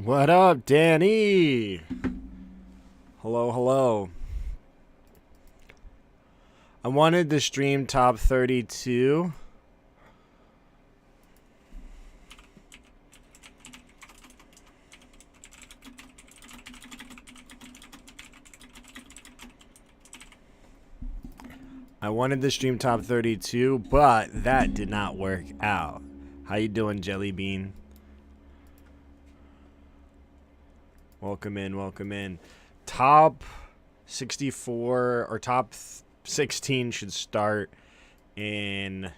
What up, Danny? Hello, hello. I wanted to stream top 32. I wanted to stream top 32, but that did not work out. How you doing, Jelly Bean? Welcome in, welcome in. Top 64 or top 16 should start in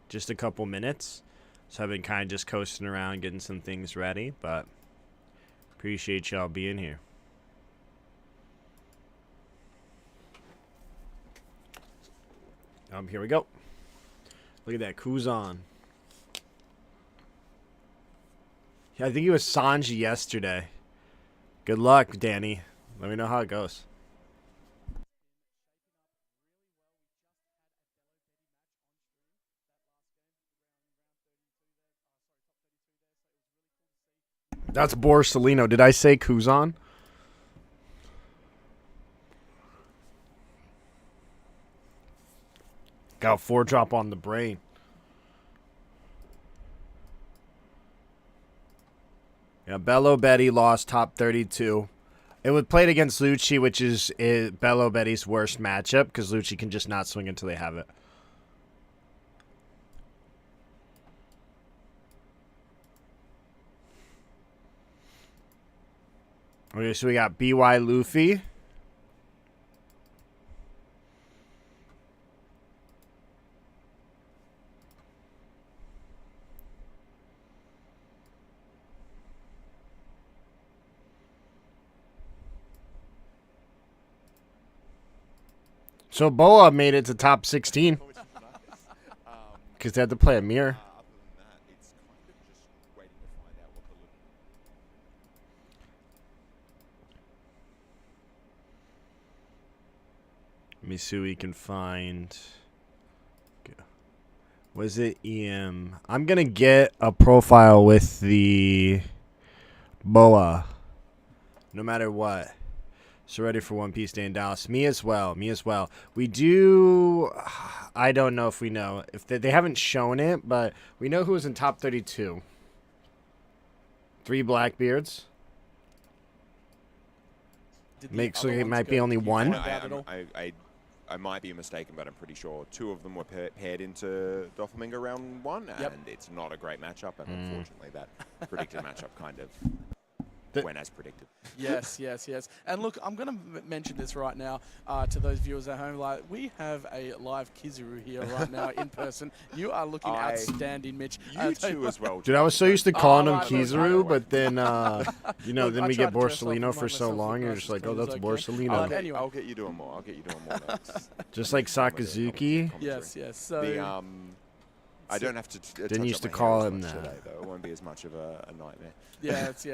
just a couple minutes. So I've been kind of just coasting around, getting some things ready, but appreciate y'all being here. Here we go. Look at that, Kuzan. Yeah, I think he was Sanji yesterday. Good luck, Danny. Let me know how it goes. That's Borsalino. Did I say Kuzan? Got a 4-drop on the brain. Yeah, Bello Betty lost top 32. It was played against Lucci, which is Bello Betty's worst matchup because Lucci can just not swing until they have it. Okay, so we got BY Luffy. So Boa made it to top 16 because they had to play a mirror. Let me see what we can find. Was it EM? I'm going to get a profile with the Boa no matter what. So ready for One Piece Day in Dallas. Me as well. Me as well. We do... I don't know if we know. If they haven't shown it, but we know who was in top 32. 3 Blackbeards. Makes it might be only one. I might be mistaken, but I'm pretty sure 2 of them were paired into Doflamingo round 1, and it's not a great matchup, and unfortunately that predicted matchup kind of went as predicted. Yes. And look, I'm going to mention this right now to those viewers at home. Like, we have a live Kizaru here right now in person. You are looking outstanding, Mitch. You too as well. Dude, I was so used to calling him Kizaru, but then, you know, then we get Borsalino for so long, you're just like, oh, that's Borsalino. Anyway. I'll get you doing more. Just like Sakazuki. Yes. So, I don't have to. Didn't used to call him that. Today, though. It won't be as much of a nightmare. Yes.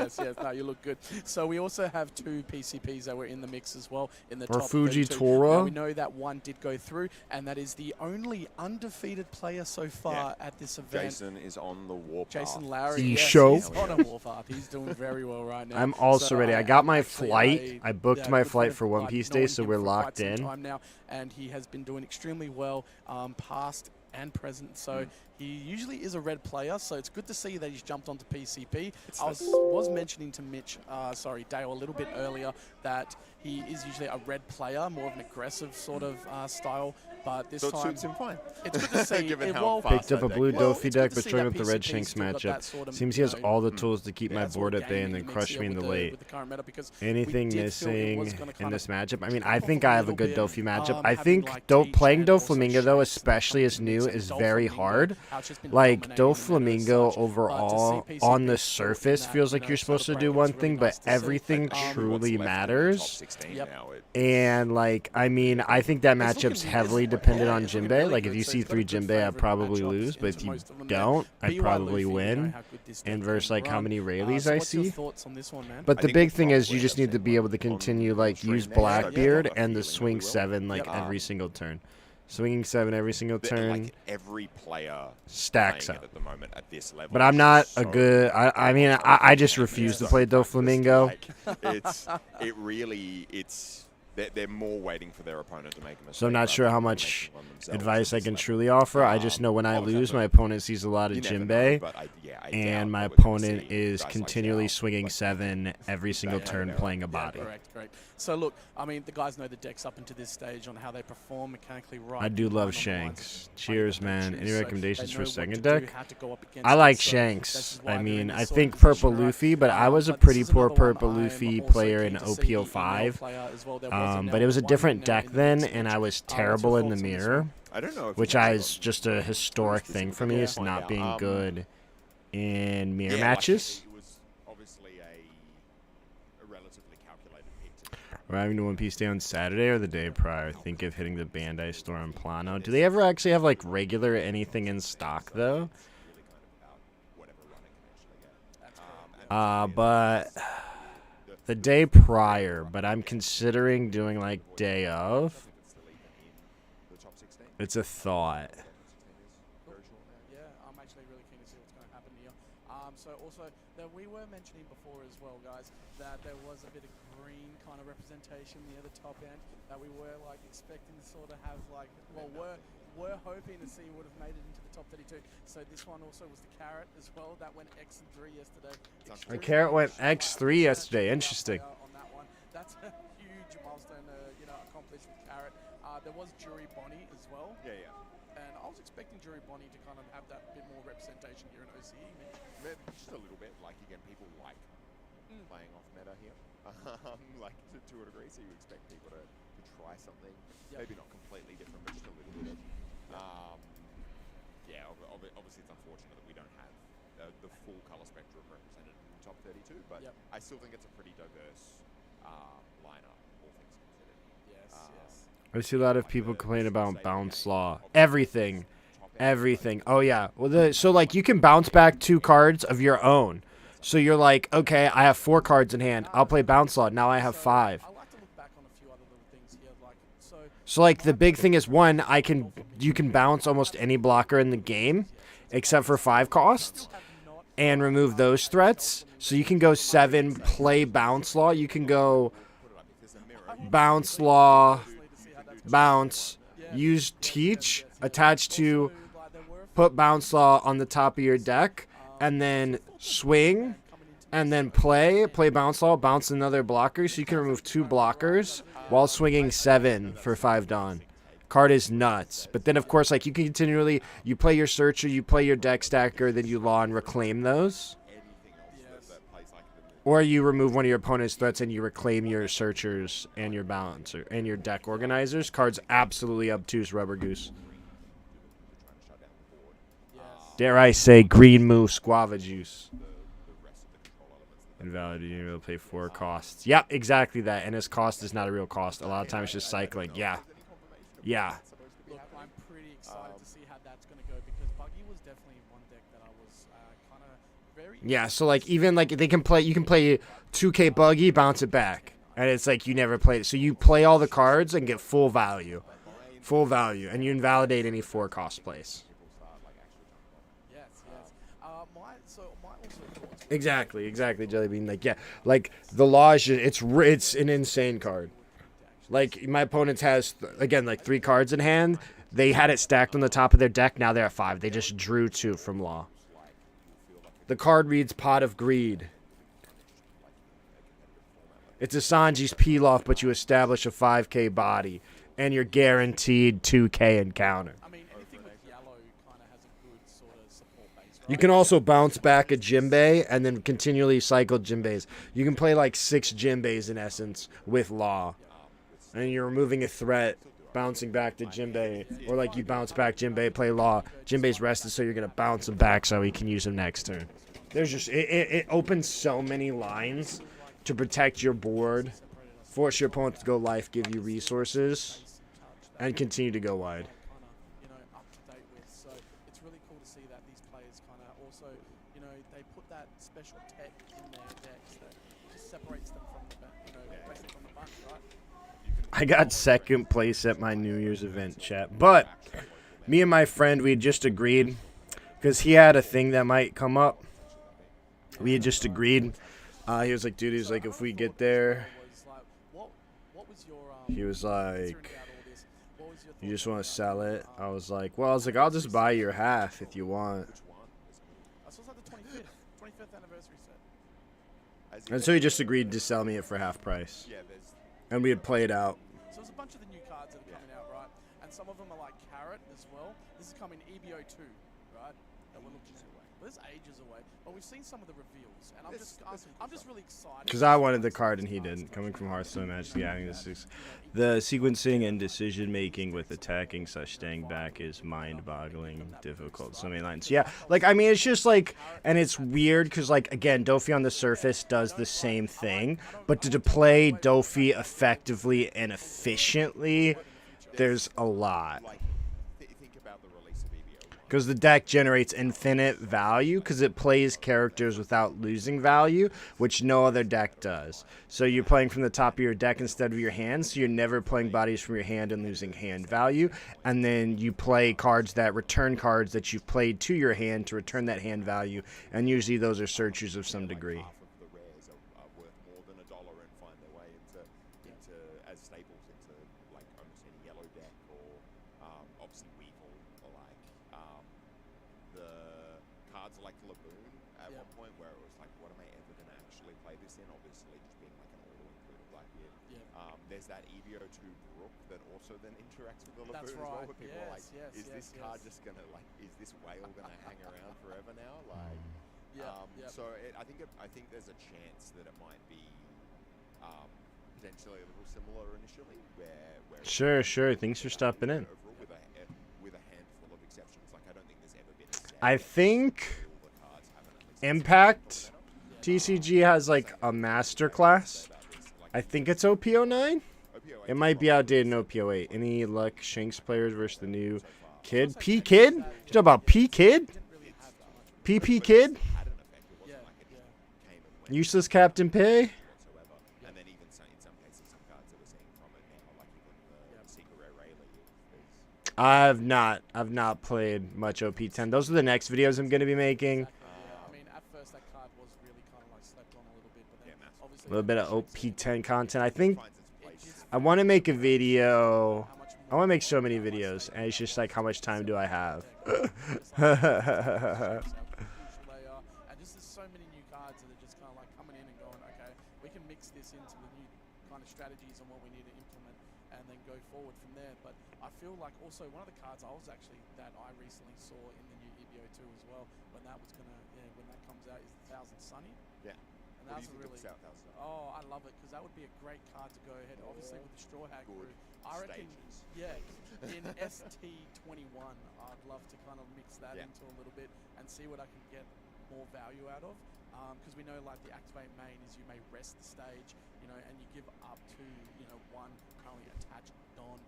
No, you look good. So we also have 2 PCPs that were in the mix as well in the top Fuji 32. Tora. Now we know that one did go through, and that is the only undefeated player so far at this event. Jason is on the warpath. Jason Lowry. He's on a warpath. He's doing very well right now. I'm also ready. I got my flight. I booked my flight for One Piece Day, so we're locked in. Time now, and he has been doing extremely well, past and present. So he usually is a red player, so it's good to see that he's jumped onto PCP. I was mentioning to Mitch, Dale, a little bit earlier that he is usually a red player, more of an aggressive sort of style, but this time suits him fine. It's good to see. Picked up a blue Dofi deck, but struggling with the red Shanks matchup. Sort of, Seems he has all the tools to keep my board at bay and then crush me in the late. Anything missing in this matchup? I mean, I think I have a good Dofi matchup. I think playing Doflamingo, though, especially as new, is very hard. Like, Doflamingo overall, on the surface, feels like you're supposed to do one thing, but everything truly matters. And, like, I mean, I think that matchup's heavily dependent on Jinbei. Like, if you see 3 Jinbei, I'd probably lose, but if you don't, I'd probably win. And versus, like, how many Rayleighs I see. But the big thing is you just need to be able to continue, like, use Blackbeard and the swing 7, like, every single turn. Swinging 7 every single turn. Like every player stacks playing up it at the moment at this level. But I'm not so a good. I mean, I just refuse to play Doflamingo. It really, they're more waiting for their opponent to make a mistake. So I'm not sure how much advice I can truly offer. I just know when I lose, my opponent sees a lot of Jinbei, and my opponent is continually swinging 7 every single turn playing a body. Correct. So look, I mean, the guys know the decks up into this stage on how they perform mechanically right. I do love Shanks. Cheers, man. Any recommendations for a second deck? I like Shanks. I mean, I think Purple Luffy, but I was a pretty poor Purple Luffy player in OP05. But it was a different deck then, and I was terrible in the mirror, which is just a historic thing for me, is not being good in mirror matches. We're having the One Piece Day on Saturday or the day prior. Think of hitting the Bandai store on Plano. Do they ever actually have like regular anything in stock though? But the day prior, but I'm considering doing like day of. It's a thought. Yeah, I'm actually really keen to see what's going to happen here. So also, that we were mentioning before as well, guys, that there was a bit of green kind of representation near the top end that we were like expecting to sort of have like, well, we're hoping to see would have made it into the top 32. So this one also was the carrot as well. That went X3 yesterday. The carrot went X3 yesterday. Interesting. On that one, that's a huge milestone, accomplished with carrot. There was Jury Bonnie as well. Yeah. And I was expecting Jury Bonnie to kind of have that bit more representation here in OCE. Just a little bit. Like, again, people like playing off meta here. Like, to a degree, so you expect people to try something. Maybe not completely different, but just a little bit. Obviously it's unfortunate that we don't have the full color spectrum represented in the top 32, but I still think it's a pretty diverse lineup, all things considered. Yes. I see a lot of people complain about bounce law. Everything. Oh yeah. Well, so like you can bounce back 2 cards of your own. So you're like, okay, I have 4 cards in hand. I'll play bounce law. Now I have 5. So like the big thing is, one, you can bounce almost any blocker in the game except for 5 costs and remove those threats. So you can go 7, play bounce law. You can go bounce law, bounce, use teach, attach to, put bounce law on the top of your deck, and then swing, and then play bounce law, bounce another blocker, so you can remove 2 blockers while swinging 7 for 5 Dawn. Card is nuts. But then, of course, like you can continually, you play your searcher, you play your deck stacker, then you law and reclaim those. Or you remove one of your opponent's threats and you reclaim your searchers and your balancer and your deck organizers. Card's absolutely obtuse, Rubber Goose. Dare I say green moose, guava juice. Invalid, you need to pay 4 costs. Yep, exactly that. And his cost is not a real cost. A lot of times it's just cycling. Yeah. Look, I'm pretty excited to see how that's going to go because Buggy was definitely one deck that I was kind of very. Yeah, so like even like you can play 2K Buggy, bounce it back, and it's like you never played it. So you play all the cards and get full value, and you invalidate any 4 cost plays. Exactly, Jellybean. Like, yeah, like the law is just, it's an insane card. Like my opponent has again like 3 cards in hand. They had it stacked on the top of their deck. Now they're at 5. They just drew 2 from law. The card reads Pot of Greed. It's a Sanji's peel-off, but you establish a 5K body, and you're guaranteed 2K encounter. You can also bounce back a Jinbei and then continually cycle Jinbeis. You can play like 6 Jinbeis in essence with law. And you're removing a threat, bouncing back to Jinbei. Or like you bounce back Jinbei, play law. Jinbei's rested, so you're going to bounce him back so he can use him next turn. There's just it opens so many lines to protect your board, force your opponent to go life, give you resources, and continue to go wide. They put that special tech in their decks that just separates them from the rest from the bunch, right? I got second place at my New Year's event, chat. But me and my friend, we had just agreed, because he had a thing that might come up. We had just agreed. He was like, dude, he's like, if we get there, he was like, you just want to sell it? I was like, well, I'll just buy your half if you want. And so he just agreed to sell me it for half price. And we had played out. So there's a bunch of the new cards that are coming out, right? And some of them are like Carrot as well. This is coming EBO2, right? That we're looking at. But it's ages away. But we've seen some of the reveals, and I'm just really excited. Because I wanted the card and he didn't. Coming from Hearthstone Magic, the sequencing and decision making with attacking / staying back is mind-boggling, difficult. So many lines. Yeah, like I mean, it's just like, and it's weird because like again, Dofi on the surface does the same thing, but to play Dofi effectively and efficiently, there's a lot. Because the deck generates infinite value because it plays characters without losing value, which no other deck does. So you're playing from the top of your deck instead of your hand, so you're never playing bodies from your hand and losing hand value. And then you play cards that return cards that you've played to your hand to return that hand value, and usually those are searchers of some degree. There's that EBO2 Brook that also then interacts with the Laboon as well. Where people are like, is this card just gonna is this whale gonna hang around forever now? Like, so I think there's a chance that it might be potentially a little similar initially, where sure, thanks for stopping in. With a handful of exceptions, like I don't think there's ever been. I think Impact TCG has like a master class. I think it's OP09. It might be outdated in OP08. Any luck, Shanks players versus the new kid? P-Kid? You talking about P-Kid? PP Kid? Useless Captain Pay? I've not played much OP10. Those are the next videos I'm going to be making. A little bit of OP10 content. I think I want to make a video. I want to make so many videos, and it's just like, how much time do I have? And just there's so many new cards that are just kind of like coming in and going, okay, we can mix this into the new kind of strategies and what we need to implement, and then go forward from there. But I feel like also one of the cards that I recently saw in the new EBO2 as well, when that was gonna, when that comes out, is the 1000 Sunny. Yeah. And that's really. Oh, I love it because that would be a great card to go ahead. Obviously with the Straw Hat crew, I reckon. Yeah, in ST21, I'd love to kind of mix that into a little bit and see what I can get more value out of. Because we know like the activate main is you may rest the stage, and you give up to one currently attached Don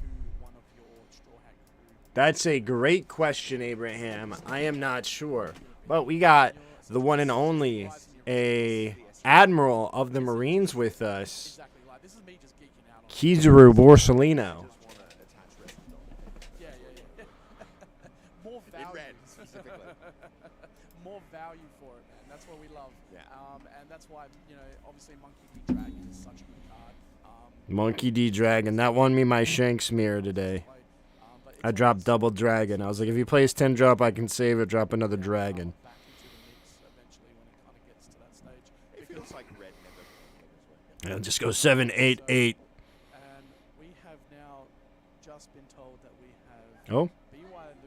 to one of your Straw Hat crew. That's a great question, Abraham. I am not sure, but we got the one and only a Admiral of the Marines with us, Kizaru Borsellino. More value. More value for it, man. That's what we love. And that's why, obviously Monkey D Dragon is such a good card. Monkey D Dragon. That won me my Shanks mirror today. I dropped double dragon. I was like, if he plays 10 drop, I can save it, drop another dragon. And just go 7, 8, 8. And we have now just been told that we have BY Luffy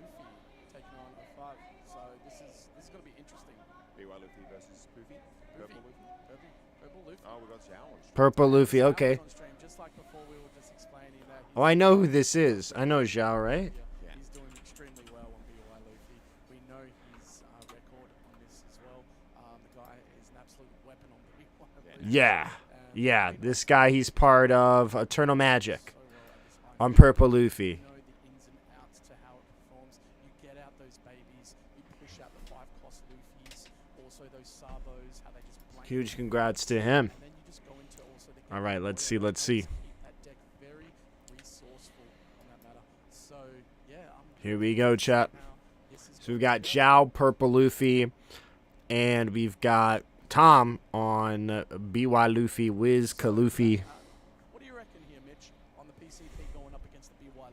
taking on a 5. So this is going to be interesting. BY Luffy versus Poofy? Purple Luffy? Purple Luffy. Oh, we got Zhao. Purple Luffy, okay. Just like before, we were just explaining that. Oh, I know who this is. I know Zhao, right? Yeah. He's doing extremely well on BY Luffy. We know his record on this as well. The guy is an absolute weapon on BY Luffy. Yeah. Yeah, this guy, he's part of Eternal Magic on Purple Luffy. Huge congrats to him. All right, let's see. Here we go, chat. So we've got Zhao, Purple Luffy, and we've got Tom on BY Luffy, Wiz Kaluffy. What do you reckon here, Mitch, on the PCP going up against the BY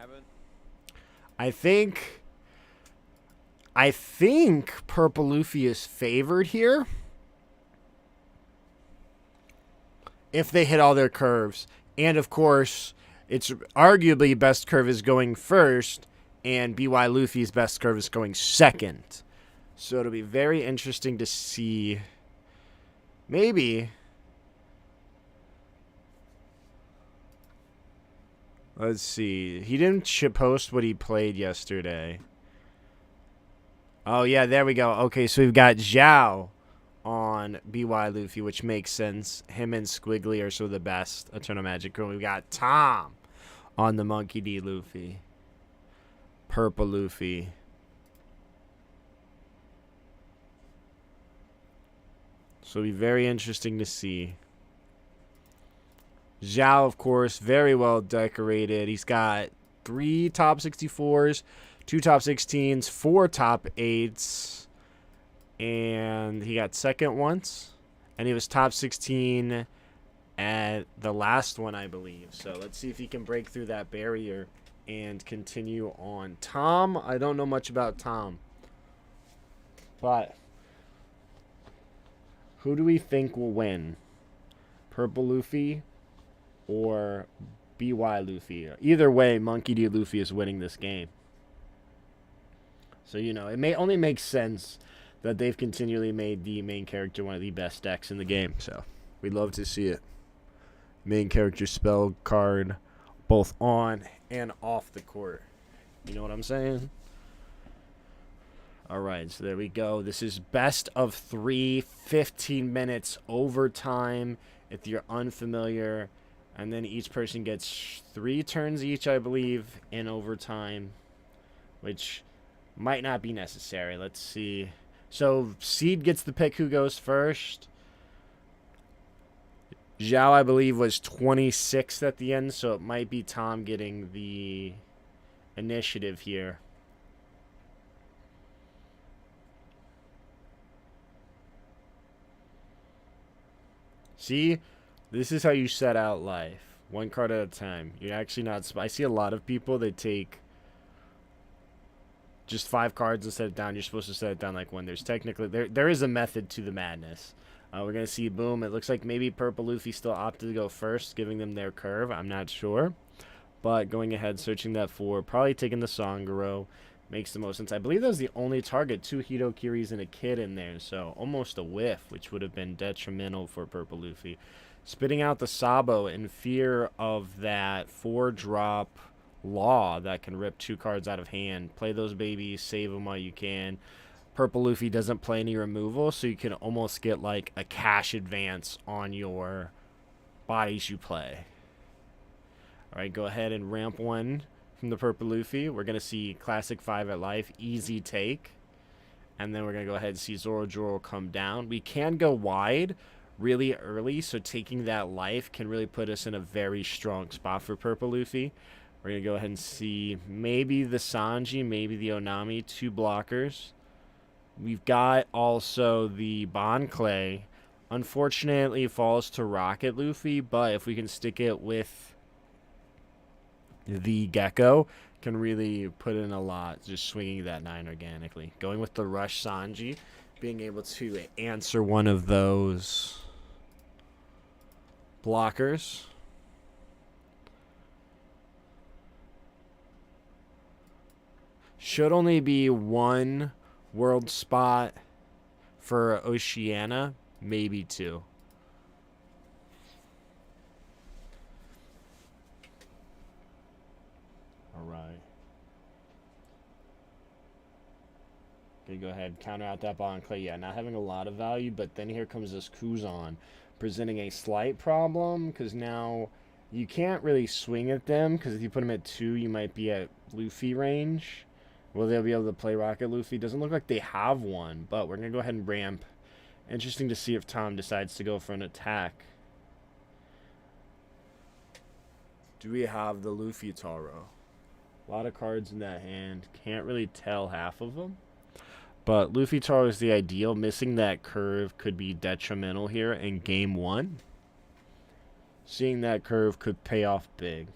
Luffy? I think Purple Luffy is favored here. If they hit all their curves. And, of course, it's arguably best curve is going first, and BY Luffy's best curve is going second. So it'll be very interesting to see. Maybe. Let's see. He didn't post what he played yesterday. Oh, yeah, there we go. Okay, so we've got Zhao on BY Luffy, which makes sense. Him and Squiggly are so the best. Eternal Magic Girl. We've got Tom on the Monkey D Luffy. Purple Luffy. So it'll be very interesting to see. Zhao, of course, very well decorated. He's got 3 top 64s, 2 top 16s, 4 top 8s. And he got second once. And he was top 16 at the last one, I believe. So let's see if he can break through that barrier and continue on. Tom, I don't know much about Tom. But who do we think will win? Purple Luffy or BY Luffy? Either way, Monkey D. Luffy is winning this game. So, you know, it may only make sense that they've continually made the main character one of the best decks in the game. So, we'd love to see it. Main character spell card, both on and off the court. You know what I'm saying? Alright, so there we go. This is best of 3, 15 minutes overtime if you're unfamiliar. And then each person gets 3 turns each, I believe, in overtime, which might not be necessary. Let's see. So, Seed gets the pick who goes first. Zhao, I believe, was 26th at the end, so it might be Tom getting the initiative here. See? This is how you set out life. 1 card at a time. You're actually not... I see a lot of people, they take just 5 cards and set it down. You're supposed to set it down like when there's technically... There is a method to the madness. We're going to see, boom, it looks like maybe Purple Luffy still opted to go first, giving them their curve. I'm not sure. But going ahead, searching that for, probably taking the Sangoro. Makes the most sense. I believe that was the only target. 2 Hitokiris and a kid in there. So almost a whiff, which would have been detrimental for Purple Luffy. Spitting out the Sabo in fear of that 4-drop Law that can rip 2 cards out of hand. Play those babies, save them while you can. Purple Luffy doesn't play any removal, so you can almost get like a cash advance on your bodies you play. Alright, go ahead and ramp 1 from the Purple Luffy. We're going to see Classic 5 at life, easy take. And then we're going to go ahead and see Zoro come down. We can go wide really early, so taking that life can really put us in a very strong spot for Purple Luffy. We're going to go ahead and see maybe the Sanji, maybe the Onami, 2 blockers. We've got also the Bon Clay. Unfortunately, falls to Rocket Luffy, but if we can stick it with the Gecko, can really put in a lot, just swinging that 9 organically. Going with the Rush Sanji, being able to answer one of those blockers. Should only be 1 world spot for Oceania, maybe 2. Alright. Okay, go ahead. Counter out that Bon Clay. Yeah, not having a lot of value, but then here comes this Kuzan, presenting a slight problem, because now you can't really swing at them, because if you put them at 2, you might be at Luffy range. Will they be able to play Rocket Luffy? Doesn't look like they have one, but we're going to go ahead and ramp. Interesting to see if Tom decides to go for an attack. Do we have the Luffy Taro? A lot of cards in that hand. Can't really tell half of them. But Luffy Taro is the ideal. Missing that curve could be detrimental here in game 1. Seeing that curve could pay off big.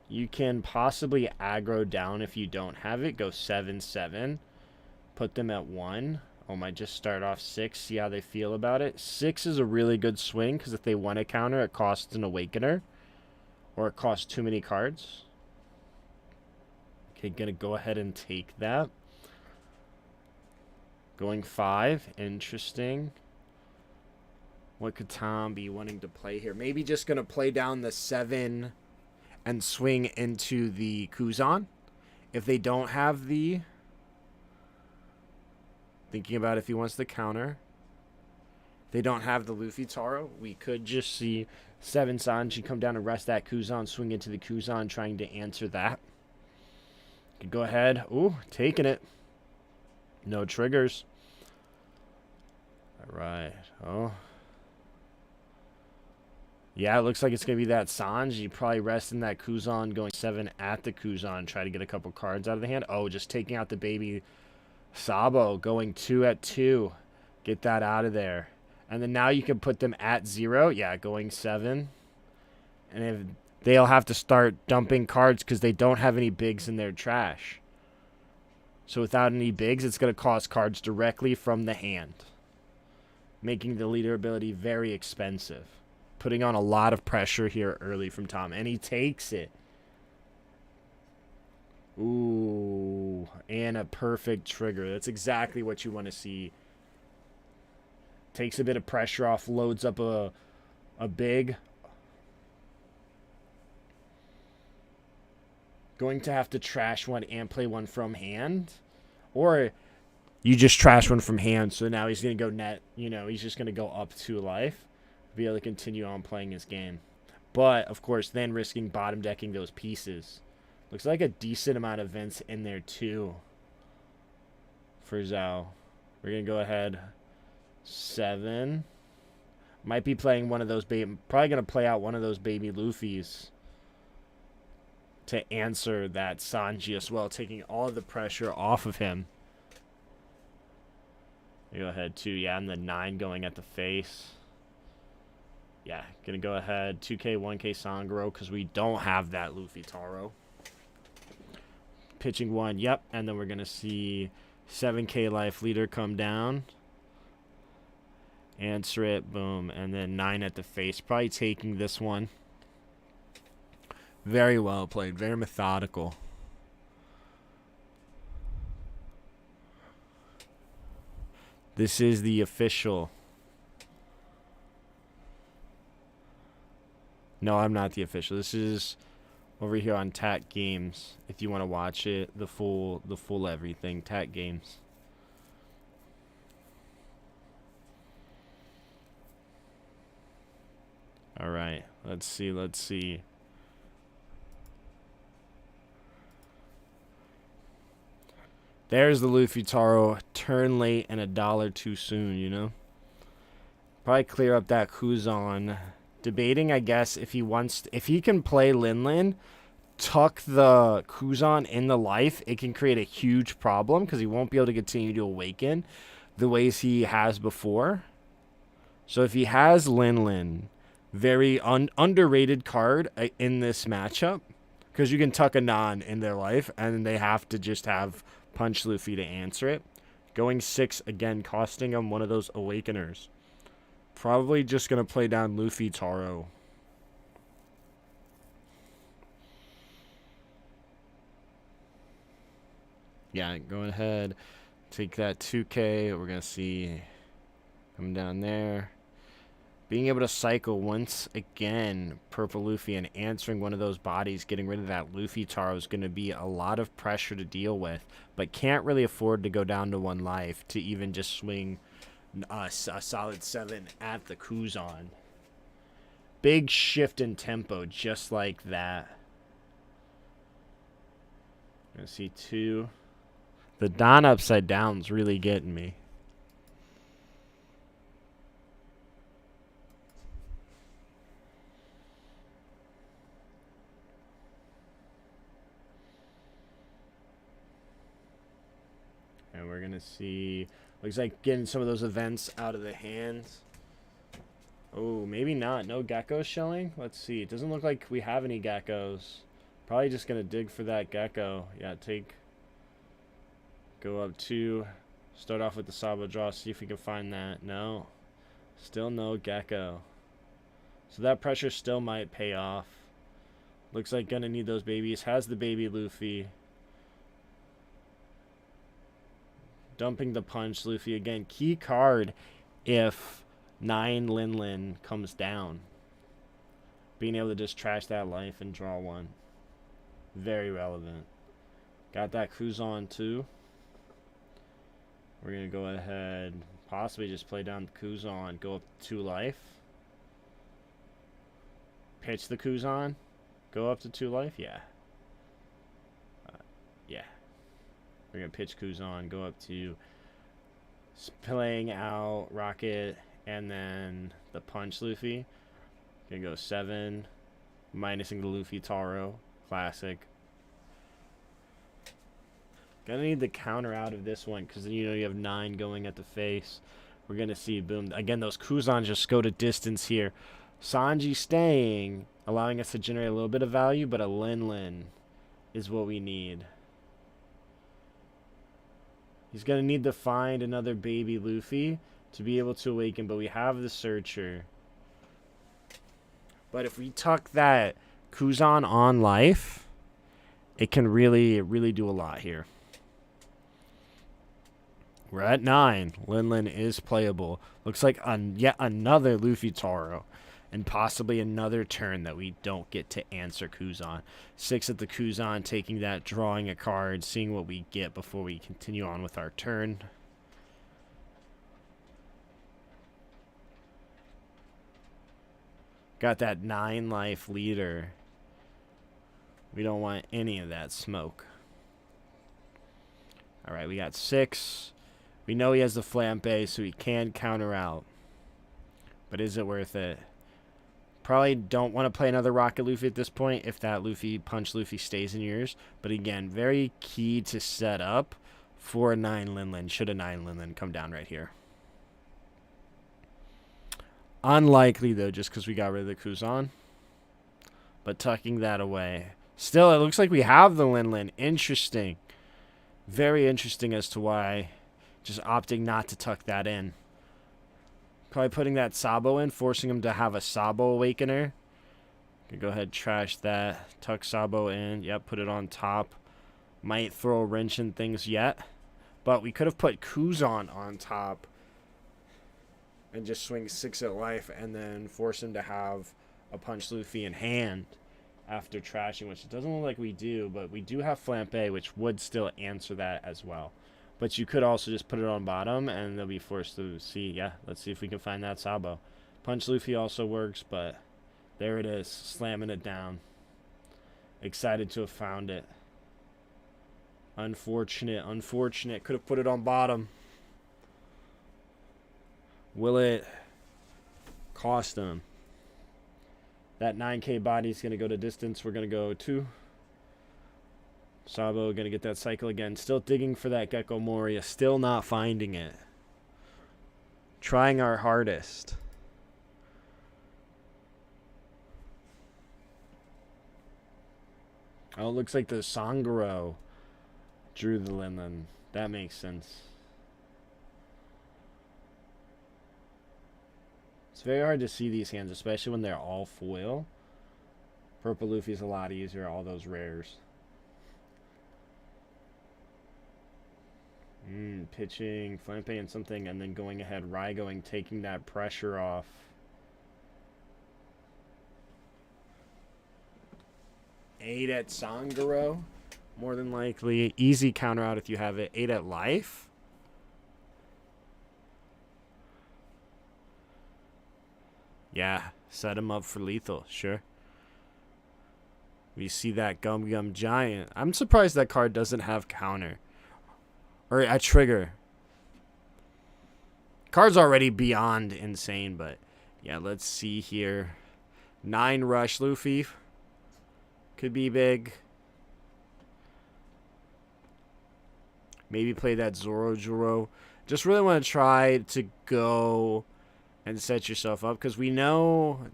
You can possibly aggro down if you don't have it. Go 7-7. Put them at 1. Oh, might just start off 6. See how they feel about it. 6 is a really good swing because if they want to counter, it costs an Awakener. Or it costs too many cards. Okay, gonna go ahead and take that. Going 5. Interesting. What could Tom be wanting to play here? Maybe just gonna play down the 7 and swing into the Kuzan. If they don't have the... Thinking about if he wants the counter. If they don't have the Luffy Taro, we could just see 7 Sanji come down and rest that Kuzan, swing into the Kuzan, trying to answer that. Could go ahead. Ooh, taking it. No triggers. All right. Oh. Yeah, it looks like it's going to be that Sanji probably resting that Kuzan, going 7 at the Kuzan, try to get a couple cards out of the hand. Oh, just taking out the baby Sabo, going 2 at 2. Get that out of there. And then now you can put them at 0. Yeah, going 7. And if they'll have to start dumping cards because they don't have any bigs in their trash. So without any bigs, it's going to cost cards directly from the hand, making the leader ability very expensive. Putting on a lot of pressure here early from Tom. And he takes it. Ooh. And a perfect trigger. That's exactly what you want to see. Takes a bit of pressure off. Loads up a big. Going to have to trash one and play one from hand. Or you just trash one from hand. So now he's going to go net. You know, he's just going to go up 2 life. Be able to continue on playing his game. But, of course, then risking bottom decking those pieces. Looks like a decent amount of vents in there, too, for Zhao. We're going to go ahead. 7. Might be playing one of those baby... Probably going to play out one of those baby Luffys to answer that Sanji as well, taking all of the pressure off of him. Go ahead, 2. Yeah, and the 9 going at the face. Yeah, gonna go ahead 2K, 1K Sangoro because we don't have that Luffy Taro. Pitching 1, yep, and then we're gonna see 7K life leader come down. Answer it, boom, and then 9 at the face. Probably taking this one. Very well played, very methodical. This is the official. No, I'm not the official. This is over here on TAC Games. If you want to watch it, the full everything. TAC Games. All right. Let's see. There's the Luffy Taro. Turn late and $1 too soon, you know? Probably clear up that Kuzan. Debating, I guess, if he can play Lin, tuck the Kuzan in the life, it can create a huge problem because he won't be able to continue to awaken the ways he has before. So if he has Lin, very underrated card in this matchup because you can tuck a non in their life and they have to just have Punch Luffy to answer it. Going 6 again, costing him one of those Awakeners. Probably just going to play down Luffy Taro. Yeah, go ahead. Take that 2K. We're going to see come down there. Being able to cycle once again Purple Luffy and answering one of those bodies, getting rid of that Luffy Taro is going to be a lot of pressure to deal with. But can't really afford to go down to 1 life to even just swing a solid 7 at the Kuzan. Big shift in tempo just like that. Gonna see 2. The Don upside down's really getting me. And we're going to see, looks like getting some of those events out of the hands. Oh, maybe not. No geckos showing. Let's see. It doesn't look like we have any geckos. Probably just going to dig for that gecko. Yeah, go up 2. Start off with the Sabo draw. See if we can find that. No. Still no gecko. So that pressure still might pay off. Looks like going to need those babies. Has the baby Luffy. Dumping the punch, Luffy again. Key card if 9 Lin comes down. Being able to just trash that life and draw 1. Very relevant. Got that Kuzan too. We're going to go ahead, possibly just play down the Kuzan, go up 2 life. Pitch the Kuzan, go up to 2 life, yeah. Yeah. We're going to pitch Kuzan, go up to playing out Rocket, and then the punch Luffy. Going to go 7, minusing the Luffy Taro, classic. Gonna need the counter out of this one because you know you have 9 going at the face. We're gonna see boom again. Those Kuzan just go to distance here. Sanji staying, allowing us to generate a little bit of value, but a Lin is what we need. He's gonna need to find another baby Luffy to be able to awaken, but we have the Searcher. But if we tuck that Kuzan on life, it can really do a lot here. We're at 9. Lin is playable. Looks like yet another Luffy Taro. And possibly another turn that we don't get to answer Kuzan. 6 at the Kuzan, taking that, drawing a card, seeing what we get before we continue on with our turn. Got that 9 life leader. We don't want any of that smoke. Alright, we got 6. We know he has the flambe, so he can counter out. But is it worth it? Probably don't want to play another Rocket Luffy at this point if that Punch Luffy stays in yours. But again, very key to set up for a 9 Lin. Should a 9 Lin come down right here. Unlikely, though, just because we got rid of the Kuzan. But tucking that away. Still, it looks like we have the Lin. Interesting. Very interesting as to why just opting not to tuck that in. Probably putting that Sabo in, forcing him to have a Sabo Awakener. Can go ahead, trash that. Tuck Sabo in. Yep, put it on top. Might throw a wrench in things yet. But we could have put Kuzan on top and just swing 6 at life and then force him to have a Punch Luffy in hand after trashing, which it doesn't look like we do, but we do have flambe, which would still answer that as well. But you could also just put it on bottom, and they'll be forced to see. Yeah, let's see if we can find that Sabo. Punch Luffy also works, but there it is, slamming it down. Excited to have found it. Unfortunate. Could have put it on bottom. Will it cost him? That 9K body is going to go to distance. We're going to go 2. Sabo going to get that cycle again. Still digging for that Gecko Moria. Still not finding it. Trying our hardest. Oh, it looks like the Sangoro drew the Lin. That makes sense. It's very hard to see these hands, especially when they're all foil. Purple Luffy's a lot easier, all those rares. Pitching, flambe and something, and then going ahead, Raigoing, taking that pressure off. Eight at Sangoro, more than likely. Easy counter out if you have it. 8 at life. Yeah, set him up for lethal, sure. We see that Gum Giant. I'm surprised that card doesn't have counter. Or a trigger. Card's already beyond insane, but yeah, let's see here. 9 Rush Luffy. Could be big. Maybe play that Zoro. Just really want to try to go and set yourself up, because we know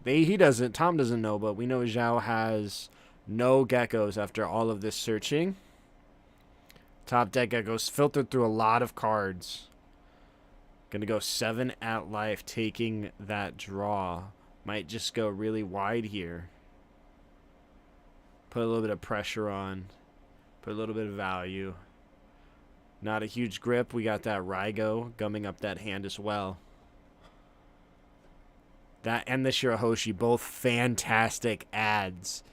Tom doesn't know, but we know Zhao has no geckos after all of this searching. Top deck geckos filtered through a lot of cards. Gonna go 7 at life, taking that draw. Might just go really wide here. Put a little bit of pressure on. Put a little bit of value. Not a huge grip. We got that Raigo gumming up that hand as well. That and the Shirahoshi, both fantastic adds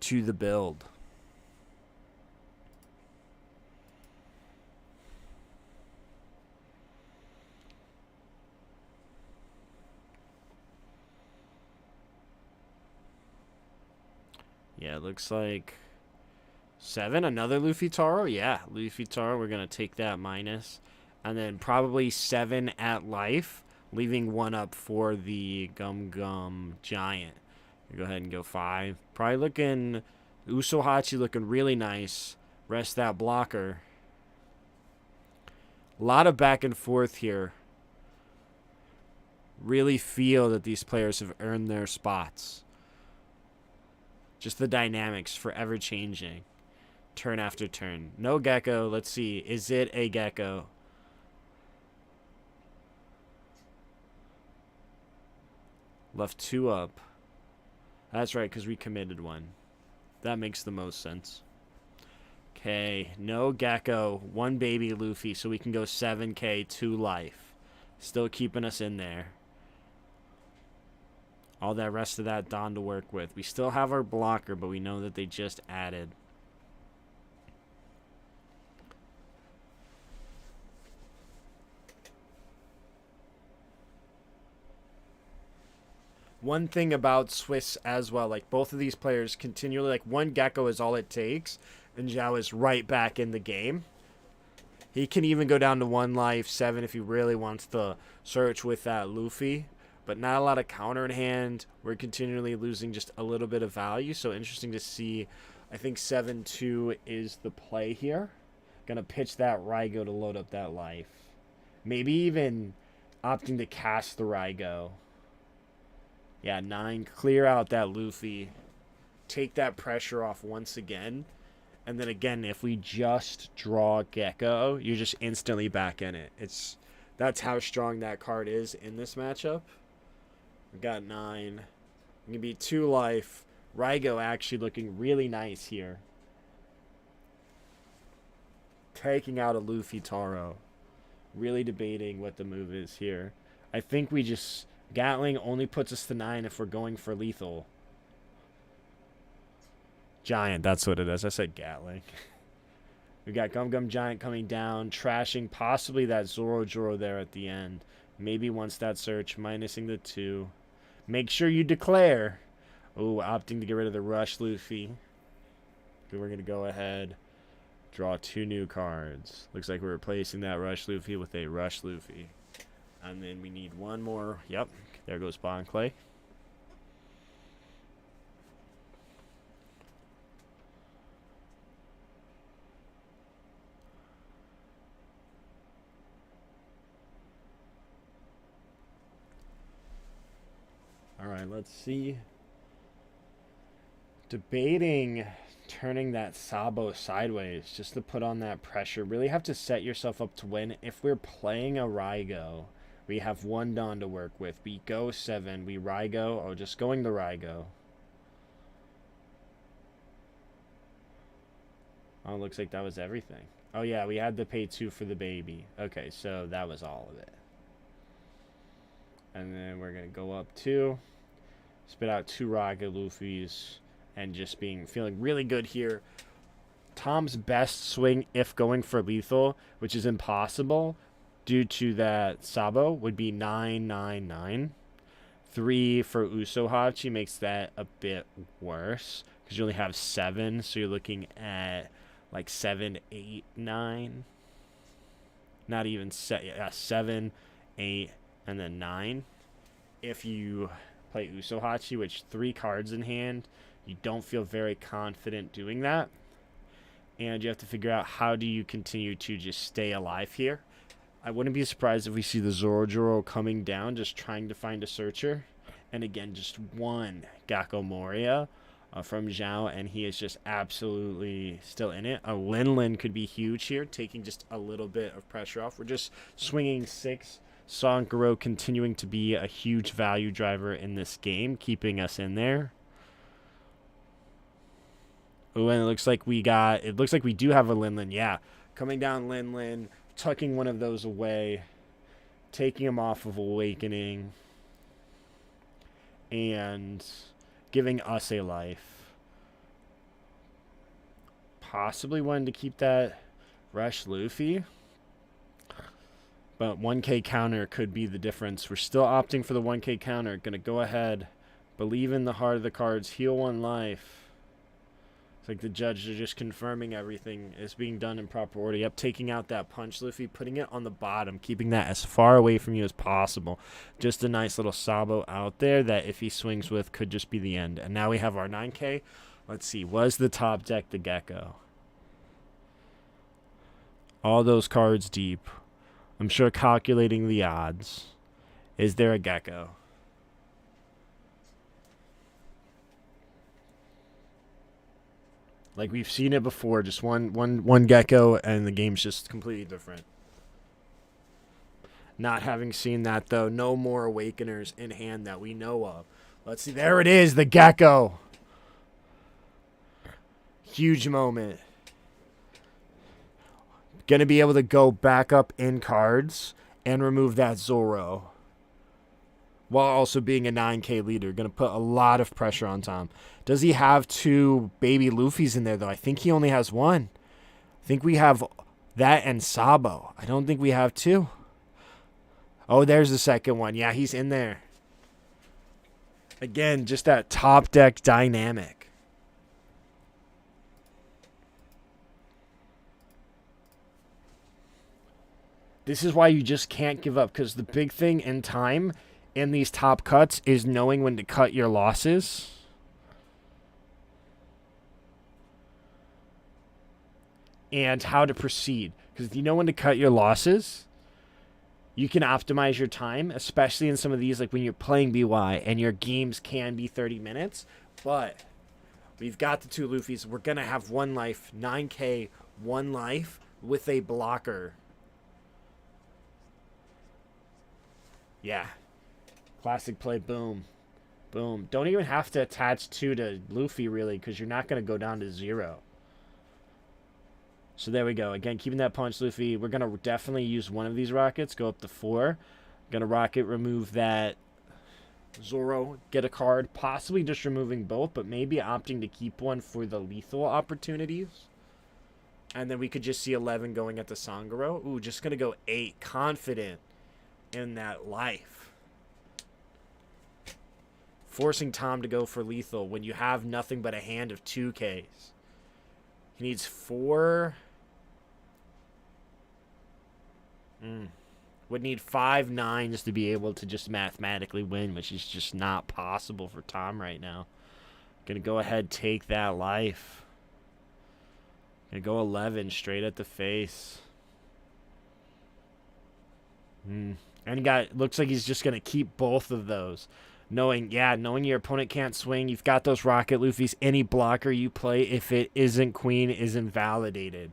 to the build. Yeah, it looks like 7. Another Luffy Taro. Yeah, Luffy Taro. We're going to take that minus. And then probably 7 at life, leaving 1 up for the Gum Giant. Go ahead and go 5. Probably looking, Usohachi looking really nice. Rest that blocker. A lot of back and forth here. Really feel that these players have earned their spots. Just the dynamics forever changing. Turn after turn. No gecko. Let's see. Is it a gecko? Left 2 up. That's right, because we committed 1. That makes the most sense. Okay. No gecko. 1 baby Luffy. So we can go 7K, 2 life. Still keeping us in there. All that rest of that Don to work with. We still have our blocker, but we know that they just added. One thing about Swiss as well, like both of these players continually, like 1 gecko is all it takes, and Zhao is right back in the game. He can even go down to 1 life, 7 if he really wants to search with that Luffy. But not a lot of counter in hand. We're continually losing just a little bit of value. So interesting to see. I think 7-2 is the play here. Gonna pitch that Raigo to load up that life. Maybe even opting to cast the Raigo. Yeah, 9. Clear out that Luffy. Take that pressure off once again. And then again, if we just draw Gecko, you're just instantly back in it. That's how strong that card is in this matchup. We got 9. Gonna be 2 life. Raigo actually looking really nice here. Taking out a Luffy Taro. Really debating what the move is here. I think we just... Gatling only puts us to 9 if we're going for lethal. Giant, that's what it is. I said Gatling. We got Gum Giant coming down, trashing possibly that Zoro there at the end. Maybe once that search, minusing the 2. Make sure you declare. Oh, opting to get rid of the Rush Luffy. Okay, we're going to go ahead. Draw 2 new cards. Looks like we're replacing that Rush Luffy with a Rush Luffy. And then we need 1 more. Yep, there goes Bon Clay. All right, let's see. Debating turning that Sabo sideways just to put on that pressure. Really have to set yourself up to win. If we're playing a Raigo, we have 1 Don to work with. We go 7. We Raigo. Oh, just going the Raigo. Oh, it looks like that was everything. Oh, yeah, we had to pay 2 for the baby. Okay, so that was all of it. And then we're going to go up 2. Spit out 2 Raigo Luffys. And just feeling really good here. Tom's best swing, if going for lethal, which is impossible due to that Sabo, would be 9-9-9. 3 for Usohachi makes that a bit worse because you only have 7, so you're looking at like 7, 8, 9. Not even 7, 8, and then 9. If you play Usohachi, which 3 cards in hand, you don't feel very confident doing that. and you have to figure out how do you continue to just stay alive here. I wouldn't be surprised if we see the Zoro coming down, just trying to find a searcher. And again, just one Gakko Moria from Zhao, and he is just absolutely still in it. A Lin could be huge here, taking just a little bit of pressure off. We're just swinging 6. Sankaro continuing to be a huge value driver in this game, keeping us in there. Oh, and it looks like we do have a Lin. Yeah, coming down Lin, tucking one of those away, taking him off of Awakening, and giving us a life. Possibly wanting to keep that Rush Luffy. But 1K counter could be the difference. We're still opting for the 1K counter. Going to go ahead, believe in the heart of the cards, heal 1 life. It's like the judge is just confirming everything is being done in proper order. Yep, taking out that punch, Luffy, putting it on the bottom, keeping that as far away from you as possible. Just a nice little Sabo out there that if he swings with could just be the end. And now we have our 9K. Let's see, was the top deck the Gecko? All those cards deep. I'm sure calculating the odds. Is there a Gecko? Like we've seen it before, just one Gecko, and the game's just completely different. Not having seen that, though, no more Awakeners in hand that we know of. Let's see, there it is, the Gecko. Huge moment. Gonna be able to go back up in cards and remove that Zoro, while also being a 9K leader. Going to put a lot of pressure on Tom. Does he have 2 baby Luffys in there, though? I think he only has 1. I think we have that and Sabo. I don't think we have 2. Oh, there's the second one. Yeah, he's in there. Again, just that top deck dynamic. This is why you just can't give up, because the big thing in time in these top cuts is knowing when to cut your losses. And how to proceed. Because if you know when to cut your losses, you can optimize your time, especially in some of these, like when you're playing BY and your games can be 30 minutes. But we've got the 2 Luffys. We're going to have 1 life, 9K, 1 life with a blocker. Yeah. Classic play, boom. Boom. Don't even have to attach 2 to Luffy, really, because you're not going to go down to 0. So there we go. Again, keeping that punch, Luffy. We're going to definitely use one of these rockets. Go up to 4. Going to rocket, remove that Zoro, get a card. Possibly just removing both, but maybe opting to keep one for the lethal opportunities. And then we could just see 11 going at the Sangaro. Ooh, just going to go 8. Confident in that life. Forcing Tom to go for lethal when you have nothing but a hand of 2Ks. He needs 4. Would need 5 9s to be able to just mathematically win, which is just not possible for Tom right now. Gonna go ahead, take that life. Gonna go 11 straight at the face. And looks like he's just gonna keep both of those. Knowing your opponent can't swing, you've got those Rocket Luffys. Any blocker you play, if it isn't Queen, is invalidated.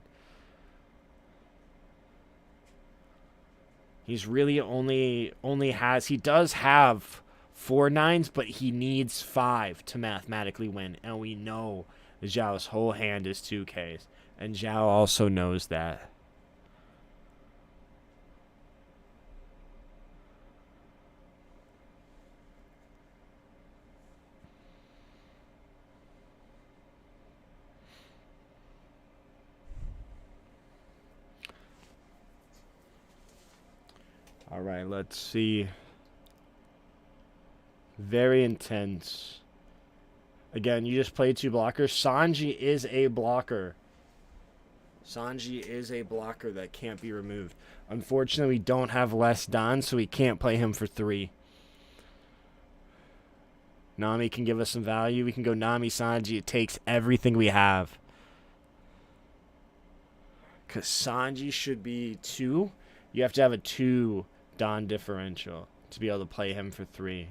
He's really he does have 4 9s, but he needs 5 to mathematically win. And we know Zhao's whole hand is 2Ks. And Zhao also knows that. All right, let's see. Very intense. Again, you just played 2 blockers. Sanji is a blocker. Sanji is a blocker that can't be removed. Unfortunately, we don't have less Don, so we can't play him for 3. Nami can give us some value. We can go Nami, Sanji. It takes everything we have. Because Sanji should be 2. You have to have a 2 Don differential to be able to play him for 3.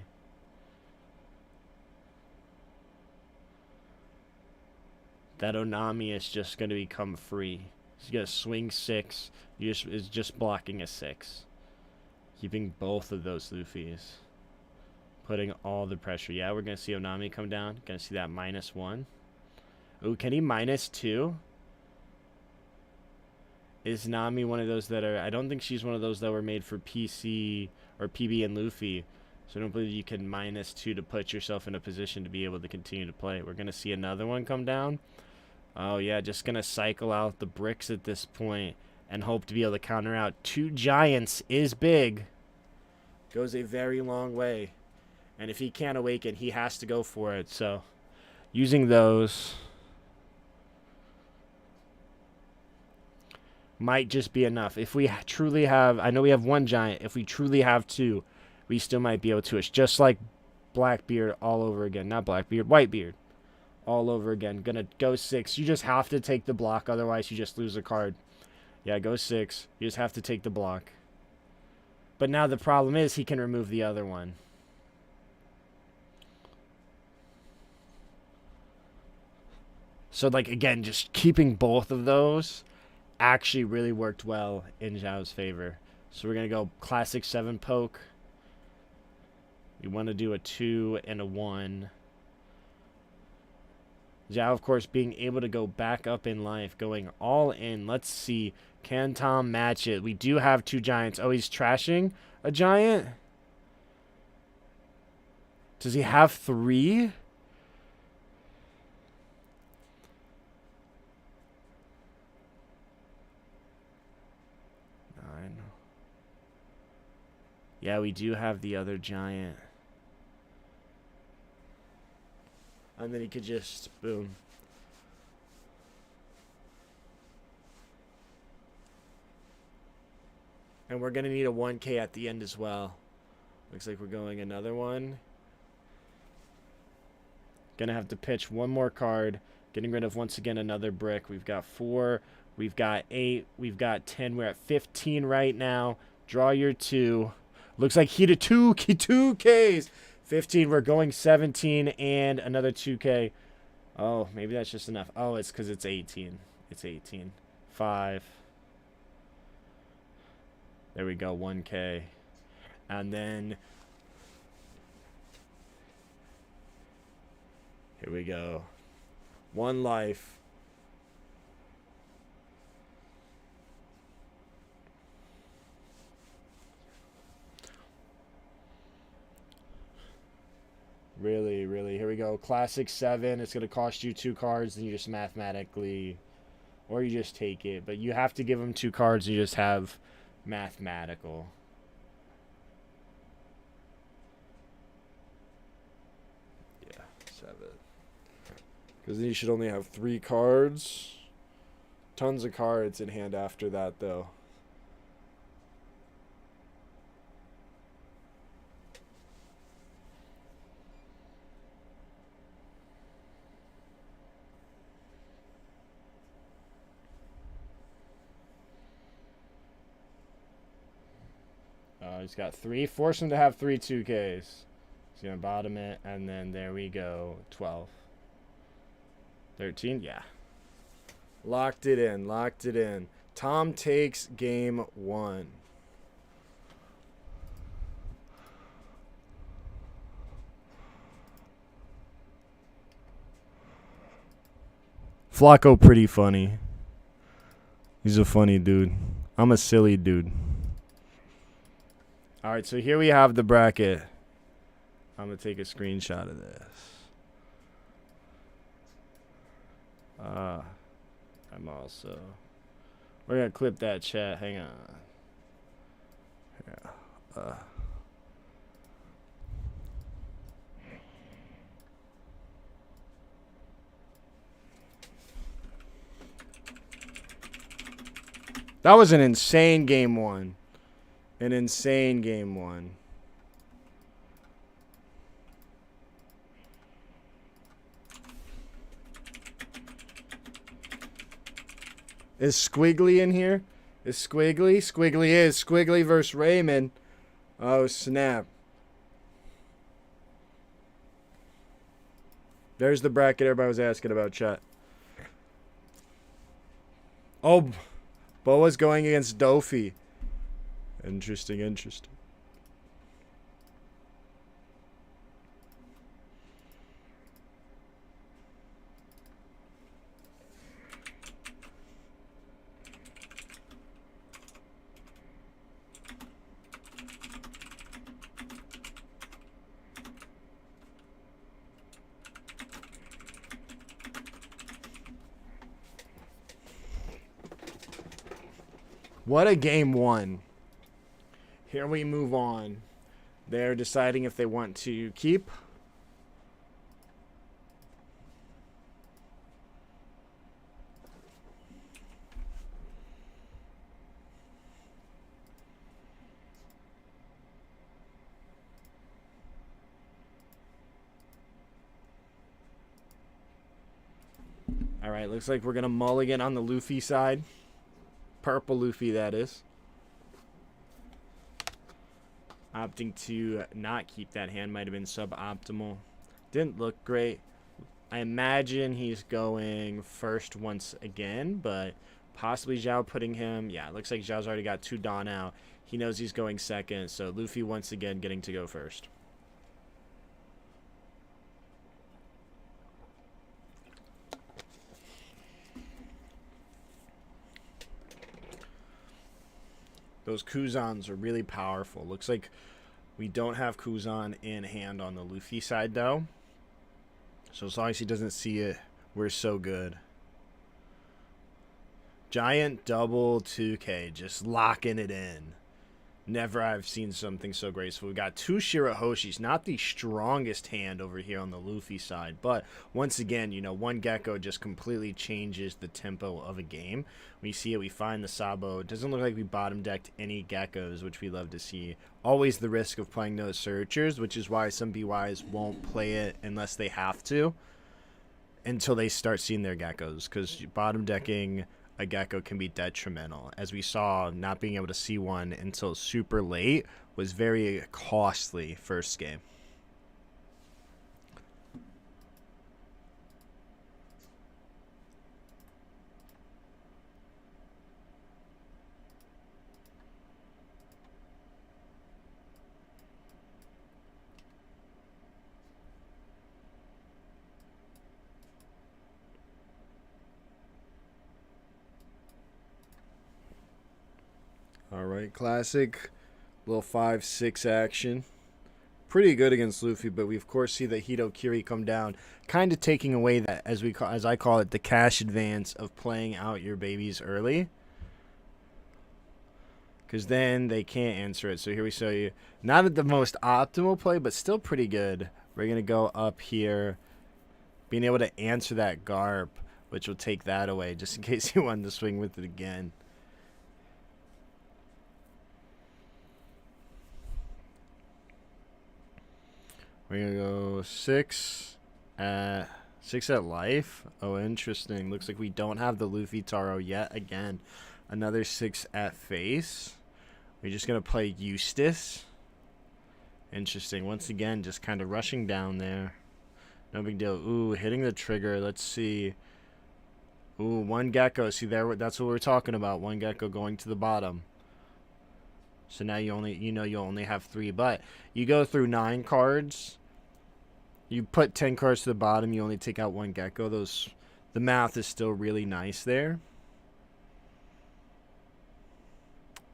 That Onami is just going to become free. He's going to swing 6. Is just blocking a 6. Keeping both of those Luffys. Putting all the pressure. Yeah, we're going to see Onami come down. Going to see that -1. Ooh, can he -2? Is Nami one of those that are... I don't think she's one of those that were made for PC or PB and Luffy. So I don't believe you can -2 to put yourself in a position to be able to continue to play. We're going to see another one come down. Oh, yeah, just going to cycle out the bricks at this point and hope to be able to counter out. 2 giants is big. Goes a very long way. And if he can't awaken, he has to go for it. So using those might just be enough. If we truly have... I know we have 1 giant. If we truly have 2, we still might be able to. It's just like Blackbeard all over again. Not Blackbeard, Whitebeard. All over again. Gonna go 6. You just have to take the block. Otherwise, you just lose a card. Yeah, go 6. You just have to take the block. But now the problem is he can remove the other one. So, like, again, just keeping both of those actually really worked well in Zhao's favor. So we're going to go classic 7 poke. We want to do a 2 and a 1. Zhao, of course, being able to go back up in life, going all in. Let's see. Can Tom match it? We do have 2 giants. Oh, he's trashing a giant? Does he have 3? Yeah, we do have the other giant. And then he could just, boom. And we're going to need a 1K at the end as well. Looks like we're going another one. Going to have to pitch 1 more card. Getting rid of, once again, another brick. We've got 4. We've got 8. We've got 10. We're at 15 right now. Draw your 2. Looks like he did 2 Ks. 15. We're going 17 and another 2K. Oh, maybe that's just enough. Oh, it's because it's 18. It's 18. 5. There we go. 1K. And then here we go. 1 life. Really, really. Here we go. Classic 7. It's going to cost you 2 cards, and you just mathematically... Or you just take it. But you have to give them 2 cards, and you just have mathematical. Yeah, 7. Because then you should only have 3 cards. Tons of cards in hand after that, though. He's got 3. Force him to have 3 2Ks. He's going to bottom it, and then there we go. 12. 13, yeah. Locked it in, locked it in. Tom takes game 1. Flacco pretty funny. He's a funny dude. I'm a silly dude. All right, so here we have the bracket. I'm going to take a screenshot of this. I'm also... We're going to clip that chat. Hang on. Yeah. That was an insane game 1. An insane game 1. Is Squiggly in here? Is Squiggly? Squiggly is. Squiggly versus Raymond. Oh, snap. There's the bracket everybody was asking about, chat. Oh, Boa's going against Dofi. Interesting, interesting. What a game one. Here we move on. They're deciding if they want to keep. All right, looks like we're going to mulligan on the Luffy side. Purple Luffy, that is. Opting to not keep that hand might have been suboptimal. Didn't look great. I imagine he's going first once again, but possibly Zhao putting him. Yeah, it looks like Zhao's already got 2 Dawn out. He knows he's going second, so Luffy once again getting to go first. Those Kuzans are really powerful. Looks like we don't have Kuzan in hand on the Luffy side, though. So as long as he doesn't see it, we're so good. Giant double 2K, just locking it in. Never I've seen something so graceful. We got 2 Shirahoshis, not the strongest hand over here on the Luffy side, but once again, you know, one Gecko just completely changes the tempo of a game. We see it, we find the Sabo. It doesn't look like we bottom decked any Geckos, which we love to see. Always the risk of playing those Searchers, which is why some BYs won't play it unless they have to until they start seeing their Geckos, because bottom decking a Gecko can be detrimental. As we saw, not being able to see one until super late was very costly first game. Alright, classic little 5-6 action. Pretty good against Luffy, but we of course see the Hito Kiri come down, kind of taking away that, as I call it, the cash advance of playing out your babies early. Because then they can't answer it. So here we show you, not at the most optimal play, but still pretty good. We're going to go up here, being able to answer that Garp, which will take that away, just in case you wanted to swing with it again. We're gonna go 6 at life. Oh, interesting. Looks like we don't have the Luffy Taro yet. Again, another 6 at face. We're just gonna play Eustace. Interesting. Once again, just kind of rushing down there. No big deal. Ooh, hitting the trigger. Let's see. Ooh, 1 Gecko. See there? That's what we're talking about. 1 Gecko going to the bottom. So now you only have 3, but you go through 9 cards. You put 10 cards to the bottom, you only take out 1 Gecko. The math is still really nice there.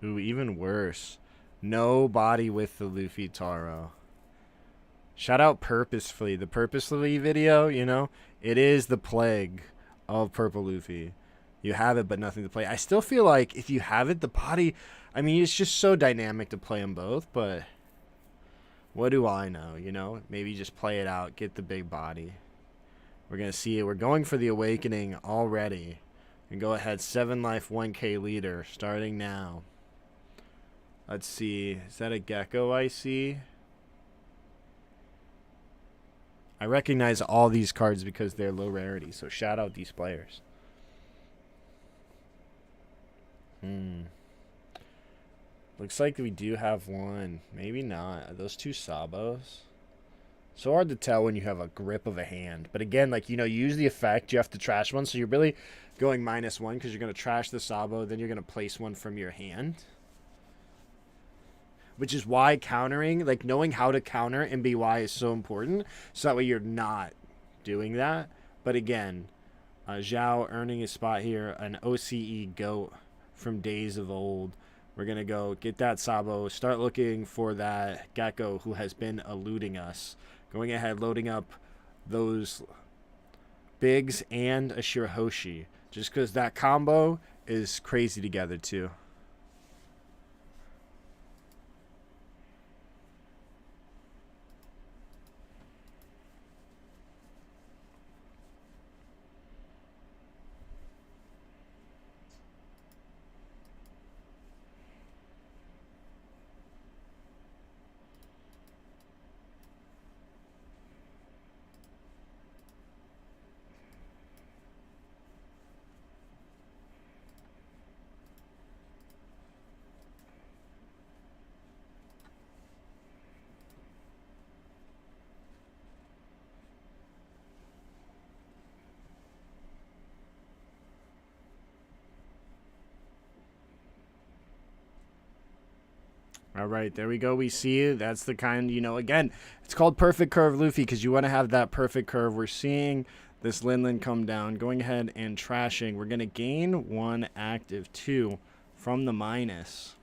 Ooh, even worse. No body with the Luffy Taro. Shout out Purposefully. The Purposefully video, you know, it is the plague of Purple Luffy. You have it, but nothing to play. I still feel like if you have it, the body, I mean, it's just so dynamic to play them both, but what do I know, you know? Maybe just play it out, get the big body. We're going to see it. We're going for the Awakening already. And go ahead, 7 life, 1K leader, starting now. Let's see. Is that a Gecko I see? I recognize all these cards because they're low rarity, so shout out these players. Looks like we do have one. Maybe not. Are those two Sabos? So hard to tell when you have a grip of a hand. But again, like, you know, you use the effect, you have to trash one. So you're really going -1 because you're going to trash the Sabo. Then you're going to place one from your hand. Which is why countering, like knowing how to counter in BY is so important. So that way you're not doing that. But again, Zhao earning his spot here. An OCE GOAT from days of old. We're going to go get that Sabo. Start looking for that Gecko who has been eluding us. Going ahead, loading up those Bigs and a Shirahoshi. Just because that combo is crazy together too. All right, there we go. We see it. That's the kind, you know, again, it's called perfect curve Luffy because you want to have that perfect curve. We're seeing this Lin come down, going ahead and trashing. We're going to gain 1 active 2 from the minus.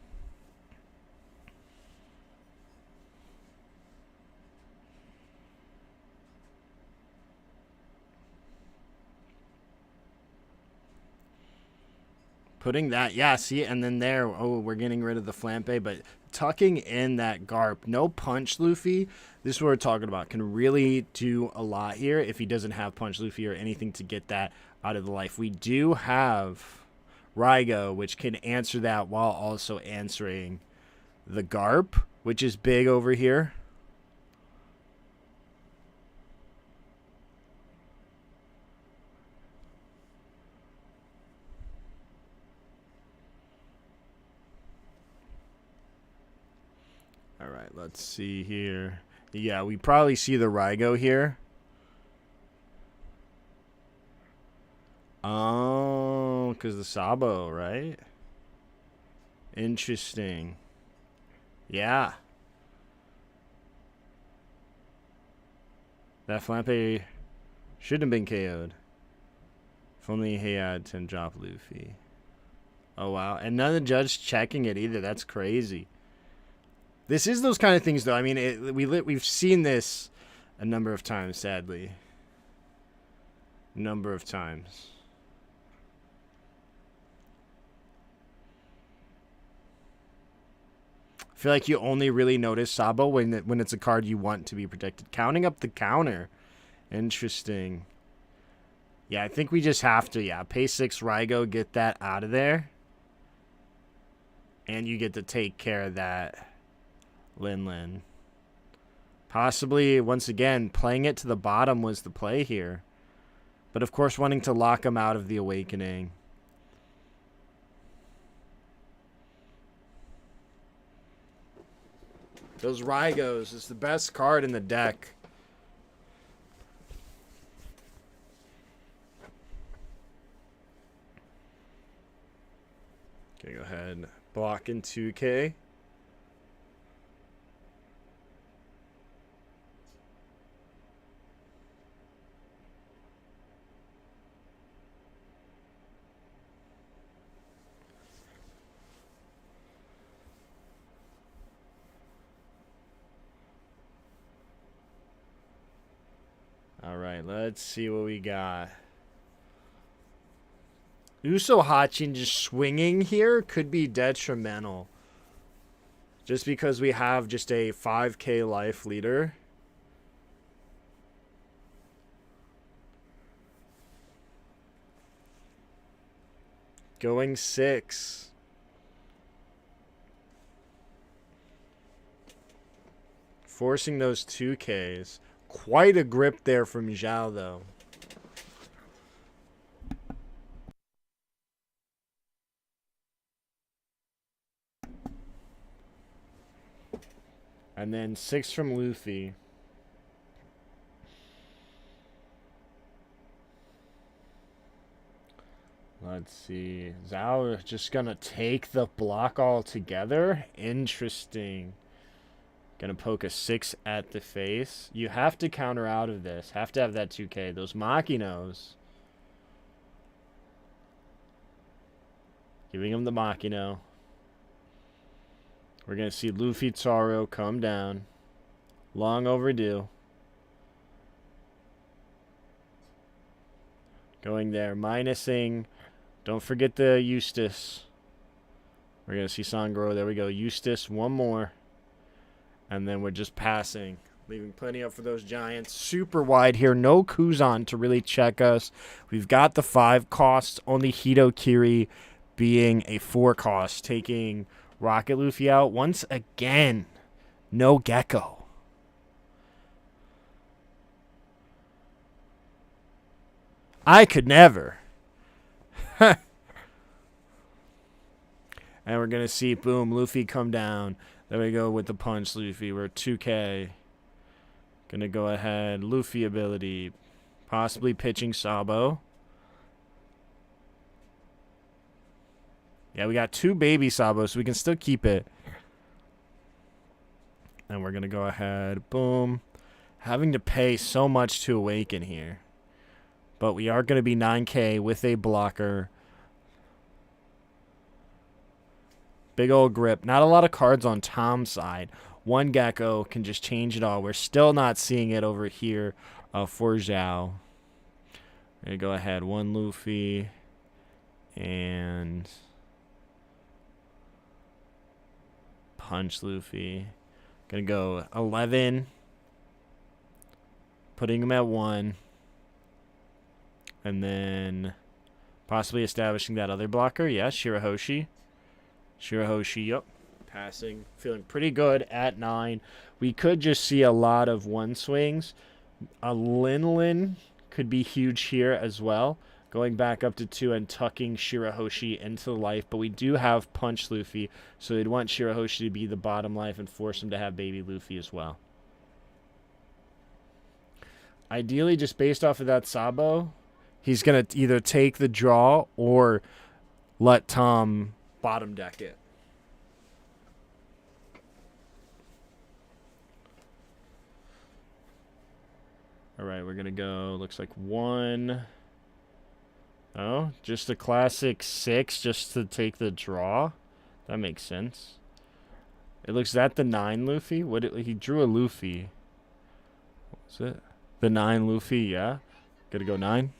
Putting that, yeah, see, and then there, oh, we're getting rid of the Flampe, but tucking in that Garp. No punch Luffy. This is what we're talking about. Can really do a lot here if he doesn't have punch Luffy or anything to get that out of the life. We do have Raigo, which can answer that while also answering the Garp, which is big over here. All right, let's see here. Yeah, we probably see the Raigo here. Oh, because the Sabo, right? Interesting. Yeah. That Flampe shouldn't have been KO'd. If only he had 10 drop Luffy. Oh, wow. And none of the judges checking it either. That's crazy. This is those kind of things, though. I mean, we've seen this a number of times, sadly. Number of times. I feel like you only really notice Sabo when it's a card you want to be protected. Counting up the counter. Interesting. Yeah, I think we just have to, yeah. Pay 6 Raigo, get that out of there. And you get to take care of that Lin. Possibly, once again, playing it to the bottom was the play here. But, of course, wanting to lock him out of the Awakening. Those Raigos is the best card in the deck. Okay, go ahead. Block in 2K. All right, let's see what we got. Uso Hachin just swinging here could be detrimental. Just because we have just a 5K life leader. Going 6. Forcing those 2Ks. Quite a grip there from Zhao, though. And then 6 from Luffy. Let's see. Zhao just going to take the block altogether. Interesting. Going to poke a 6 at the face. You have to counter out of this. Have to have that 2K. Those Makinos. Giving him the Makino. We're going to see Luffy Zoro come down. Long overdue. Going there. Minusing. Don't forget the Eustace. We're going to see Sangro. There we go. Eustace. One more. And then we're just passing. Leaving plenty up for those Giants. Super wide here. No Kuzan to really check us. We've got the 5 costs. Only Hito Kiri being a 4 cost. Taking Rocket Luffy out once again. No Gecko. I could never. And we're going to see, boom, Luffy come down. There we go with the punch, Luffy. We're 2K. Going to go ahead. Luffy ability. Possibly pitching Sabo. Yeah, we got 2 baby Sabos, so we can still keep it. And we're going to go ahead. Boom. Having to pay so much to awaken here. But we are going to be 9K with a blocker. Big old grip. Not a lot of cards on Tom's side. 1 Gecko can just change it all. We're still not seeing it over here for Zhao. There you go ahead. 1 Luffy. And punch Luffy. Gonna go 11. Putting him at 1. And then possibly establishing that other blocker. Yeah, Shirahoshi. Shirahoshi, yep. Passing. Feeling pretty good at 9. We could just see a lot of 1 swings. A Lin could be huge here as well. Going back up to 2 and tucking Shirahoshi into life. But we do have Punch Luffy. So they'd want Shirahoshi to be the bottom life and force him to have baby Luffy as well. Ideally, just based off of that Sabo, he's going to either take the draw or let Tom bottom deck it. All right, we're going to go, looks like 1. Oh, just a classic 6 just to take the draw. That makes sense. It looks that the 9 Luffy. He drew a Luffy. What was it? The 9 Luffy, yeah. Gonna go 9.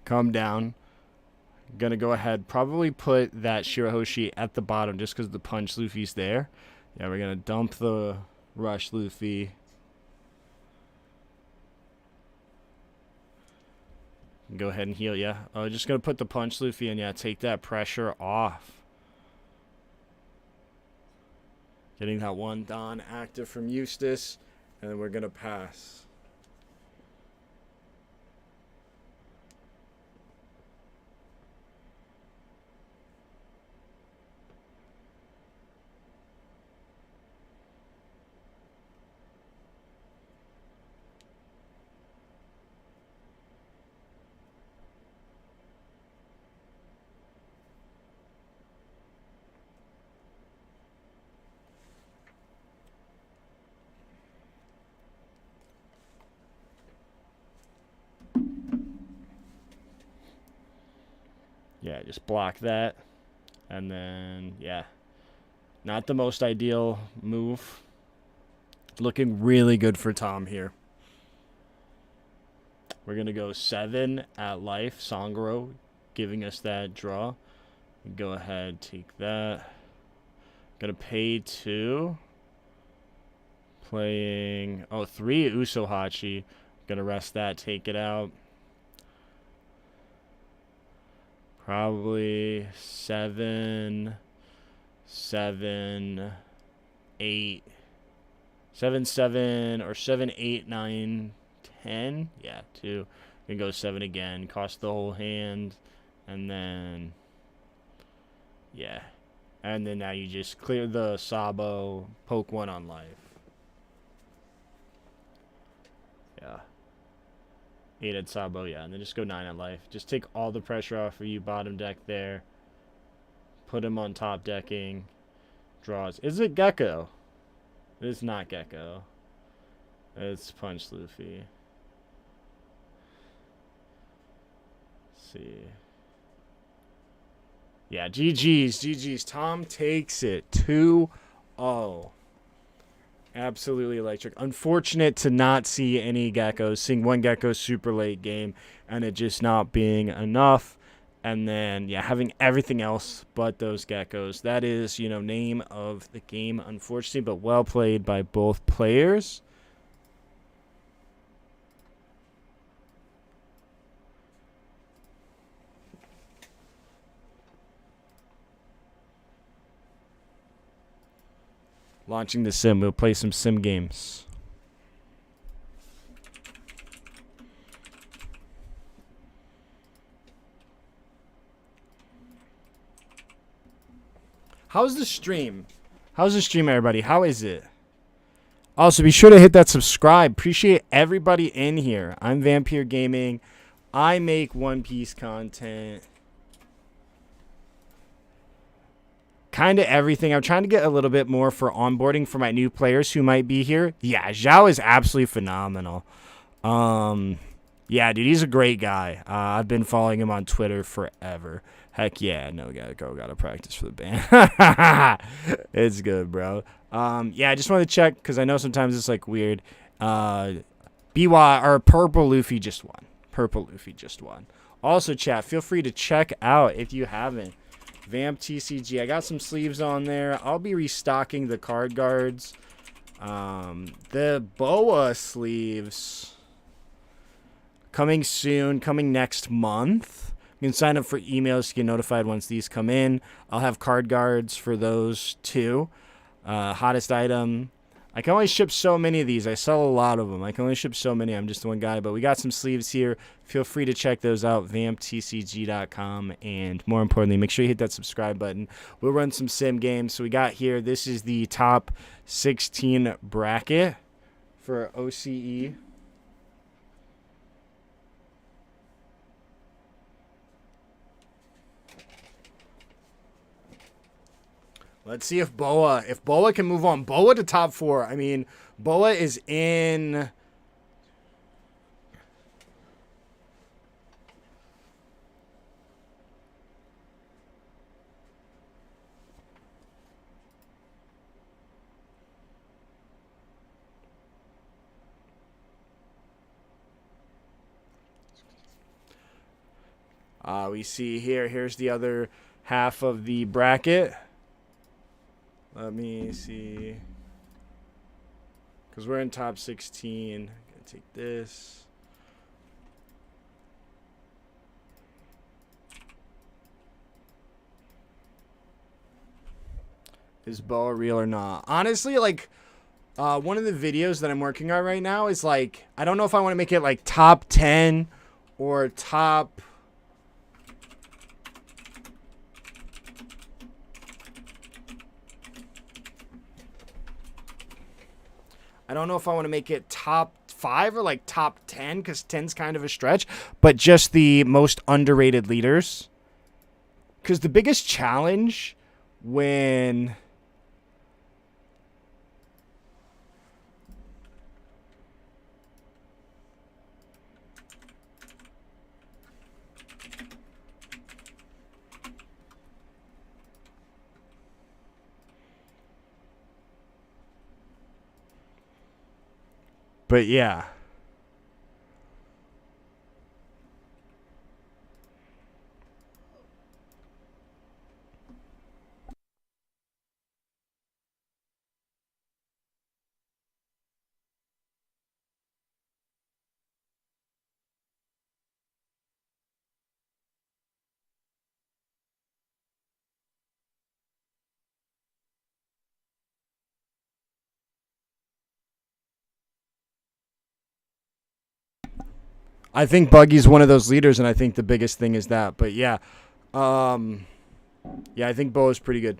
Come down. Gonna go ahead. Probably put that Shirahoshi at the bottom just because the punch Luffy's there. Yeah, we're gonna dump the rush Luffy. Go ahead and heal, yeah. Just gonna put the punch Luffy and yeah, take that pressure off. Getting that 1 Don active from Eustace, and then we're gonna pass. Yeah, just block that. And then, yeah. Not the most ideal move. Looking really good for Tom here. We're going to go 7 at life. Sangro giving us that draw. Go ahead, take that. Gonna pay 2. Playing 3 Usohachi. Gonna rest that, take it out. Probably 7, 7, 8, 7, 7, or 7, 8, 9, 10. Yeah, 2. Gonna go 7 again. Cost the whole hand. And then, yeah. And then now you just clear the Sabo, poke 1 on life. Yeah. 8 at Sabo, yeah. And then just go 9 at life. Just take all the pressure off of you, bottom deck there. Put him on top decking. Draws. Is it Gecko? It is not Gecko. It's Punch Luffy. Let's see. Yeah, GG's. Tom takes it 2-0. Absolutely electric. Unfortunate to not see any geckos. Seeing 1 gecko super late game and it just not being enough. And then, yeah, having everything else but those geckos. That is, name of the game, unfortunately, but well played by both players. Launching the sim. We'll play some sim games. How's the stream? How's the stream, everybody? How is it? Also, be sure to hit that subscribe. Appreciate everybody in here. I'm Vampire Gaming. I make One Piece content. Kind of everything. I'm trying to get a little bit more for onboarding for my new players who might be here. Yeah, Zhao is absolutely phenomenal. Yeah, dude, he's a great guy. I've been following him on Twitter forever. Heck yeah, no, gotta practice for the band. It's good, bro. Yeah, I just wanted to check because I know sometimes it's like weird. BY or Purple Luffy just won. Also, chat, feel free to check out if you haven't. Vamp TCG. I got some sleeves on there. I'll be restocking the card guards. The BOA sleeves coming soon, coming next month. You can sign up for emails to get notified once these come in. I'll have card guards for those too. Hottest item. I can only ship so many of these. I sell a lot of them. I can only ship so many. I'm just one guy. But we got some sleeves here. Feel free to check those out. vamptcg.com. And more importantly, make sure you hit that subscribe button. We'll run some sim games. So we got here. This is the top 16 bracket for OCE. Let's see if BOA can move on. BOA to top 4. I mean, BOA is in. We see here. Here's the other half of the bracket. Let me see. Because we're in top 16. I'm going to take this. Is BOA real or not? Honestly, like, one of the videos that I'm working on right now is, like, I don't know if I want to make it, like, top 10 or top... I don't know if I want to make it top 5 or like top 10 because 10's kind of a stretch, but just the most underrated leaders. Because the biggest challenge when... But yeah. I think Buggy's one of those leaders, and I think the biggest thing is that. But yeah, yeah, I think Bo is pretty good.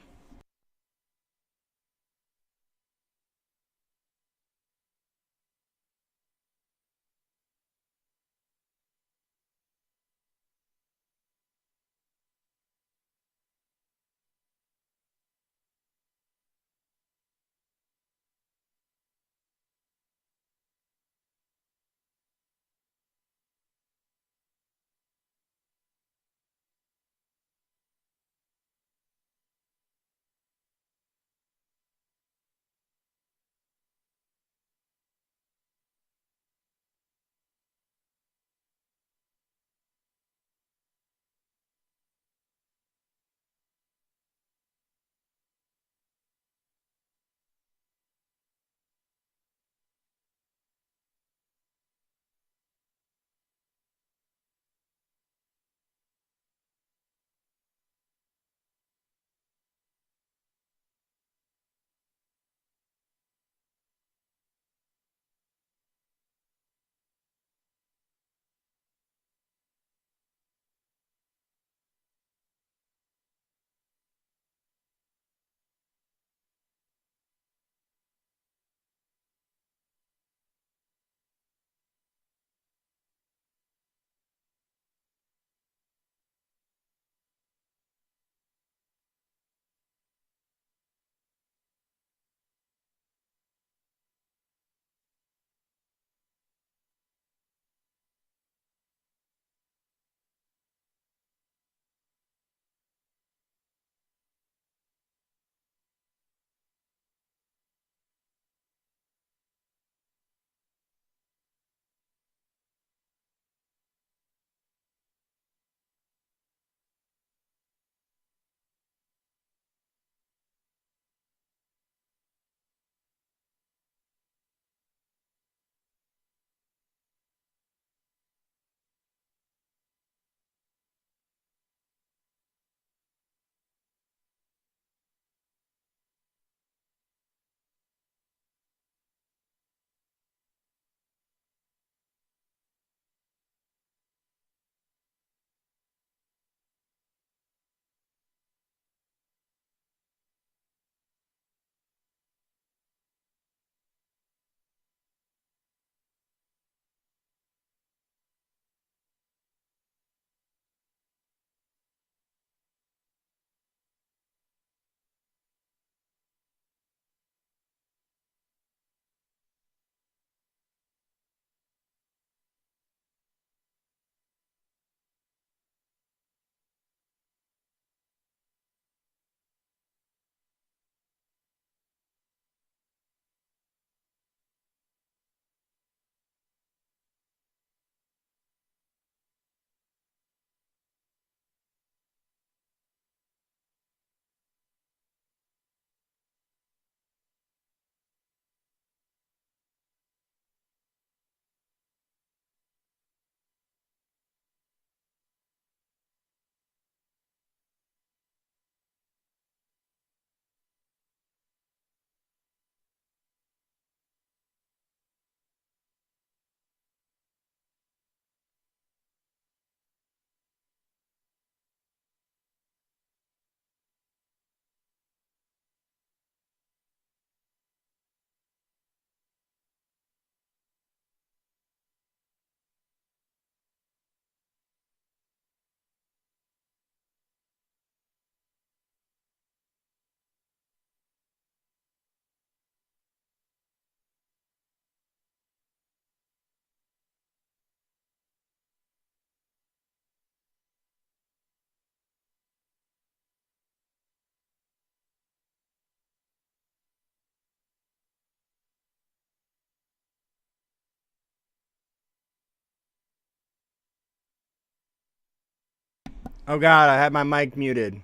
Oh God, I had my mic muted.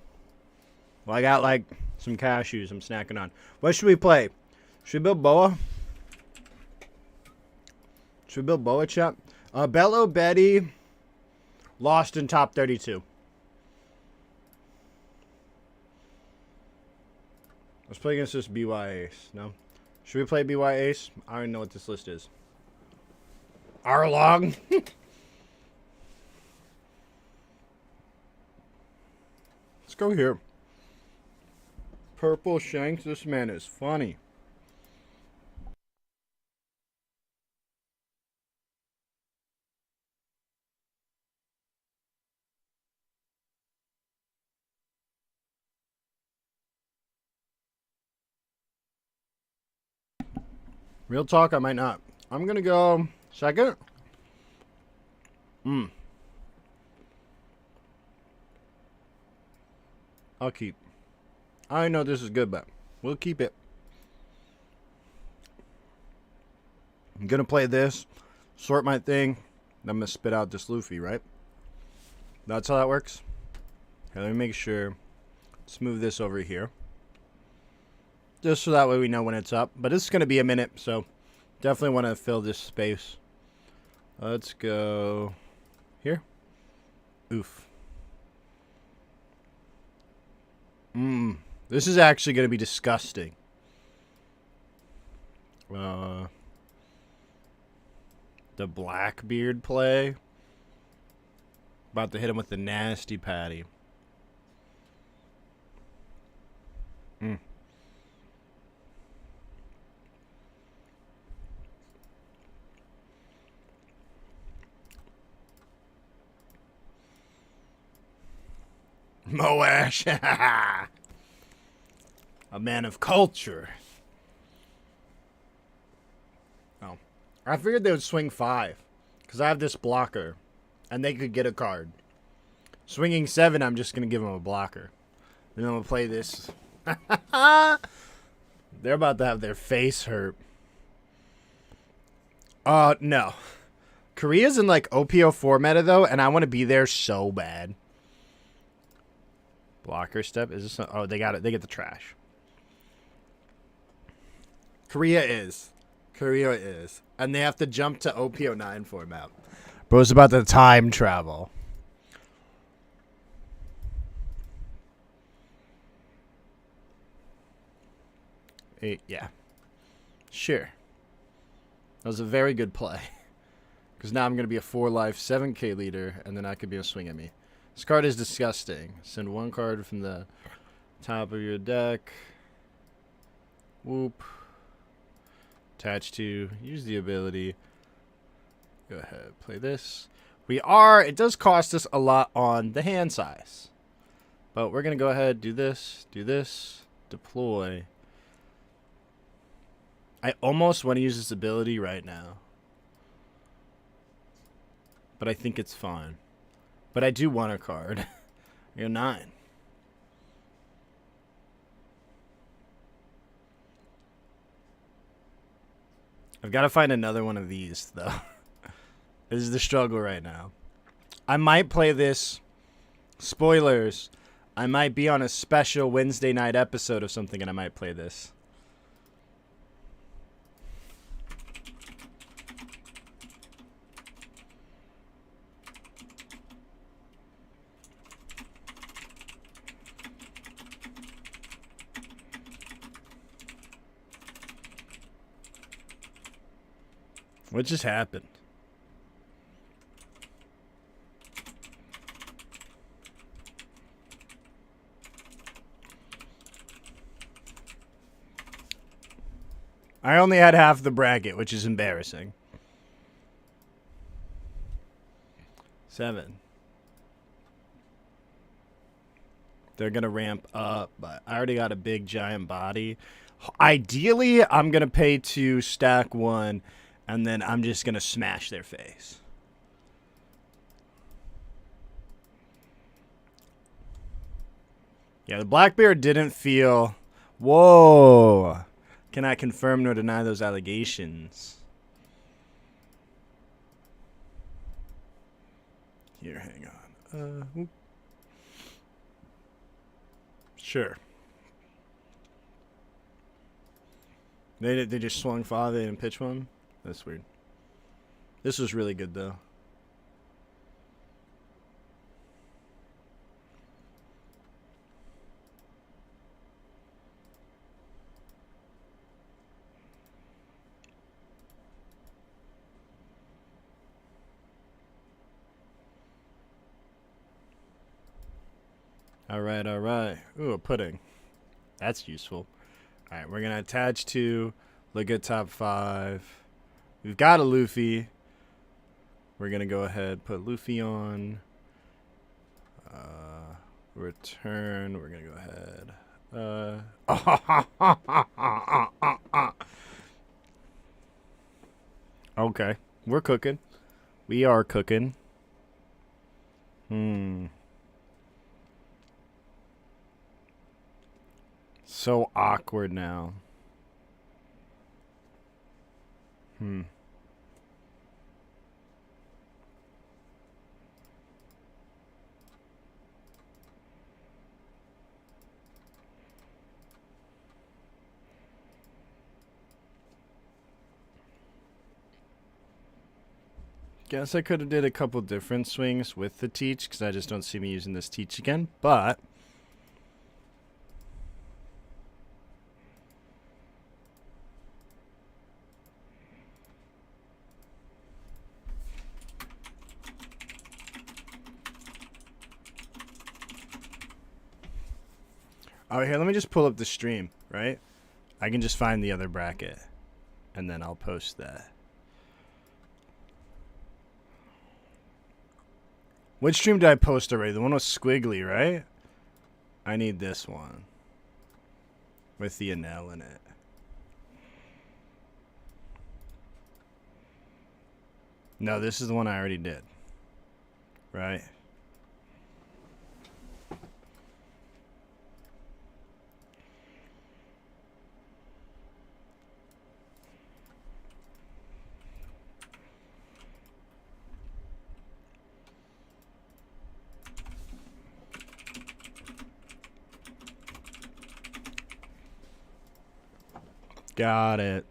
Well, I got like some cashews I'm snacking on. What should we play? Should we build Boa? Should we build Boa, chat? Bello Betty lost in top 32. Let's play against this BY Ace. No? Should we play BY Ace? I don't even know what this list is. Arlong? Let's go here. Purple Shanks. This man is funny. Real talk, I might not. I'm going to go second. I'll keep. I know this is good, but we'll keep it. I'm going to play this, sort my thing, then I'm going to spit out this Luffy, right? That's how that works? Okay, let me make sure. Let's move this over here. Just so that way we know when it's up. But it's going to be a minute, so definitely want to fill this space. Let's go here. Oof. This is actually going to be disgusting. The Blackbeard play. About to hit him with the nasty patty. Moash. A man of culture. Oh. I figured they would swing 5. Because I have this blocker. And they could get a card. Swinging 7, I'm just going to give them a blocker. Then I'm going to play this. They're about to have their face hurt. No. Korea's in like OP04 meta though. And I want to be there so bad. Blocker step. Is this? Oh, they got it. They get the trash. Korea is. And they have to jump to OP09 format. Bro's about to time travel. Yeah. Sure. That was a very good play. Because now I'm going to be a 4-life 7k leader, and then I could be a swing at me. This card is disgusting. Send 1 card from the top of your deck. Whoop. Attach to. Use the ability. Go ahead. Play this. It does cost us a lot on the hand size. But we're going to go ahead, do this, deploy. I almost want to use this ability right now. But I think it's fine. But I do want a card. You're 9. I've got to find another one of these, though. This is the struggle right now. I might play this. Spoilers. I might be on a special Wednesday night episode of something, and I might play this. What just happened? I only had half the bracket, which is embarrassing. 7. They're going to ramp up, but I already got a big giant body. Ideally, I'm going to pay 2, stack 1, and then I'm just going to smash their face. Yeah, the Blackbeard didn't feel... Whoa! Cannot confirm nor deny those allegations. Here, hang on. Sure. They just swung 5, they didn't pitch one? That's weird. This was really good, though. All right, all right. Ooh, a pudding. That's useful. All right, we're going to attach to, look at top 5. We've got a Luffy. We're going to go ahead, put Luffy on. Return. We're going to go ahead. Okay, we're cooking. We are cooking. So awkward now. Guess I could have did a couple different swings with the teach, because I just don't see me using this teach again, but oh, here, let me just pull up the stream, right? I can just find the other bracket, and then I'll post that. Which stream did I post already? The one with Squiggly, right? I need this one. With the Enel in it. No, this is the one I already did. Right? Got it.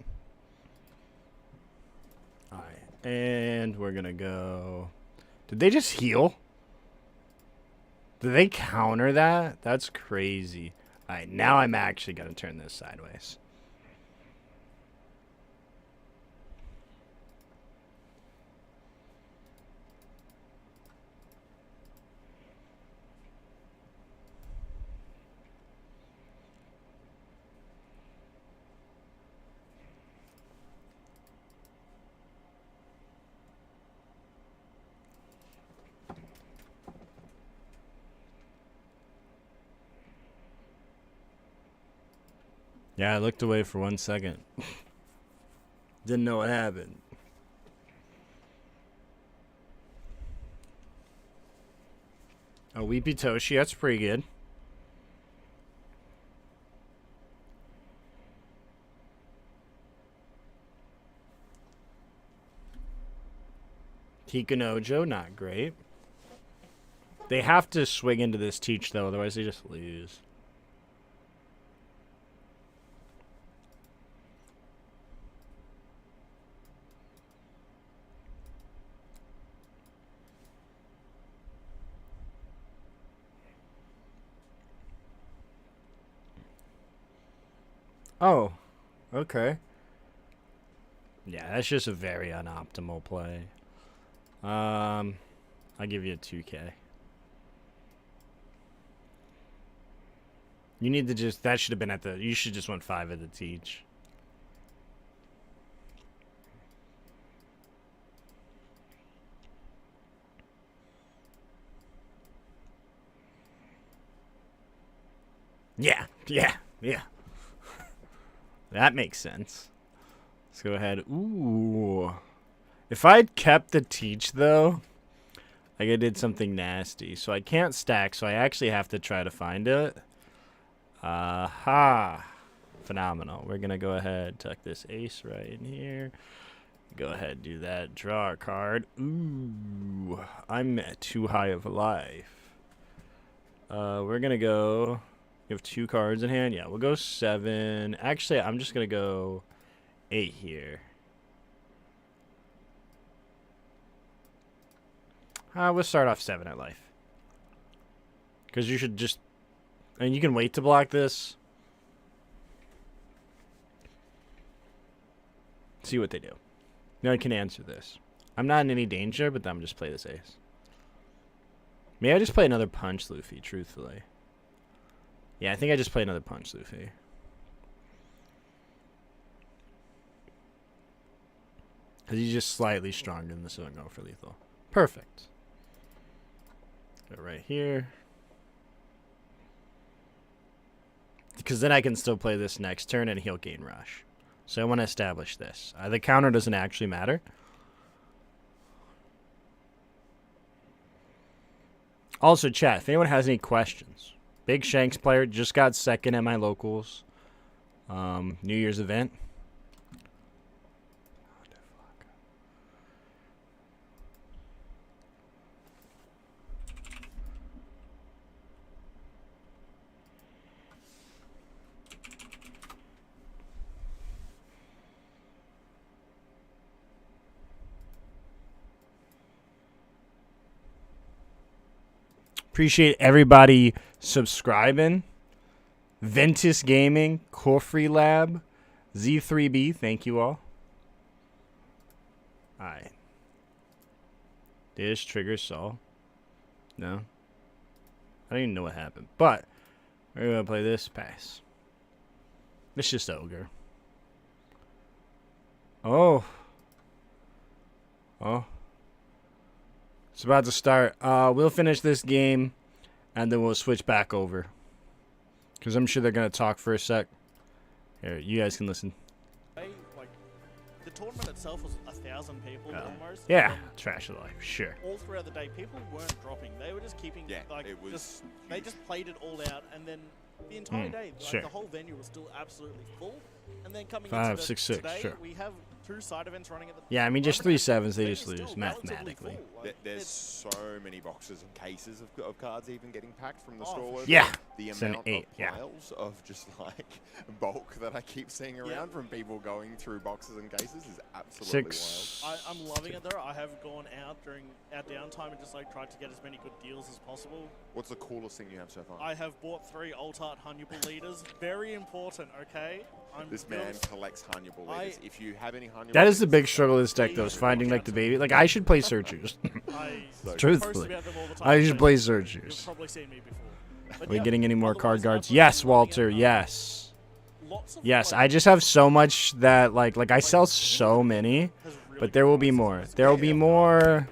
Alright, and we're gonna go. Did they just heal? Did they counter that? That's crazy. Alright, now I'm actually gonna turn this sideways. Yeah, I looked away for 1 second. Didn't know what happened. Oh, Weepy Toshi, that's pretty good. Tikanojo, not great. They have to swing into this teach, though, otherwise they just lose. Oh, okay. Yeah, that's just a very unoptimal play. I'll give you a 2K. You need to just, that should have been at the, you should just went 5 at the teach. Yeah. That makes sense. Let's go ahead. Ooh. If I'd kept the teach, though, like I did something nasty. So I can't stack, so I actually have to try to find it. Aha. Phenomenal. We're going to go ahead, tuck this ace right in here. Go ahead, do that. Draw a card. Ooh. I'm at too high of a life. We're going to go... You have 2 cards in hand? Yeah, we'll go 7. Actually, I'm just going to go 8 here. We'll start off 7 at life. Because you should just... And you can wait to block this. See what they do. Now I can answer this. I'm not in any danger, but I'm just play this ace. May I just play another punch, Luffy, truthfully. Yeah, I think I just played another punch, Luffy. Because he's just slightly stronger than this, so I go for lethal. Perfect. Go right here. Because then I can still play this next turn and he'll gain rush. So I want to establish this. The counter doesn't actually matter. Also, chat, if anyone has any questions. Big Shanks player, just got second at my locals New Year's event. Appreciate everybody subscribing. Ventus Gaming, Corfree Lab, Z3B, thank you all. Alright. Dish, trigger, Saul. No. I don't even know what happened. But, we're going to play this. Pass. It's just Ogre. Oh. Oh. It's about to start. We'll finish this game, and then we'll switch back over. Because I'm sure they're going to talk for a sec. Here, you guys can listen. Like, the tournament itself was 1,000 people almost. Yeah, trash of life, sure. All throughout the day, people weren't dropping. They were just keeping, like, it was they just played it all out, and then the entire day, like, sure. the whole venue was still absolutely full. And then coming 5, into 6, 6, today, sure. we have 2 side events running at the Yeah, I mean, just 3 sevens, they just venue's lose still relatively mathematically. full. Like, There's so many boxes and cases of cards even getting packed from the store. Yeah. The It's an amount 8, of piles of just like bulk that I keep seeing around from people going through boxes and cases is absolutely 6. wild. I'm loving it though. I have gone out during our downtime and just like tried to get as many good deals as possible. What's the coolest thing you have so far? I have bought 3 Alt-Art Hunyable leaders. Very important, okay? This man collects Hunyable leaders. If you have any Hunyable That is the leaders, big struggle of this deck, though, is finding, like, the baby. Like, I should play Searchers. Truthfully. I should play Searchers. You've probably seen me before. Are we getting any more card guards? Yes, Walter, yes. Yes, I just have so much that, like I sell so many, but there will be more. There will be more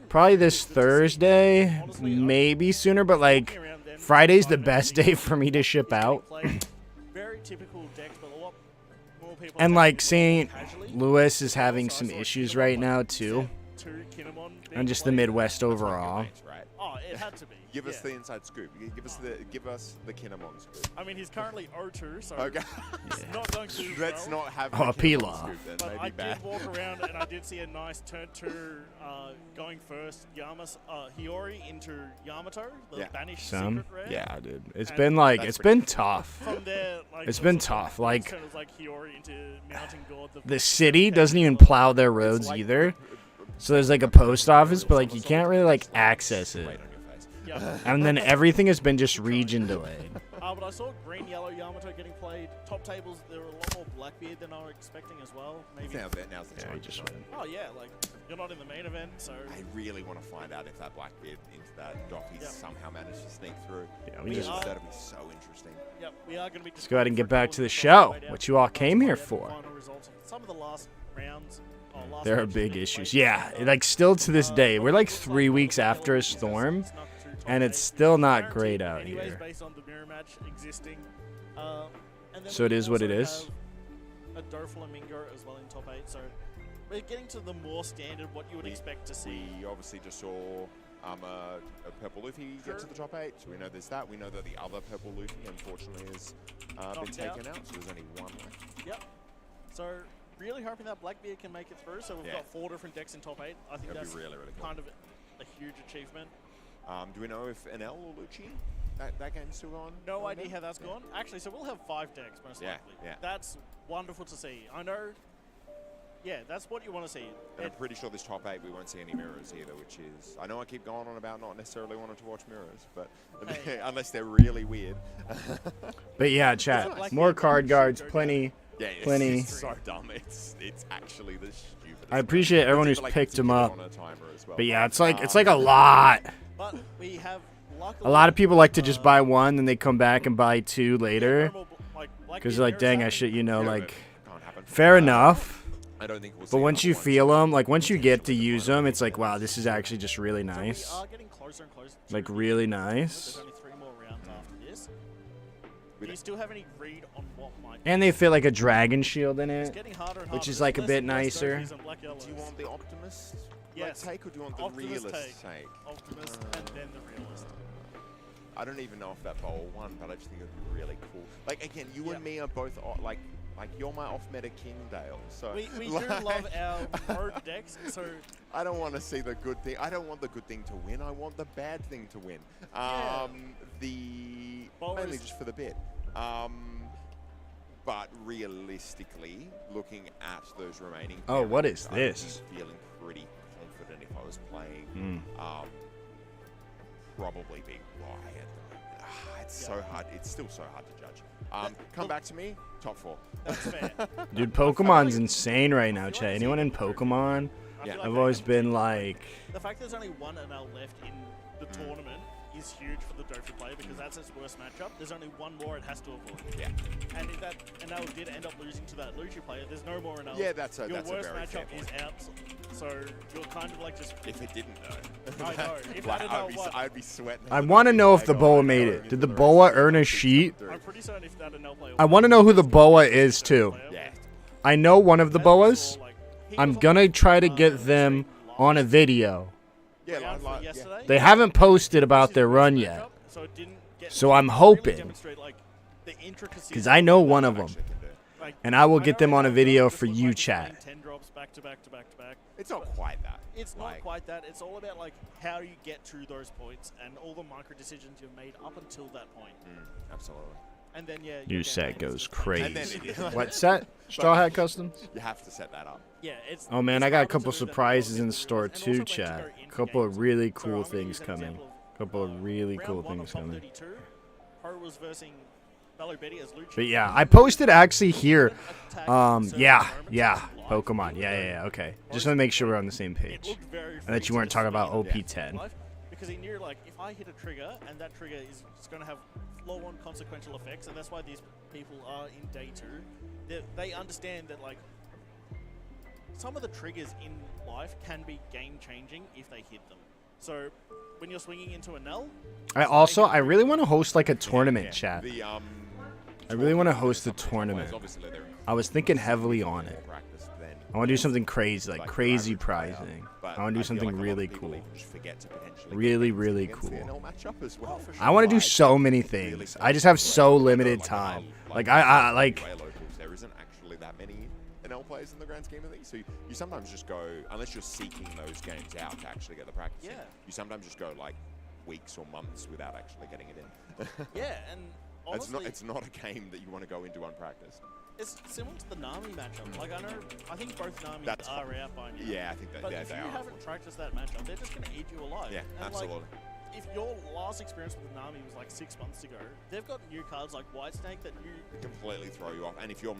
probably this Thursday, maybe sooner, but, like, Friday's the best day for me to ship out. And, like, St. Louis is having some issues right now, too. And just the Midwest overall. Oh, it had to be. Give us the inside scoop. Give us the Kinemon scoop. I mean, he's currently 0-2, so Okay. it's not going to do Let's well. not have Oh, the Pila. Kinemon scoop then. But Maybe I bad. did walk around and I did see a nice turn 2 going first. Hiyori into Yamato, the banished secret rare. Yeah, dude. It's And been, like, it's been tough. From there, like, It's been tough. Like, turn was like Hiyori into Mountain God. the city doesn't even plow their roads either. So there's, like, a post office, but, like, you can't really, like, access it. Yeah. And then everything has been just region delayed. But I saw green yellow Yamato getting played. Top tables, there were a lot more Blackbeard than I was expecting as well. Maybe. Now's the time. just Oh yeah, like you're not in the main event, so. I really want to find out if that Blackbeard into that Doffy somehow managed to sneak through. Yeah, we just That'd be so interesting. Yep, we are going to be. Let's go ahead and get back to the show. What you all came here for. Some of the last rounds. There are big issues. Yeah, like still to this day, we're like 3 weeks after a storm, and it's still not great out here. Based on the mirror match existing. So it is what it is. A Doflamingo as well in top 8, so we're getting to the more standard what you would expect to see. We obviously just saw a purple Luffy get to the top 8, so we know there's that. We know that the other purple Luffy unfortunately has been taken out, so there's only 1 left. Yep. So really hoping that Blackbeard can make it through. So we've got 4 different decks in top 8. I think that's really cool. kind of a huge achievement. Do we know if NL or Lucci, that game's still on? No idea how that's gone. Actually, so we'll have 5 decks most likely. Yeah. That's wonderful to see. I know. Yeah, that's what you want to see. And I'm pretty sure this top 8 we won't see any mirrors either, which is, I know I keep going on about not necessarily wanting to watch mirrors, but unless they're really weird. But yeah, chat, more card guards, plenty. Yeah, plenty. It's so dumb. It's actually the stupidest. I appreciate everyone who's picked them up. Well. But yeah, it's like a lot. But we have A lot of people like to just buy one, then they come back and buy two later. Because they're like, dang, I should, you know, like, fair enough. I don't think we'll But once you feel them, like, once you get to use them, it's like, wow, this is actually just really nice. Like, really nice. There's only 3 more rounds after this. Do you still have any read on what might... And they fit like a dragon shield in It's it, getting harder and harder. which is like a bit nicer. Do you want the optimist take, or do you want the Optimist realist take? Optimist and then the realist. I don't even know if that bowl won, but I just think it would be really cool. Like, again, you and me are both, like you're my off-meta king, Dale. So We do love our road decks, so... I don't want to see the good thing. I don't want the good thing to win. I want the bad thing to win. Mainly just for the bit. But realistically, looking at those remaining... Oh, what is I this? would be feeling pretty confident if I was playing... probably Big Y at the moment. It's so hard. It's still so hard to judge. Come back to me, top 4. That's fair. Dude, Pokemon's insane right now, chat. Anyone in Pokemon? Yeah. I've always been like... The fact there's only one NL left in the tournament is huge for the Dofi player because that's its worst matchup. There's only one more it has to avoid. Yeah. And if that NL did end up losing to that Luigi player, there's no more NL. Yeah, that's a Your that's a worst very fair matchup point. is out. So you're kind of like just... If it didn't, though. I know. If Like, that NL won, I'd be sweating. I want to know if the Boa made it. Did the Boa earn a sheet? I'm pretty certain if that NL player I want to know who the Boa is, too. Yeah. I know one of the Boas. I'm gonna try to get them on a video. Yeah, They haven't posted about their run yet. So I'm hoping, because I know one of them, and I will get them on a video for you, chat. 10 drops back to back to back to back. It's not quite that. It's not quite that. It's all about like how you get to those points and all the micro decisions you've made up until that point. Absolutely. And then yeah, New your set game goes is- crazy. What? What set? Straw Hat Customs? You have to set that up. Yeah, it's. Oh man, it's I got a hard to couple do that surprises in because store and also too, when to chat. go into Couple of games. really So cool I'm gonna things use an coming. example of, Couple of really round cool one things of top coming. 32, Pro was versing Bello Betty as Luchi. But yeah, I posted actually here. Attack certain Yeah, environments yeah. live. Pokemon. Yeah, okay. Just want to make sure we're on the same It page. looked very And that you free weren't to talking about swing OP10. life, because he knew like if I hit a trigger and that trigger is just going to have flow-on consequential effects, and that's why these people are in day 2. They understand that like some of the triggers in life can be game-changing if they hit them. So when you're swinging into a null, I really want to host like a tournament, chat. The, I really want to host a tournament. I was thinking heavily on it. I want to do something crazy, like crazy prizing. I want to do something really cool. Really, really cool. I want to do so many things. I just have so limited time. Like I like. There isn't actually that many NL players in the grand scheme of things. So you sometimes just go, unless you're seeking those games out to actually get the practice in, you sometimes just go like weeks or months without actually getting it in. yeah, and honestly, it's not a game that you want to go into unpracticed. It's similar to the Nami matchup. Like I think both Namis That's are out by now. Yeah, I think that But yeah, if they you are. haven't practiced that matchup, they're just going to eat you alive. Yeah, and absolutely. Like, if your last experience with Nami was like 6 months ago, they've got new cards like Whitesnake that you completely throw you off. And if your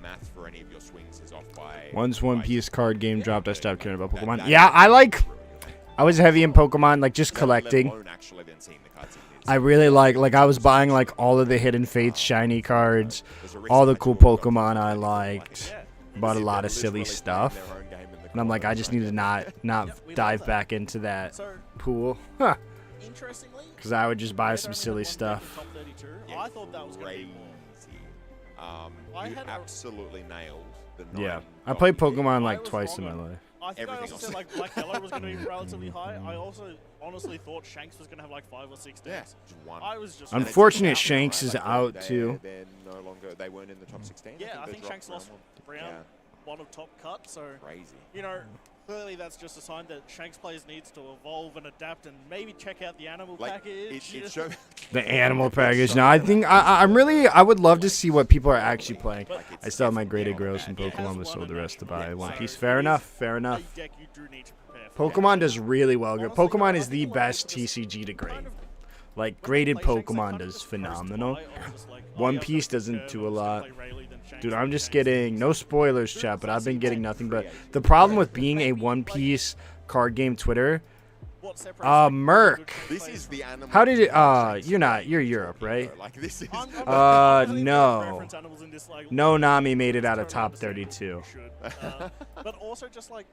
math for any of your swings is off by Once One Piece card game dropped, I stopped caring about Pokemon. that Yeah, is I like. ruin your game. I was heavy in Pokemon, like just collecting. Let alone actually then seeing the cards in this. I really like I was buying like all of the Hidden Fates shiny cards, all the cool Pokemon I liked. Bought a lot of silly stuff. And I'm like, I just need to not dive back into that So pool. Huh. interestingly, Because I would just buy they some don't silly have one pick in stuff. Top 32. I thought that was going to be more. I You had a- absolutely nailed the 9. Yeah. I played Pokemon I like was twice in my wrong on- life. I think I Everything also else. said like Black Yellow was going to be relatively high. I also honestly thought Shanks was going to have like 5 or 6 Yeah, decks. just one. I was just Unfortunate Out, Shanks is right? out They're- too. They're no longer. They weren't in the top 16. Yeah, I they think dropped Shanks lost round round one of top cut. So one. Crazy. you know, clearly that's just a sign that Shanks players needs to evolve and adapt and maybe check out the animal Like package. it showed. The animal package. No, I think I would love to see what people are actually playing. I still have my graded gross from Pokemon, but sold the rest to buy One Piece. Fair enough. Fair enough. A deck you do need to prepare for. Pokemon does really well. Honestly, Pokemon I is the think a lot of best it was TCG to grade. kind of- Like when graded they play Shanks, they Pokemon kind of does just coast phenomenal. by on just like, One yeah, I've Piece got doesn't Curve, do a I'm just gonna lot. play Rayleigh, then Shanks, Dude, then I'm just Shanks. getting no spoilers, chat, but I've been getting nothing but the problem with being a One Piece card game Twitter. what separates Merc. This is the animal. How did it? You're Europe, right? Like this is. No. No Nami made it out of top 32. But also just like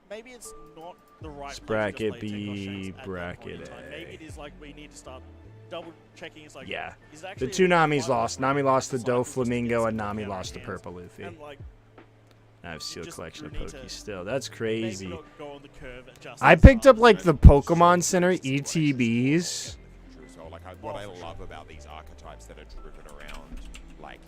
maybe it's not the right It's place to bracket just play Tenko B, Shanks at that point in bracket time. A. Maybe it is like we need to start double checking. It's like Yeah. is The actually two Namis right lost. way Nami lost to to Do cycle Flamingo just and get Nami out of lost to hands. Purple Luffy. And like I have Seal just Collection of need Poke to still. That's maybe crazy. not go on the curve just I as picked hard, up like you the know? Pokemon Center ETBs. So, like, what I love about these archetypes that are driven around like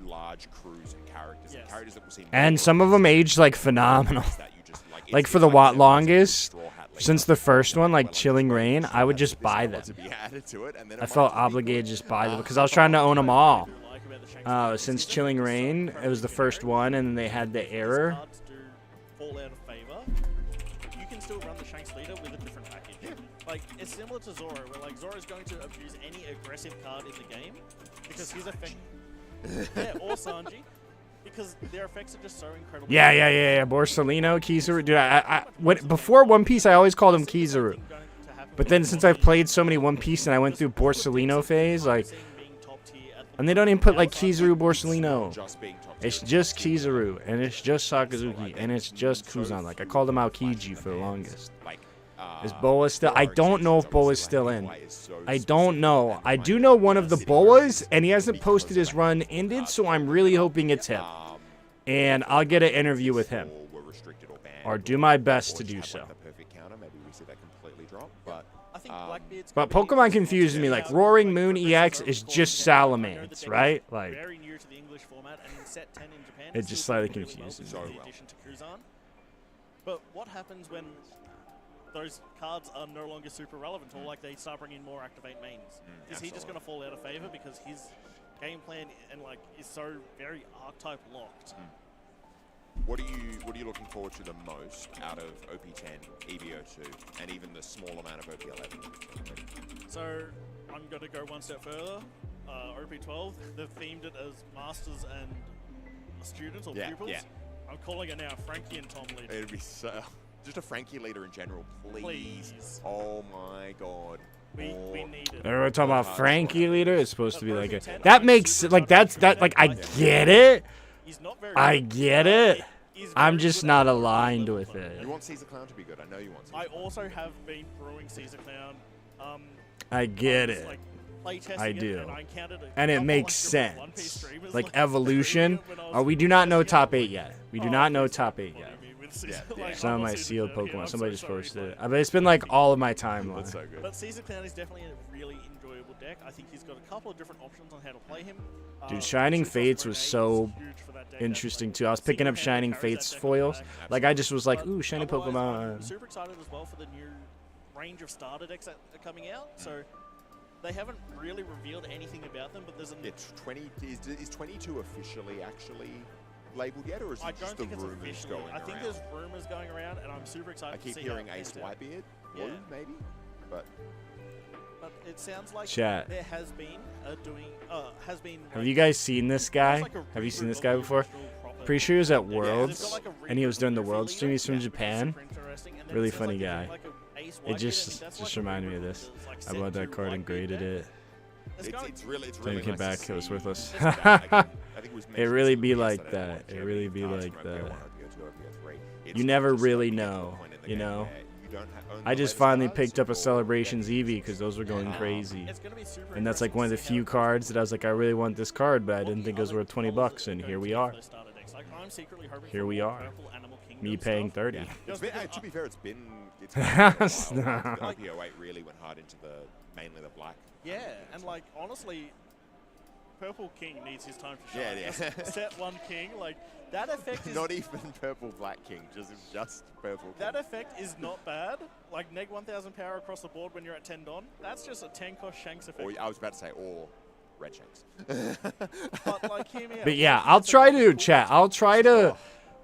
large crews and characters, Yes. characters that we'll see. And some of them aged like phenomenal. That you just, like, Like it's for the like longest, Straw Hat Leader. since the first one, like Chilling Rain, Straw I would Hat just Leader buy to them. be added to it, and then I it felt might just be obligated good. to just buy them because I was trying to own them all. Like about the Shanks Since Chilling Rain, it was the first one, and then they had the error. cards do fall out of favor, you can still run the Shanks leader with a different package. Like, it's similar to Zoro, where like Zoro's going to abuse any aggressive card in the game because his effect. Yeah, or Sanji. Because their effects are just so incredible. Yeah. Borsalino, Kizaru. Dude, before One Piece, I always called him Kizaru. But then since I've played so many One Piece and I went through Borsalino phase, like, and they don't even put like Kizaru Borsalino. Just being top It's just Kizaru, and it's just Sakazuki, and it's just Kuzan. Like, I called him Aokiji for the longest. like, Is Boa still? I don't know if Boa's still in. I don't know. I do know one of the Boas, and he hasn't posted his run ended, so I'm really hoping it's him. And I'll get an interview with him, or do my best to do so. The perfect counter, maybe we see that completely drop, but I think Blackbeard's But gonna be Pokemon confuses me. Like, Roaring Moon EX is just Salamence, right? Like, very new to the English format, and in set 10 in Japan, it it's just still slightly doing really well confuses with me. the addition to Kuzan. But what happens when those cards are no longer super relevant, or like they start bringing more activate mains? Is he just going to fall out of favor because his game plan and like is so very archetype locked? what are you looking forward to the most out of OP10, EVO2, and even the small amount of OP11? So I'm going to go one step further. OP12, they've themed it as masters and students or pupils. Yeah. I'm calling it now Frankie and Tom leader. It'd be so. Just a Frankie leader in general, please. Please. Oh my god. We need it. we're talking about Frankie leader. It's supposed to be like a. That makes like like I get it. He's not very I good. get it. He's I'm very just good not at aligned level with play. it. You want Caesar Clown to be good. I know you want Caesar I Clown. also have been brewing Caesar Clown. I get it. Like, play-testing I it, do. and I encountered a And it couple, makes like, different One Piece sense. streamers, Like like, evolution. doing it when I was We do not know testing top out, 8 like, yet. We do oh, not know please top don't 8 bother yet. me with Caesar- Yeah. like, Some I'm of not my Caesar sealed Clown here, Pokemon. I'm Somebody so just sorry, posted it. but- But it's been like all of my timeline. That's so good. But Caesar Clown is definitely a really enjoyable deck. I think he's got a couple of different options on how to play him. Dude, Shining Suicide Fates was Grenade so is huge for that deck. interesting That's, too. I was like, picking up single-handed Shining carries Fates that deck foils. on the back. Like I just was like, But ooh, shiny otherwise, I'm Pokemon. super excited as well for the new range of starter decks that are coming out. So they haven't really revealed anything about them, but there's an. It's 20. Is 22 officially actually labeled yet, or is I it don't just the think it's rumors officially. going I think around? there's rumors going around, and I'm super excited I to keep see hearing how it Ace plays out. Whitebeard, Yeah. Blue, maybe, but But it sounds like Chat. there has been Have you guys seen this guy? like a Have you seen reboot this of guy the before? original proper Pretty sure he was at deck. They've got, Worlds, like, a and he was reboot doing the of World every stream. He's from leader, which is Japan. super interesting, and then Really it sounds funny like they're guy. doing, like, a Ace It Whitebeard. I just think that's just like a reminded me of reboot this. that's, like, I set bought to that card and Whitebeard graded deck. it. it's really Then it came nice back. to It was see worthless. that again. I think it was It mentioned really to be me like yesterday that. watching It really be cards like from that. OP01, OP02, OP03. It's You never just really starting to get to the know, point in the you game know? where you don't own I the just latest finally cards, picked up a you're Celebrations getting Eevee because those were going crazy. It's gonna be super And that's like interesting one of to the see how few it plays cards that I was like, I really want this card, but I What didn't the think it was other worth 20 colors bucks, are and going here to we be are. for those starter decks. Like, I'm secretly hoping Here for we more are. purple Animal Kingdom Me paying stuff. 30. Yeah. Just It's been, because to be fair, it's been Stop. a while. OP08 really went hard into the mainly the black. Yeah, and like honestly, Purple King needs his time to shine. Yeah. Just set one King, like that effect is Not even purple black king, just purple king. that effect is not bad. Like neg 1000 power across the board when you're at 10 Don. That's just a 10 cost Shanks effect. Or I was about to say, or red shanks. But like hear me out. But yeah, Like, I'll it's try another to cool chat. thing. I'll try to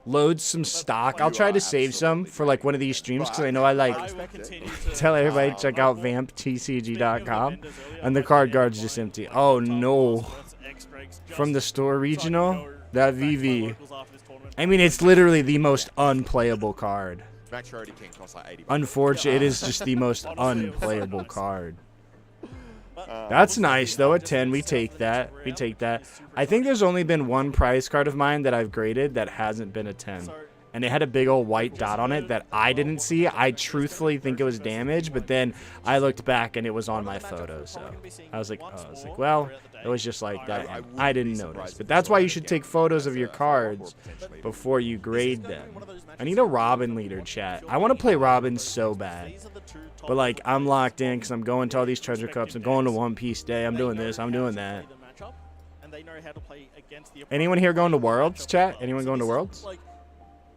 load some stock. I'll You try are to save some absolutely for like right. one of these streams because But I know I like I will respect it. continue to tell everybody Wow. check out Speaking of vamptcg.com, Vendors earlier, and the like, card yeah, guard's like, just empty. like, Oh top no! passwords, X-Breaks, From the just store so I can regional, go that back to my VV. locals after this tournament. I mean, it's literally the most unplayable card. Max Rody King costs like 80 bucks. Unfortunately, it is just the most unplayable card. That's nice, though. At 10, we take that. We take that. I think there's only been one prize card of mine that I've graded that hasn't been a 10. And it had a big old white dot on it that I didn't see. I truthfully think it was damage, but then I looked back and it was on my photo. So I was like, well, it was just like that. And I didn't notice. But that's why you should take photos of your cards before you grade them. I need a Robin leader, chat. I want to play Robin so bad. But like, I'm locked in because I'm going to all these treasure cups. I'm going to One Piece Day. I'm doing this. I'm doing that. Anyone here going to Worlds, chat? Anyone going to Worlds?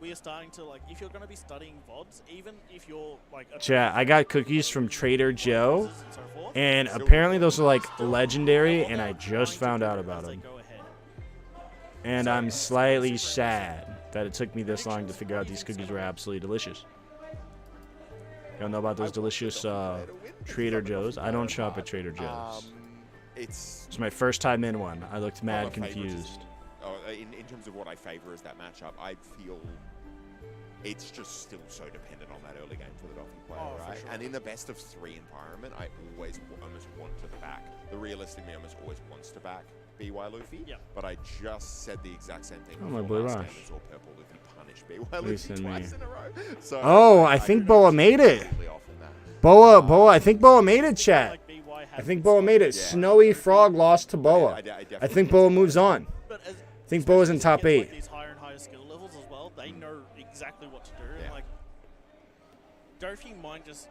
We are starting to, like, if you're going to be studying VODs, even if you're, like... Chat, I got cookies from Trader Joe, and apparently those are, like, legendary, and I just found out about them. And I'm slightly sad that it took me this long to figure out these cookies were absolutely delicious. Y'all know about those delicious Trader Joe's? I don't shop at Trader Joe's. It's my first time in one. I looked mad confused. In terms of what I favor as that matchup, I feel it's just still so dependent on that early game for the Dolphin player, right? Sure. And in the best of 3 environment, I always almost want to back. The realistic me almost always wants to back BY Luffy, but I just said the exact same thing. Oh, my Blue Rush. Or Purple Luffy punished BY Luffy twice in a row. So oh, I think Boa made it. Boa, I think Boa made it, chat. I think Boa made it. Snowy Frog lost to Boa. I think Boa moves on. I think Boa's in top 8. These higher and higher skill levels as well, they know exactly what to do. And like, Dofi might just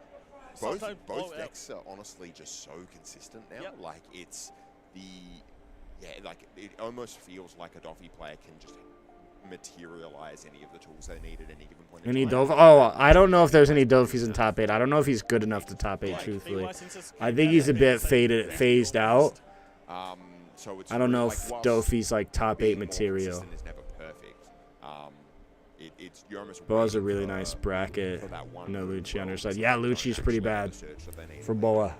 both decks are honestly just so consistent now. Like it's like it almost feels like a Dofi player can just materialize any of the tools they need at any given point. Any Dofi? Oh, I don't know if there's any Dofis in top 8. I don't know if he's good enough to top 8. Truthfully, I think he's a bit phased out. So it's I don't know like, if Dofi's like top 8 material. Is never perfect. Boa's a really nice bracket. No Lucci on her side. Yeah, Lucci's pretty bad for Boa.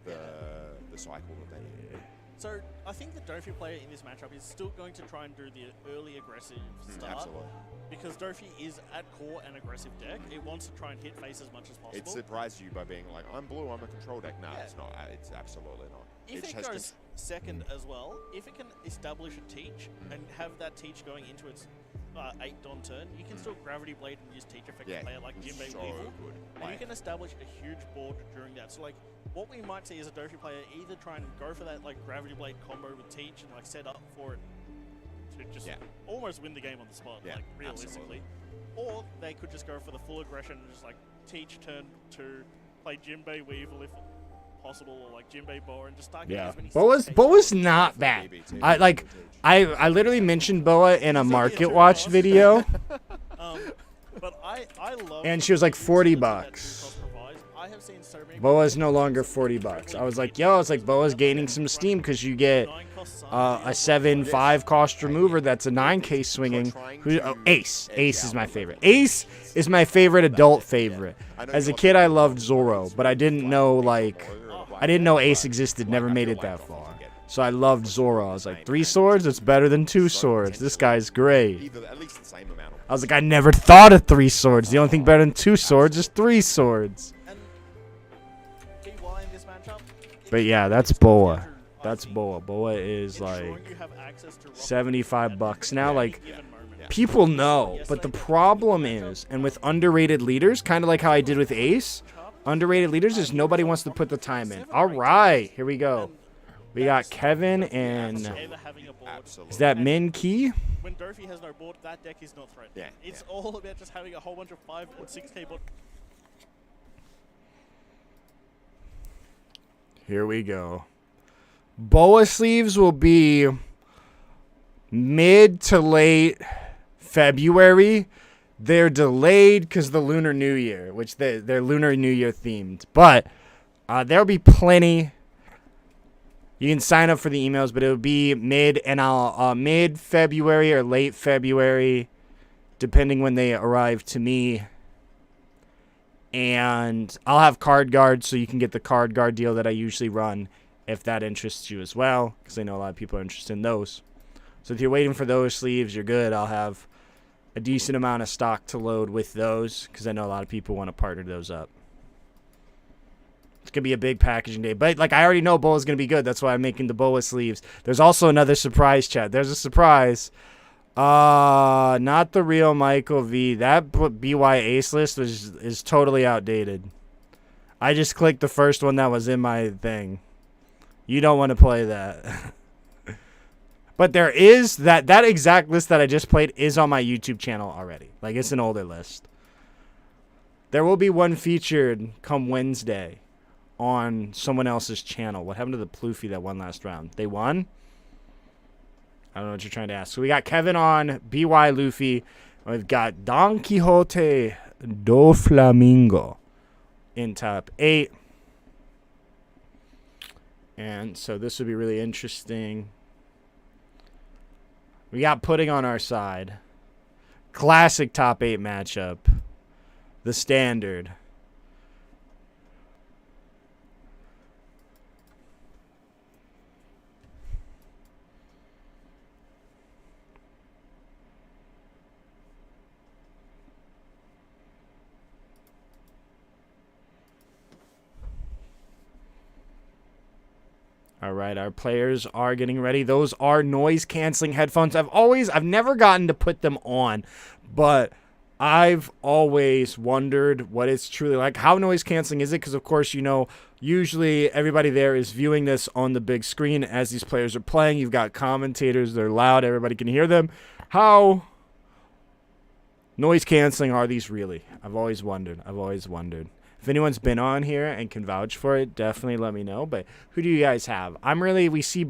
The cycle that they need. So I think the Dofi player in this matchup is still going to try and do the early aggressive start. Absolutely. Because Dofi is at core an aggressive deck. It wants to try and hit face as much as possible. It surprised you by being like, I'm blue, I'm a control deck. No, it's not. It's absolutely not. If it goes second as well, if it can establish a teach and have that teach going into its 8 Don turn, you can still Gravity Blade and use teach effect to play it like Jinbei Weevil. And you can establish a huge board during that. So like, what we might see is a Dofi player either try and go for that like Gravity Blade combo with teach and like set up for it to just almost win the game on the spot, like realistically. Or they could just go for the full aggression and just like teach turn 2, play Jinbei Weevil if possible, or like Jinbei Boa, and just start getting as many Boa's not bad. I literally mentioned Boa in a Market Watch video. But I love, and she was like $40. I have seen so many Boa's no longer $40. I was like, yo, it's like Boa's gaining some steam because you get a 7/5 cost remover that's a 9K swinging. Ace is my favorite. Ace is my favorite adult favorite. As a kid, I loved Zoro, but I didn't know Ace existed. Never made it that far. So I loved Zoro. I was like, 3 swords? It's better than 2 swords. This guy's great. I was like, I never thought of 3 swords. The only thing better than 2 swords is 3 swords. But yeah, that's Boa. That's Boa. Boa is like $75 now. Like, people know, but the problem is, and with underrated leaders, kind of like how I did with Ace, underrated leaders is nobody wants to put the time in. All right, here we go. We got Kevin and is that Min Key? When Dofi has no board, that deck is not threatened. It's all about just having a whole bunch of 5 and 6K board. Here we go. Boa sleeves will be mid to late February. They're delayed because the Lunar New Year, which they're Lunar New Year themed. But there'll be plenty. You can sign up for the emails, but it'll be mid February or late February, depending when they arrive to me. And I'll have card guards, so you can get the card guard deal that I usually run if that interests you as well, because I know a lot of people are interested in those. So if you're waiting for those sleeves, you're good. I'll have a decent amount of stock to load with those because I know a lot of people want to partner those up. It's going to be a big packaging day. But, like, I already know Boa's going to be good. That's why I'm making the Boa sleeves. There's also another surprise, chat. There's a surprise. Not the real Michael V. That BY Ace list is totally outdated. I just clicked the first one that was in my thing. You don't want to play that. But there is that exact list that I just played is on my YouTube channel already. Like, it's an older list. There will be one featured come Wednesday on someone else's channel. What happened to the Ploofy that won last round? They won? I don't know what you're trying to ask. So we got Kevin on, BY Luffy. We've got Don Quixote do Flamingo in top 8. And so this would be really interesting. We got Pudding on our side. Classic top 8 matchup. The standard. All right, our players are getting ready. Those are noise-canceling headphones. I've never gotten to put them on, but I've always wondered what it's truly like. How noise-canceling is it? Because, of course, you know, usually everybody there is viewing this on the big screen as these players are playing. You've got commentators. They're loud. Everybody can hear them. How noise-canceling are these really? I've always wondered. If anyone's been on here and can vouch for it, definitely let me know. But who do you guys have? We see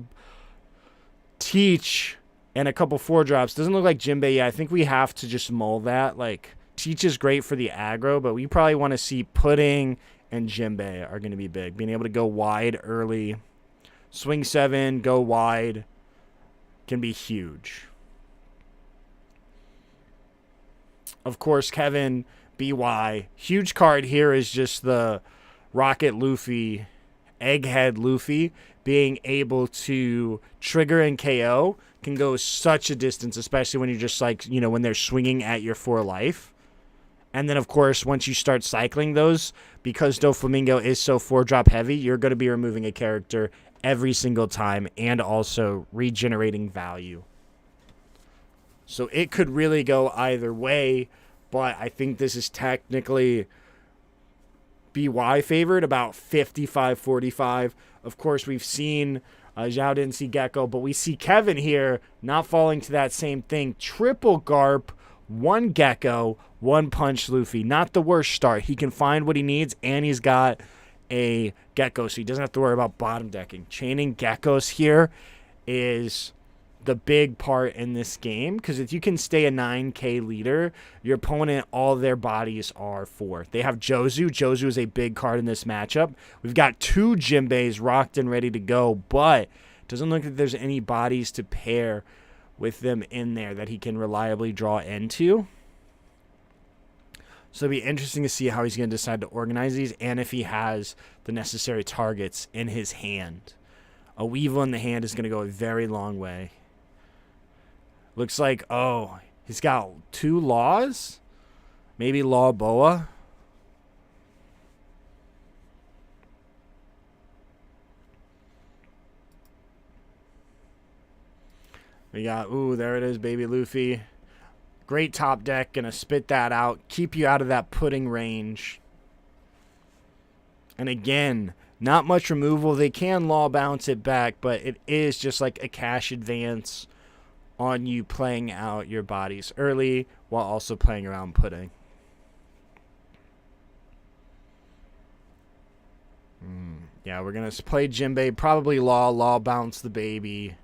Teach and a couple 4-drops. Doesn't look like Jinbei yet. I think we have to just mull that. Like, Teach is great for the aggro, but we probably want to see Pudding and Jinbei are going to be big. Being able to go wide early. Swing 7, go wide can be huge. Of course, Kevin... BY. Huge card here is just the Rocket Luffy, Egghead Luffy, being able to trigger and KO can go such a distance, especially when you're just like, you know, when they're swinging at your 4 life. And then, of course, once you start cycling those, because Doflamingo is so 4-drop heavy, you're going to be removing a character every single time and also regenerating value. So it could really go either way. But I think this is technically BY favored, about 55-45. Of course, we've seen Zhao didn't see Gecko, but we see Kevin here not falling to that same thing. Triple Garp, 1 Gecko, 1 Punch Luffy. Not the worst start. He can find what he needs, and he's got a Gecko, so he doesn't have to worry about bottom decking. Chaining Geckos here is the big part in this game, because if you can stay a 9k leader, your opponent, all their bodies are 4. They have Jozu. Jozu is a big card in this matchup. We've got 2 Jinbeis rocked and ready to go, but it doesn't look like there's any bodies to pair with them in there that he can reliably draw into. So it'll be interesting to see how he's going to decide to organize these and if he has the necessary targets in his hand. A Weevil in the hand is going to go a very long way. Looks like, oh, he's got 2 Laws? Maybe Law Boa? We got, ooh, there it is, baby Luffy. Great top deck, gonna spit that out, keep you out of that pudding range. And again, not much removal. They can Law bounce it back, but it is just like a cash advance on you playing out your bodies early while also playing around pudding. Yeah, we're going to play Jinbei, probably Law bounce the baby,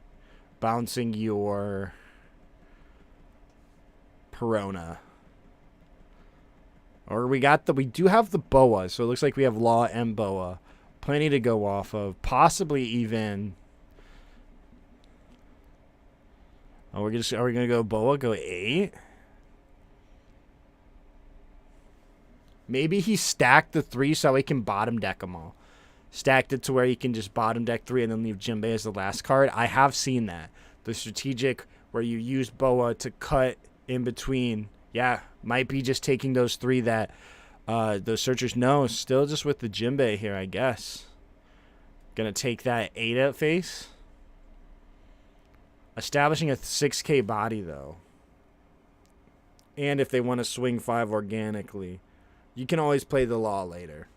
bouncing your Perona. Or we do have the Boa, so it looks like we have Law and Boa. Plenty to go off of, possibly even... Oh, are we gonna go Boa? Go 8? Maybe he stacked the 3 so he can bottom deck them all. Stacked it to where he can just bottom deck 3 and then leave Jinbei as the last card. I have seen that. The strategic where you use Boa to cut in between. Yeah, might be just taking those 3 that those searchers know. Still just with the Jinbei here, I guess. Gonna take that 8 at face. Establishing a 6K body, though. And if they want to swing 5 organically, you can always play the law later.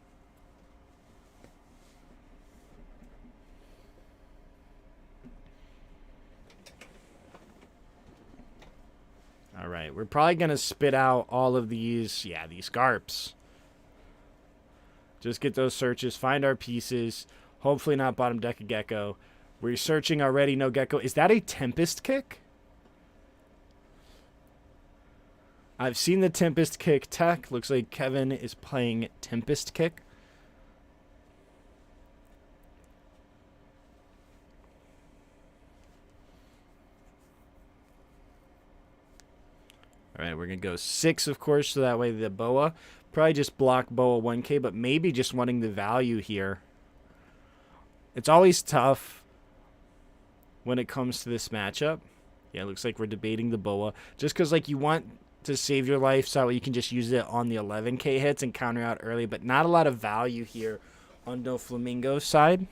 All right, we're probably going to spit out all of these, these Garps. Just get those searches, find our pieces. Hopefully not bottom deck a Gecko. We're searching already, no Gecko. Is that a Tempest kick? I've seen the Tempest kick tech. Looks like Kevin is playing Tempest kick. All right, we're going to go 6, of course, so that way the Boa. Probably just block Boa 1K, but maybe just wanting the value here. It's always tough when it comes to this matchup. Yeah, it looks like we're debating the Boa. Just because, like, you want to save your life so you can just use it on the 11K hits and counter out early, but not a lot of value here on Doflamingo's side.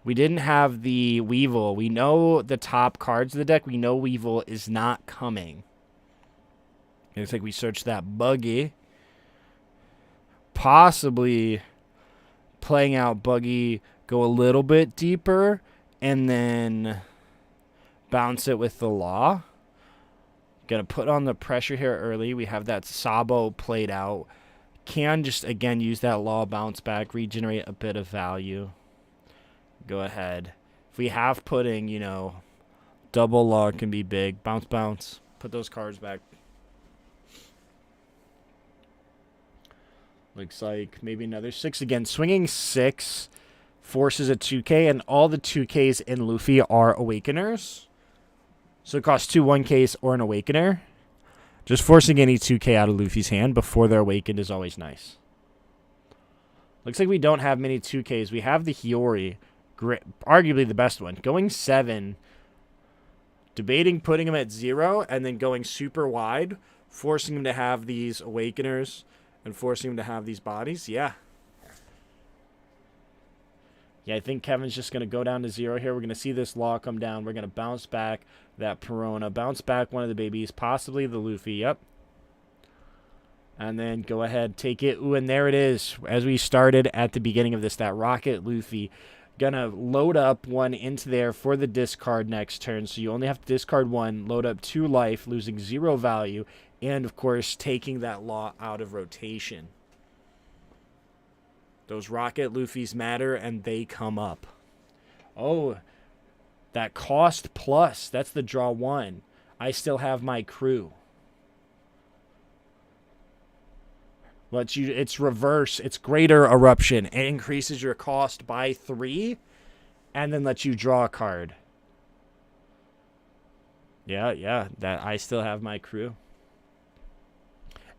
We didn't have the Weevil. We know the top cards of the deck. We know Weevil is not coming. It looks like we searched that Buggy. Possibly playing out Buggy, go a little bit deeper, and then bounce it with the Law. Gonna put on the pressure here early. We have that Sabo played out. Can just, again, use that Law bounce back, regenerate a bit of value. Go ahead. If we have pudding, you know, double Law can be big. Bounce, bounce. Put those cards back. Looks like maybe another 6 again. Swinging 6 forces a 2K, and all the 2Ks in Luffy are Awakeners. So it costs 2 1Ks or an Awakener. Just forcing any 2K out of Luffy's hand before they're awakened is always nice. Looks like we don't have many 2Ks. We have the Hiyori, arguably the best one. Going 7, debating putting him at 0, and then going super wide, forcing him to have these Awakeners and forcing him to have these bodies. Yeah, I think Kevin's just going to go down to 0 here. We're going to see this Law come down. We're going to bounce back that Perona. Bounce back one of the babies, possibly the Luffy. Yep. And then go ahead, take it. Ooh, and there it is. As we started at the beginning of this, that Rocket Luffy. Going to load up one into there for the discard next turn. So you only have to discard 1, load up 2 life, losing 0 value. And, of course, taking that Law out of rotation. Those Rocket Luffys matter, and they come up. Oh, that cost plus. That's the draw 1. I still have my crew. It's reverse. It's greater eruption. It increases your cost by 3, and then lets you draw a card. Yeah. That I still have my crew.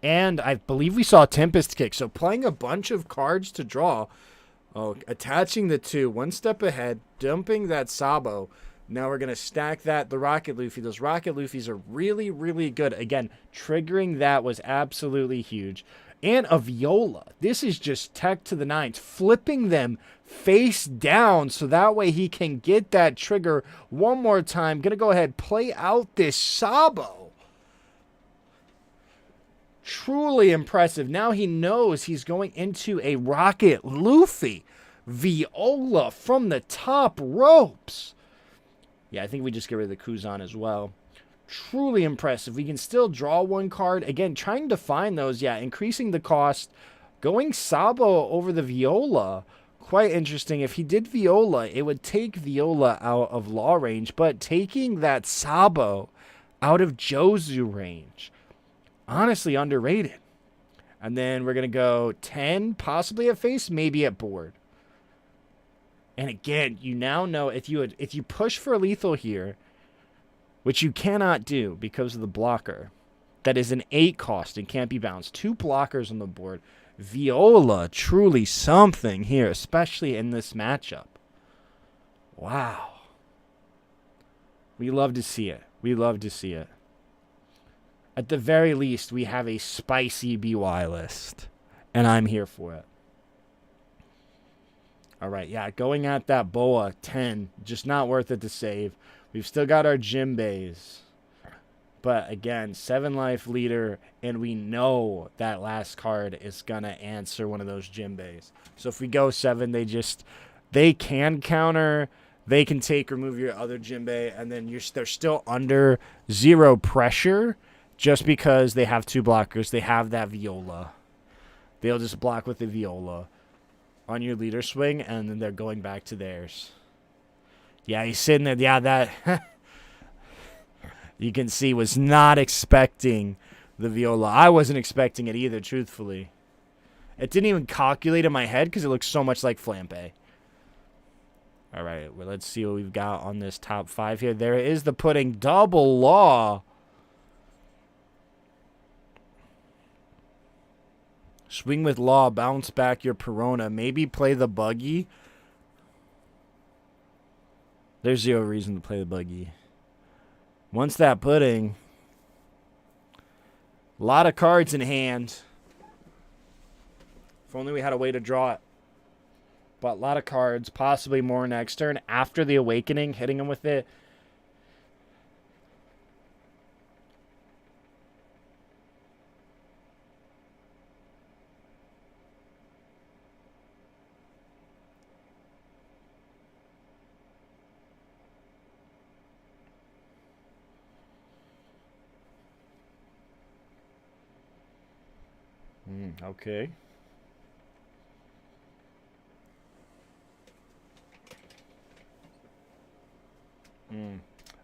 And I believe we saw Tempest Kick. So playing a bunch of cards to draw. Oh, attaching the 2. 1 step ahead. Dumping that Sabo. Now we're going to stack that. The Rocket Luffy. Those Rocket Luffys are really, really good. Again, triggering that was absolutely huge. And a Viola. This is just tech to the 9s. Flipping them face down. So that way he can get that trigger one more time. Going to go ahead play out this Sabo. Truly impressive. Now he knows he's going into a Rocket Luffy. Viola from the top ropes. Yeah, I think we just get rid of the Kuzan as well. Truly impressive. We can still draw 1 card. Again, trying to find those. Yeah, increasing the cost. Going Sabo over the Viola. Quite interesting. If he did Viola, it would take Viola out of Law range. But taking that Sabo out of Jozu range. Honestly underrated. And then we're going to go 10, possibly at face, maybe at board. And again, you now know if you push for a lethal here, which you cannot do because of the blocker, that is an 8 cost and can't be bounced. 2 blockers on the board. Viola, truly something here, especially in this matchup. Wow. We love to see it. We love to see it. At the very least, we have a spicy BY list. And I'm here for it. All right, yeah, going at that Boa, 10. Just not worth it to save. We've still got our Jinbeis. But again, 7 life leader, and we know that last card is going to answer one of those Jinbeis. So if we go 7, they can counter, they can remove your other Jinbei, and then they're still under 0 pressure just because they have 2 blockers. They have that Viola. They'll just block with the Viola on your leader swing, and then they're going back to theirs. Yeah, he's sitting there. Yeah, that... you can see was not expecting the Viola. I wasn't expecting it either, truthfully. It didn't even calculate in my head because it looks so much like Flampe. All right, well, let's see what we've got on this top 5 here. There is the pudding. Double Law. Swing with Law. Bounce back your Perona. Maybe play the Buggy. There's 0 reason to play the Buggy. Once that pudding, a lot of cards in hand. If only we had a way to draw it. But a lot of cards, possibly more next turn. After the Awakening, hitting him with it. Okay.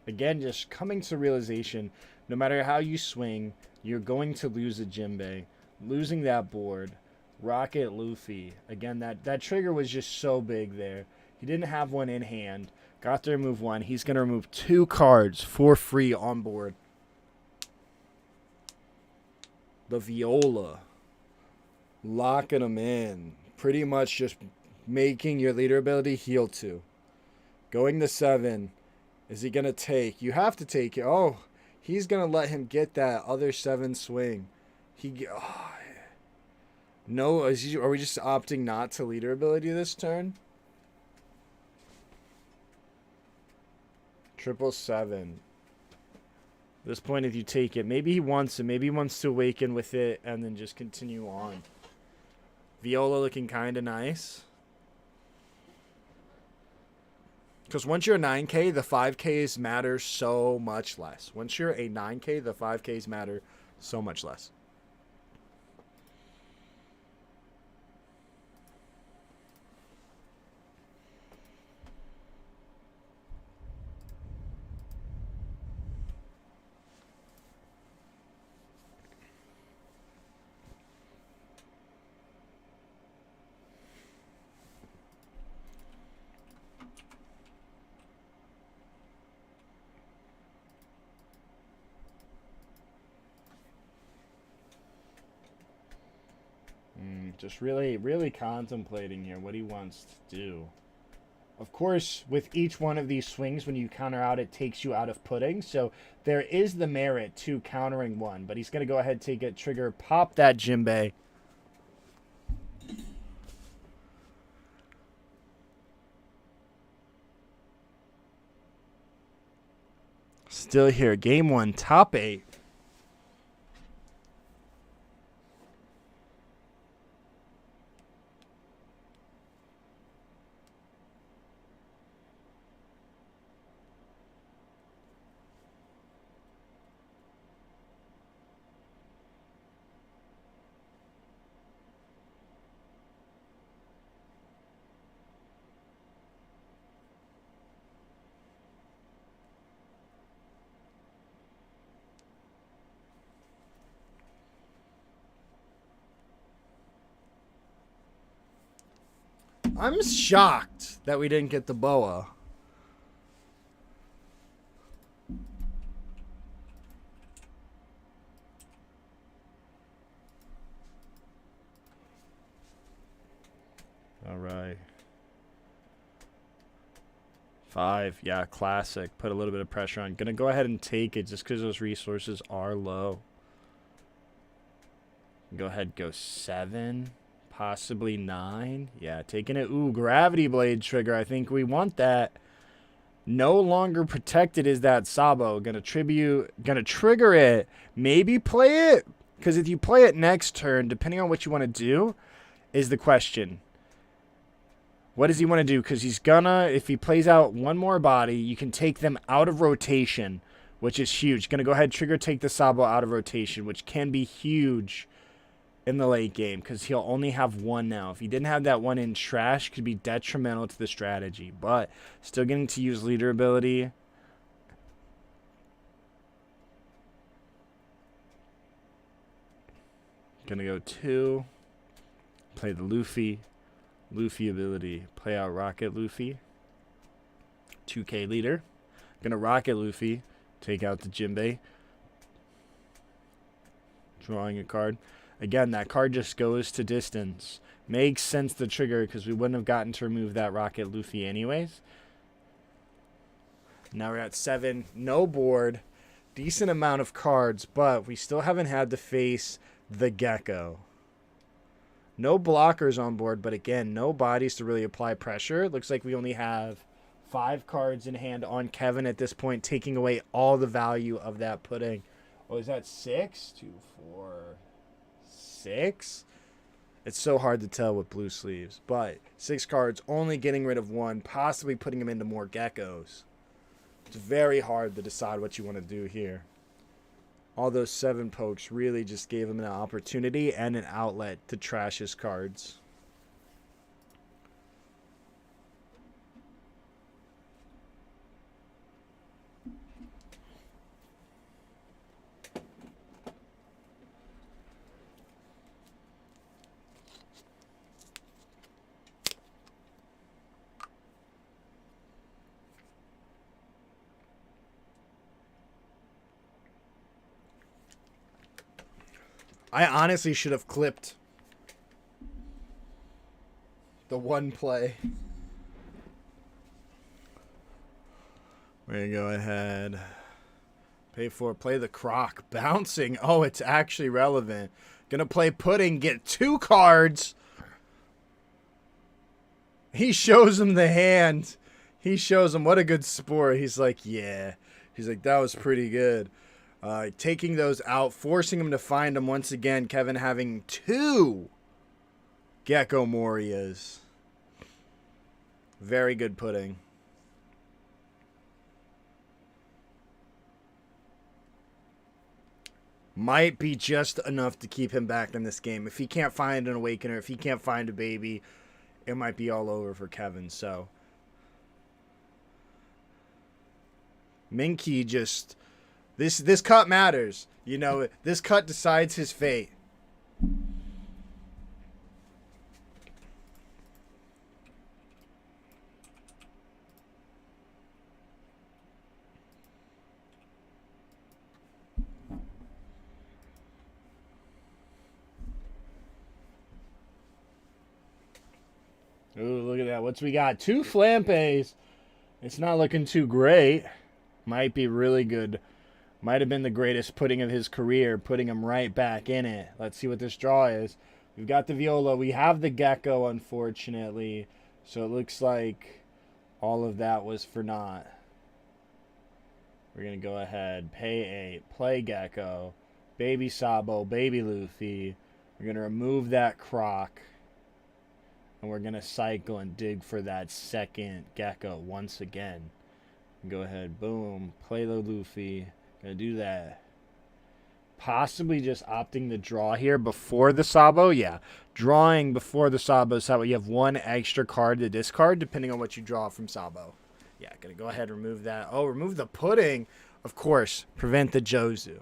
Again, just coming to realization, no matter how you swing, you're going to lose a Jinbei. Losing that board, Rocket Luffy. Again, that trigger was just so big there. He didn't have one in hand. Got to remove 1. He's going to remove 2 cards for free on board. The Viola. Locking him in. Pretty much just making your leader ability heal 2. Going to 7. Is he going to take? You have to take it. Oh, he's going to let him get that other 7 swing. No, are we just opting not to leader ability this turn? 777. At this point, if you take it, maybe he wants it. Maybe he wants to awaken with it and then just continue on. Viola looking kind of nice. Because once you're a 9K, the 5Ks matter so much less. Once you're a 9K, the 5Ks matter so much less. Just really contemplating here what he wants to do. Of course, with each one of these swings, when you counter out, it takes you out of pudding. So there is the merit to countering 1. But he's going to go ahead, take it, trigger, pop that Jinbei. Still here. Game 1, top 8. I'm shocked that we didn't get the Boa. All right. 5. Yeah, classic. Put a little bit of pressure on. Gonna go ahead and take it just because those resources are low. Go ahead, go 7, possibly 9. Yeah, taking it. Ooh, Gravity Blade trigger. I think we want that. No longer protected is that Sabo. Gonna trigger it. Maybe play it. Because if you play it next turn, depending on what you want to do, is the question. What does he want to do? Because he's gonna, if he plays out one more body, you can take them out of rotation, which is huge. Gonna go ahead, trigger, take the Sabo out of rotation, which can be huge in the late game because he'll only have one now. If he didn't have that one in trash, could be detrimental to the strategy. But still getting to use leader ability. Gonna go 2. Play the Luffy. Luffy ability. Play out Rocket Luffy. 2K leader. Gonna Rocket Luffy. Take out the Jinbei. Drawing a card. Again, that card just goes to distance. Makes sense to trigger because we wouldn't have gotten to remove that Rocket Luffy anyways. Now we're at 7. No board. Decent amount of cards, but we still haven't had to face the Gecko. No blockers on board, but again, no bodies to really apply pressure. It looks like we only have 5 cards in hand on Kevin at this point, taking away all the value of that pudding. Oh, is that 6? 2, 4, 6? It's so hard to tell with blue sleeves, but 6 cards, only getting rid of 1, possibly putting him into more geckos. It's very hard to decide what you want to do here. All those 7 pokes really just gave him an opportunity and an outlet to trash his cards. I honestly should have clipped the one play. We're going to go ahead. Play the croc. Bouncing. Oh, it's actually relevant. Going to play pudding. Get 2 cards. He shows him the hand. He shows him what a good sport. He's like, yeah. He's like, that was pretty good. Taking those out, forcing him to find them once again. Kevin having 2 Gecko Morias. Very good pudding. Might be just enough to keep him back in this game. If he can't find an Awakener, if he can't find a baby, it might be all over for Kevin. So Minky just... This cut matters. You know, this cut decides his fate. Ooh, look at that. What's we got? 2 Flampes. It's not looking too great. Might be really good. Might have been the greatest pudding of his career, putting him right back in it. Let's see what this draw is. We've got the Viola. We have the Gecko, unfortunately. So it looks like all of that was for naught. We're going to go ahead. Pay 8. Play Gecko. Baby Sabo. Baby Luffy. We're going to remove that Croc. And we're going to cycle and dig for that second Gecko once again. Go ahead. Boom. Play the Luffy. Gonna do that. Possibly just opting to draw here before the Sabo. Yeah, drawing before the Sabo. So you have 1 extra card to discard depending on what you draw from Sabo. Yeah, gonna go ahead and remove that. Oh, remove the pudding. Of course, prevent the Jozu.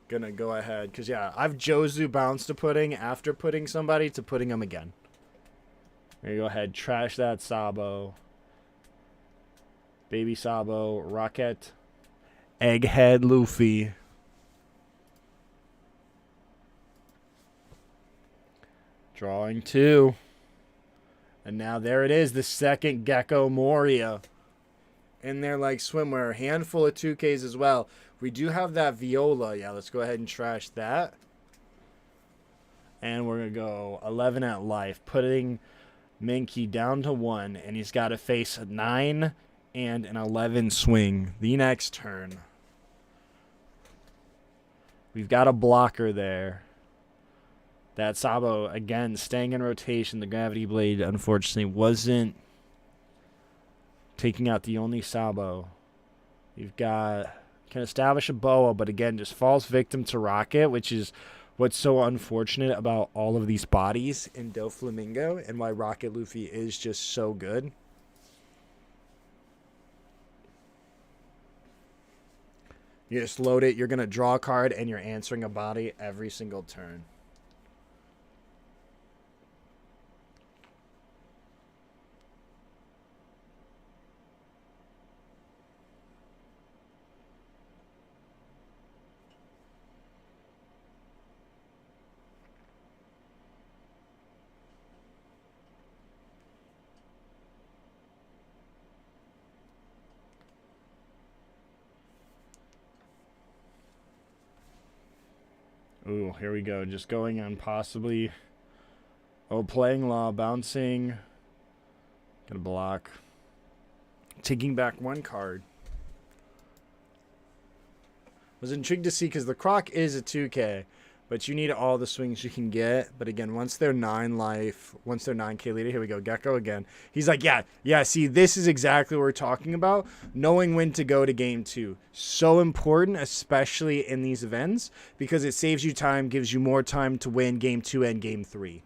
Gonna go ahead because yeah, I've Jozu bounced a pudding after putting somebody to putting them again. Gonna go ahead, trash that Sabo. Baby Sabo, Rocket, Egghead Luffy. Drawing 2. And now there it is, the second Gecko Moria. in their like swimwear. A handful of 2Ks as well. We do have that Viola. Yeah, let's go ahead and trash that. And we're going to go 11 at life, putting Minky down to 1. And he's got to face a 9 and an 11 swing the next turn. We've got a blocker there. That Sabo, again, staying in rotation. The Gravity Blade, unfortunately, wasn't taking out the only Sabo. You've got, can establish a Boa, but again, just falls victim to Rocket, which is what's so unfortunate about all of these bodies in Doflamingo and why Rocket Luffy is just so good. You just load it, you're going to draw a card, and you're answering a body every single turn. Ooh, here we go. Just going on possibly. Oh, playing law, bouncing. Gonna block. Taking back 1 card. Was intrigued to see because the Croc is a 2K, but you need all the swings you can get. But again, once they're 9 life, once they're 9K leader, here we go. Gecko again. He's like, yeah, see, this is exactly what we're talking about. Knowing when to go to game 2. So important, especially in these events, because it saves you time, gives you more time to win game 2 and game 3.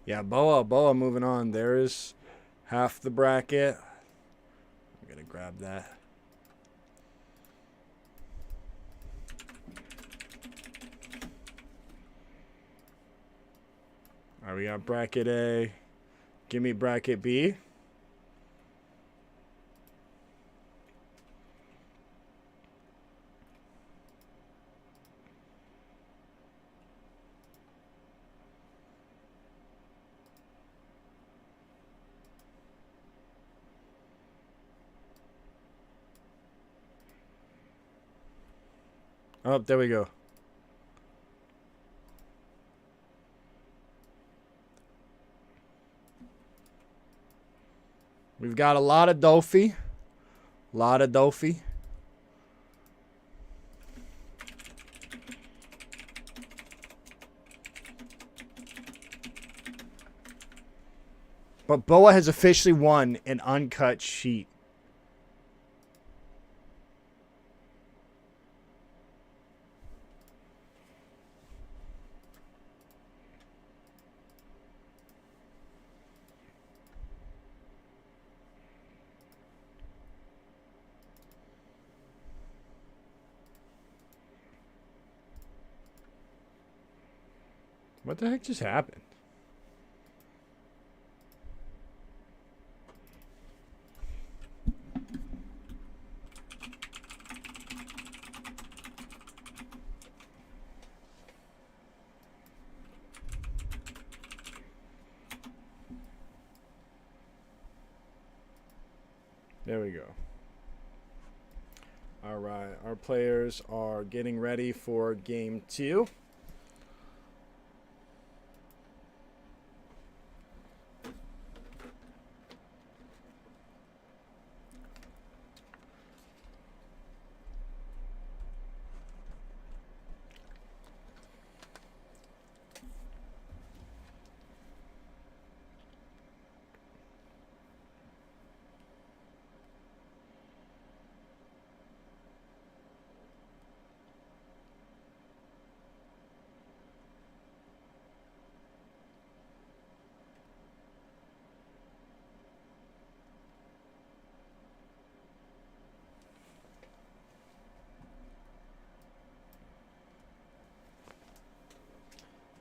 Yeah, Boa moving on. There's half the bracket. I'm going to grab that. All right, we got bracket A. Give me bracket B. Oh, there we go. We've got a lot of Dofi. But Boa has officially won an uncut sheet. What the heck just happened? There we go. All right, our players are getting ready for game 2.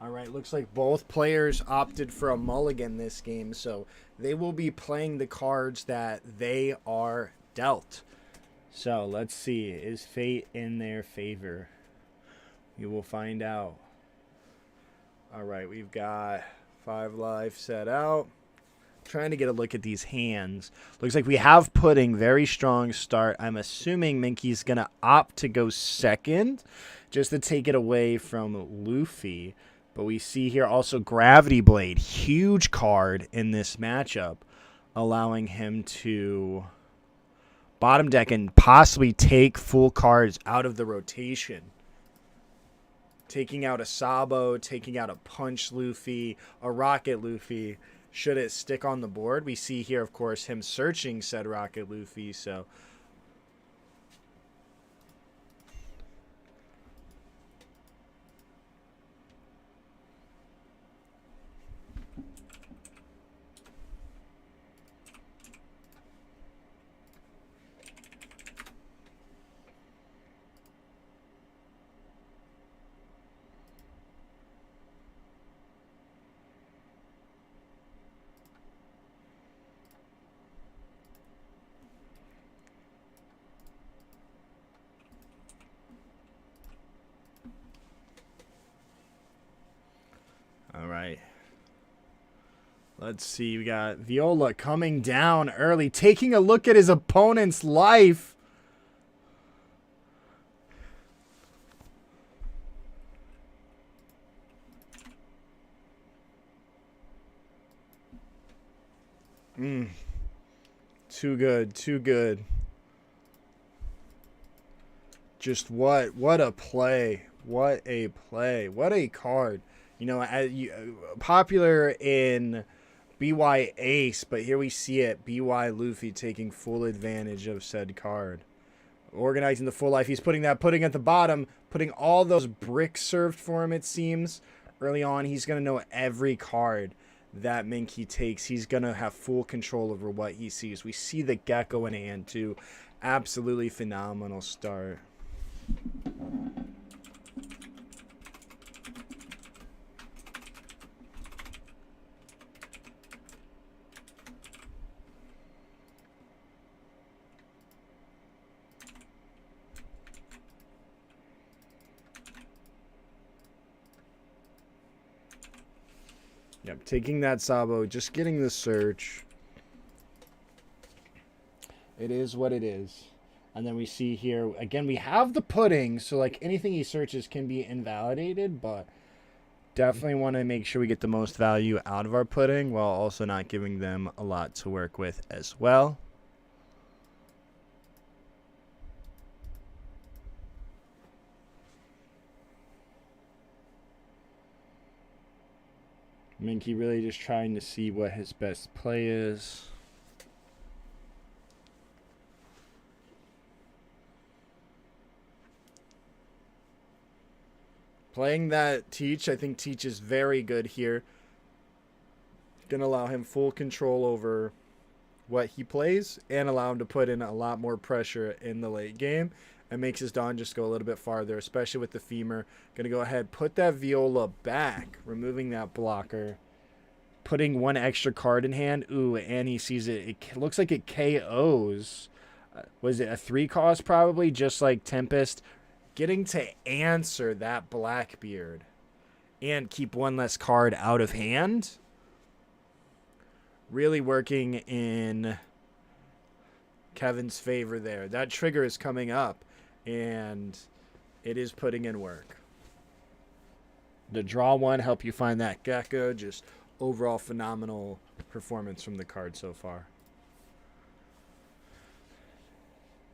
All right, looks like both players opted for a mulligan this game, so they will be playing the cards that they are dealt. So let's see. Is fate in their favor? You will find out. All right, we've got 5 live set out. Trying to get a look at these hands. Looks like we have pudding. Very strong start. I'm assuming Minky's going to opt to go second just to take it away from Luffy. But we see here also Gravity Blade. Huge card in this matchup, allowing him to bottom deck and possibly take full cards out of the rotation. Taking out a Sabo, taking out a Punch Luffy, a Rocket Luffy. Should it stick on the board? We see here, of course, him searching said Rocket Luffy. So all right. Let's see. We got Viola coming down early, taking a look at his opponent's life. Too good. Too good. Just what a play. What a play. What a card. You know, popular in BY Ace, but here we see it. BY Luffy taking full advantage of said card. Organizing the full life. He's putting that pudding at the bottom, putting all those bricks served for him, it seems. Early on, he's going to know every card that Minky takes. He's going to have full control over what he sees. We see the Gecko in hand, too. Absolutely phenomenal start. Yep, taking that Sabo, just getting the search. It is what it is. And then we see here, again, we have the pudding, so like anything he searches can be invalidated, but definitely want to make sure we get the most value out of our pudding while also not giving them a lot to work with as well. Minky really just trying to see what his best play is. Playing that Teach, I think Teach is very good here. Going to allow him full control over what he plays and allow him to put in a lot more pressure in the late game. And makes his Dawn just go a little bit farther, especially with the femur. Going to go ahead, put that Viola back, removing that blocker. Putting one extra card in hand. Ooh, and he sees it. It looks like it KOs. Was it a 3 cost probably, just like Tempest? Getting to answer that Blackbeard and keep one less card out of hand. Really working in Kevin's favor there. That trigger is coming up, and it is putting in work. The draw one, help you find that Gecko. Just overall phenomenal performance from the card so far.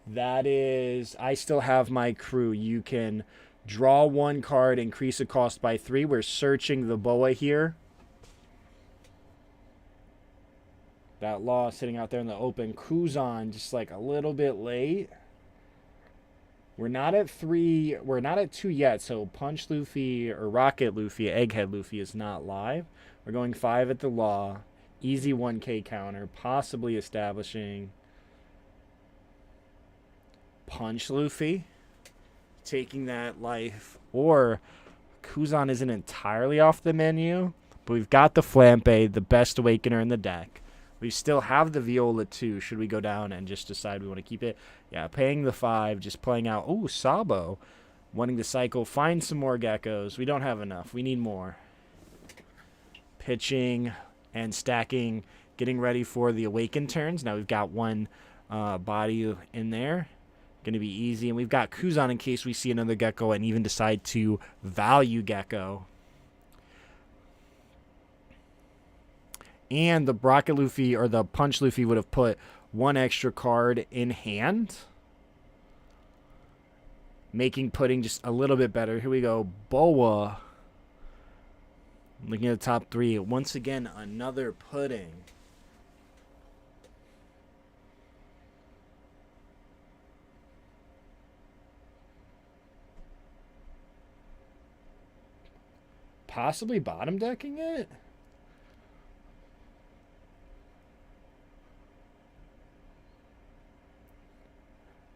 That is, I still have my crew. You can draw 1 card, increase the cost by 3. We're searching the Boa here. That Law sitting out there in the open. Kuzan just like a little bit late. We're not at 3. We're not at 2 yet. So Punch Luffy or Rocket Luffy, Egghead Luffy is not live. We're going 5 at the Law. Easy 1K counter. Possibly establishing Punch Luffy. Taking that life. Or Kuzan isn't entirely off the menu. But we've got the Flampe, the best Awakener in the deck. We still have the Viola too. Should we go down and just decide we want to keep it? Yeah, paying the 5, just playing out. Ooh, Sabo. Wanting to cycle, find some more geckos. We don't have enough. We need more. Pitching and stacking, getting ready for the awaken turns. Now we've got one body in there. Going to be easy. And we've got Kuzan in case we see another gecko and even decide to value gecko. And the Rocket Luffy or the Punch Luffy would have put one extra card in hand, making putting just a little bit better. Here we go. Boa. Looking at the top 3. Once again, another pudding. Possibly bottom decking it?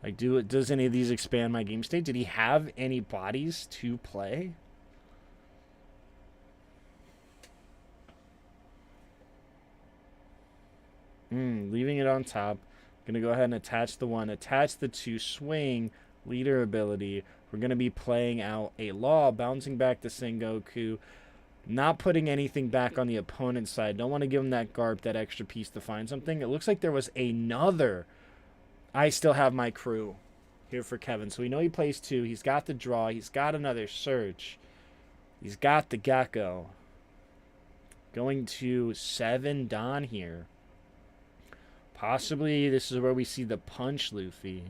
Like, does any of these expand my game state? Did he have any bodies to play? Leaving it on top. Gonna go ahead and attach the 1. Attach the 2. Swing. Leader ability. We're gonna be playing out a Law. Bouncing back to Sengoku. Not putting anything back on the opponent's side. Don't want to give him that Garp, that extra piece to find something. It looks like there was another... I still have my crew here for Kevin. So we know he plays 2. He's got the draw. He's got another search. He's got the gecko. Going to 7 Don here. Possibly this is where we see the Punch Luffy.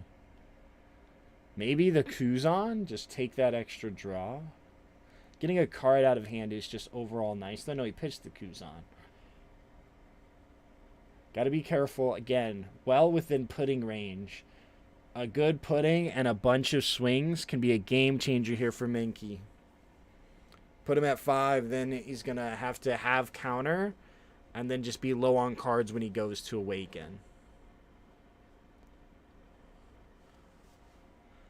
Maybe the Kuzan. Just take that extra draw. Getting a card out of hand is just overall nice. No, he pitched the Kuzan. Got to be careful. Again, well within pudding range. A good pudding and a bunch of swings can be a game changer here for Minky. Put him at 5, then he's going to have counter and then just be low on cards when he goes to awaken.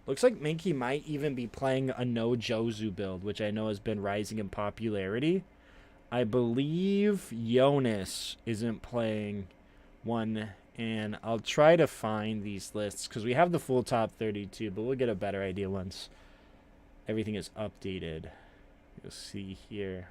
Looks like Minky might even be playing a no Jozu build, which I know has been rising in popularity. I believe Jonas isn't playing one, and I'll try to find these lists because we have the full top 32, but we'll get a better idea once everything is updated. You'll see here.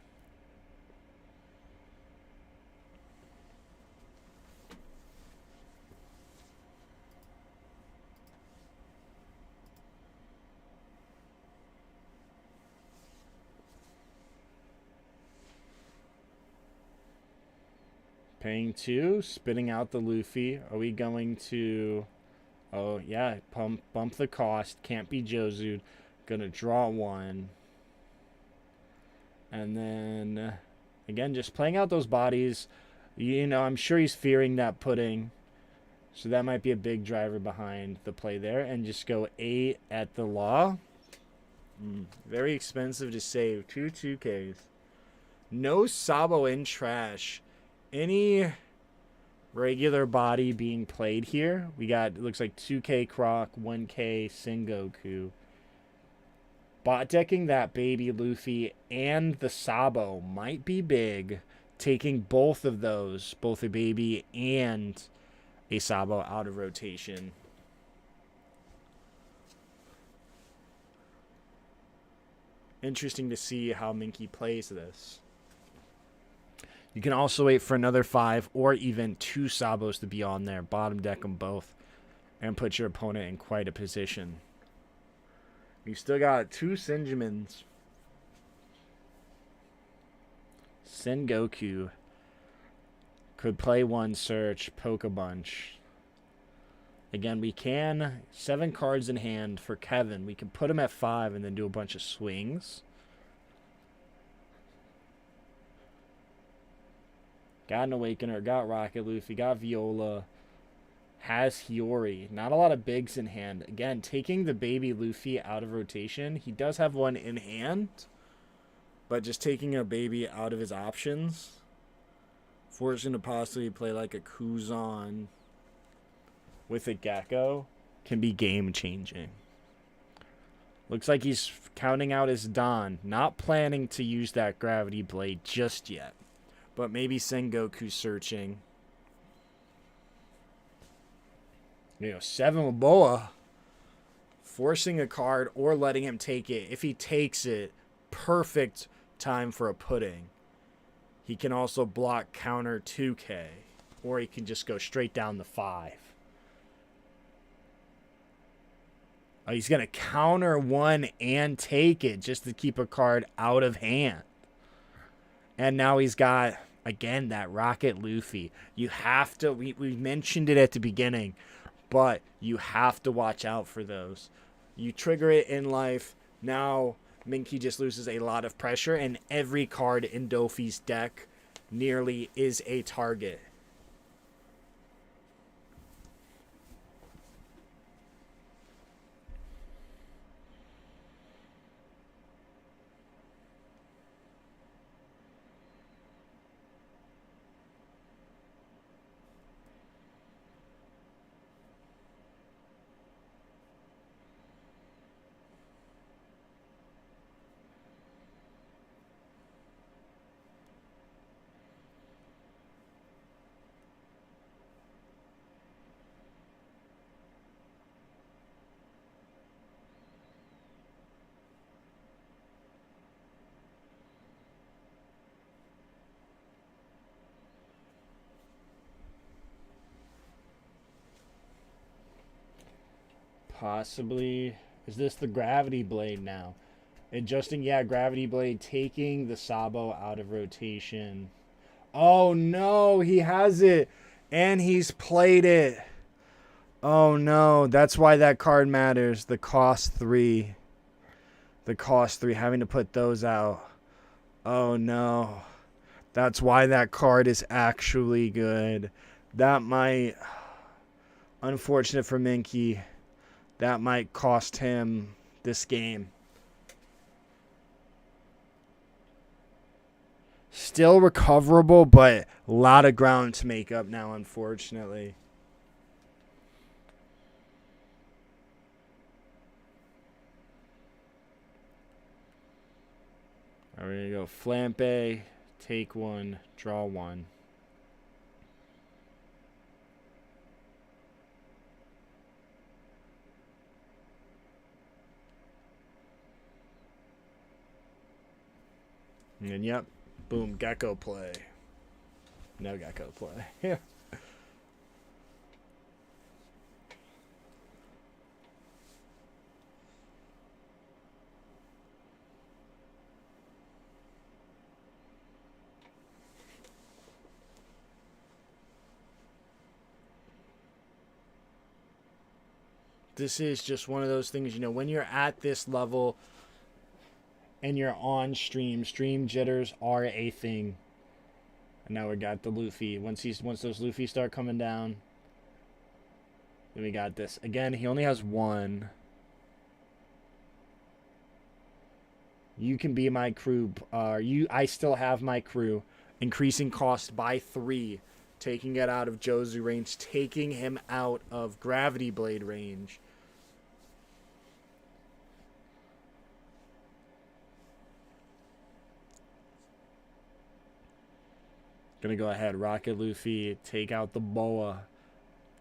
Paying 2, spitting out the Luffy. Are we going to... Oh, yeah, bump the cost. Can't be Jozu'd. Gonna draw 1. And then, again, just playing out those bodies. You know, I'm sure he's fearing that pudding. So that might be a big driver behind the play there. And just go 8 at the Law. Very expensive to save. 2Ks. No Sabo in trash. Any regular body being played here. We got, it looks like 2K Croc, 1K Sengoku. Bot decking that baby Luffy and the Sabo might be big. Taking both of those, both a baby and a Sabo out of rotation. Interesting to see how Minky plays this. You can also wait for another 5 or even 2 Sabos to be on there. Bottom deck them both and put your opponent in quite a position. You still got 2 Senjimins. Sengoku could play 1 search, poke a bunch. Again, we can 7 cards in hand for Kevin. We can put him at 5 and then do a bunch of swings. Got an Awakener, got Rocket Luffy, got Viola, has Hiyori. Not a lot of bigs in hand. Again, taking the baby Luffy out of rotation. He does have 1 in hand, but just taking a baby out of his options. Forcing to possibly play like a Kuzan with a Gecko can be game changing. Looks like he's counting out his Don. Not planning to use that Gravity Blade just yet. But maybe Sengoku searching. 7 with Boa. Forcing a card or letting him take it. If he takes it, perfect time for a pudding. He can also block counter 2K. Or he can just go straight down the 5. Oh, he's going to counter 1 and take it just to keep a card out of hand. And now he's got, again, that Rocket Luffy. You have to, we mentioned it at the beginning, but you have to watch out for those. You trigger it in life, now Minky just loses a lot of pressure, and every card in Dofi's deck nearly is a target. Possibly. Is this the Gravity Blade now? Adjusting, yeah, Gravity Blade, taking the Sabo out of rotation. Oh, no, he has it. And he's played it. Oh, no, that's why that card matters. The cost 3. The cost 3, having to put those out. Oh, no. That's why that card is actually good. That might... Unfortunate for Minky. That might cost him this game. Still recoverable, but a lot of ground to make up now, unfortunately. All right, we're going to go Flampe, take 1, draw 1. And yep, boom, Gecko play. No Gecko play. Yeah. This is just one of those things, when you're at this level and you're on stream jitters are a thing. And now we got the Luffy. Once those Luffy start coming down, then we got this. Again, he only has 1. You can be my crew. I still have my crew. Increasing cost by 3. Taking it out of Jozu range. Taking him out of Gravity Blade range. Gonna go ahead, Rocket Luffy, take out the Boa,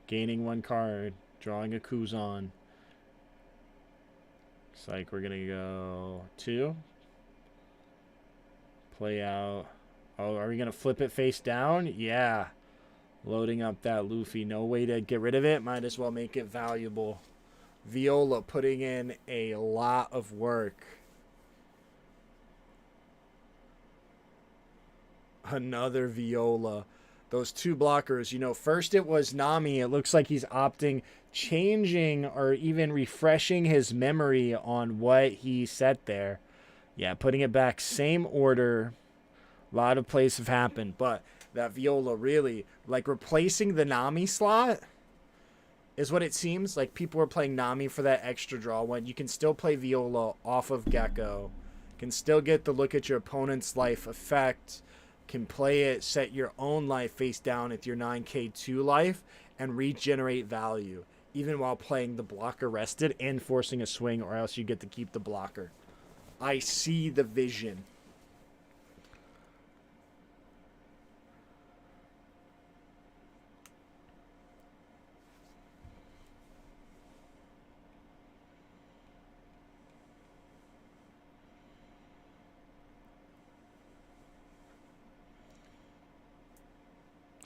gaining 1 card, drawing a Kuzan. Looks like we're gonna go 2. Play out. Oh, are we gonna flip it face down? Yeah. Loading up that Luffy. No way to get rid of it. Might as well make it valuable. Viola putting in a lot of work. Another Viola. Those 2 blockers, first it was Nami. It looks like he's changing or even refreshing his memory on what he set there. Yeah, putting it back, same order. A lot of plays have happened, but that Viola really, replacing the Nami slot is what it seems. Like, people were playing Nami for that extra draw when you can still play Viola off of Gecko. Can still get the look at your opponent's life effect. Can play it, set your own life face down at your 9k2 life, and regenerate value, even while playing the blocker rested and forcing a swing, or else you get to keep the blocker. I see the vision.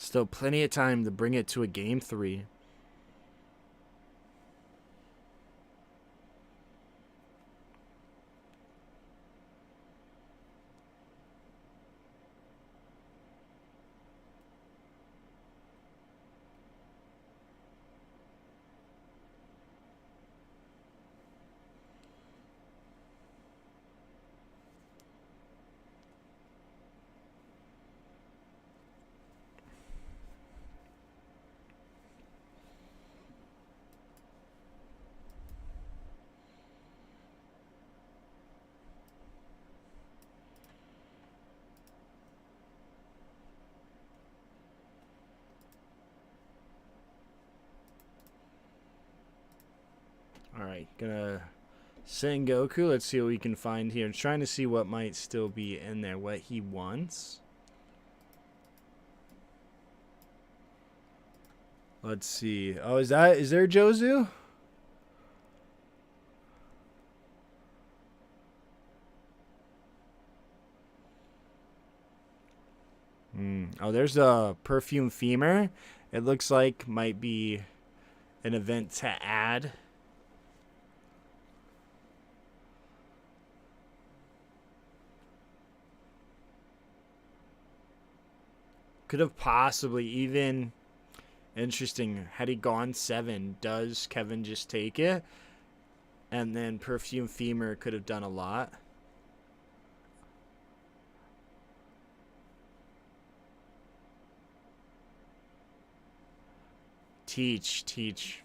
Still plenty of time to bring it to a game 3. Alright, gonna send Goku. Let's see what we can find here. Trying to see what might still be in there, what he wants. Let's see. Oh, is there Jozu? Oh, there's a perfume femur. It looks like might be an event to add. Could have possibly even, interesting, had he gone 7, does Kevin just take it? And then Perfume Femur could have done a lot. Teach.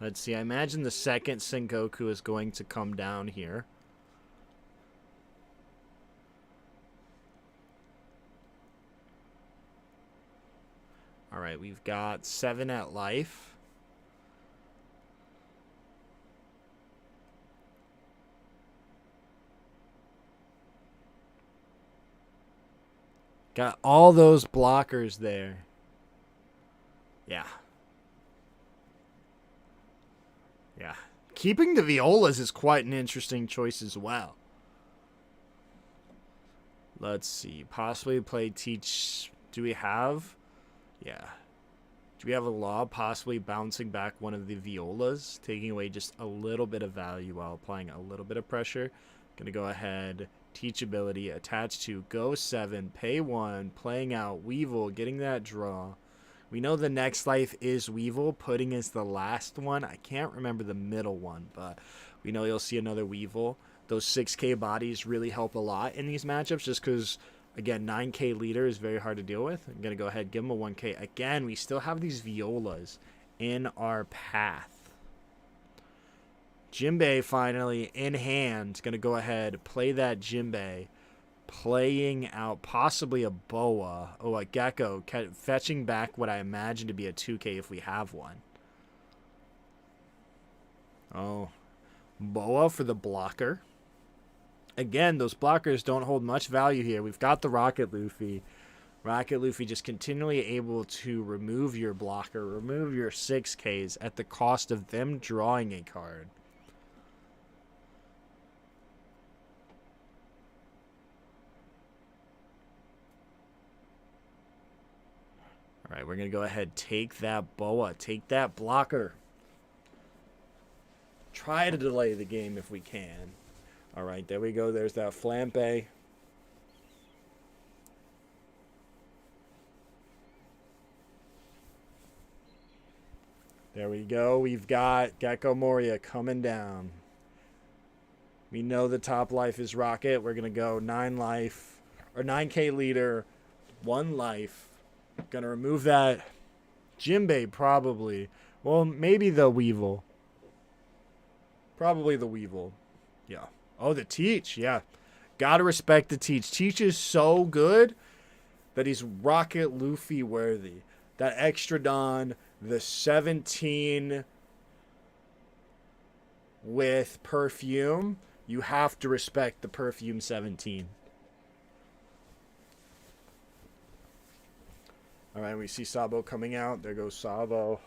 Let's see, I imagine the second Sengoku is going to come down here. Alright, we've got 7 at life. Got all those blockers there. Yeah. Yeah. Keeping the Violas is quite an interesting choice as well. Let's see. Possibly play Teach. Do we have? Yeah. Do we have a Law possibly bouncing back one of the Violas? Taking away just a little bit of value while applying a little bit of pressure. Going to go ahead. Teach ability. Attach to. Go 7. Pay 1. Playing out. Weevil. Getting that draw. We know the next life is Weevil. Pudding is the last one. I can't remember the middle one, but we know you'll see another Weevil. Those 6K bodies really help a lot in these matchups just because, again, 9K leader is very hard to deal with. I'm going to go ahead and give him a 1K. Again, we still have these Violas in our path. Jinbei finally in hand. Going to go ahead, play that Jinbei. Playing out possibly a Boa. Oh, a Gecko. Fetching back what I imagine to be a 2K if we have one. Oh. Boa for the blocker. Again, those blockers don't hold much value here. We've got the Rocket Luffy. Rocket Luffy just continually able to remove your blocker, remove your 6Ks at the cost of them drawing a card. All right, we're going to go ahead, take that Boa, take that blocker. Try to delay the game if we can. All right, there we go. There's that Flampe. There we go. We've got Gecko Moria coming down. We know the top life is Rocket. We're going to go 9 life, or 9K leader, 1 life. Gonna remove that Jinbei probably. Well, maybe the Weevil. Probably the Weevil. Yeah. Oh, the Teach. Yeah. Gotta respect the Teach. Teach is so good that he's Rocket Luffy worthy. That extra Don, the 17 with Perfume. You have to respect the Perfume 17. All right, we see Sabo coming out. There goes Sabo.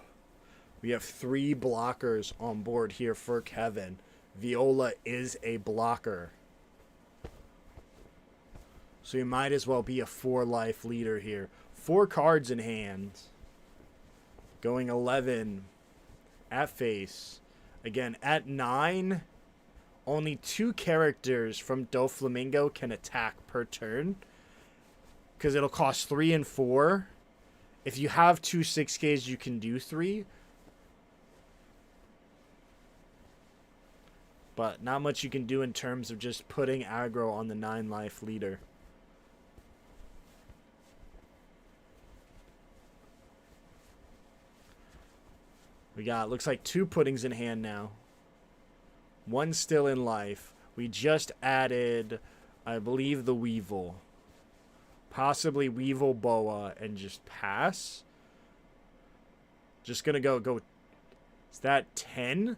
We have 3 blockers on board here for Kevin. Viola is a blocker. So you might as well be a 4-life leader here. 4 cards in hand. Going 11 at face. Again, at 9, only 2 characters from Doflamingo can attack per turn. Because it'll cost 3 and 4. If you have 2 6Ks, you can do 3. But not much you can do in terms of just putting aggro on the 9-life leader. We got, looks like 2 puddings in hand now. 1 still in life. We just added, I believe, the Weevil. Possibly Weevil Boa and just pass. Just gonna go. Is that 10?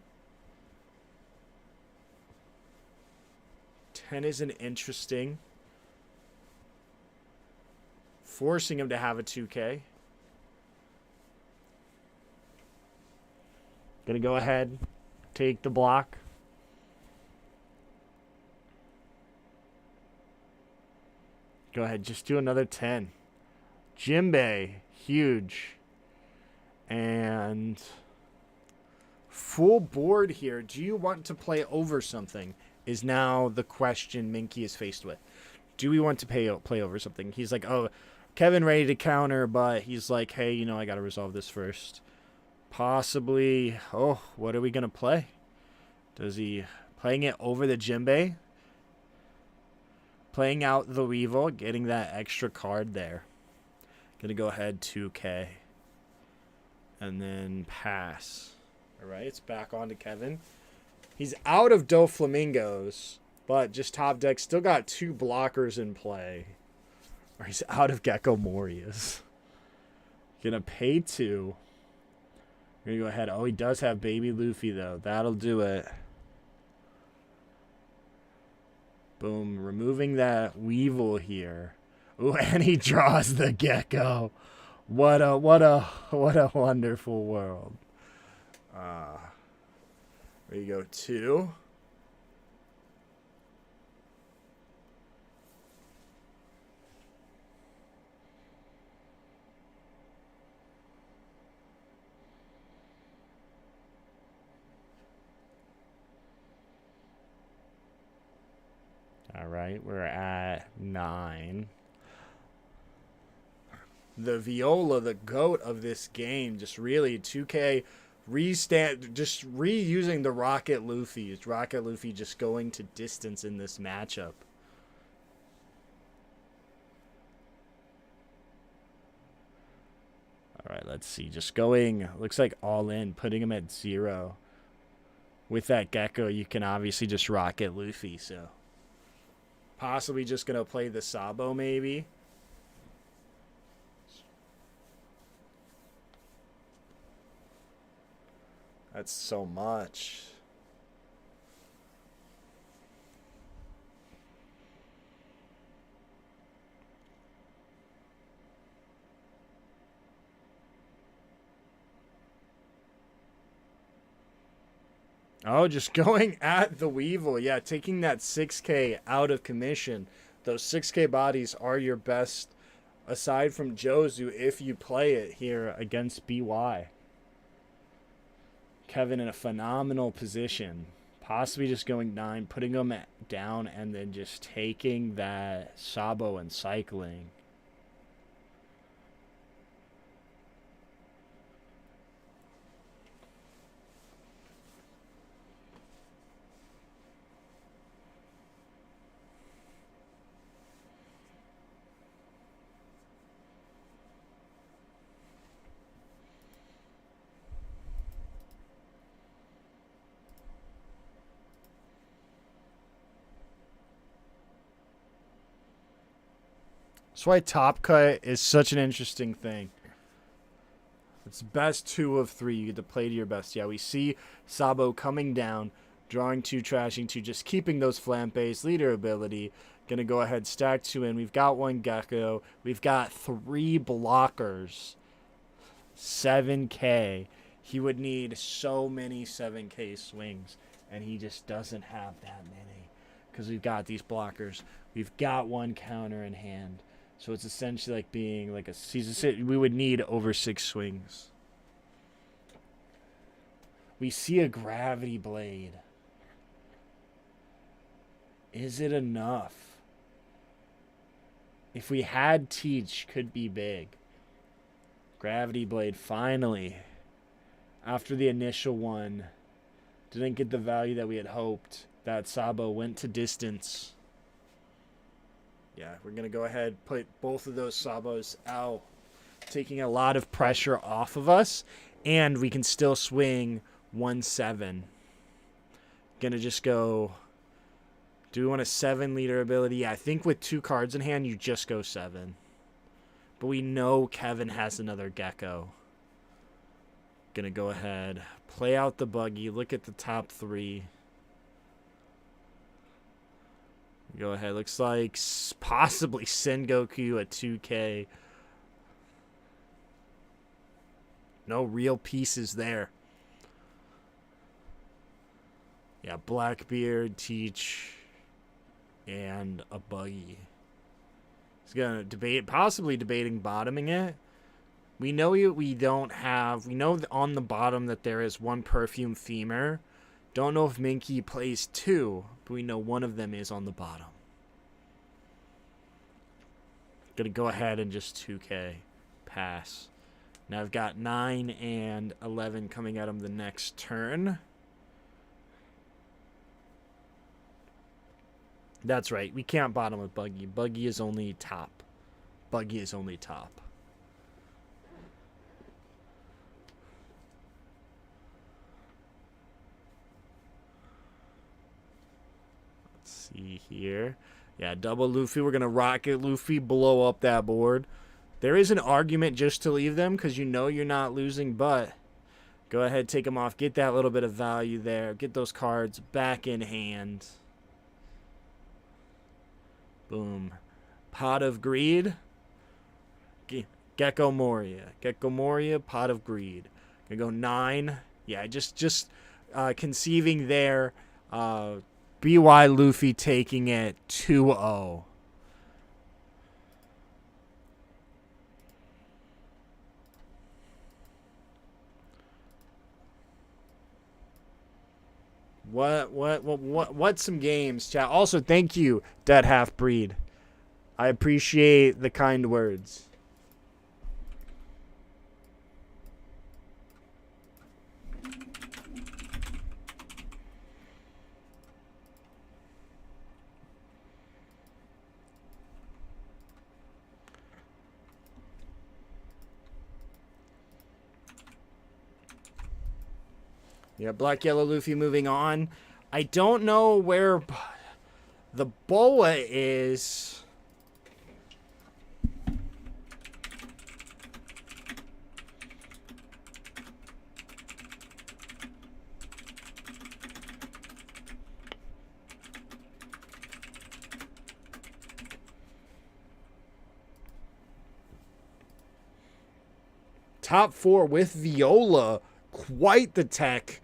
10 isn't interesting. Forcing him to have a 2K. Gonna go ahead, take the block. Go ahead, just do another 10. Jimbei, huge. And full board here. Do you want to play over something? Is now the question Minky is faced with. Do we want to play over something? He's like, oh, Kevin ready to counter, but he's like, hey, you know, I got to resolve this first. Possibly, oh, what are we going to play? Does he playing it over the Jimbei? Playing out the Weevil, getting that extra card there. Gonna go ahead 2K. And then pass. Alright, it's back on to Kevin. He's out of Doflamingos, but just top deck. Still got 2 blockers in play. Or he's out of Gecko Morias. Gonna pay 2. Gonna go ahead. Oh, he does have Baby Luffy, though. That'll do it. Boom. Removing that Weevil here. Ooh, and he draws the Gecko. What a wonderful world. There you go, 2. All right, we're at 9. The Viola, the GOAT of this game, just really 2K just reusing the Rocket Luffy. Is Rocket Luffy just going to distance in this matchup? All right, let's see. Just going, looks like all in, putting him at 0. With that Gecko, you can obviously just Rocket Luffy, so possibly just going to play the Sabo, maybe. That's so much. Oh, just going at the Weevil. Yeah, taking that 6K out of commission. Those 6K bodies are your best, aside from Jozu, if you play it here against BY. Kevin in a phenomenal position. Possibly just going 9, putting him down, and then just taking that Sabo and cycling. That's why Top Cut is such an interesting thing. It's best 2 of 3. You get to play to your best. Yeah, we see Sabo coming down, drawing 2, trashing 2, just keeping those flampe, leader ability. Gonna go ahead, stack 2 in. We've got 1 Gecko. We've got 3 blockers. 7K. He would need so many 7K swings, and he just doesn't have that many because we've got these blockers. We've got one counter in hand. So it's essentially like being like we would need over 6 swings. We see a gravity blade. Is it enough? If we had Teach, could be big. Gravity blade, finally. After the initial one, didn't get the value that we had hoped. That Sabo went to distance. Yeah, we're going to go ahead and put both of those Sabos out, taking a lot of pressure off of us, and we can still swing 1-7. Going to just go, do we want a 7-liter ability? Yeah, I think with 2 cards in hand, you just go 7. But we know Kevin has another Gecko. Going to go ahead, play out the buggy, look at the top 3. Go ahead. Looks like possibly Sengoku at 2K. No real pieces there. Yeah, Blackbeard, Teach, and a buggy. He's gonna debate, possibly debating bottoming it. We know we don't have. We know on the bottom that there is one perfume femur. Don't know if Minky plays 2, but we know one of them is on the bottom. Gonna go ahead and just 2K. Pass. Now I've got 9 and 11 coming at him the next turn. That's right. We can't bottom with Buggy. Buggy is only top. Buggy is only top. See here. Yeah, double Luffy. We're going to rocket Luffy, blow up that board. There is an argument just to leave them because you know you're not losing, but go ahead, take them off. Get that little bit of value there. Get those cards back in hand. Boom. Pot of Greed. Gecko Moria. Gecko Moria, Pot of Greed. Gonna go 9. Yeah, just conceiving there. BY Luffy taking it 2-0. What some games, chat. Also, thank you, Dead Half Breed. I appreciate the kind words. Yeah, Black Yellow Luffy moving on. I don't know where the Boa is. Top 4 with Viola. Quite the tech.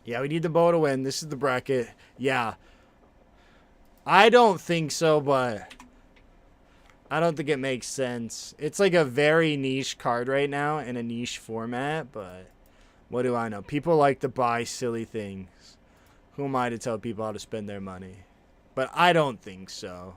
Yeah, we need the Boa to win. This is the bracket. Yeah. I don't think so, but I don't think it makes sense. It's like a very niche card right now in a niche format, but what do I know? People like to buy silly things. Who am I to tell people how to spend their money? But I don't think so.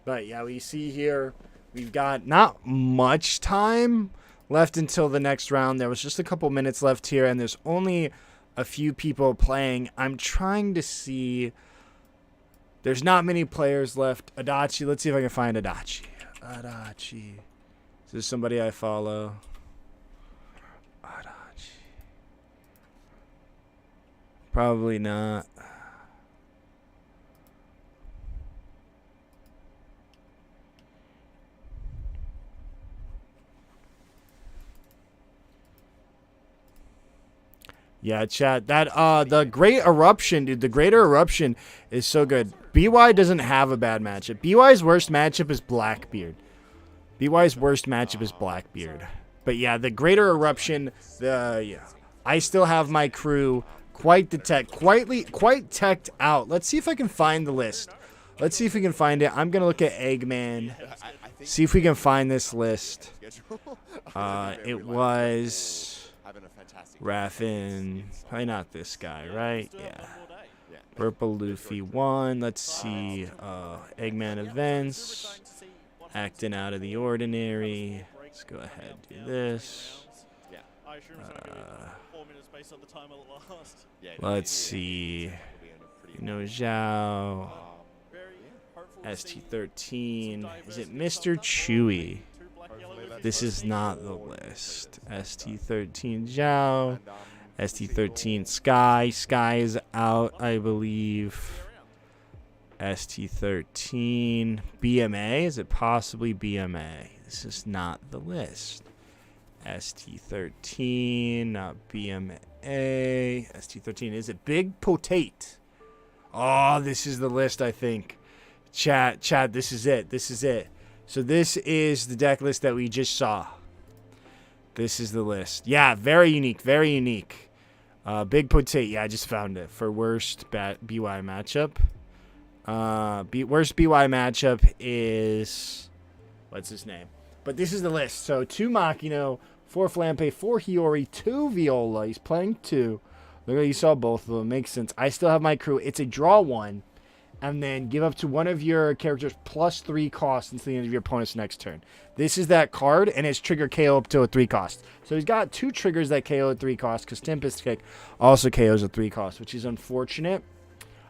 But yeah, we see here we've got not much time left until the next round. There was just a couple minutes left here, and there's only a few people playing. I'm trying to see. There's not many players left. Adachi, let's see if I can find Adachi. Adachi. Is this somebody I follow? Probably not. Yeah, chat. That the Great Eruption, dude. The Greater Eruption is so good. BY doesn't have a bad matchup. BY's worst matchup is Blackbeard. BY's worst matchup is Blackbeard. But yeah, the Greater Eruption. I still have my crew quite teched out. Let's see if I can find the list. Let's see if we can find it. I'm gonna look at Eggman. See if we can find this list. It was Raffin. Probably not this guy, right? Yeah. Purple Luffy 1. Let's see. Eggman events. Acting out of the ordinary. Let's go ahead and do this. Let's see. Zhao. ST13. Is it Mr. Chewy? This is not the list. ST13 Zhao. ST13 Sky. Sky is out, I believe. ST13 BMA. Is it possibly BMA? This is not the list. ST13, not BMA. ST13. Is it Big Potate? Oh, this is the list, I think. Chat, this is it. This is it. So this is the deck list that we just saw. This is the list. Yeah, very unique. Very unique. Big Potate. Yeah, I just found it. For worst BY matchup. Worst BY matchup is... What's his name? But this is the list. So 2 Makino, 4 Flampe, 4 Hiyori, 2 Viola. He's playing 2. Look at you saw both of them. Makes sense. I still have my crew. It's a draw 1. And then give up to one of your characters plus 3 costs until the end of your opponent's next turn. This is that card, and it's trigger KO up to a 3 cost. So he's got 2 triggers that KO at 3 cost, because Tempest Kick also KOs at 3 cost, which is unfortunate.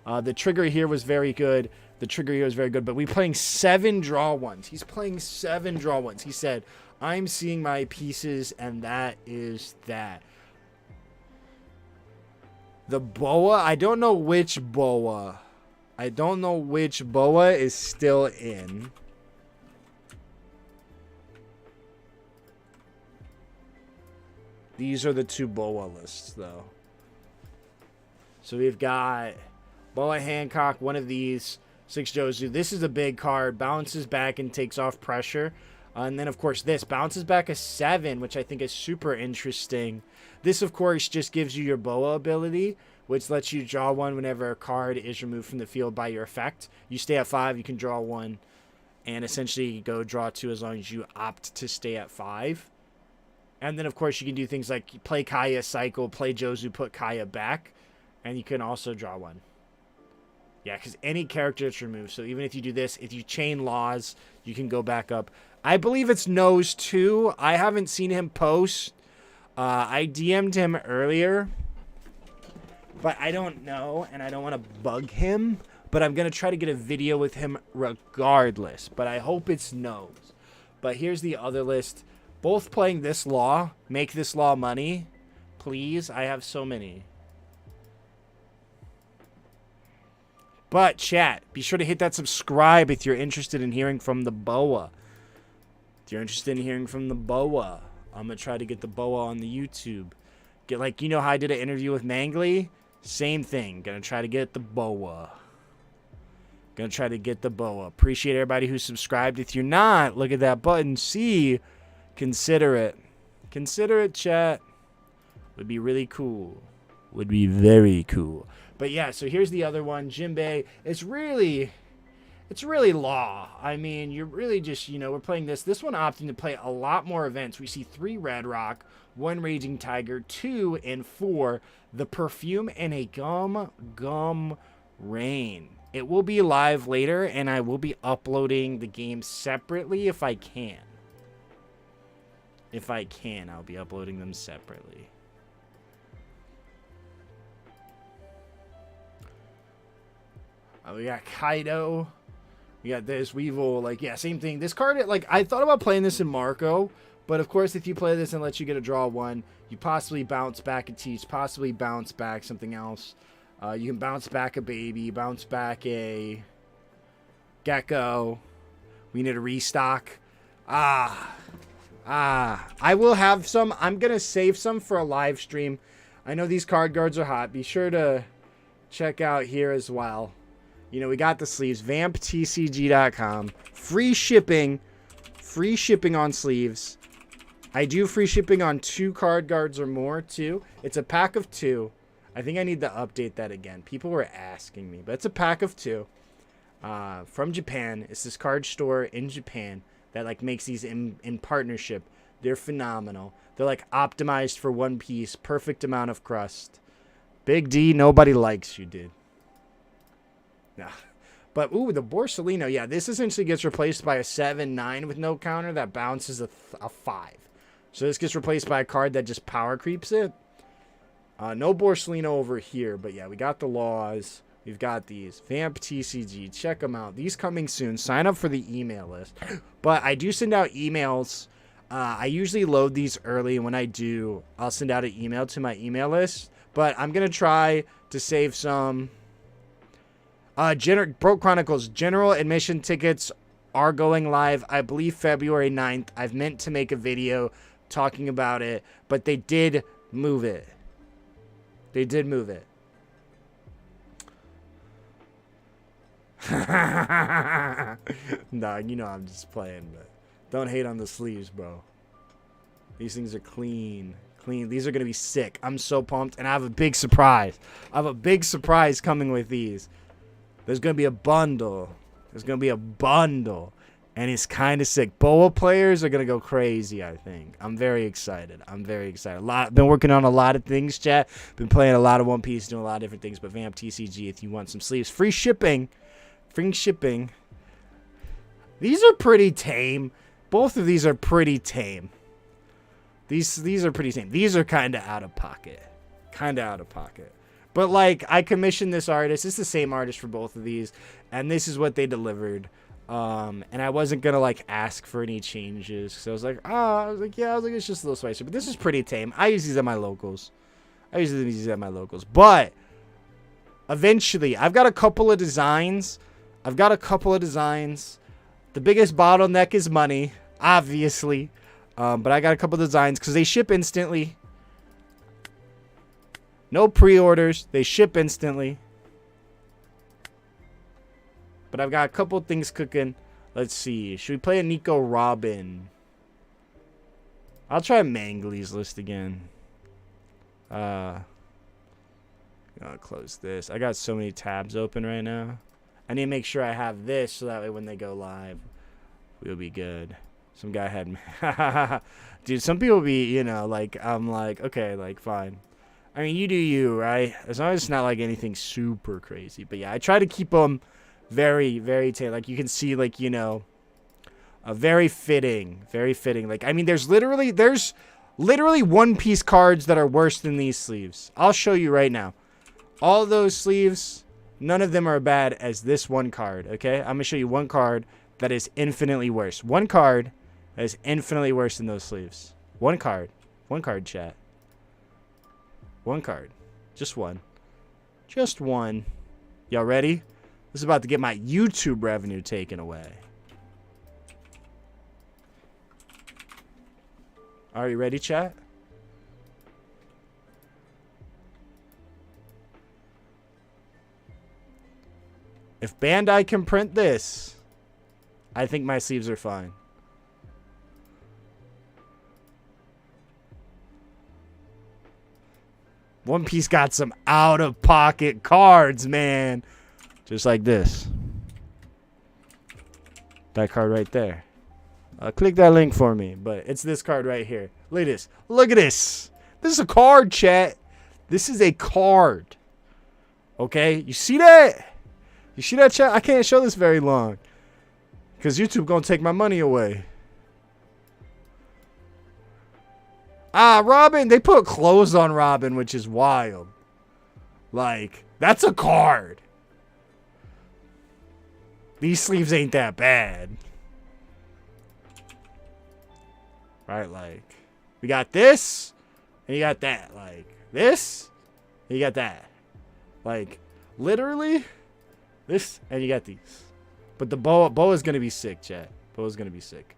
The trigger here was very good. But we're playing 7 draw 1s. He's playing 7 draw 1s. He said, I'm seeing my pieces, and that is that. The Boa, I don't know which Boa. Is still in. These are the 2 Boa lists, though. So we've got Boa Hancock, one of these. 6 Jozu. This is a big card. Bounces back and takes off pressure. And then, of course, this bounces back a 7, which I think is super interesting. This, of course, just gives you your Boa ability, which lets you draw 1 whenever a card is removed from the field by your effect. You stay at 5, you can draw 1, and essentially go draw 2 as long as you opt to stay at 5. And then, of course, you can do things like play Kaya, cycle, play Jozu, put Kaya back, and you can also draw 1. Yeah, because any character is removed. So even if you do this, if you chain laws, you can go back up. I believe it's Nose 2. I haven't seen him post. I DM'd him earlier. But I don't know, and I don't want to bug him. But I'm going to try to get a video with him regardless. But I hope it's Nose. But here's the other list. Both playing this law. Make this law money. Please. I have so many. But, chat, be sure to hit that subscribe if you're interested in hearing from the Boa. If you're interested in hearing from the Boa, I'm going to try to get the Boa on the YouTube. Get like, you know how I did an interview with Mangly? Same thing. Going to try to get the Boa. Appreciate everybody who subscribed. If you're not, look at that button. See, consider it. Consider it, chat. Would be really cool. Would be very cool. But yeah, so here's the other one, Jinbei. It's really law. I mean, you're really just, we're playing this. This one opting to play a lot more events. We see 3 Red Rock, 1 Raging Tiger, 2 and 4, the Perfume, and a Gum Rain. It will be live later, and I will be uploading the game separately if I can. I'll be uploading them separately. We got Kaido. We We got this Weevil, like, yeah, same thing. This card, like, I thought about playing this in Marco, but of course, if you play this and lets you get a draw 1, you possibly bounce back a Teach, possibly bounce back something else. You can bounce back a Baby, bounce back a Gecko. We need a restock. I will have some. I'm going to save some for a live stream. I know these card guards are hot. Be sure to check out here as well. You know, we got the sleeves. vamptcg.com. Free shipping. Free shipping on sleeves. I do free shipping on 2 card guards or more, too. It's a pack of 2. I think I need to update that again. People were asking me, but it's a pack of 2. From Japan. It's this card store in Japan that, like, makes these in partnership. They're phenomenal. They're, like, optimized for One Piece. Perfect amount of crust. Big D, nobody likes you, dude. Nah. But, ooh, the Borsalino. Yeah, this essentially gets replaced by a 7-9 with no counter that bounces a 5. So this gets replaced by a card that just power creeps it. No Borsalino over here. But, yeah, we got the laws. We've got these. Vamp TCG. Check them out. These coming soon. Sign up for the email list. But I do send out emails. I usually load these early. And when I do, I'll send out an email to my email list. But I'm going to try to save some. Broke Chronicles. General admission tickets are going live, I believe, February 9th. I've meant to make a video talking about it. But they did move it. They did move it. Nah, you know I'm just playing, but don't hate on the sleeves, bro. These things are clean. These are going to be sick. I'm so pumped, and I have a big surprise. I have a big surprise coming with these. There's going to be a bundle. And it's kind of sick. BOA players are going to go crazy, I think. I'm very excited. Been working on a lot of things, chat. Been playing a lot of One Piece, doing a lot of different things. But Vamp TCG, if you want some sleeves. Free shipping. These are pretty tame. Both of these are pretty tame. These are pretty tame. These are kind of out of pocket. But, like, I commissioned this artist. It's the same artist for both of these. And this is what they delivered. And I wasn't going to, like, ask for any changes. So I was like, it's just a little spicy. But this is pretty tame. I use these at my locals. But eventually, I've got a couple of designs. The biggest bottleneck is money, obviously. But I got a couple of designs because they ship instantly. No pre-orders. They ship instantly. But I've got a couple things cooking. Let's see. Should we play a Nico Robin? I'll try Mangley's list again. I'll close this. I got so many tabs open right now. I need to make sure I have this so that way when they go live, we'll be good. Some guy had... Dude, some people be, you know, like, I'm like, okay, like, fine. I mean, you do you, right? As long as it's not, like, anything super crazy. But, yeah, I try to keep them very, very tame. Like, you can see, like, you know, very fitting. Like, I mean, there's literally One Piece cards that are worse than these sleeves. I'll show you right now. All those sleeves, none of them are bad as this one card, okay? I'm going to show you one card that is infinitely worse. One card that is infinitely worse than those sleeves. One card, chat. One card. Just one. Y'all ready? This is about to get my YouTube revenue taken away. Are you ready, chat? If Bandai can print this, I think my sleeves are fine. One Piece got some out-of-pocket cards, man. Just like this. That card right there. Click that link for me. But it's this card right here. Look at this. Look at this. This is a card, chat. This is a card. Okay? You see that? You see that, chat? I can't show this very long. Because YouTube going to take my money away. Robin. They put clothes on Robin, which is wild. Like, that's a card. These sleeves ain't that bad. Right, like, we got this, and you got that. Like, this, and you got that. Like, literally, this, and you got these. But the boa's gonna be sick, chat. Boa's gonna be sick.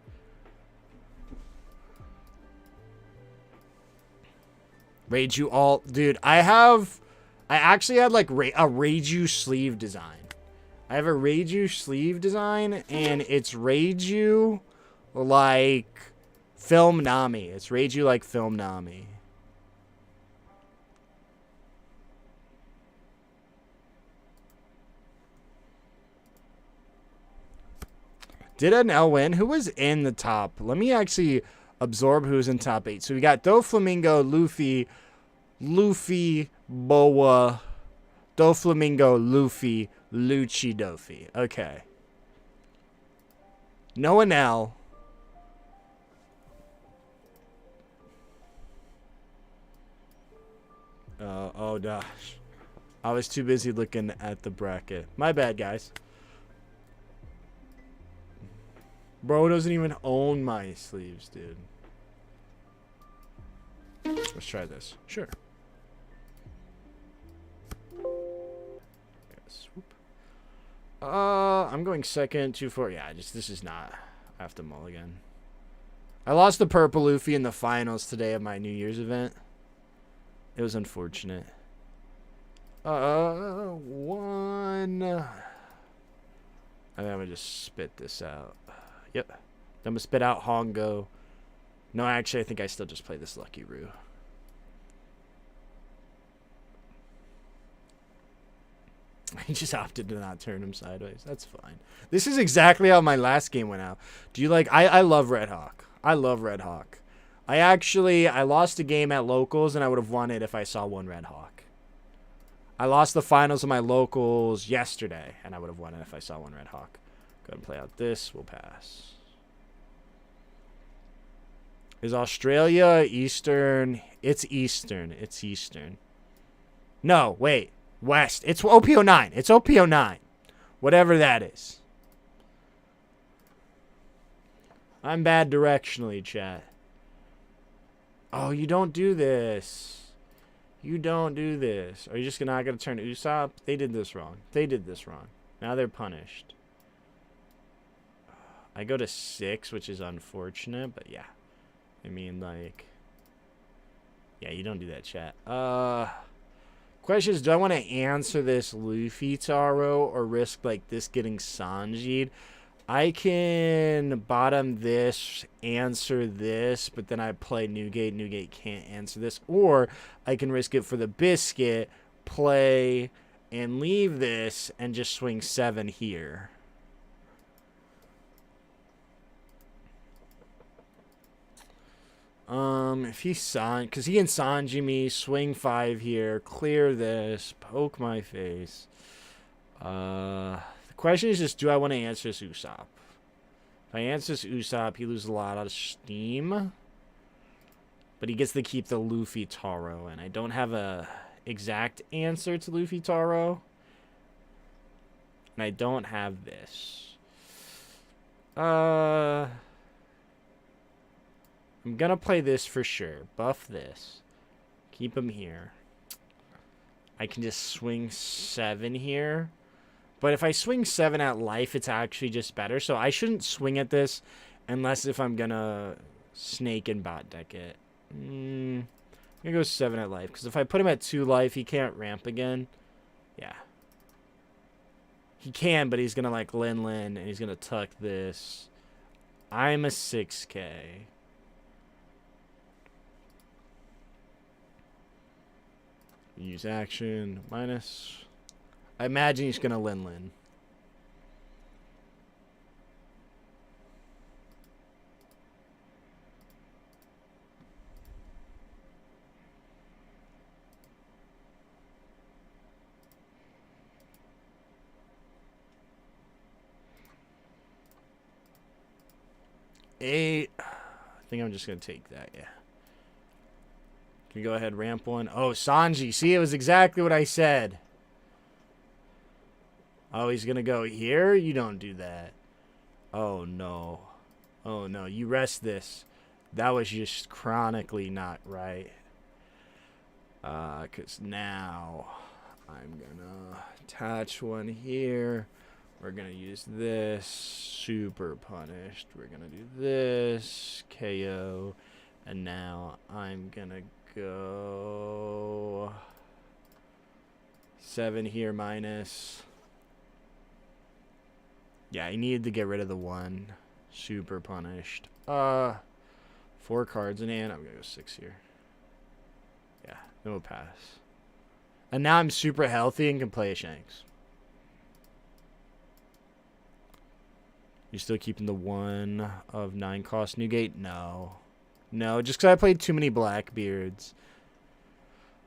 Rage all, dude. I actually had like a Reiju sleeve design. I have a Reiju sleeve design, and it's Reiju like Film Nami. It's Reiju like Film Nami. Did NL win? Who was in the top? Let me actually absorb who's in top 8. So we got Doflamingo, Luffy, Boa, Doflamingo, Luffy, Lucci, Dofi. Okay. No NL. Oh gosh. I was too busy looking at the bracket. My bad, guys. Bro doesn't even own my sleeves, dude. Let's try this. Sure. Swoop. I'm going second, 2-4. Yeah, this is not. I have to mulligan. I lost the purple Luffy in the finals today of my New Year's event. It was unfortunate. One. And then I'm gonna just spit this out. Yep. I'm gonna spit out Hongo. No, actually, I think I still just play this Lucky Roo. He just opted to not turn him sideways. That's fine. This is exactly how my last game went out. Do you like... I love Red Hawk. I love Red Hawk. I lost a game at locals, and I would have won it if I saw one Red Hawk. I lost the finals of my locals yesterday, and I would have won it if I saw one Red Hawk. Go ahead and play out this. We'll pass. Is Australia Eastern? It's Eastern. It's Eastern. No, wait. West. It's OP09. It's OP09. Whatever that is. I'm bad directionally, chat. Oh, you don't do this. You don't do this. Are you just not going to turn Usopp? They did this wrong. They did this wrong. Now they're punished. I go to 6, which is unfortunate, but yeah. I mean, like... Yeah, you don't do that, chat. Question is, do I want to answer this Luffy Taro or risk, like, this getting Sanji'd? I can bottom this, answer this, but then I play Newgate. Newgate can't answer this. Or I can risk it for the biscuit, play, and leave this, and just swing 7 here. If he because he can Sanji me, swing 5 here, clear this, poke my face. The question is just, do I want to answer this Usopp? If I answer this Usopp, he loses a lot of steam. But he gets to keep the Luffy Taro, and I don't have a exact answer to Luffy Taro. And I don't have this. I'm gonna play this for sure. Buff this. Keep him here. I can just swing 7 here. But if I swing 7 at life, it's actually just better. So I shouldn't swing at this unless if I'm gonna snake and bot deck it. I'm gonna go 7 at life. Because if I put him at 2 life, he can't ramp again. Yeah. He can, but he's gonna like Lin, and he's gonna tuck this. I'm a 6K. Use action, minus. I imagine he's going to Lin. I think I'm just going to take that, yeah. Can you go ahead, ramp 1? Oh, Sanji. See, it was exactly what I said. Oh, he's going to go here? You don't do that. Oh, no. Oh, no. You rest this. That was just chronically not right. Because now I'm going to attach one here. We're going to use this. Super punished. We're going to do this. KO. And now I'm going to go 7 here minus. Yeah, I needed to get rid of the 1. Super punished. 4 cards in hand. I'm going to go 6 here. Yeah, no pass. And now I'm super healthy and can play a Shanks. You still keeping the 1 of 9 cost Newgate? No. No, just because I played too many Blackbeards.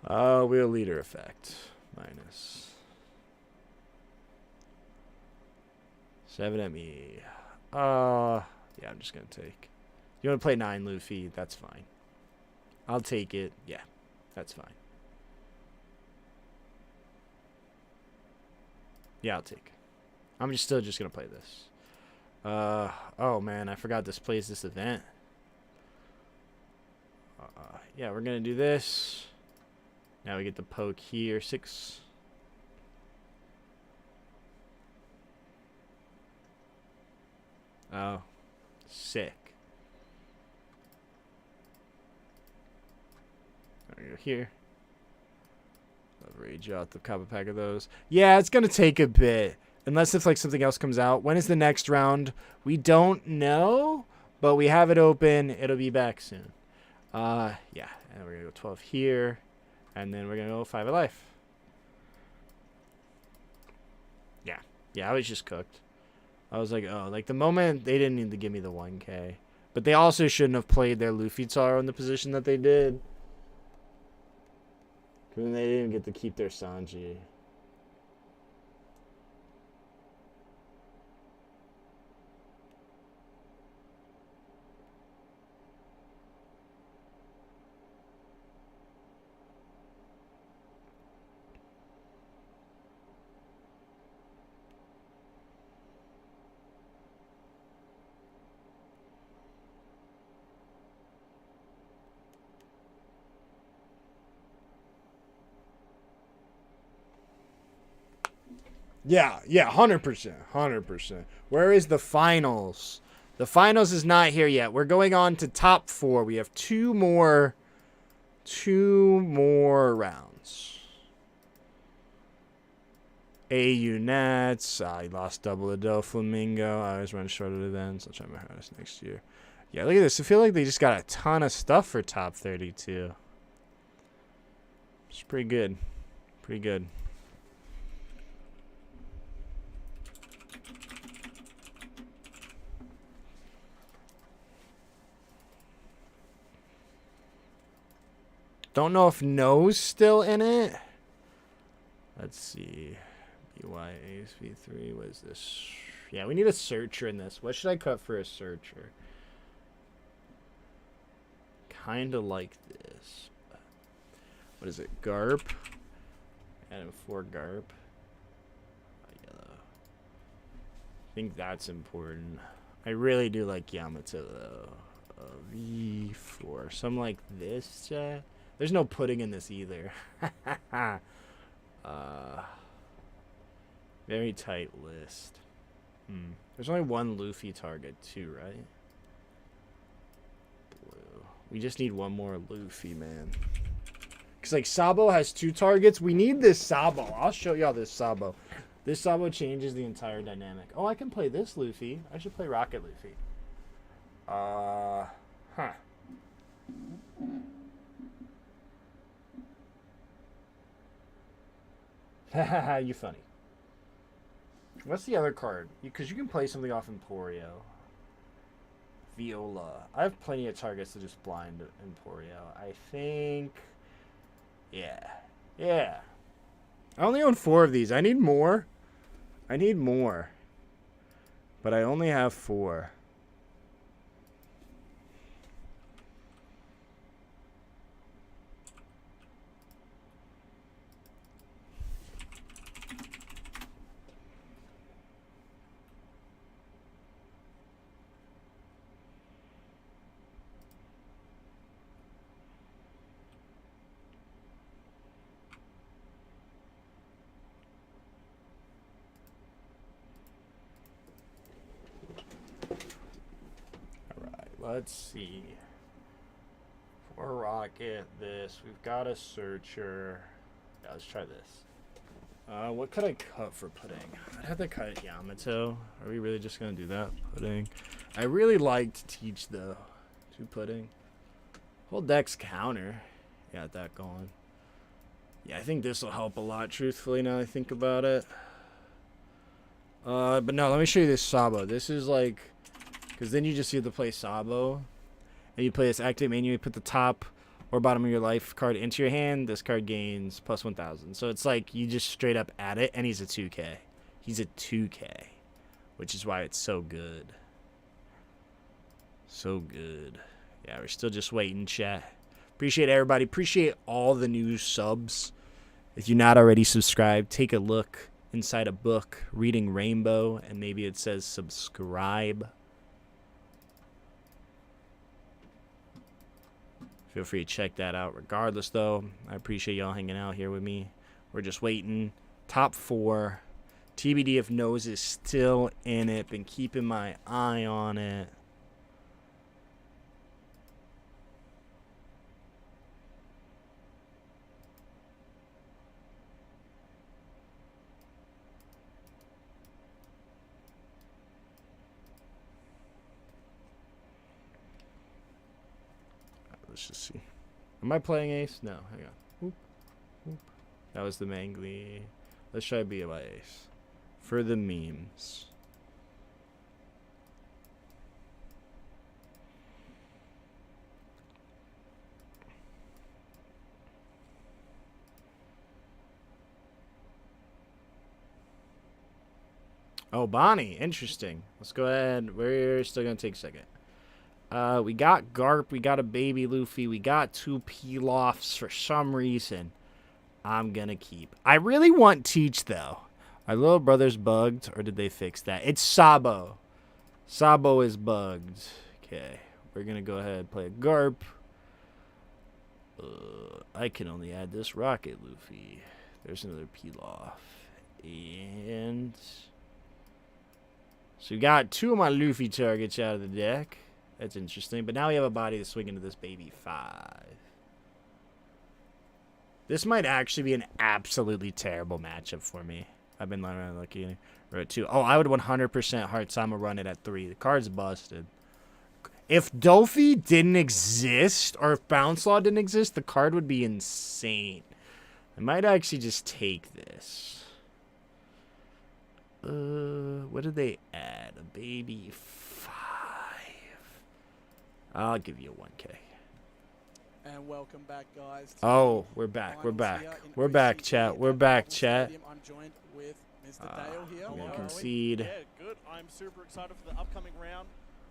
Wheel leader effect. Minus. 7 at me. Yeah, I'm just going to take. You want to play 9 Luffy? That's fine. I'll take it. Yeah, that's fine. Yeah, I'll take it. I'm still just going to play this. Oh man, I forgot this plays this event. Yeah, we're going to do this. Now we get the poke here. 6. Oh, sick. There we go here. I'll rage out the copper pack of those. Yeah, it's going to take a bit. Unless if like something else comes out. When is the next round? We don't know, but we have it open. It'll be back soon. Yeah, and we're going to go 12 here. And then we're going to go 5 of life. Yeah. Yeah, I was just cooked. I was like, oh, like the moment they didn't need to give me the 1K. But they also shouldn't have played their Luffy Taro in the position that they did. Because they didn't get to keep their Sanji. Yeah, 100%, 100%. Where is the finals? The finals is not here yet. We're going on to top 4. We have 2 more rounds. AU Nets. I lost double the Doflamingo. I always run short of events. I'll try my hardest next year. Yeah, look at this. I feel like they just got a ton of stuff for top 32. It's pretty good. Pretty good. Don't know if No's still in it. Let's see. BY ASV3. What is this? Yeah, we need a searcher in this. What should I cut for a searcher? Kind of like this. What is it? Garp. Add in 4 Garp. Yellow. I think that's important. I really do like Yamato though. V4. Something like this, chat. There's no pudding in this either. Very tight list. There's only 1 Luffy target too, right? Blue. We just need 1 more Luffy, man. Because like Sabo has 2 targets. We need this Sabo. I'll show y'all this Sabo. This Sabo changes the entire dynamic. Oh, I can play this Luffy. I should play Rocket Luffy. Haha, you funny. What's the other card? Because you can play something off Emporio. Viola. I have plenty of targets to just blind Emporio. I think... Yeah. Yeah. I only own 4 of these. I need more. I need more. But I only have 4. Let's see. For Rocket, this. We've got a Searcher. Yeah, let's try this. What could I cut for Pudding? I'd have to cut Yamato. Are we really just going to do that? Pudding. I really like to teach, though. 2 Pudding. Whole deck's counter. Got that going. Yeah, I think this will help a lot, truthfully, now I think about it. But no, let me show you this Sabo. This is like... Because then you just have to play Sabo. And you play this active menu. You put the top or bottom of your life card into your hand. This card gains plus 1,000. So it's like you just straight up add it. And he's a 2K. He's a 2K. Which is why it's so good. So good. Yeah, we're still just waiting, chat. Appreciate everybody. Appreciate all the new subs. If you're not already subscribed, take a look inside a book, Reading Rainbow, and maybe it says subscribe. Feel free to check that out. Regardless, though, I appreciate y'all hanging out here with me. We're just waiting. Top 4. TBD if Nose is still in it. Been keeping my eye on it. Let's just see. Am I playing ace? No, hang on. Whoop, whoop. That was the Mangly. Let's try be by ace. For the memes. Oh, Bonnie. Interesting. Let's go ahead. We're still going to take a second. We got Garp, we got a baby Luffy, we got 2 Pilafs for some reason. I'm gonna keep. I really want Teach, though. Our little brother's bugged, or did they fix that? It's Sabo. Sabo is bugged. Okay, we're gonna go ahead and play a Garp. I can only add this Rocket Luffy. There's another Pilaf. And... so we got 2 of my Luffy targets out of the deck. That's interesting. But now we have a body to swing into this baby 5. This might actually be an absolutely terrible matchup for me. I've been looking at 2. Oh, I would 100% Heart Sama run it at 3. The card's busted. If Dofi didn't exist, or if Bounce Law didn't exist, the card would be insane. I might actually just take this. What did they add? A baby 5. I'll give you a 1K. And welcome back, guys. Oh, we're back. We're back. We're back, chat. We're back, chat. I'm joined with Mr. Dale here. I'm gonna concede. Yeah, good. I'm super excited for the upcoming round.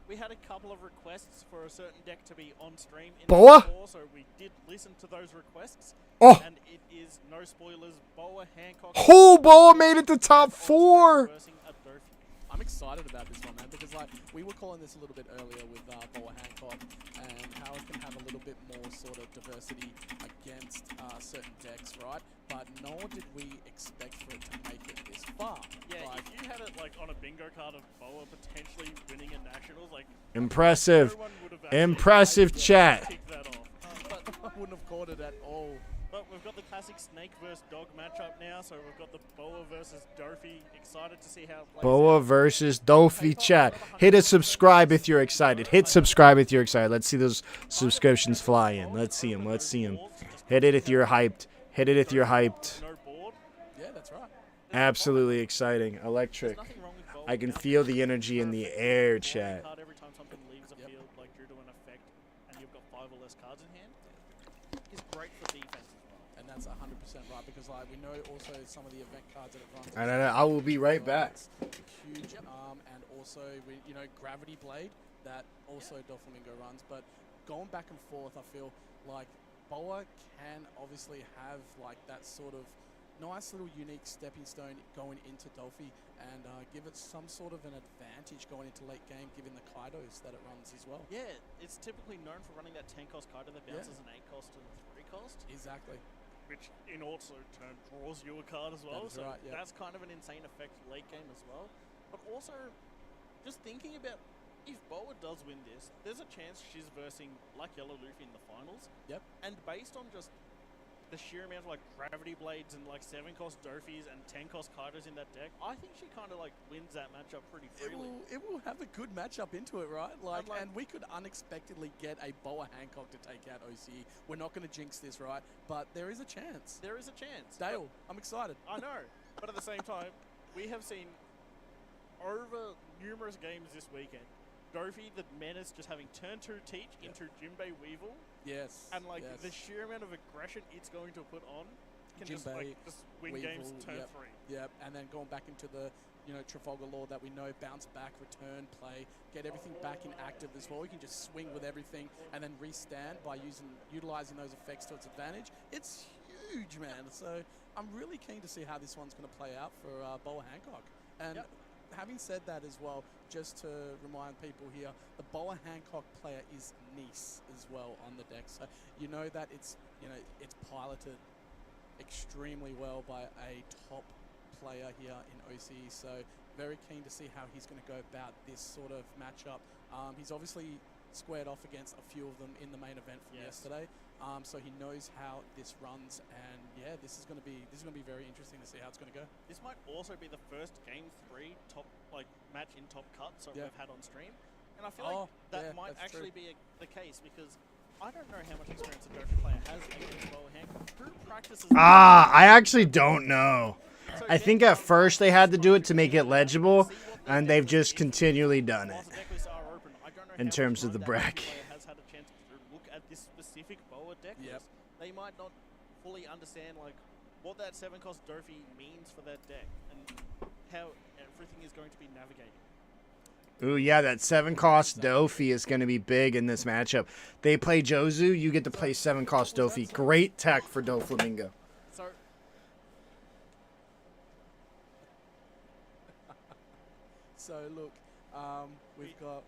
We had a couple of requests for a certain deck to be on stream in Boa? before, so we did listen to those requests. Oh! And it is, no spoilers, Boa Hancock. Oh, Boa made it to top 4! I'm excited about this one, man, because like we were calling this a little bit earlier with Boa Hancock and how it can have a little bit more sort of diversity against certain decks, right? But nor did we expect for it to make it this far. Yeah, like, if you had it like on a bingo card of Boa potentially winning a Nationals, like impressive. no one would have actually Impressive chat. picked that off. but I wouldn't have caught it at all. But we've got the classic Snake versus Dog matchup now, so we've got the Boa versus Dofi. Excited to see how it plays Boa out. versus Dofi, chat. Hit a subscribe if you're excited. Hit subscribe if you're excited. Let's see those subscriptions fly in. Let's see them. Let's see them. Hit it if you're hyped. Hit it if you're hyped. No board. Yeah, that's right. Absolutely exciting. Electric. Nothing wrong with Boa. I can feel the energy in the air, chat. Card every time something leaves a field, like due to an effect, and you've got 5 or less cards in hand, is great for defense as well. And that's 100% right, because like we know also some of the event cards that it runs. I will be right back. Huge, and also we, you know, Gravity Blade that also Doflamingo runs. But going back and forth, I feel like Boa can obviously have like that sort of nice little unique stepping stone going into Dolphy and give it some sort of an advantage going into late game, given the Kaidos that it runs as well. Yeah, it's typically known for running that 10 cost Kaido that bounces an 8 cost and 3 cost. Exactly. Which in also turn draws you a card as well. That is So right, yeah. that's kind of an insane effect late game as well. But also, just thinking about if Boa does win this, there's a chance she's versing Black Yellow Luffy in the finals. Yep. And based on just the sheer amount of like gravity blades and like 7-cost Dofis and 10-cost Kaidos in that deck, I think she kind of like wins that matchup pretty freely. It will have a good matchup into it, right? And we could unexpectedly get a Boa Hancock to take out OCE. We're not going to jinx this, right? But there is a chance. There is a chance. Dale, I'm excited. I know. But at the same time, we have seen over numerous games this weekend, Dofi the Menace just having turn 2 Teach into Jinbei Weevil. Yes. And like the sheer amount of aggression it's going to put on can just win Weevil, games turn 3. Yep. And then going back into the Trafalgar Law that we know, bounce back, return, play, get everything back in active as well. You can just swing with everything and then restand by utilizing those effects to its advantage. It's huge, man. So I'm really keen to see how this one's going to play out for Boa Hancock. And having said that as well, just to remind people here, the Boa Hancock player is Nice as well on the deck. So you know that it's piloted extremely well by a top player here in OCE. So very keen to see how he's going to go about this sort of matchup. He's obviously squared off against a few of them in the main event from yesterday. So he knows how this runs, and yeah, this is going to be very interesting to see how it's going to go. This might also be the first Game 3 top match in Top Cut we've had on stream, and I feel like that might actually be the case because I don't know how much experience a Dofi player has against Boa Hancock. Who practices? I actually don't know. So I think at first they had to do it to make it legible, and they've just continually done it in terms of the bracket. They might not fully understand like what that 7-cost Dofi means for that deck and how everything is going to be navigated. Ooh, yeah, that 7-cost Dofi is going to be big in this matchup. They play Jozu, you get to play 7-cost Dofi. Great tech for Doflamingo. So look, we've got.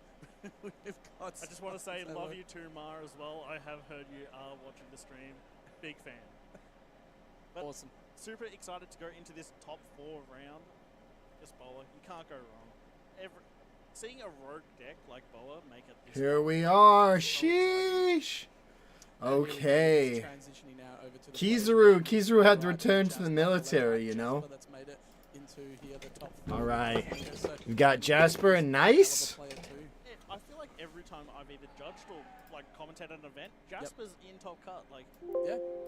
I just want to say love you too, Mar, as well. I have heard you are watching the stream. Big fan. But awesome. Super excited to go into this top 4 round. Just Boa. You can't go wrong. Seeing a rogue deck like Boa make it this Here we are. Sheesh. Okay. Kizaru had to return to the military, you know. All right. We got Jasper and Nice. I feel like every time I've either judged or like commentated on an event, Jasper's in Top Cut. Like,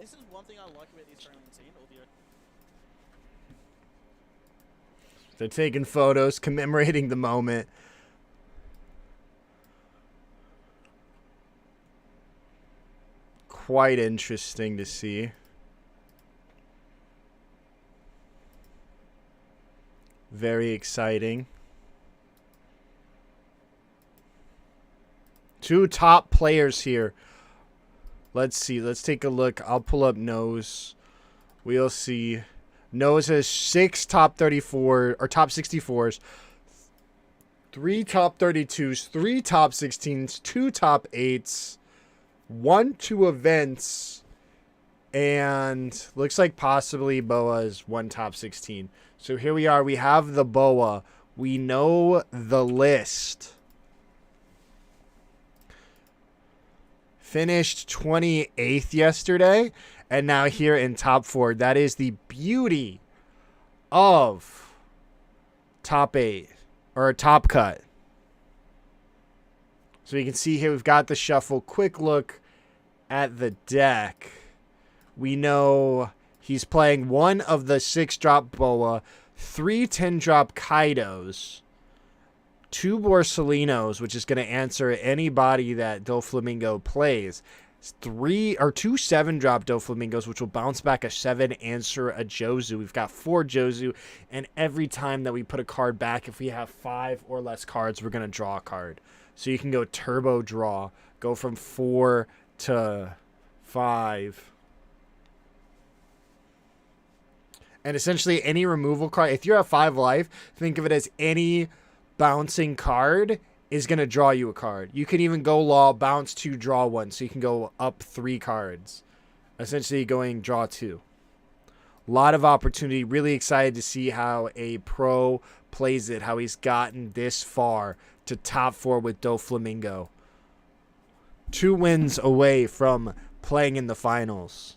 this is one thing I like about the Australian scene. They're taking photos, commemorating the moment. Quite interesting to see. Very exciting. 2 top players here. Let's see. Let's take a look. I'll pull up Nose. We'll see. Nose has 6 top 34 or top 64s, 3 top 32s, 3 top 16s, 2 top 8s, 1 2 events, and looks like possibly Boa is 1 top 16. So here we are. We have the Boa. We know the list. Finished 28th yesterday, and now here in top 4. That is the beauty of top 8 or top cut. So you can see here we've got the shuffle. Quick look at the deck. We know he's playing 1 of the 6-drop Boa, 3 10-drop Kaidos, 2 Borsalinos, which is going to answer anybody that Doflamingo plays. 2 7-drop Doflamingos, which will bounce back a 7, answer a Jozu. We've got 4 Jozu, and every time that we put a card back, if we have 5 or less cards, we're going to draw a card. So you can go turbo draw, go from 4 to 5. And essentially any removal card, if you're at 5 life, think of it as any bouncing card is going to draw you a card. You can even go law, bounce 2, draw 1. So you can go up 3 cards. Essentially going draw 2. A lot of opportunity. Really excited to see how a pro plays it, how he's gotten this far to top 4 with Doflamingo. 2 wins away from playing in the finals.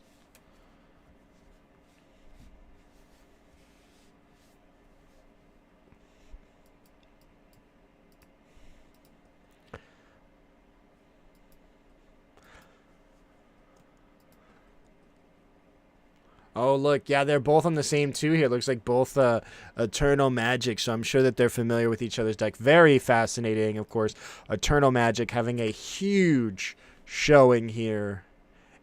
Oh, look. Yeah, they're both on the same 2 here. Looks like both Eternal Magic, so I'm sure that they're familiar with each other's deck. Very fascinating, of course. Eternal Magic having a huge showing here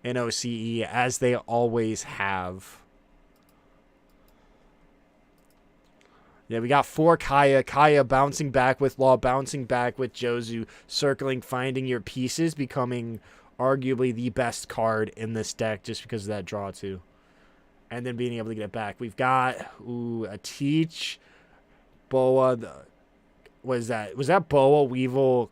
in OCE, as they always have. Yeah, we got 4 Kaya. Kaya bouncing back with Law, bouncing back with Jozu, circling, finding your pieces, becoming arguably the best card in this deck just because of that draw, too. And then being able to get it back. We've got, a Teach, Boa. What is that? Was that Boa, Weevil,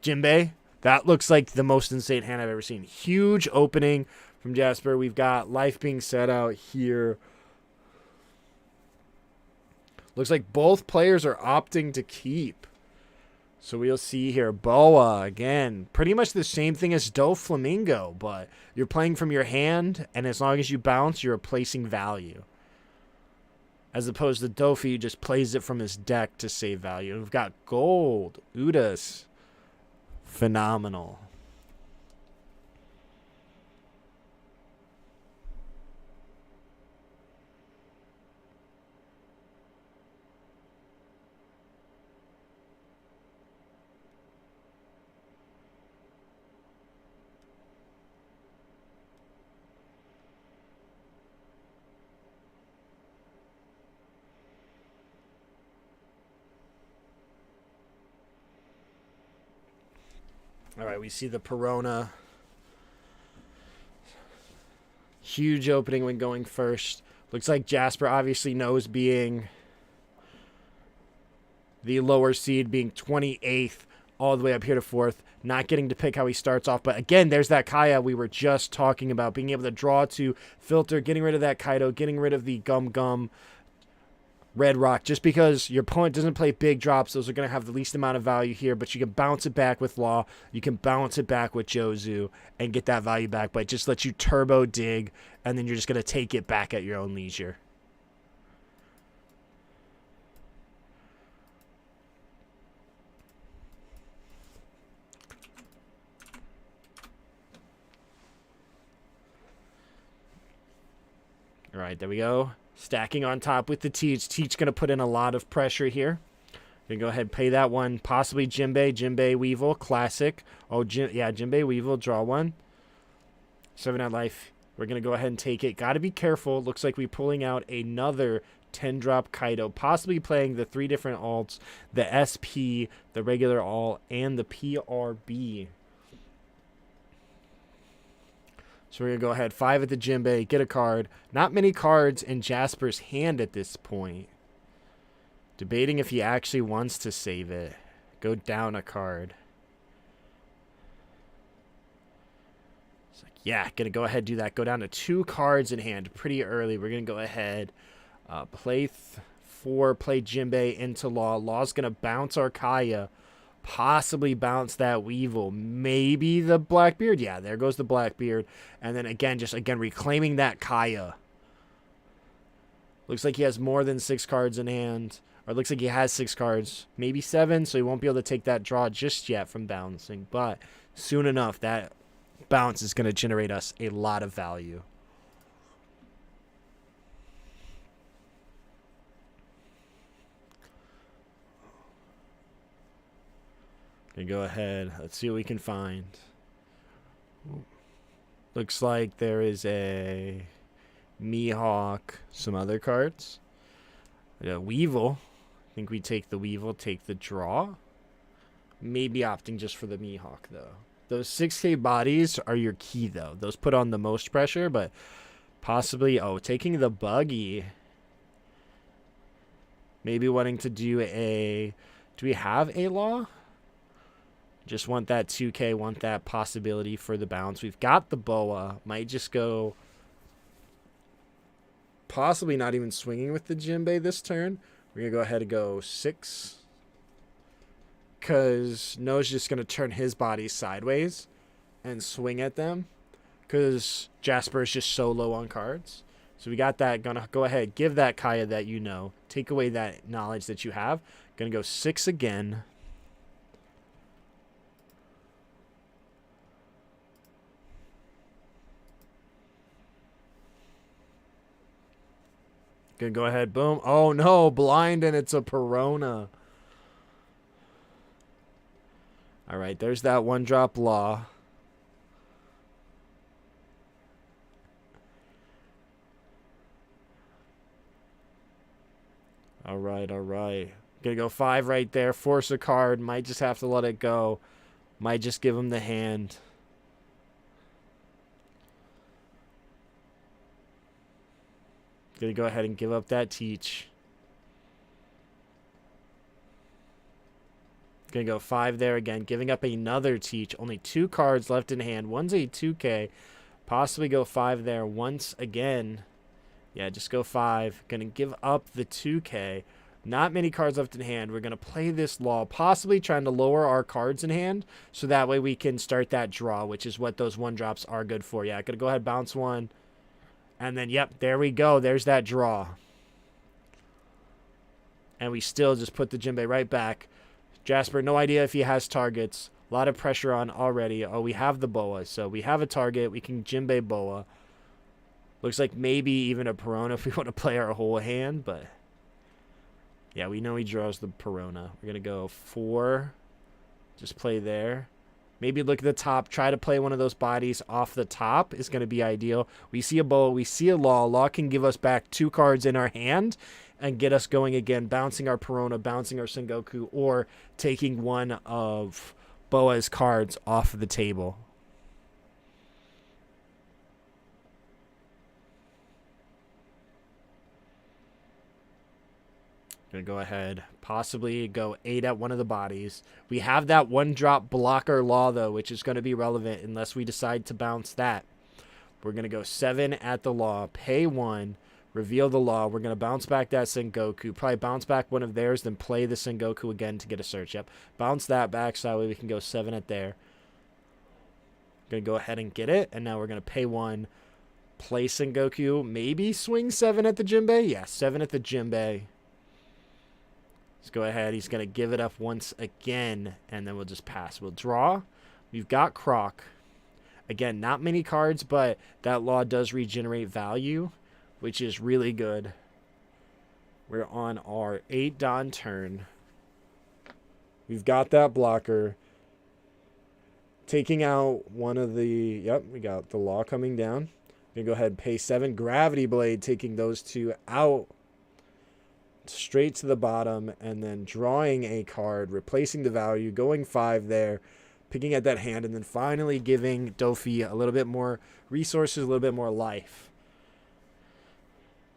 Jinbei? That looks like the most insane hand I've ever seen. Huge opening from Jasper. We've got life being set out here. Looks like both players are opting to keep. So we'll see here. Boa, again, pretty much the same thing as Doflamingo, but you're playing from your hand, and as long as you bounce, you're replacing value. As opposed to Dofi, who just plays it from his deck to save value. And we've got gold. Udas. Phenomenal. All right, we see the Perona. Huge opening when going first. Looks like Jasper obviously knows being the lower seed, being 28th all the way up here to 4th. Not getting to pick how he starts off. But again, there's that Kaya we were just talking about. Being able to draw to filter, getting rid of that Kaido, getting rid of the Gum Red Rock, just because your opponent doesn't play big drops, those are going to have the least amount of value here, but you can bounce it back with Law, you can bounce it back with Jozu, and get that value back, but it just lets you turbo dig, and then you're just going to take it back at your own leisure. All right, there we go. Stacking on top with the Teach. Teach going to put in a lot of pressure here. Going to go ahead and pay that one. Possibly Jinbei, Weevil, classic. Oh, Jinbei, Weevil, draw one. 7 out life. We're going to go ahead and take it. Got to be careful. Looks like we're pulling out another 10-drop Kaido. Possibly playing the 3 different alts. The SP, the regular alt, and the PRB. So we're going to go ahead, 5 at the Jinbei, get a card. Not many cards in Jasper's hand at this point. Debating if he actually wants to save it. Go down a card. It's like, yeah, going to go ahead and do that. Go down to 2 cards in hand pretty early. We're going to go ahead, play 4, play Jinbei into Law. Law's going to bounce our Kaya. Possibly bounce that Weevil. Maybe the Blackbeard. Yeah, there goes the Blackbeard. And then again, reclaiming that Kaya. Looks like he has more than 6 cards in hand. Or looks like he has 6 cards. Maybe 7, so he won't be able to take that draw just yet from bouncing. But soon enough, that bounce is going to generate us a lot of value. Go ahead. Let's see what we can find. Looks like there is a Mihawk, some other cards. A Weevil. I think we take the Weevil, take the draw. Maybe opting just for the Mihawk, though. Those 6K bodies are your key, though. Those put on the most pressure, but possibly, taking the Buggy. Maybe wanting to do a... Do we have a Law? Just want that 2K, want that possibility for the bounce. We've got the Boa. Might just go possibly not even swinging with the Jinbei this turn. We're going to go ahead and go 6. Because No's just going to turn his body sideways and swing at them. Because Jasper is just so low on cards. So we got that. Going to go ahead, give that Kaya that you know. Take away that knowledge that you have. Going to go 6 again. Going to go ahead, boom. Oh no, blind, and it's a Perona. All right, there's that 1-drop law. All right, all right. Gonna go 5 right there. Force a card. Might just have to let it go. Might just give him the hand. Gonna go ahead and give up that teach. Gonna go 5 there again. Giving up another teach. Only 2 cards left in hand. One's a 2K. Possibly go 5 there once again. Yeah, just go 5. Gonna give up the 2K. Not many cards left in hand. We're gonna play this law. Possibly trying to lower our cards in hand. So that way we can start that draw, which is what those 1-drops are good for. Yeah, gonna go ahead, bounce 1. And then, yep, there we go. There's that draw. And we still just put the Jinbei right back. Jasper, no idea if he has targets. A lot of pressure on already. Oh, we have the Boa. So we have a target. We can Jinbei Boa. Looks like maybe even a Perona if we want to play our whole hand. But, yeah, we know he draws the Perona. We're going to go 4. Just play there. Maybe look at the top. Try to play one of those bodies off the top is going to be ideal. We see a Boa. We see a Law. Law can give us back 2 cards in our hand and get us going again, bouncing our Perona, bouncing our Sengoku, or taking one of Boa's cards off of the table. Gonna go ahead, possibly go 8 at one of the bodies. We have that 1-drop blocker Law, though, which is going to be relevant unless we decide to bounce that. We're going to go 7 at the Law, pay 1, reveal the Law. We're going to bounce back that Sengoku, probably bounce back one of theirs, then play the Sengoku again to get a search. Yep, bounce that back so that way we can go 7 at there. Going to go ahead and get it, and now we're going to pay 1, play Sengoku, maybe swing 7 at the Jinbei. Yeah, 7 at the Jinbei. Let's go ahead. He's going to give it up once again, and then we'll just pass. We'll draw. We've got Croc. Again, not many cards, but that Law does regenerate value, which is really good. We're on our 8 Dawn turn. We've got that blocker. Taking out one of the... Yep, we got the Law coming down. Going to go ahead and pay 7. Gravity Blade, taking those 2 out. Straight to the bottom, and then drawing a card, replacing the value, going 5 there, picking at that hand, and then finally giving Dofi a little bit more resources, a little bit more life.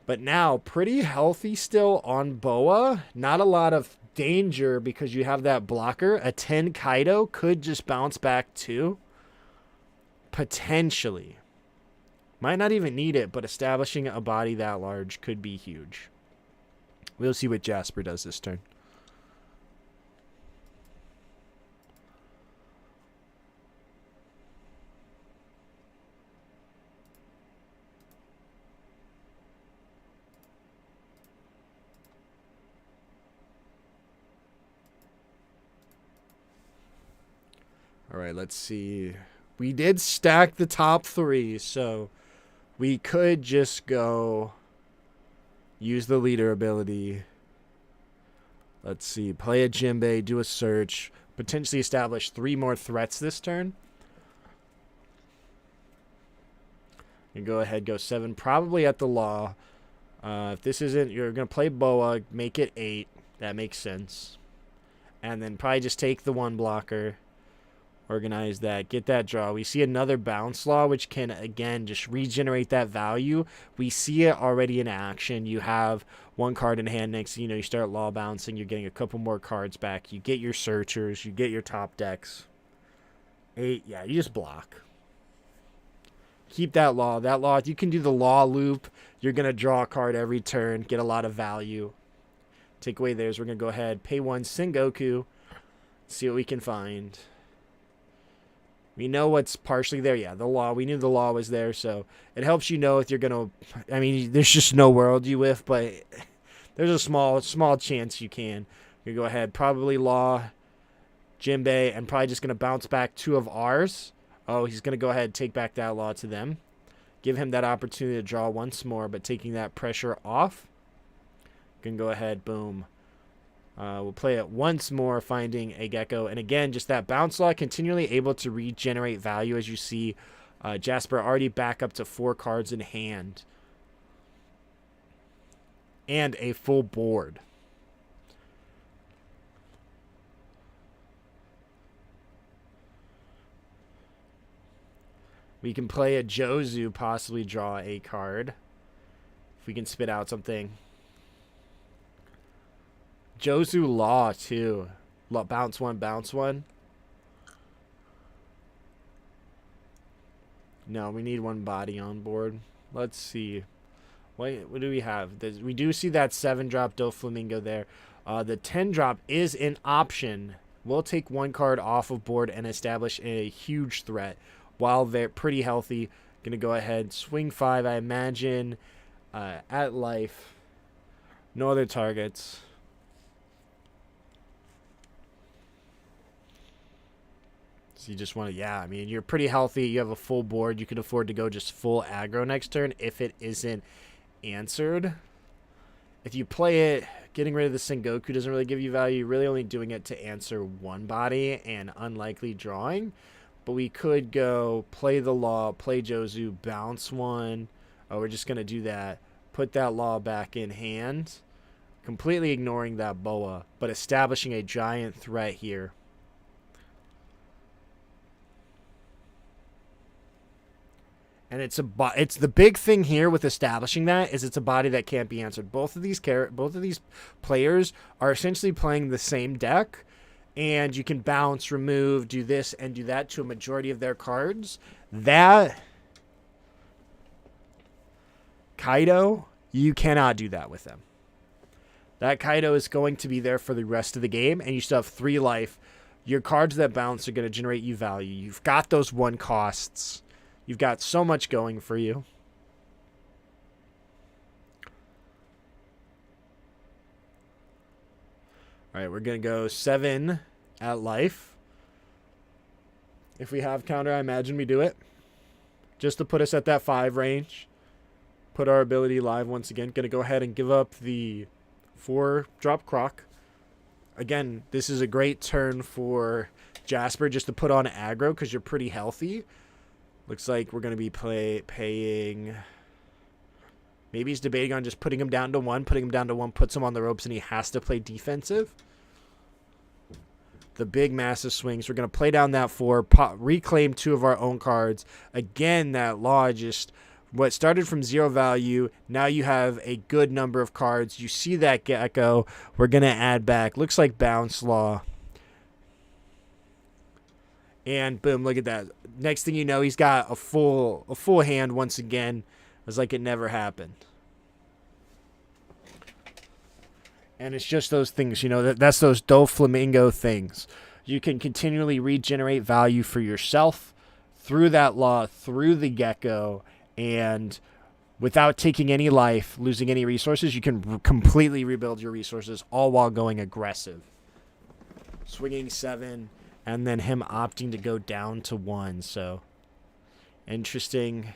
But now, pretty healthy still on Boa. Not a lot of danger because you have that blocker. A 10 Kaido could just bounce back too. Potentially. Might not even need it, but establishing a body that large could be huge. We'll see what Jasper does this turn. All right, let's see. We did stack the top 3, so we could just go... Use the leader ability. Let's see. Play a Jinbei. Do a search. Potentially establish 3 more threats this turn. And go ahead. Go 7. Probably at the Law. If this isn't... You're going to play Boa. Make it 8. That makes sense. And then probably just take the 1 blocker. Organize that. Get that draw. We see another bounce Law, which can, again, just regenerate that value. We see it already in action. You have 1 card in hand. Next thing you know, you start Law bouncing. You're getting a couple more cards back. You get your searchers. You get your top decks. 8. Yeah, you just block. Keep that Law. That Law, you can do the Law loop. You're going to draw a card every turn, get a lot of value. Take away theirs. We're going to go ahead, pay 1 Sengoku, see what we can find. We know what's partially there. Yeah, the Law. We knew the Law was there, so it helps you know if you're going to... I mean, there's just no world you with, but there's a small chance you can. You go ahead, probably Law, Jinbei, and probably just going to bounce back 2 of ours. Oh, he's going to go ahead and take back that Law to them. Give him that opportunity to draw once more, but taking that pressure off. Can go ahead, boom. We'll play it once more, finding a Gecko. And again, just that bounce Law, continually able to regenerate value. As you see, Jasper already back up to 4 cards in hand. And a full board. We can play a Jozu, possibly draw a card. If we can spit out something. Jozu Law, too. Bounce 1, bounce 1. No, we need 1 body on board. Let's see. What do we have? We do see that 7-drop Doflamingo there. The 10-drop is an option. We'll take 1 card off of board and establish a huge threat. While they're pretty healthy, going to go ahead, swing 5, I imagine, at life. No other targets. So you just want to, yeah, I mean, you're pretty healthy. You have a full board. You can afford to go just full aggro next turn if it isn't answered. If you play it, getting rid of the Sengoku doesn't really give you value. You're really only doing it to answer 1 body and unlikely drawing. But we could go play the Law, play Jozu, bounce 1. Oh, we're just going to do that. Put that Law back in hand. Completely ignoring that Boa, but establishing a giant threat here. And it's the big thing here with establishing that is it's a body that can't be answered. Both of these players are essentially playing the same deck. And you can bounce, remove, do this, and do that to a majority of their cards. That Kaido, you cannot do that with them. That Kaido is going to be there for the rest of the game, and you still have 3 life. Your cards that bounce are going to generate you value. You've got those 1 costs. You've got so much going for you. All right, we're going to go 7 at life. If we have counter, I imagine we do it. Just to put us at that 5 range. Put our ability live once again. Going to go ahead and give up the 4-drop Croc. Again, this is a great turn for Jasper just to put on aggro because you're pretty healthy. Looks like we're going to be paying... Maybe he's debating on just putting him down to 1. Putting him down to 1 puts him on the ropes, and he has to play defensive. The big, massive swings. We're going to play down that 4, reclaim 2 of our own cards. Again, that Law just... What started from 0 value, now you have a good number of cards. You see that Gecko. We're going to add back. Looks like Bounce Law. And boom, look at that. Next thing you know, he's got a full hand once again. It was like it never happened. And it's just those things, you know, that's those Doflamingo things. You can continually regenerate value for yourself through that Law, through the Gecko, and without taking any life, losing any resources, you can completely rebuild your resources, all while going aggressive. Swinging 7, and then him opting to go down to 1, so interesting.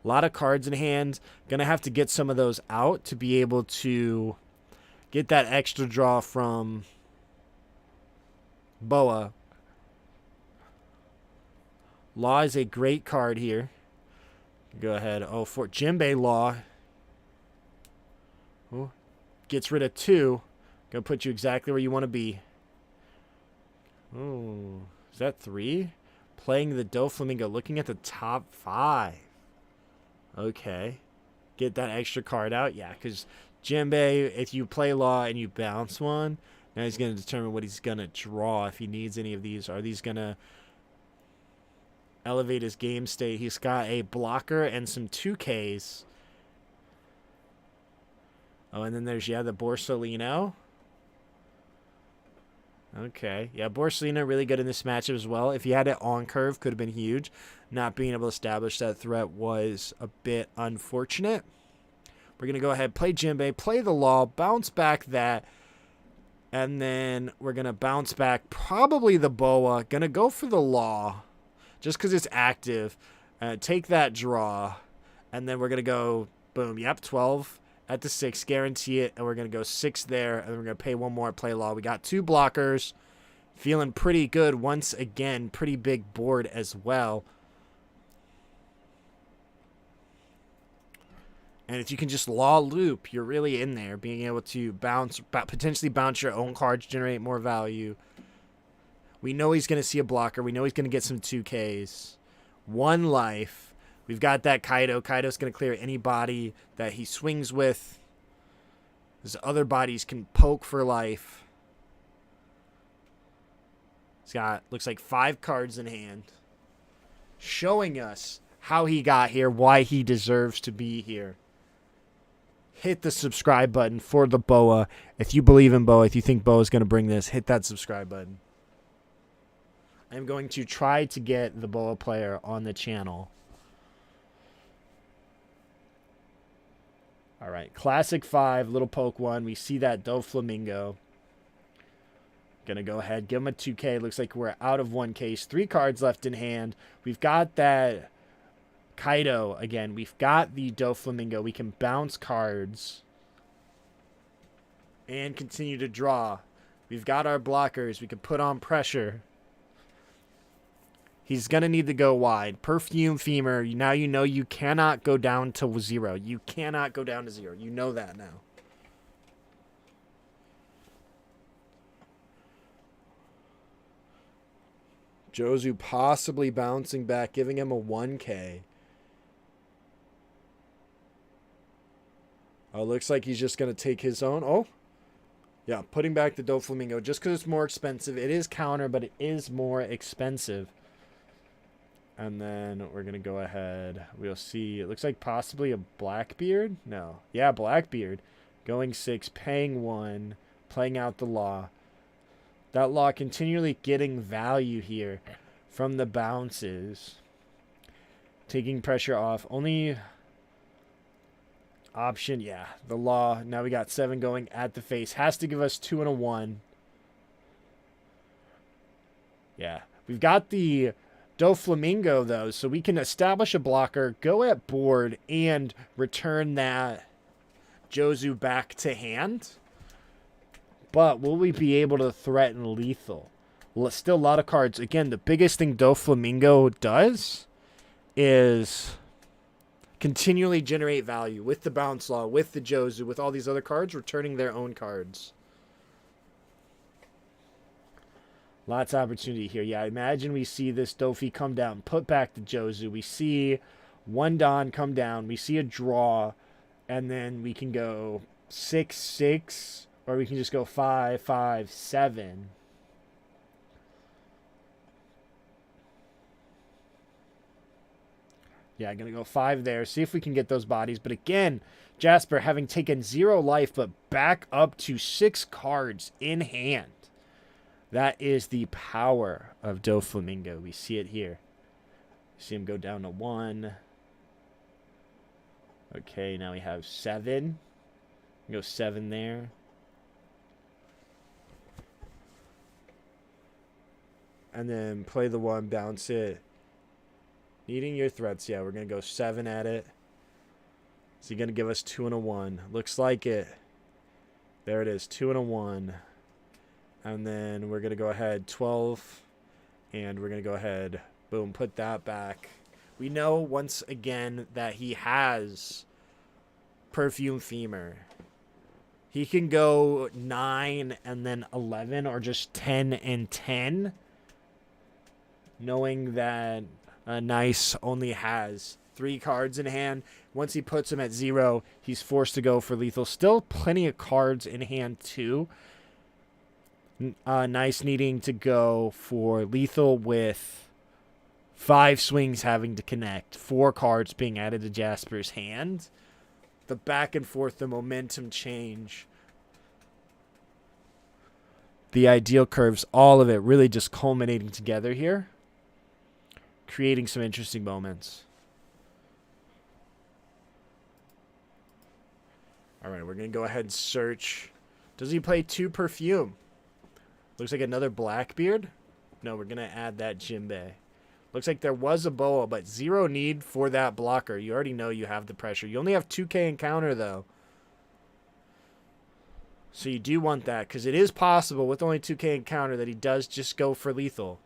A lot of cards in hand. Gonna have to get some of those out to be able to get that extra draw from Boa. Law is a great card here. Go ahead. Oh, for Jinbei Law. Ooh. Gets rid of 2. Gonna put you exactly where you want to be. Oh, is that 3? Playing the Doflamingo. Looking at the top 5. Okay. Get that extra card out. Yeah, because Jinbei, if you play Law and you bounce 1, now he's going to determine what he's going to draw if he needs any of these. Are these going to... elevate his game state. He's got a blocker and some 2Ks. Oh, and then there's, the Borsalino. Okay. Yeah, Borsalino really good in this matchup as well. If he had it on curve, could have been huge. Not being able to establish that threat was a bit unfortunate. We're going to go ahead, play Jinbei, play the Law, bounce back that, and then we're going to bounce back probably the Boa. Going to go for the Law just because it's active. Take that draw, and then we're going to go, boom, 12 at the 6, guarantee it, and we're going to go 6 there, and then we're going to pay one more, play Law. We got 2 blockers, feeling pretty good once again, pretty big board as well. And if you can just Law loop, you're really in there, being able to potentially bounce your own cards, generate more value. We know he's going to see a blocker. We know he's going to get some 2Ks. 1 life. We've got that Kaido. Kaido's going to clear any body that he swings with. His other bodies can poke for life. He's got, looks like 5 cards in hand. Showing us how he got here, why he deserves to be here. Hit the subscribe button for the Boa. If you believe in Boa, if you think Boa is going to bring this, hit that subscribe button. I'm going to try to get the Boa player on the channel. All right, classic 5, little poke 1. We see that Doflamingo. Going to go ahead, give him a 2K. Looks like we're out of 1 case. 3 cards left in hand. We've got that Kaido again. We've got the Doflamingo. We can bounce cards and continue to draw. We've got our blockers. We can put on pressure. He's going to need to go wide. Perfume Femur. Now you know you cannot go down to 0. You cannot go down to 0. You know that now. Jozu possibly bouncing back, giving him a 1K. Oh, looks like he's just going to take his own. Oh, yeah, putting back the Doflamingo just because it's more expensive. It is counter, but it is more expensive. And then we're going to go ahead. We'll see. It looks like possibly a Blackbeard. No. Yeah, Blackbeard. Going 6, paying 1, playing out the Law. That Law continually getting value here from the bounces. Taking pressure off. Only option, yeah, the Law. Now we got 7 going at the face. Has to give us 2 and a 1. Yeah. We've got the Doflamingo, though, so we can establish a blocker, go at board, and return that Jozu back to hand. But will we be able to threaten lethal? Well, it's still a lot of cards. Again, the biggest thing Doflamingo does is continually generate value with the Bounce Law, with the Jozu, with all these other cards, returning their own cards. Lots of opportunity here. Yeah, imagine we see this Dofi come down, put back the Jozu. We see one Don come down. We see a draw, and then we can go 6-6, or we can just go 5-5-7. Yeah, I'm going to go 5 there. See if we can get those bodies. But again, Jasper having taken 0 life, but back up to 6 cards in hand. That is the power of Doflamingo. We see it here. See him go down to 1. Okay, now we have 7. Go 7 there. And then play the 1, bounce it. Needing your threats, yeah, we're going to go 7 at it. So you're going to give us 2 and a 1. Looks like it. There it is, 2 and a 1. And then we're going to go ahead 12. And we're going to go ahead, boom, put that back. We know once again that he has Perfume Femur. He can go 9 and then 11 or just 10 and 10. Knowing that Nice only has 3 cards in hand. Once he puts him at 0, he's forced to go for lethal. Still plenty of cards in hand too. Nice needing to go for lethal with 5 swings having to connect. 4 cards being added to Jasper's hand. The back and forth, the momentum change. The ideal curves, all of it really just culminating together here. Creating some interesting moments. All right, we're going to go ahead and search. Does he play 2 Perfume? Looks like another Blackbeard. No, we're going to add that Jinbei. Looks like there was a Boa, but 0 need for that blocker. You already know you have the pressure. You only have 2K in counter, though. So you do want that, because it is possible with only 2K in counter that he does just go for lethal.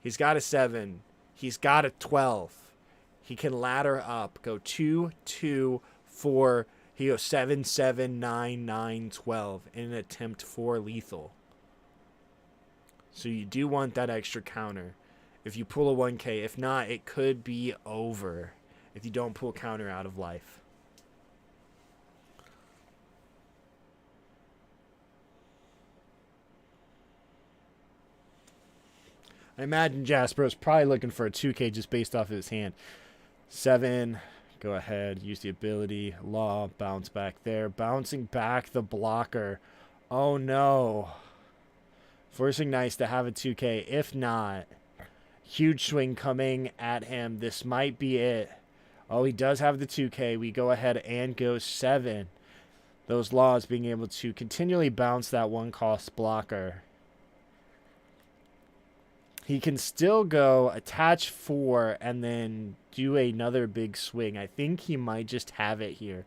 He's got a 7. He's got a 12. He can ladder up. Go 2, 2, 4. He goes 7, 7, 9, 9, 12 in an attempt for lethal. So you do want that extra counter. If you pull a 1K, if not, it could be over if you don't pull counter out of life. I imagine Jasper is probably looking for a 2K just based off of his hand. 7, go ahead, use the ability. Law, bounce back there. Bouncing back the blocker. Oh no. Forcing Nice to have a 2K. If not, huge swing coming at him. This might be it. Oh, he does have the 2K. We go ahead and go 7. Those laws being able to continually bounce that 1-cost blocker. He can still go attach 4 and then do another big swing. I think he might just have it here.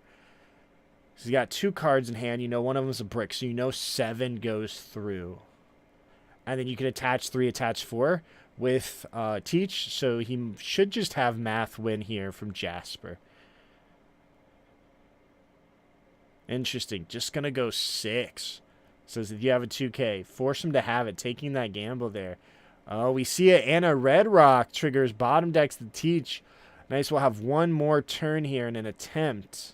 So he's got 2 cards in hand. You know one of them is a brick, so you know 7 goes through. And then you can attach 3, attach 4 with Teach. So he should just have math win here from Jasper. Interesting. Just going to go 6. Says if you have a 2K, force him to have it. Taking that gamble there. Oh, we see it. And a Red Rock triggers bottom decks to Teach. Nice. We'll have one more turn here in an attempt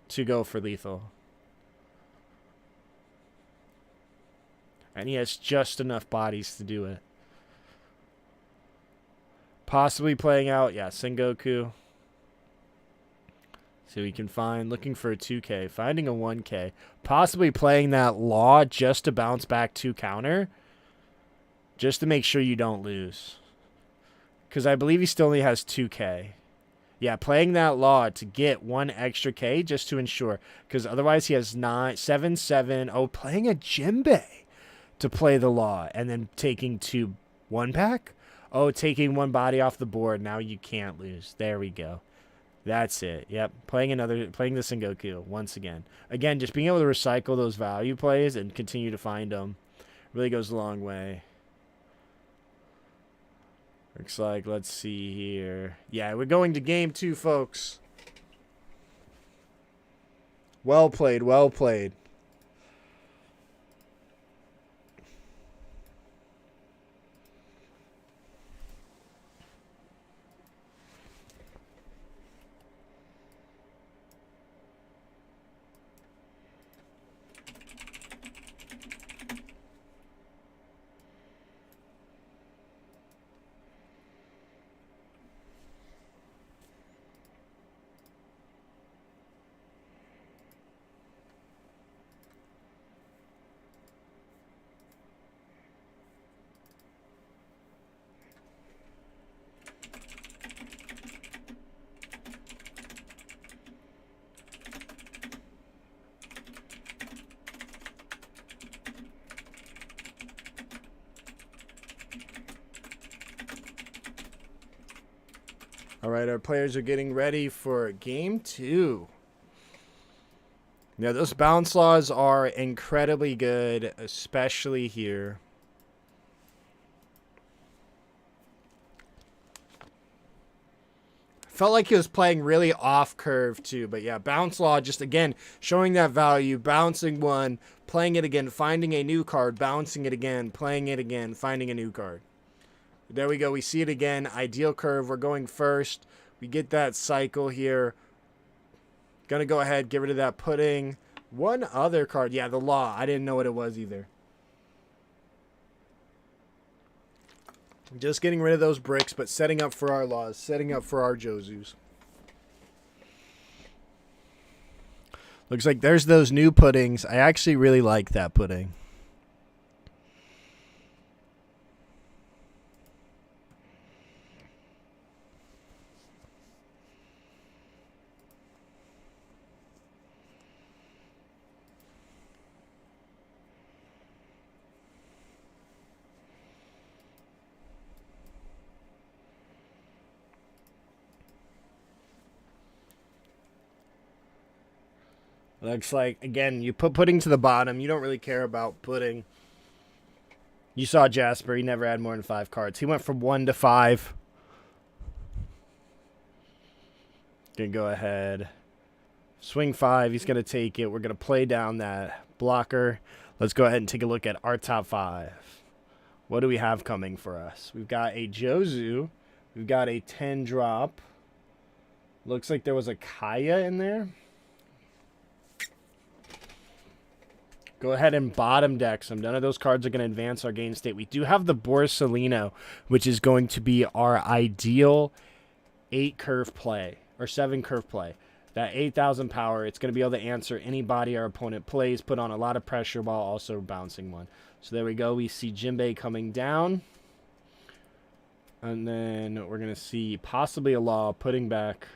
to go for lethal. And he has just enough bodies to do it. Possibly playing out, yeah, Sengoku. So we can find, looking for a 2K, finding a 1K. Possibly playing that Law just to bounce back 2 counter. Just to make sure you don't lose. Because I believe he still only has 2K. Yeah, playing that Law to get 1 extra K just to ensure. Because otherwise he has 9, 7, 7. Oh, playing a Jinbei to play the Law. And then taking 2 1-pack. Oh, taking 1 body off the board. Now you can't lose. There we go. That's it. Yep. Playing the Sengoku once again. Again, just being able to recycle those value plays and continue to find them really goes a long way. Looks like, let's see here. Yeah, we're going to game 2, folks. Well played, well played. All right, our players are getting ready for game 2. Now, those bounce laws are incredibly good, especially here. Felt like he was playing really off curve too, but yeah, bounce law just again showing that value, bouncing 1, playing it again, finding a new card, bouncing it again, playing it again, finding a new card. There we go. We see it again. Ideal curve. We're going first. We get that cycle here. Gonna go ahead, get rid of that pudding. One other card. Yeah, the Law. I didn't know what it was either. Just getting rid of those bricks, but setting up for our laws, setting up for our Jozus. Looks like there's those new puddings. I actually really like that pudding. Looks like, again, you put pudding to the bottom. You don't really care about pudding. You saw Jasper. He never had more than 5 cards. He went from 1 to 5. Gonna go ahead. Swing 5. He's going to take it. We're going to play down that blocker. Let's go ahead and take a look at our top 5. What do we have coming for us? We've got a Jozu. We've got a 10 drop. Looks like there was a Kaya in there. Go ahead and bottom deck some. None of those cards are going to advance our game state. We do have the Borsalino, which is going to be our ideal 8 curve play, or 7 curve play. That 8,000 power, it's going to be able to answer any body our opponent plays, put on a lot of pressure while also bouncing one. So there we go. We see Jinbei coming down. And then we're going to see possibly a Law putting back.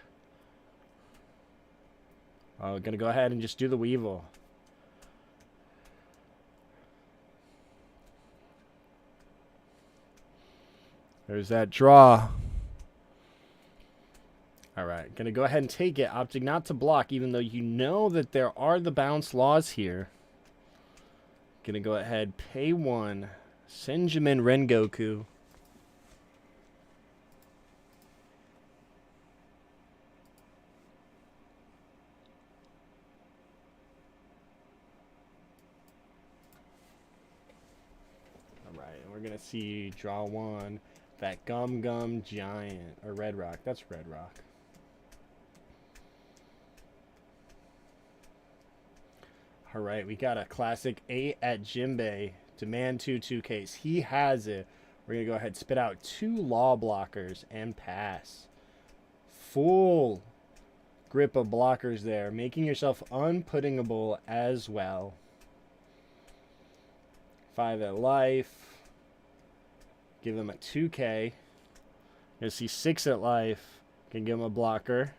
Oh, we're going to go ahead and just do the Weevil. There's that draw. All right, going to go ahead and take it. Opting not to block, even though you know that there are the bounce laws here. Going to go ahead, pay 1. Senjamin Rengoku. All right, and we're going to see draw 1. That Gum Gum Giant, or Red Rock. That's Red Rock. All right, we got a classic 8 at Jinbei. Demand 2 case. He has it. We're going to go ahead and spit out 2 Law blockers and pass. Full grip of blockers there, making yourself unputtingable as well. 5 at life. Give him a 2K. Gonna see 6 at life. Can give him a blocker.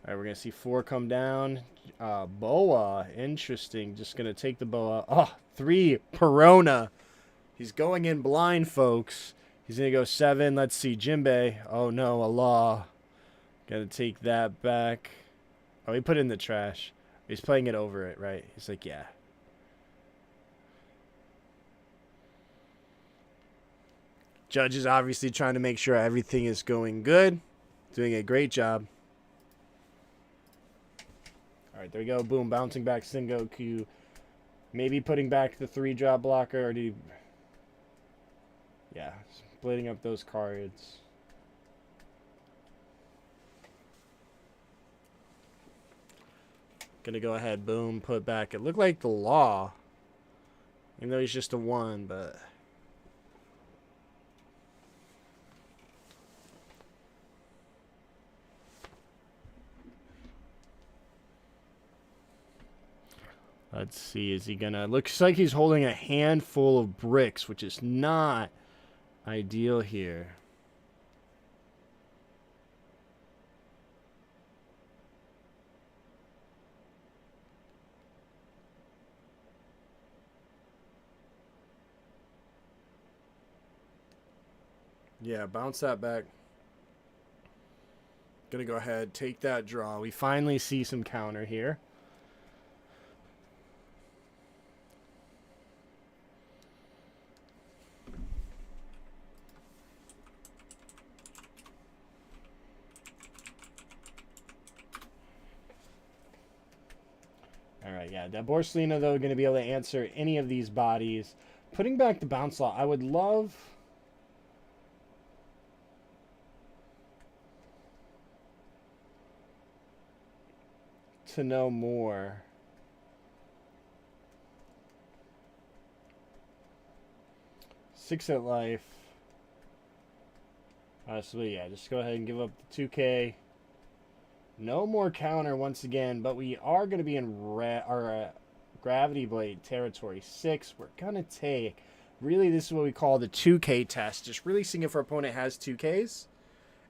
All right, we're gonna see 4 come down. Boa, interesting. Just gonna take the Boa. Oh, 3 Perona. He's going in blind, folks. He's gonna go 7. Let's see Jinbei. Oh no, a Law. Gotta take that back. Oh, he put it in the trash. He's playing it over it, right? He's like, yeah. Judge is obviously trying to make sure everything is going good. Doing a great job. All right, there we go. Boom, bouncing back Sengoku. Maybe putting back the 3-drop blocker. Or do you... Yeah, splitting up those cards. Gonna go ahead, boom, put back. It looked like the Law. Even though he's just a 1, but... Let's see, is he gonna... Looks like he's holding a handful of bricks, which is not ideal here. Yeah, bounce that back. Gonna go ahead, take that draw. We finally see some counter here. Alright, yeah. That Borsalino, though, going to be able to answer any of these bodies. Putting back the bounce law, I would love... to know more. Six at life. So yeah, just go ahead and give up the 2K. No more counter once again, but we are going to be in Gravity Blade territory 6. We're going to take, really this is what we call the 2K test. Just really seeing if our opponent has 2Ks.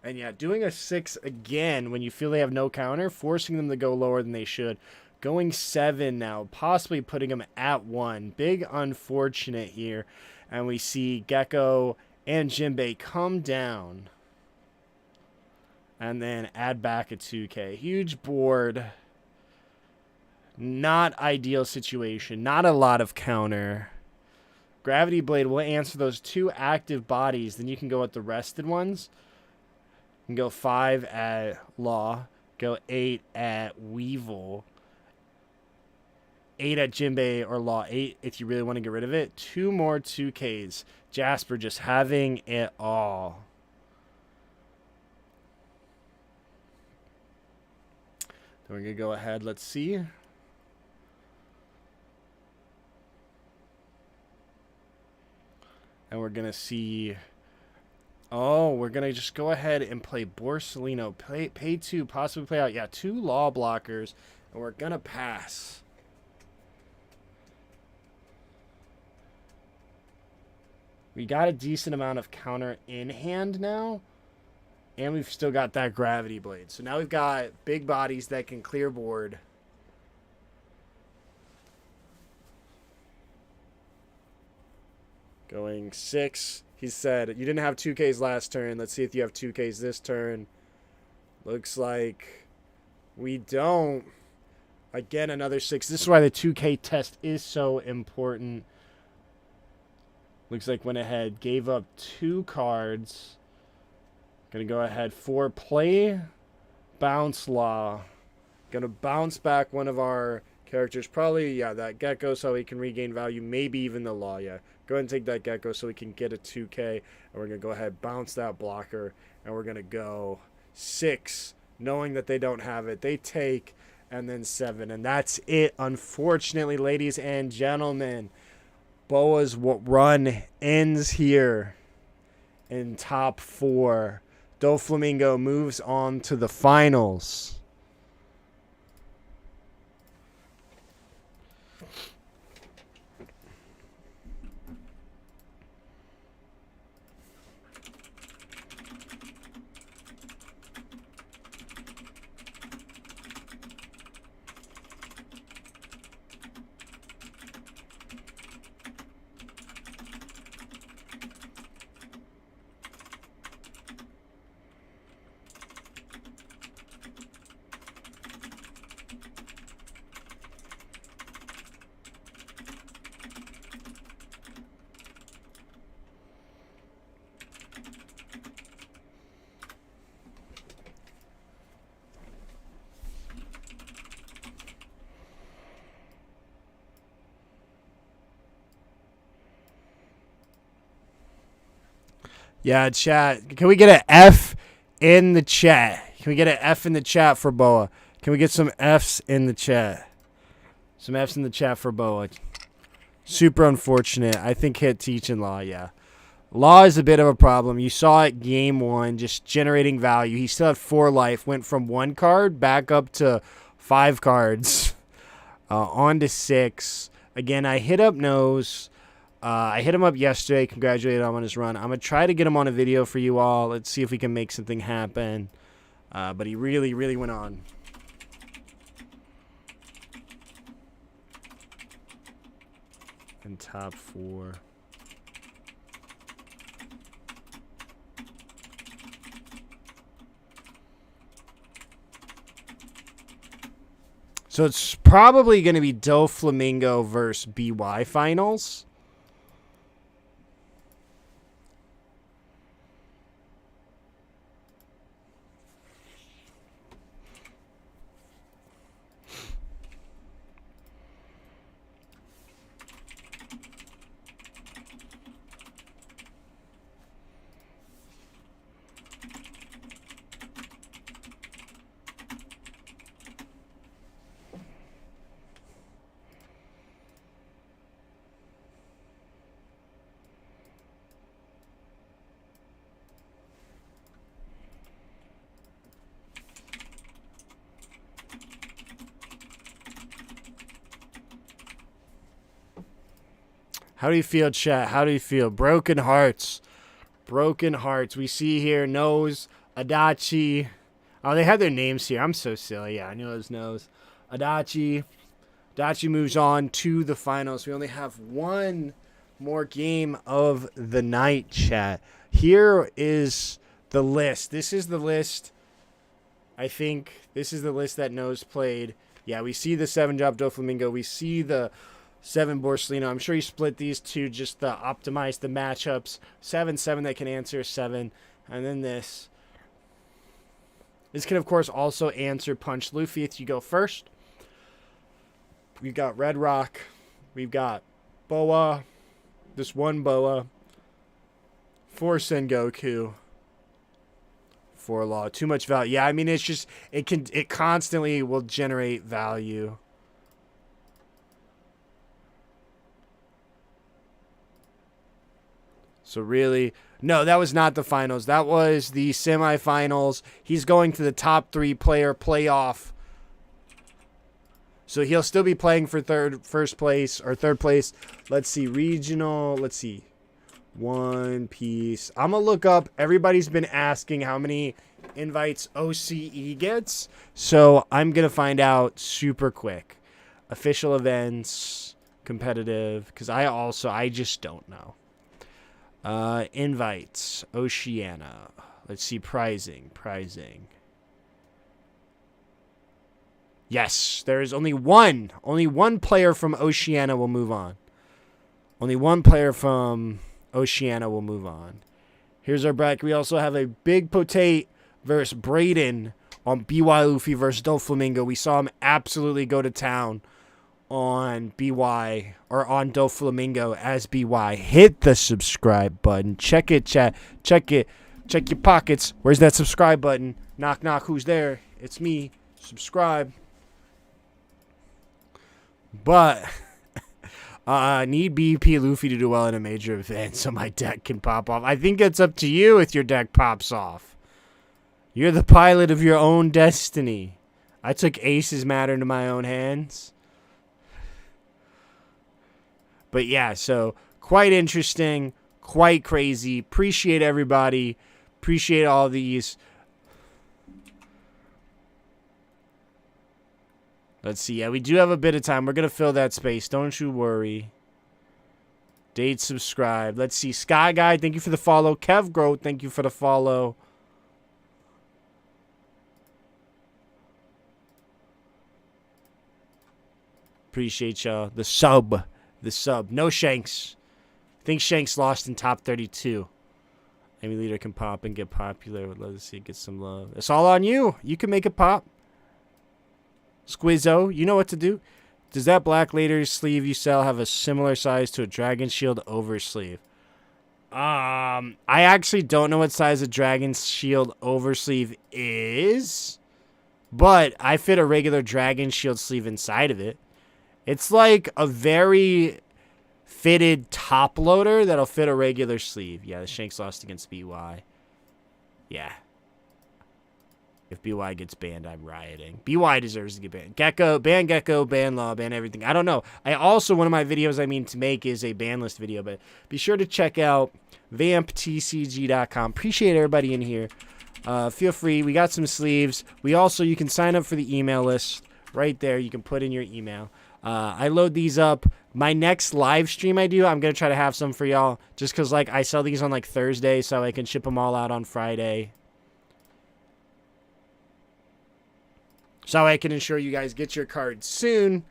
And yeah, doing a 6 again when you feel they have no counter, forcing them to go lower than they should. Going 7 now, possibly putting them at 1. Big unfortunate here. And we see Gecko and Jinbei come down. And then add back a 2K. Huge board. Not ideal situation. Not a lot of counter. Gravity Blade will answer those 2 active bodies. Then you can go with the rested ones. You can go 5 at Law. Go 8 at Weevil. 8 at Jinbei or Law 8 if you really want to get rid of it. 2 more 2Ks. Jasper just having it all. Then we're going to go ahead. Let's see. And we're going to see. Oh, we're going to just go ahead and play Borsalino. Pay 2, possibly play out. Yeah, 2 Law blockers. And we're going to pass. We got a decent amount of counter in hand now. And we've still got that Gravity Blade. So now we've got big bodies that can clear board. Going 6. He said, you didn't have 2Ks last turn. Let's see if you have 2Ks this turn. Looks like we don't. Again, another 6. This is why the 2K test is so important. Looks like went ahead, gave up 2 cards. Gonna go ahead for play, bounce Law. Gonna bounce back one of our characters. Probably, yeah, that Gecko so he can regain value. Maybe even the Law, yeah. Go ahead and take that Gecko so we can get a 2K. And we're gonna go ahead, bounce that blocker. And we're gonna go 6, knowing that they don't have it. They take, and then 7. And that's it, unfortunately, ladies and gentlemen. Boa's run ends here in top 4. Doflamingo moves on to the finals. Yeah, chat. Can we get an F in the chat? Can we get an F in the chat for Boa? Can we get some Fs in the chat? Some Fs in the chat for Boa. Super unfortunate. I think hit teaching Law, yeah. Law is a bit of a problem. You saw it game 1, just generating value. He still had 4 life. Went from 1 card back up to 5 cards. On to 6. Again, I hit up Nose. I hit him up yesterday, congratulated him on his run. I'm going to try to get him on a video for you all. Let's see if we can make something happen. But he really, really went on. In top 4. So it's probably going to be Doflamingo versus BY finals. How do you feel, chat? How do you feel? Broken hearts. Broken hearts. We see here Nose, Adachi. Oh, they had their names here. I'm so silly. Yeah, I knew it was Nose. Adachi. Adachi moves on to the finals. We only have one more game of the night, chat. Here is the list. This is the list. I think this is the list that Nose played. Yeah, we see the 7-drop Doflamingo. We see the 7 Borsalino. I'm sure he split these two just to optimize the matchups. 7-7 that can answer 7. And then this. This can, of course, also answer Punch Luffy if you go first. We've got Red Rock. We've got Boa. This one Boa. 4 Sengoku. 4 Law. Too much value. Yeah, I mean, it's just, it constantly will generate value. So really, no, that was not the finals. That was the semifinals. He's going to the top 3 player playoff. So he'll still be playing for third place. Let's see, regional. Let's see. One Piece. I'm going to look up. Everybody's been asking how many invites OCE gets. So I'm going to find out super quick. Official events, competitive, because I just don't know. Invites, Oceania. Let's see, pricing. Yes, there is only one. Only one player from Oceania will move on. Only one player from Oceania will move on. Here's our bracket. We also have a Big Potate versus Brayden on BY Luffy versus Doflamingo. We saw him absolutely go to town on BY or on Doflamingo as BY. Hit the subscribe button. Check it, chat. Check it. Check your pockets. Where's that subscribe button? Knock, knock. Who's there? It's me. Subscribe. But I need BP Luffy to do well in a major event so my deck can pop off. I think it's up to you if your deck pops off. You're the pilot of your own destiny. I took Ace's matter into my own hands. But yeah, so quite interesting, quite crazy. Appreciate everybody. Appreciate all these. Let's see. Yeah, we do have a bit of time. We're going to fill that space. Don't you worry. Date, subscribe. Let's see. Sky Guy, thank you for the follow. Kev Grow, thank you for the follow. Appreciate y'all. The sub. No Shanks. I think Shanks lost in top 32. Any leader can pop and get popular. Would love to see it get some love. It's all on you. You can make it pop. Squizzo, you know what to do. Does that black later sleeve you sell have a similar size to a Dragon Shield oversleeve? I actually don't know what size a Dragon Shield oversleeve is, but I fit a regular Dragon Shield sleeve inside of it. It's like a very fitted top loader that'll fit a regular sleeve. Yeah, the Shanks lost against BY. Yeah. If BY gets banned, I'm rioting. BY deserves to get banned. Gecko, ban Law, ban everything. I don't know. I also, one of my videos I mean to make is a ban list video, but be sure to check out vamptcg.com. Appreciate everybody in here. Feel free. We got some sleeves. You can sign up for the email list right there. You can put in your email. I load these up. My next live stream I'm going to try to have some for y'all just because like I sell these on like Thursday so I can ship them all out on Friday. So I can ensure you guys get your cards soon.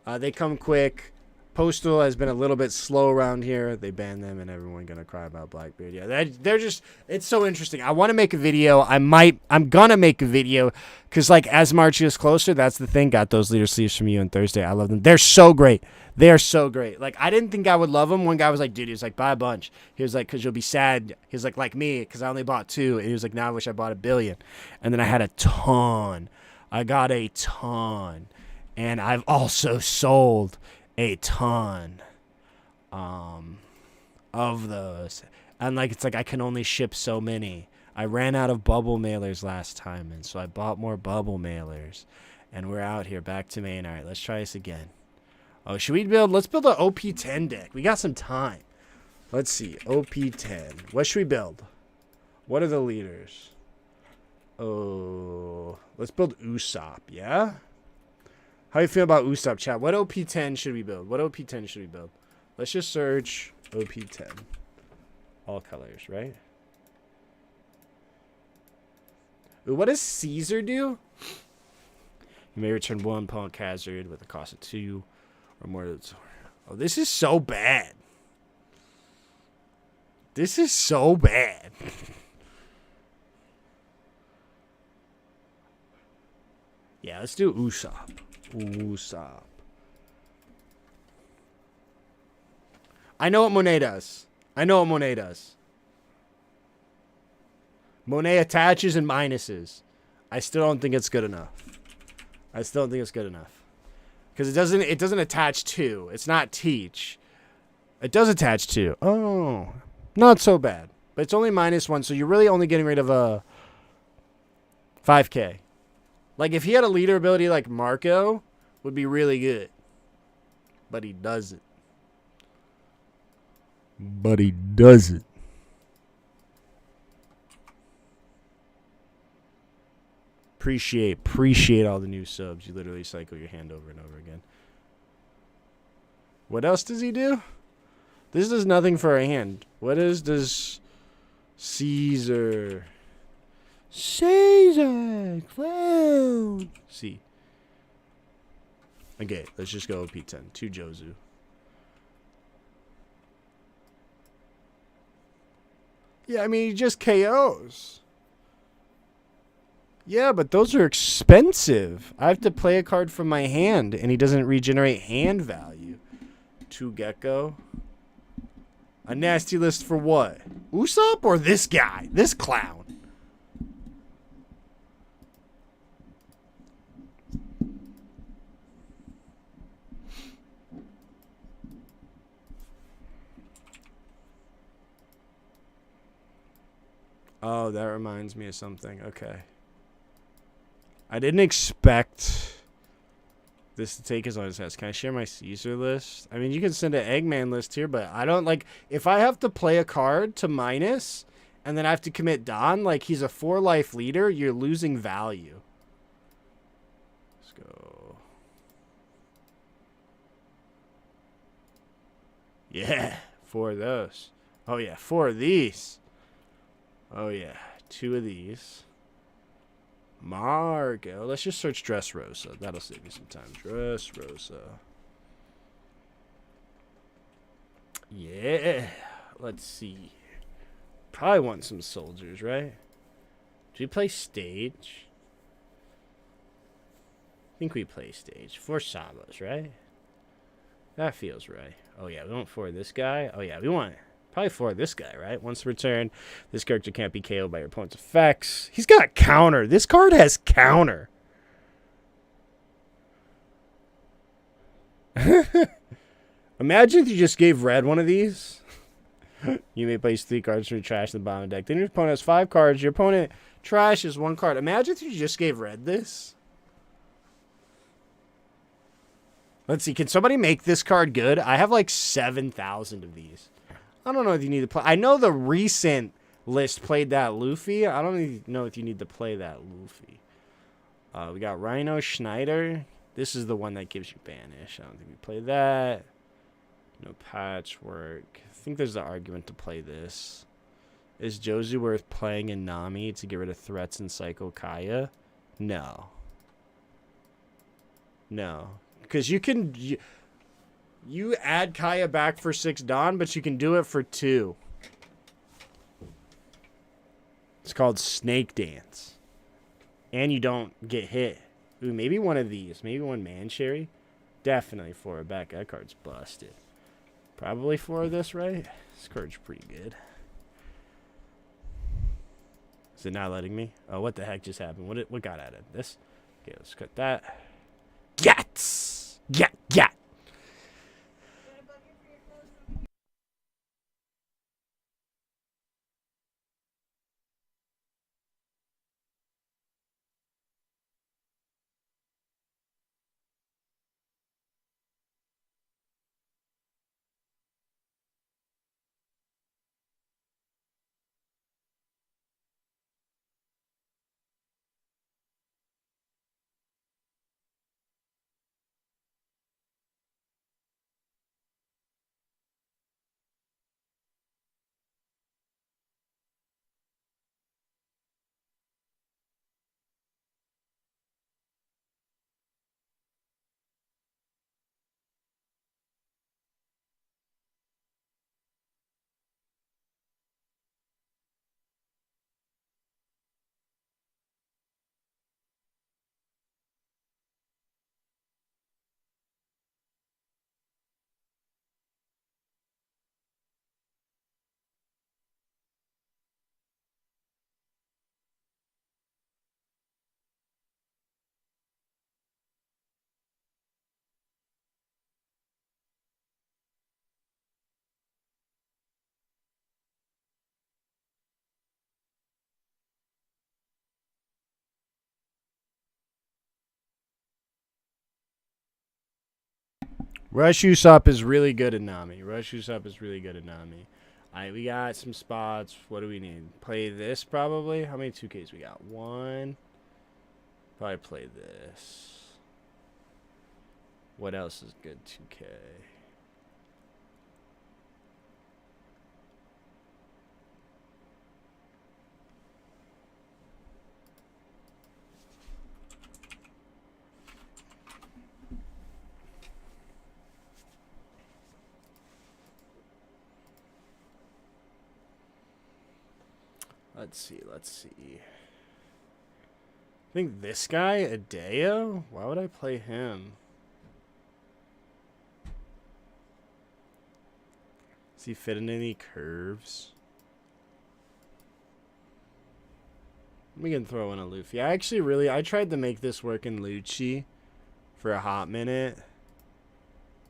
They come quick. Postal has been a little bit slow around here. They banned them and everyone going to cry about Blackbeard. Yeah, they're just, it's so interesting. I want to make a video. I'm going to make a video because like as March is closer, that's the thing. Got those leader sleeves from you on Thursday. I love them. They're so great. They are so great. Like I didn't think I would love them. One guy was like, dude, he was like, buy a bunch. He was like, because you'll be sad. He was like me, because I only bought 2. And he was like, now I wish I bought 1 billion. And then I had a ton. I got a ton. And I've also sold a ton of those. And like it's like I can only ship so many. I ran out of bubble mailers last time, and so I bought more bubble mailers. And we're out here back to main. All right, let's try this again. Oh, should we build? Let's build an OP10 deck. We got some time. Let's see. OP10. What should we build? What are the leaders? Oh, let's build Usopp, yeah? How you feel about Usopp, chat? What OP10 should we build? What OP10 should we build? Let's just search OP10. All colors, right? Ooh, what does Caesar do? You may return 1 punk hazard with a cost of 2 or more. Oh, this is so bad. This is so bad. Yeah, let's do Usopp. Usopp. I know what Monet does. Monet attaches and minuses. I still don't think it's good enough. Because it doesn't attach to. It's not teach. It does attach to. Oh. Not so bad. But it's only -1, so you're really only getting rid of a 5k. Like, if he had a leader ability like Marco, would be really good. But he doesn't. Appreciate all the new subs. You literally cycle your hand over and over again. What else does he do? This does nothing for a hand. What does Caesar clown. See. Okay, let's just go P10. 2 Jozu. Yeah, I mean, he just KOs. Yeah, but those are expensive. I have to play a card from my hand, and he doesn't regenerate hand value. 2 Gecko. A nasty list for what? Usopp or this guy? This clown? Oh, that reminds me of something. Okay. I didn't expect this to take as long as it has. Can I share my Caesar list? I mean, you can send an Eggman list here, but I don't like... If I have to play a card to minus, and then I have to commit Don, like he's a 4-life leader, you're losing value. Let's go. Yeah, 4 of those. Oh, yeah, 4 of these. Oh, yeah. 2 of these. Margo. Let's just search Dressrosa. That'll save you some time. Dressrosa. Yeah. Let's see. Probably want some soldiers, right? Do we play stage? I think we play stage. 4 Sabas, right? That feels right. Oh, yeah. We want 4 of this guy. Oh, yeah. We want... Probably 4 of this guy, right? Once returned, this character can't be KO'd by your opponent's effects. He's got counter. This card has counter. Imagine if you just gave red one of these. You may place 3 cards from your trash in the bottom of the deck. Then your opponent has 5 cards. Your opponent trashes 1 card. Imagine if you just gave red this. Let's see. Can somebody make this card good? I have like 7,000 of these. I don't know if you need to play. I know the recent list played that Luffy. I don't even know if you need to play that Luffy. We got Rhino Schneider. This is the one that gives you banish. I don't think we play that. No patchwork. I think there's an argument to play this. Is Jozu worth playing in Nami to get rid of threats and Psycho Kaya? No. No. Because you can... You add Kaya back for 6 Dawn, but you can do it for 2. It's called Snake Dance. And you don't get hit. Ooh, maybe one of these. Maybe 1 Mancherry. Definitely 4 back. That card's busted. Probably 4 of this, right? This card's pretty good. Is it not letting me? Oh, what the heck just happened? What got added? This? Okay, let's cut that. Gats! Gat! Rush Usopp is really good at Nami. Rush Usopp is really good at Nami. Alright, we got some spots. What do we need? Play this probably? How many 2Ks we got? One. Probably play this. What else is good 2K? Let's see. I think this guy, Adeo? Why would I play him? Does he fit in any curves? We can throw in a Luffy. I tried to make this work in Lucci for a hot minute.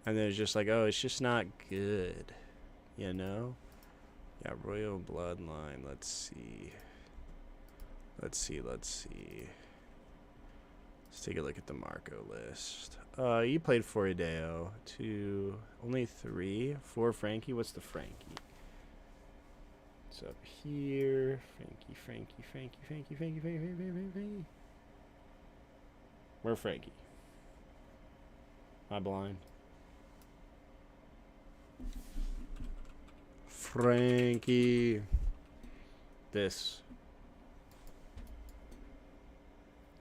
And then it's just like, oh, it's just not good. You know? Yeah, Royal Bloodline. Let's see. Let's take a look at the Marco list. You played 4 Adeo. 2. Only 3. 4 Frankie. What's the Frankie? It's up here. Frankie. Where Frankie? Am I blind? Frankie. This.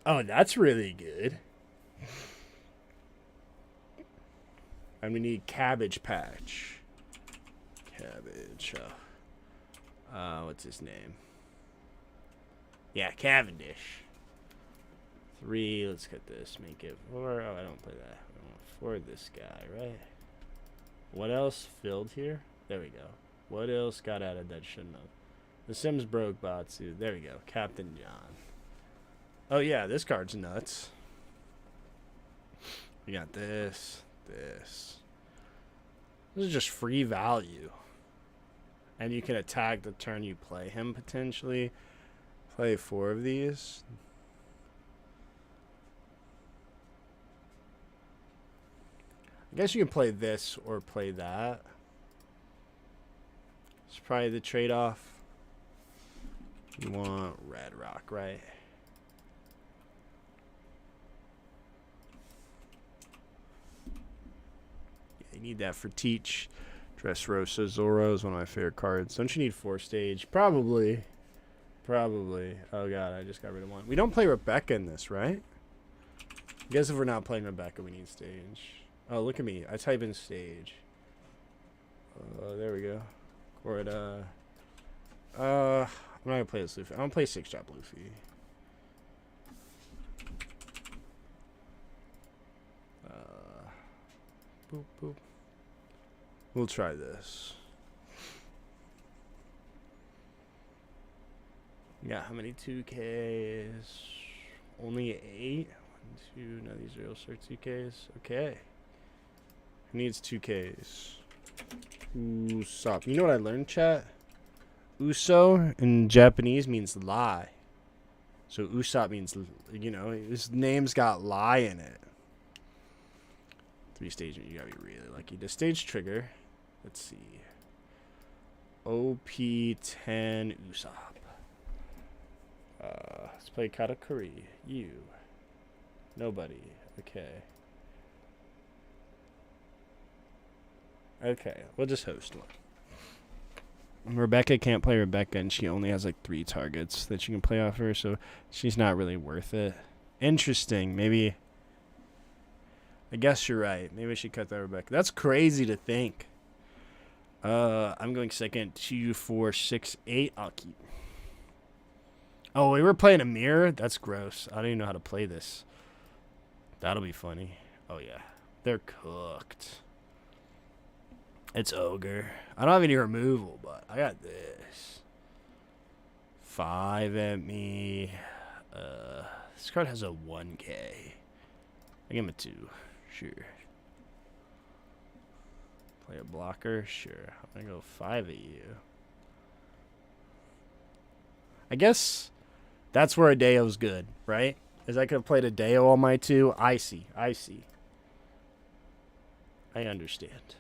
Oh, that's really good. And we need Cabbage Patch. Cabbage. What's his name? Yeah, Cavendish. 3. Let's get this. Make it 4. Oh, I don't play that. I want 4 this guy, right? What else filled here? There we go. What else got added that shouldn't have? The Sims broke Batsu. There we go. Captain John. Oh, yeah. This card's nuts. We got this. This is just free value. And you can attack the turn you play him, potentially. Play 4 of these. I guess you can play this or play that. It's probably the trade-off. You want Red Rock, right? Yeah, you need that for Teach. Dressrosa Zoro is one of my favorite cards. Don't you need 4 stage? Probably. Oh, God, I just got rid of 1. We don't play Rebecca in this, right? I guess if we're not playing Rebecca, we need stage. Oh, look at me. I type in stage. There we go. Corda. I'm not gonna play this Luffy. I'm gonna play 6-drop Luffy. Boop, boop. We'll try this. Yeah, how many 2Ks? Only 8? 1, 2. No, these are also 2Ks. Okay. Who needs 2Ks? Usopp. You know what I learned, chat? Uso in Japanese means lie. So Usopp means, you know, his name's got lie in it. 3 stage, you gotta be really lucky. The stage trigger. Let's see. OP10 Usopp. Let's play Katakuri. You. Nobody. Okay. Okay, we'll just host one. Rebecca can't play Rebecca, and she only has like 3 targets that she can play off her, so she's not really worth it. Interesting. Maybe. I guess you're right. Maybe I should cut that Rebecca. That's crazy to think. I'm going second. 2, 4, 6, 8. I'll keep. Oh, we were playing a mirror? That's gross. I don't even know how to play this. That'll be funny. Oh, yeah. They're cooked. It's Ogre. I don't have any removal, but I got this. 5 at me. This card has a 1K. I give him a 2. Sure. Play a blocker? Sure. I'm gonna go 5 at you. I guess that's where Adeo's good, right? Is I could have played Adeo on my 2. I see. I understand.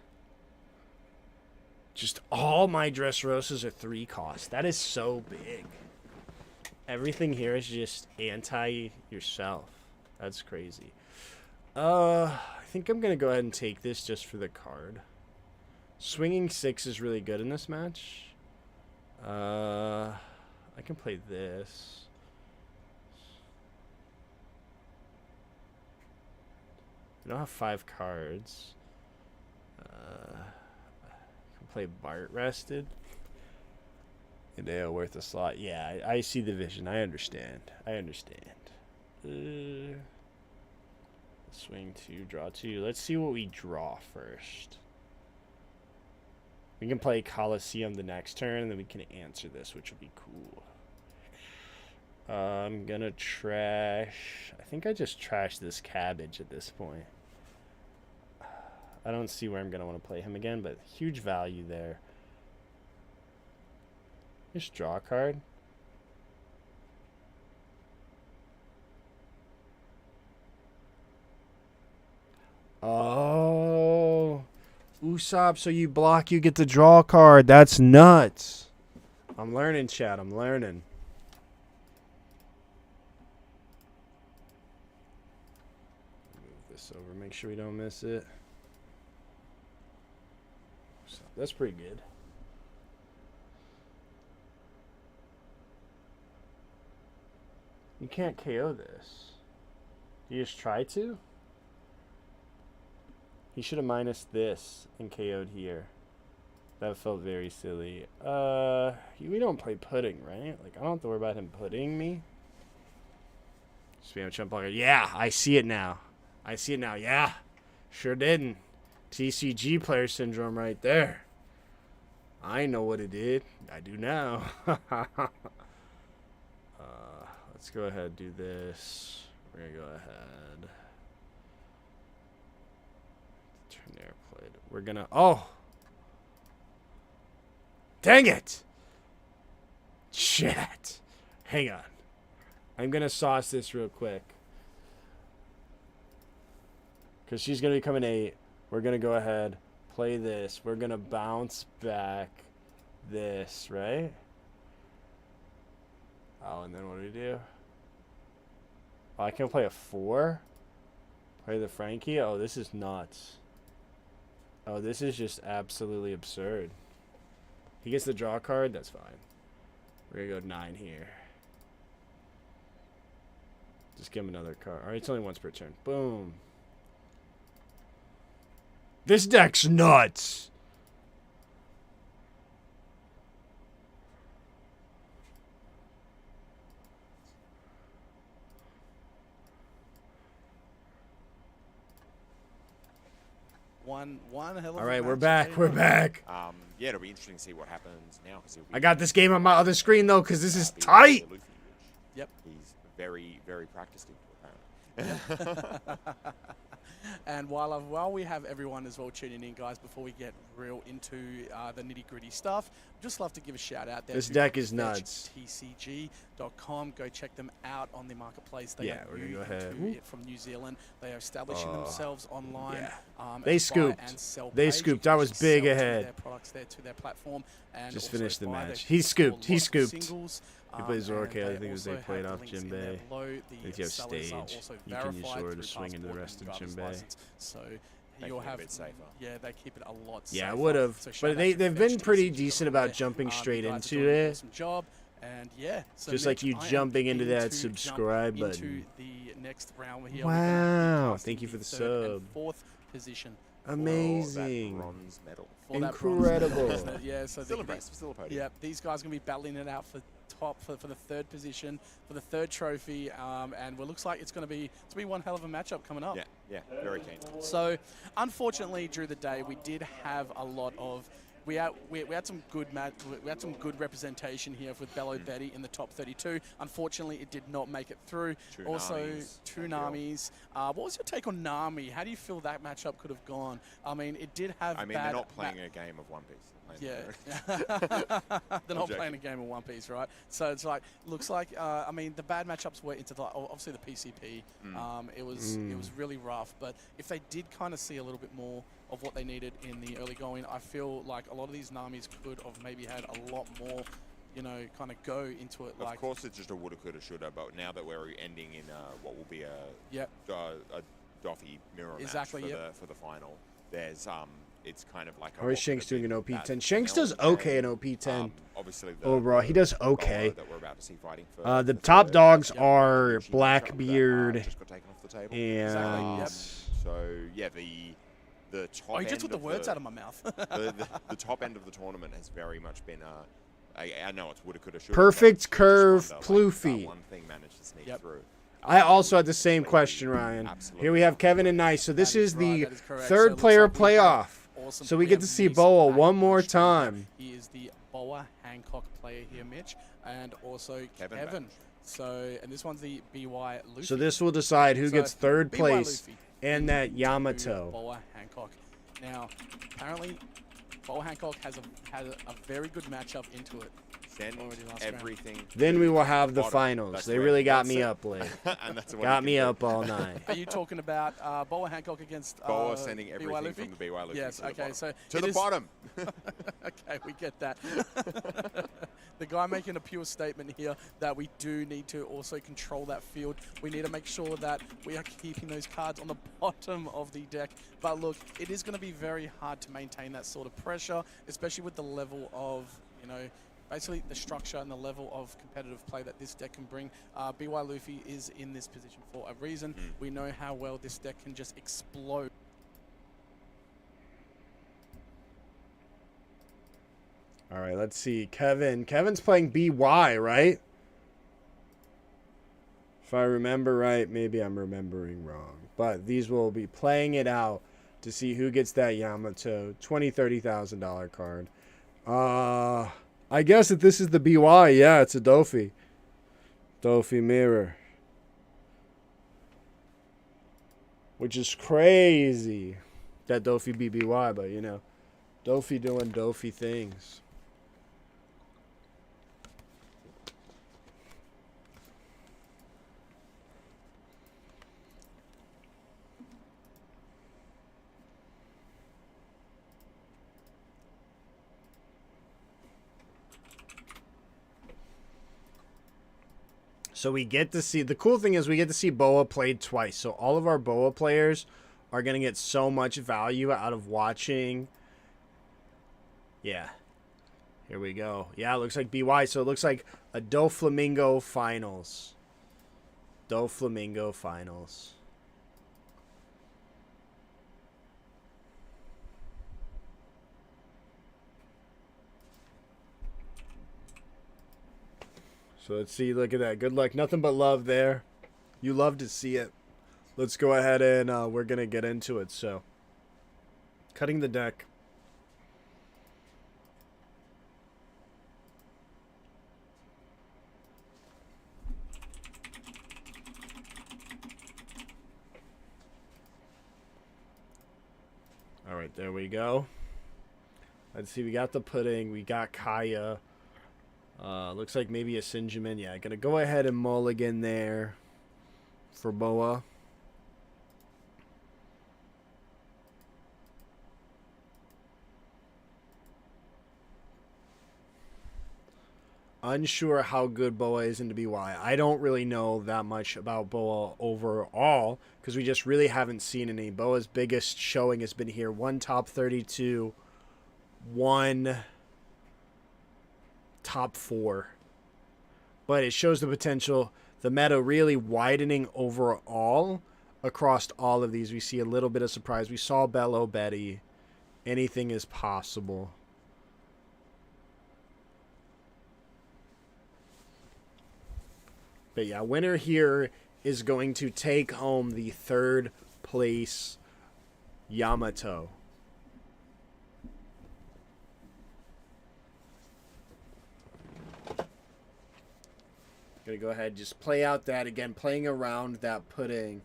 Just all my Dressrosas are 3 cost. That is so big. Everything here is just anti-yourself. That's crazy. I think I'm going to go ahead and take this just for the card. Swinging 6 is really good in this match. I can play this. We don't have 5 cards. I can play Bart Rested. And they are worth a slot. Yeah, I see the vision. I understand. Swing 2, draw 2. Let's see what we draw first. We can play Coliseum the next turn, and then we can answer this, which will be cool. I'm gonna trash. I think I just trashed this cabbage at this point. I don't see where I'm gonna want to play him again, but huge value there. Just draw a card. Oh, Usopp, so you block, you get to draw a card. That's nuts. I'm learning, chat. I'm learning. Move this over. Make sure we don't miss it. That's pretty good. You can't KO this. You just try to? He should have minused this and KO'd here. That felt very silly. We don't play pudding, right? Like, I don't have to worry about him pudding me. Spam chump blocker. Yeah, I see it now. Yeah, sure didn't. TCG player syndrome right there. I know what it did. I do now. Let's go ahead and do this. We're going to go ahead. Turn the airplane. We're going to... Oh! Dang it! Shit. Hang on. I'm going to sauce this real quick. Because she's going to become an 8. We're going to go ahead, play this. We're going to bounce back this, right? Oh, and then what do we do? Oh, I can play a 4? Play the Frankie? Oh, this is nuts. Oh, this is just absolutely absurd. He gets the draw card? That's fine. We're going to go 9 here. Just give him another card. Alright, it's only once per turn. Boom. This deck's nuts! One hell of a All right, match we're back. today. We're back. Yeah, it'll be interesting to see what happens now. I got this game on my other screen, though, because this is Be tight. Luffy, which Yep. He's very, very practiced in, apparently. And while we have everyone as well tuning in, guys, before we get real into the nitty-gritty stuff, I'd just love to give a shout-out there. This to deck is nuts. TCG.com. Go check them out on the marketplace. They Yeah, are we're going to new go ahead. into it from New Zealand. They are establishing themselves online. Yeah. as They buy scooped. and sell They page. scooped. You I can was actually big sell ahead. their products there to their platform and Just also finished the buy match. their He scooped. He lot of scooped. singles. He plays Zoro. And I they think it was also they played have off the links Jim in there Bay. below. If The you have sellers are stage, also you can use verified Zoro to through swing into the passport rest and of Jim driver's Bay. license. So Make you'll it a have bit safer. Yeah, they keep it a lot safer. Yeah, I would have. So shout But out they've to been Fetch pretty TCG decent over about there. jumping You straight guys are into doing an it. awesome job. And yeah, so Just Mitch, like you I am jumping into keen that to subscribe jump button. Into the next round here. Wow, thank you for the third and sub. fourth position. Amazing. That bronze medal. For that bronze Incredible. medal. Yeah, so Still they- impressive. Still a podium. Yeah, these guys are going to be battling it out for top for the third position, for the third trophy, and it looks like it's going to be one hell of a matchup coming up. Yeah, very keen. So, unfortunately, during the day, we did have a lot of. We had some good representation here with Bello Betty in the top 32. Unfortunately, it did not make it through. Two Also, Namis. two Namis. What was your take on Nami? How do you feel that matchup could have gone? I mean, it did have. I mean, they're not playing a game of One Piece. playing. They're not playing a game of One Piece, right? So it's like, looks like, I mean, the bad matchups were into the, obviously the PCP. It was really rough, but if they did kind of see a little bit more of what they needed in the early going, I feel like a lot of these Namis could have maybe had a lot more, you know, kind of go into it. Of course, it's just a woulda, coulda, shoulda, but now that we're ending in what will be a Doffy mirror match for the final, there's it's kind of like. How is Shanks doing in OP10? Shanks does okay in OP10. Obviously, overall, he does okay. That we're about to see fighting for the top dogs are Blackbeard just got taken off the table. and. So yeah, the top. He just took the words out of my mouth. the top end of the tournament has very much been I know it's woulda, coulda, shoulda. Perfect curve, Ploofy. One thing managed to sneak through. I also had the same question, Ryan. Absolutely. Here we have Kevin and Nice. So this is the correct. third So player looks like playoff. Awesome. So we get to see Boa one more time. He is the Boa Hancock player here, Mitch, and also Kevin. So, and this one's the BY Luffy. So this will decide who gets third BY place Luffy and that Yamato. Boa Hancock. Now, apparently, Boa Hancock has a very good matchup into it. Send everything. Then we will have the finals. That's they right. really got That's me it. up late. And that's what Got you me can do. up all night. Are you talking about Boa Hancock against Boa sending BY everything Luffy? from the BY Luffy Yes, to the okay, bottom. so to it the is- bottom. Okay, we get that. The guy making a pure statement here that we do need to also control that field. We need to make sure that we are keeping those cards on the bottom of the deck. But look, it is going to be very hard to maintain that sort of pressure, especially with the level of, you know, basically the structure and the level of competitive play that this deck can bring. BY Luffy is in this position for a reason. We know how well this deck can just explode. All right, let's see. Kevin's playing BY, right? If I remember right, maybe I'm remembering wrong. But these will be playing it out to see who gets that Yamato $20,000, $30,000 card. I guess if this is the BY, yeah, it's a Doffy. Doffy mirror. Which is crazy that Doffy be BY, but you know, Doffy doing Doffy things. So we get to see, the cool thing is we get to see Boa played twice. So all of our Boa players are going to get so much value out of watching. Yeah. Here we go. Yeah, it looks like BY. So it looks like a Doflamingo Finals. Doflamingo Finals. So let's see. Look at that. Good luck. Nothing but love there. You love to see it. Let's go ahead and we're going to get into it. So, cutting the deck. All right, there we go. Let's see. We got the pudding. We got Kaya. Looks like maybe a Sinjamin. Yeah, gonna go ahead and mulligan there for Boa. Unsure how good Boa is into BY. I don't really know that much about Boa overall because we just really haven't seen any. Boa's biggest showing has been here. One top 32, one top 4. But it shows the potential, the meta really widening overall across all of these. We see a little bit of surprise. We saw Bello Betty. Anything is possible. But yeah, winner here is going to take home the 3rd place Yamato. Gonna go ahead, just play out that again, playing around that pudding.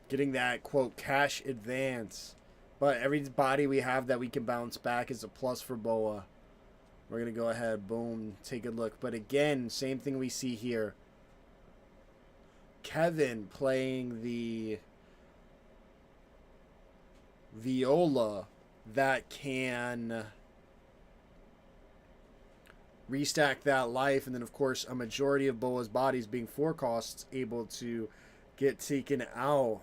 Getting that, quote, cash advance. But every body we have that we can bounce back is a plus for Boa. We're going to go ahead, boom, take a look. But again, same thing we see here. Kevin playing the viola that can restack that life, and then of course a majority of Boa's bodies being 4 costs able to get taken out.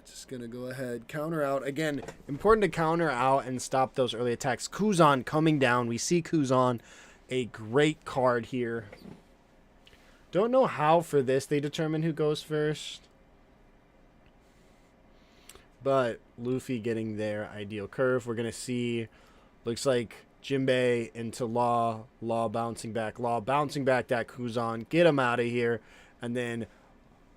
Just going to go ahead, counter out. Again, important to counter out and stop those early attacks. Kuzan coming down. We see Kuzan, a great card here. Don't know how for this they determine who goes first. But Luffy getting their ideal curve. We're going to see, looks like Jinbei into Law. Law bouncing back that Kuzan. Get him out of here. And then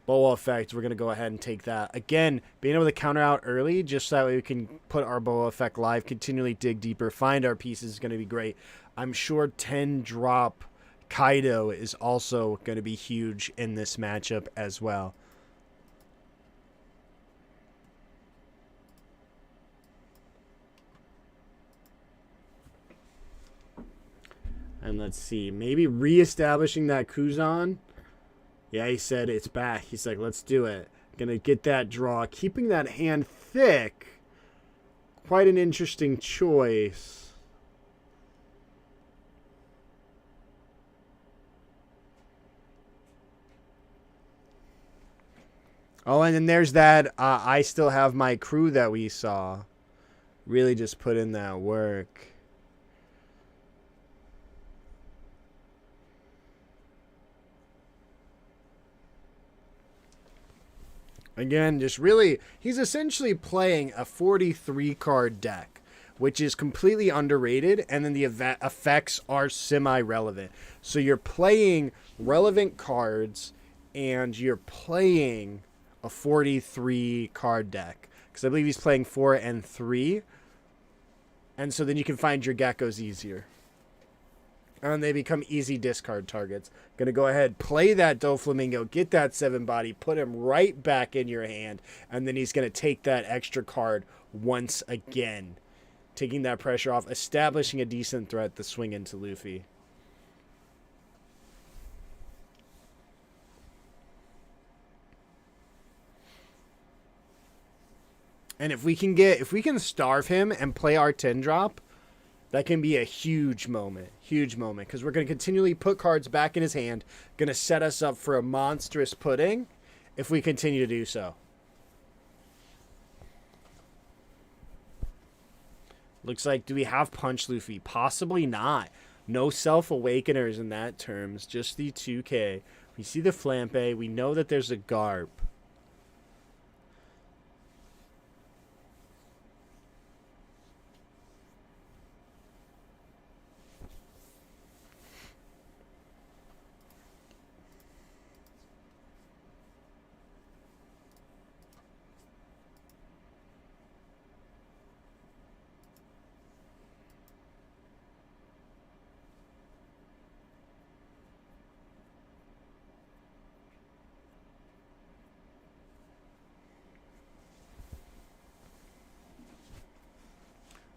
Boa effect, we're going to go ahead and take that. Again, being able to counter out early, just so that way we can put our Boa effect live, continually dig deeper, find our pieces is going to be great. I'm sure 10-drop Kaido is also going to be huge in this matchup as well. And let's see, maybe reestablishing that Kuzan. Yeah, he said it's back. He's like, let's do it. Gonna get that draw. Keeping that hand thick. Quite an interesting choice. Oh, and then there's that I still have my crew that we saw. Really just put in that work. Again, just really, he's essentially playing a 43-card deck, which is completely underrated, and then the effects are semi-relevant. So you're playing relevant cards, and you're playing a 43-card deck. Because I believe he's playing 4 and 3, and so then you can find your geckos easier. And they become easy discard targets. Going to go ahead, play that Doflamingo, get that 7-body, put him right back in your hand, and then he's going to take that extra card once again. Taking that pressure off, establishing a decent threat to swing into Luffy. And if we can starve him and play our 10-drop, that can be a huge moment, because we're going to continually put cards back in his hand, going to set us up for a monstrous pudding if we continue to do so. Looks like, do we have Punch Luffy? Possibly not. No Self-Awakeners in that terms, just the 2K. We see the Flampe. We know that there's a Garp.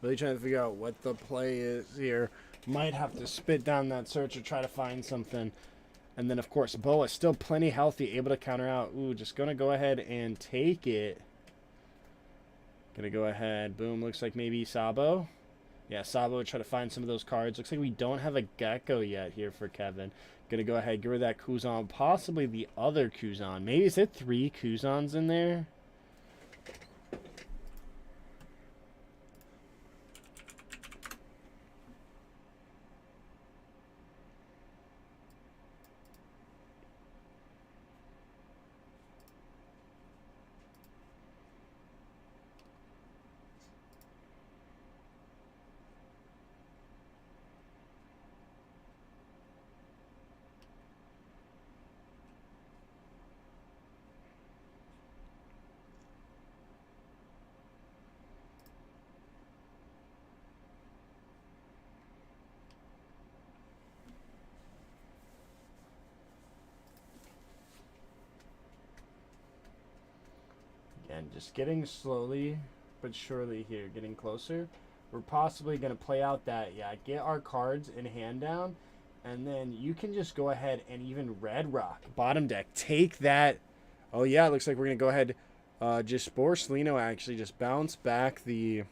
Really trying to figure out what the play is here. Might have to spit down that search or try to find something. And then, of course, Boa still plenty healthy, able to counter out. Ooh, just going to go ahead and take it. Going to go ahead. Boom, looks like maybe Sabo. Yeah, Sabo try to find some of those cards. Looks like we don't have a Gecko yet here for Kevin. Going to go ahead, get rid of that Kuzan. Possibly the other Kuzan. Maybe, is there 3 Kuzans in there? again, just getting slowly but surely here, getting closer. We're possibly going to play out that, get our cards in hand down, and then you can just go ahead and even red rock. Bottom deck, take that. Oh, yeah, it looks like we're going to go ahead, just Borsalino actually, just bounce back the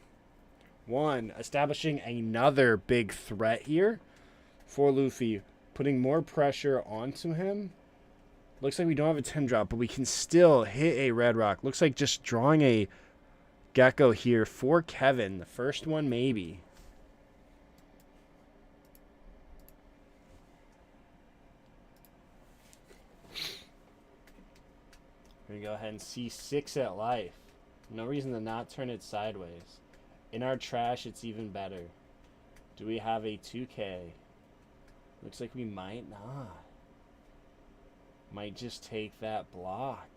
one, establishing another big threat here for Luffy, putting more pressure onto him. Looks like we don't have a 10 drop, but we can still hit a red rock. Looks like just drawing a Gecko here for Kevin. The first one, maybe. We're going to go ahead and see 6 at life. No reason to not turn it sideways. In our trash, it's even better. Do we have a 2K? Looks like we might not. Might just take that block.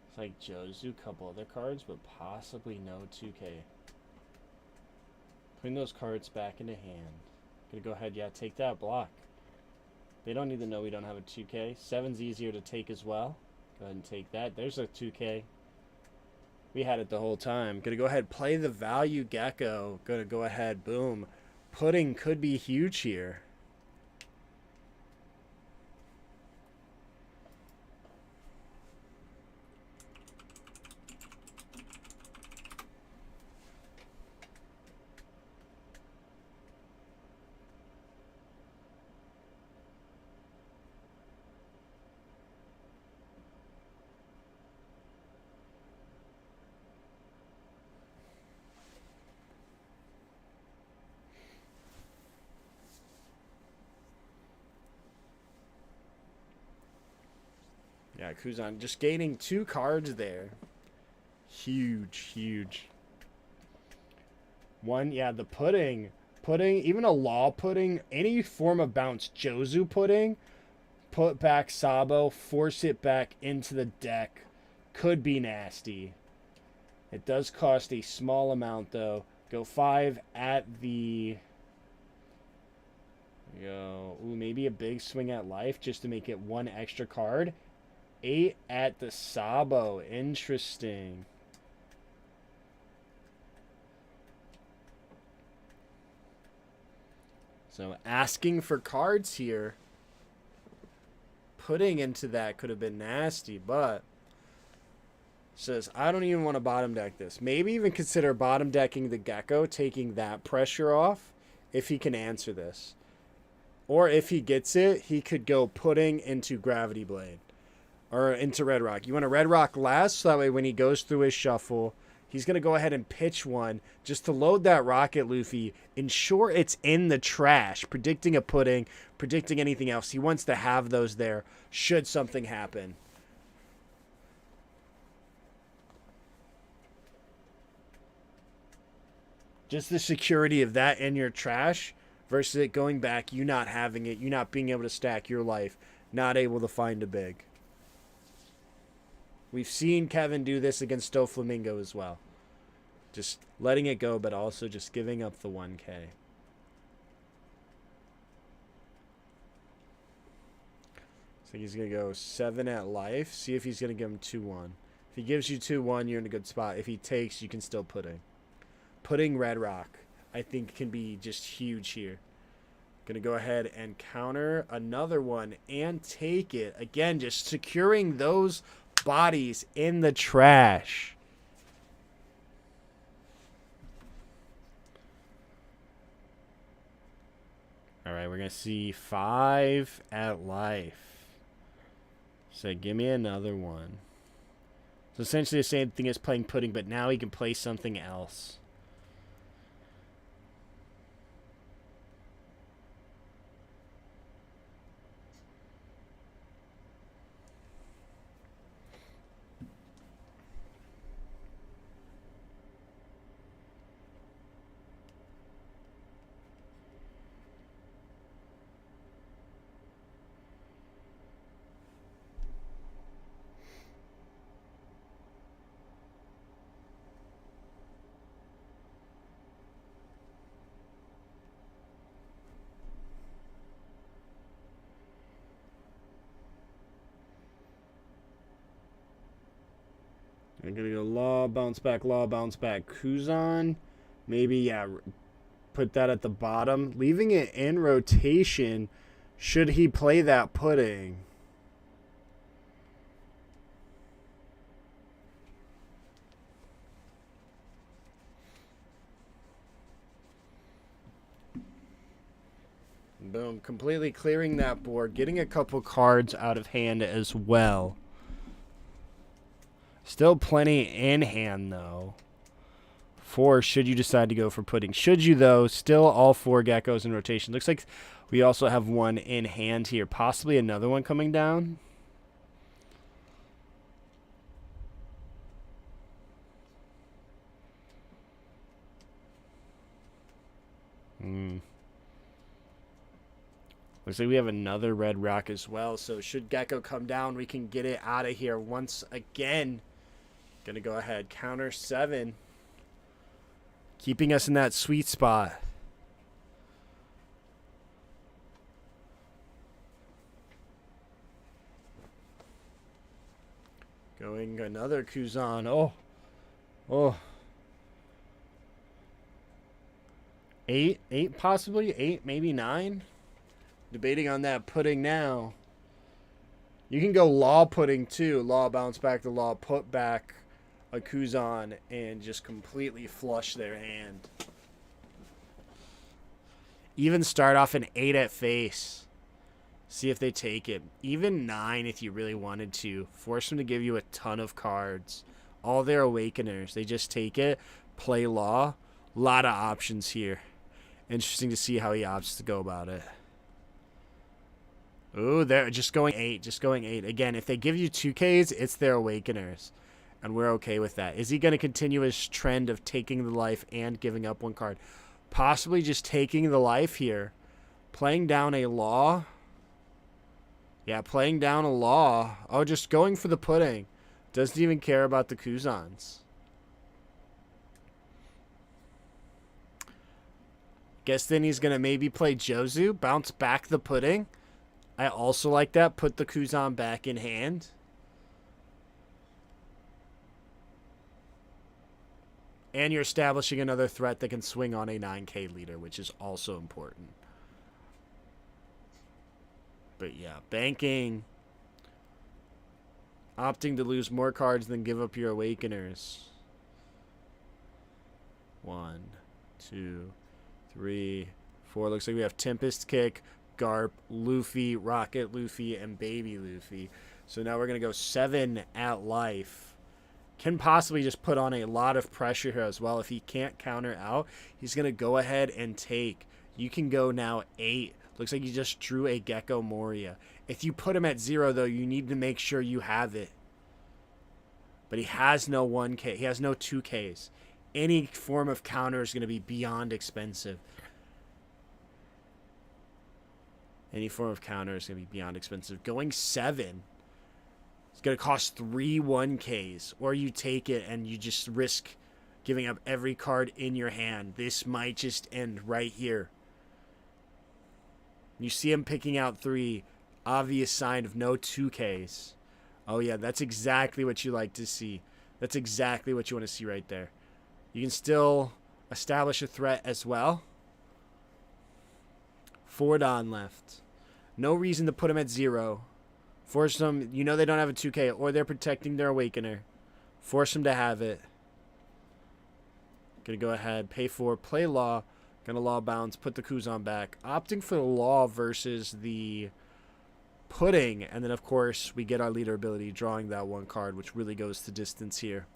It's like Jozu, couple other cards, but possibly no 2K. Putting those cards back into hand. Gonna go ahead, take that block. They don't need to know we don't have a 2K. 7's easier to take as well. Go ahead and take that. There's a 2K. We had it the whole time. Gonna go ahead, play the value Gecko. Gonna go ahead, boom. Pudding could be huge here. Yeah, Kuzan just gaining 2 cards there. Huge, huge. One, the pudding. Pudding, even a law pudding, any form of bounce. Jozu pudding, put back Sabo, force it back into the deck. Could be nasty. It does cost a small amount, though. Go 5 at the... Ooh, maybe a big swing at life just to make it 1 extra card. 8 at the Sabo. Interesting. So asking for cards here. Putting into that could have been nasty, but says, I don't even want to bottom deck this. Maybe even consider bottom decking the Gecko, taking that pressure off if he can answer this. Or if he gets it, he could go pudding into Gravity Blade. Or into Red Rock. You want a Red Rock last, so that way when he goes through his shuffle, he's going to go ahead and pitch one just to load that rocket, Luffy. Ensure it's in the trash. Predicting a pudding, predicting anything else. He wants to have those there should something happen. Just the security of that in your trash versus it going back, you not having it, you not being able to stack your life, not able to find a big. We've seen Kevin do this against Doflamingo as well. Just letting it go, but also just giving up the 1K. So he's going to go 7 at life. See if he's going to give him 2-1. If he gives you 2-1, you're in a good spot. If he takes, you can still pudding. Pudding Red Rock, I think, can be just huge here. Going to go ahead and counter another one and take it. Again, just securing those bodies in the trash. All right, we're going to see 5 at life. So give me another one. So essentially the same thing as playing pudding, but now he can play something else. I'm going to go Law, bounce back, Kuzan. Maybe, yeah, put that at the bottom. Leaving it in rotation, should he play that pudding? Boom, completely clearing that board, getting a couple cards out of hand as well. Still plenty in hand, though. 4, should you decide to go for pudding. Should you, though, still all 4 geckos in rotation. Looks like we also have one in hand here. Possibly another one coming down. Looks like we have another red rock as well. So should Gecko come down, we can get it out of here once again. Gonna go ahead. Counter 7. Keeping us in that sweet spot. Going another Kuzan. Oh. 8 possibly. 8, maybe 9. Debating on that pudding now. You can go Law pudding too. Law bounce back to Law, put back a Kuzan, and just completely flush their hand. Even start off an 8 at face. See if they take it. Even 9 if you really wanted to. Force them to give you a ton of cards. All their Awakeners. They just take it. Play Law. A lot of options here. Interesting to see how he opts to go about it. Ooh, they're just going 8. Just going 8. Again, if they give you 2Ks, it's their Awakeners. And we're okay with that. Is he going to continue his trend of taking the life and giving up 1 card? Possibly just taking the life here. Playing down a Law. Yeah, playing down a Law. Oh, just going for the pudding. Doesn't even care about the Kuzans. Guess then he's going to maybe play Jozu. Bounce back the pudding. I also like that. Put the Kuzan back in hand. And you're establishing another threat that can swing on a 9K leader, which is also important. But yeah, banking. Opting to lose more cards than give up your Awakeners. 1, 2, 3, 4. Looks like we have Tempest Kick, Garp, Luffy, Rocket Luffy, and Baby Luffy. So now we're going to go 7 at life. Can possibly just put on a lot of pressure here as well. If he can't counter out, he's going to go ahead and take. You can go now 8. Looks like you just drew a Gecko Moria. If you put him at 0, though, you need to make sure you have it. But he has no 1K. He has no 2Ks. Any form of counter is going to be beyond expensive. Any form of counter is going to be beyond expensive. Going 7. It's going to cost 3 1Ks. Or you take it and you just risk giving up every card in your hand. This might just end right here. You see him picking out 3. Obvious sign of no 2Ks. Oh, yeah, that's exactly what you like to see. That's exactly what you want to see right there. You can still establish a threat as well. 4 Don left. No reason to put him at 0. Force them. You know they don't have a 2K, or they're protecting their Awakener. Force them to have it. Gonna go ahead, pay 4, play Law. Gonna Law bounce, put the Kuzan back. Opting for the Law versus the pudding. And then, of course, we get our leader ability, drawing that 1 card, which really goes to distance here.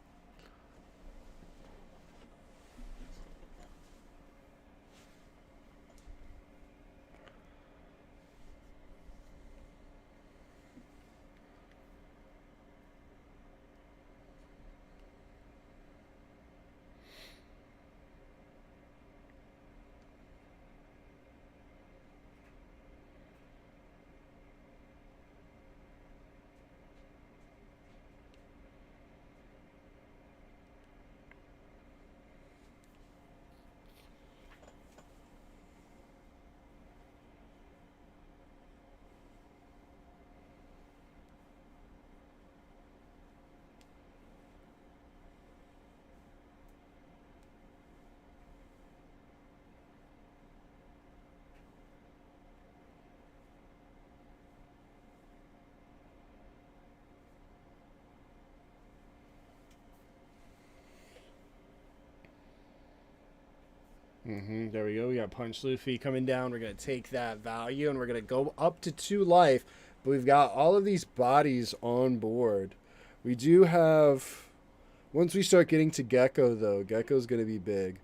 There we go. We got Punch Luffy coming down. We're going to take that value, and we're going to go up to 2 life. But we've got all of these bodies on board. We do have... Once we start getting to Gecko, though, Gecko's going to be big.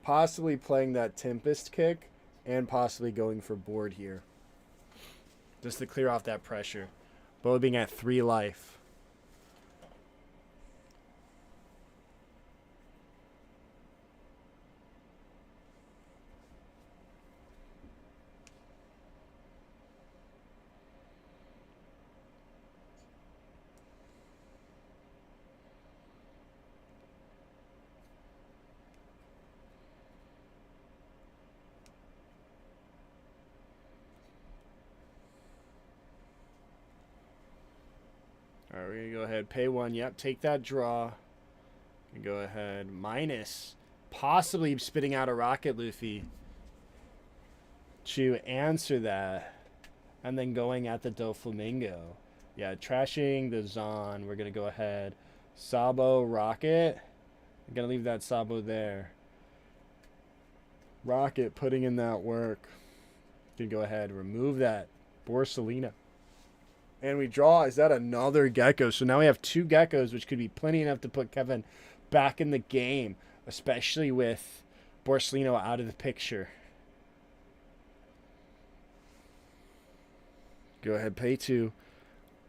Possibly playing that Tempest kick and possibly going for board here. Just to clear off that pressure. Boa being at 3 life. All right, we're going to go ahead, pay 1. Yep, take that draw. And go ahead, minus. Possibly spitting out a Rocket Luffy to answer that. And then going at the Doflamingo. Yeah, trashing the Zon. We're going to go ahead. Sabo, Rocket. I'm going to leave that Sabo there. Rocket putting in that work. Going to go ahead, remove that Borsalina. And we draw. Is that another Gecko? So now we have 2 Geckos, which could be plenty enough to put Kevin back in the game, especially with Borsalino out of the picture. Go ahead, pay 2.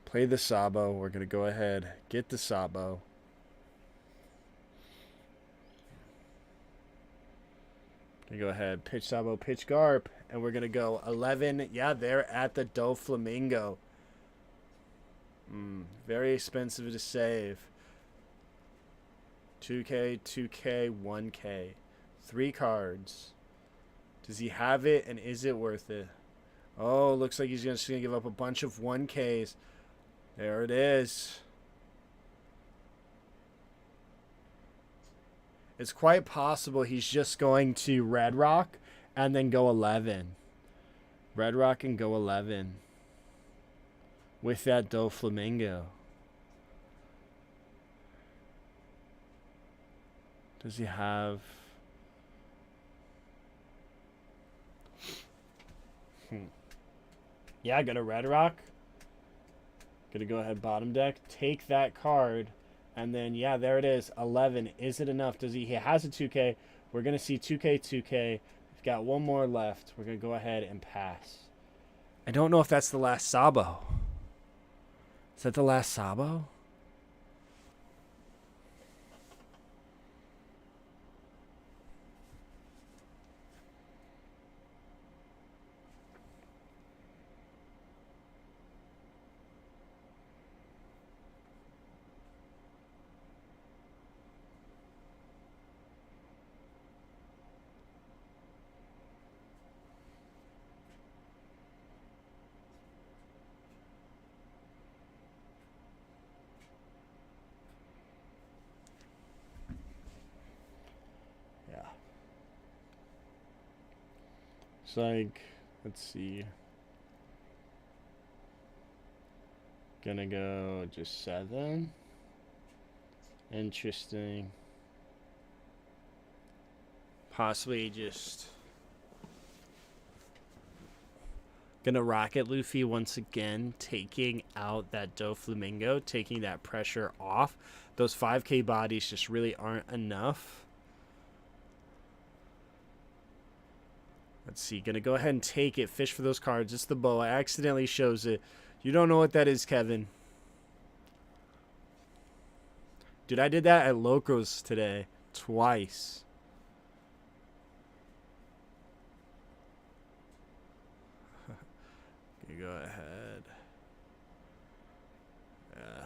Play the Sabo. We're going to go ahead, get the Sabo. Gonna go ahead, pitch Sabo, pitch Garp, and we're going to go 11. Yeah, they're at the Doflamingo. Very expensive to save. 2K, 2K, 1K. 3 cards. Does he have it, and is it worth it? Oh, looks like he's just going to give up a bunch of 1Ks. There it is. It's quite possible he's just going to Red Rock and then go 11. Red Rock and go 11. With that Doflamingo. Does he have... Yeah, got a Red Rock. Gonna go ahead bottom deck. Take that card. And then, yeah, there it is. 11. Is it enough? Does he has a 2K. We're going to see 2K, 2K. We've got 1 more left. We're going to go ahead and pass. I don't know if that's the last Sabo. Is that the last Sabo? It's like, let's see. Gonna go just 7. Interesting. Possibly just gonna Rocket Luffy once again, taking out that Doflamingo, taking that pressure off. Those 5K bodies just really aren't enough. Let's see. Gonna go ahead and take it. Fish for those cards. It's the Boa. Accidentally shows it. You don't know what that is, Kevin. Dude, I did that at Locos today. Twice. You go ahead. Yeah.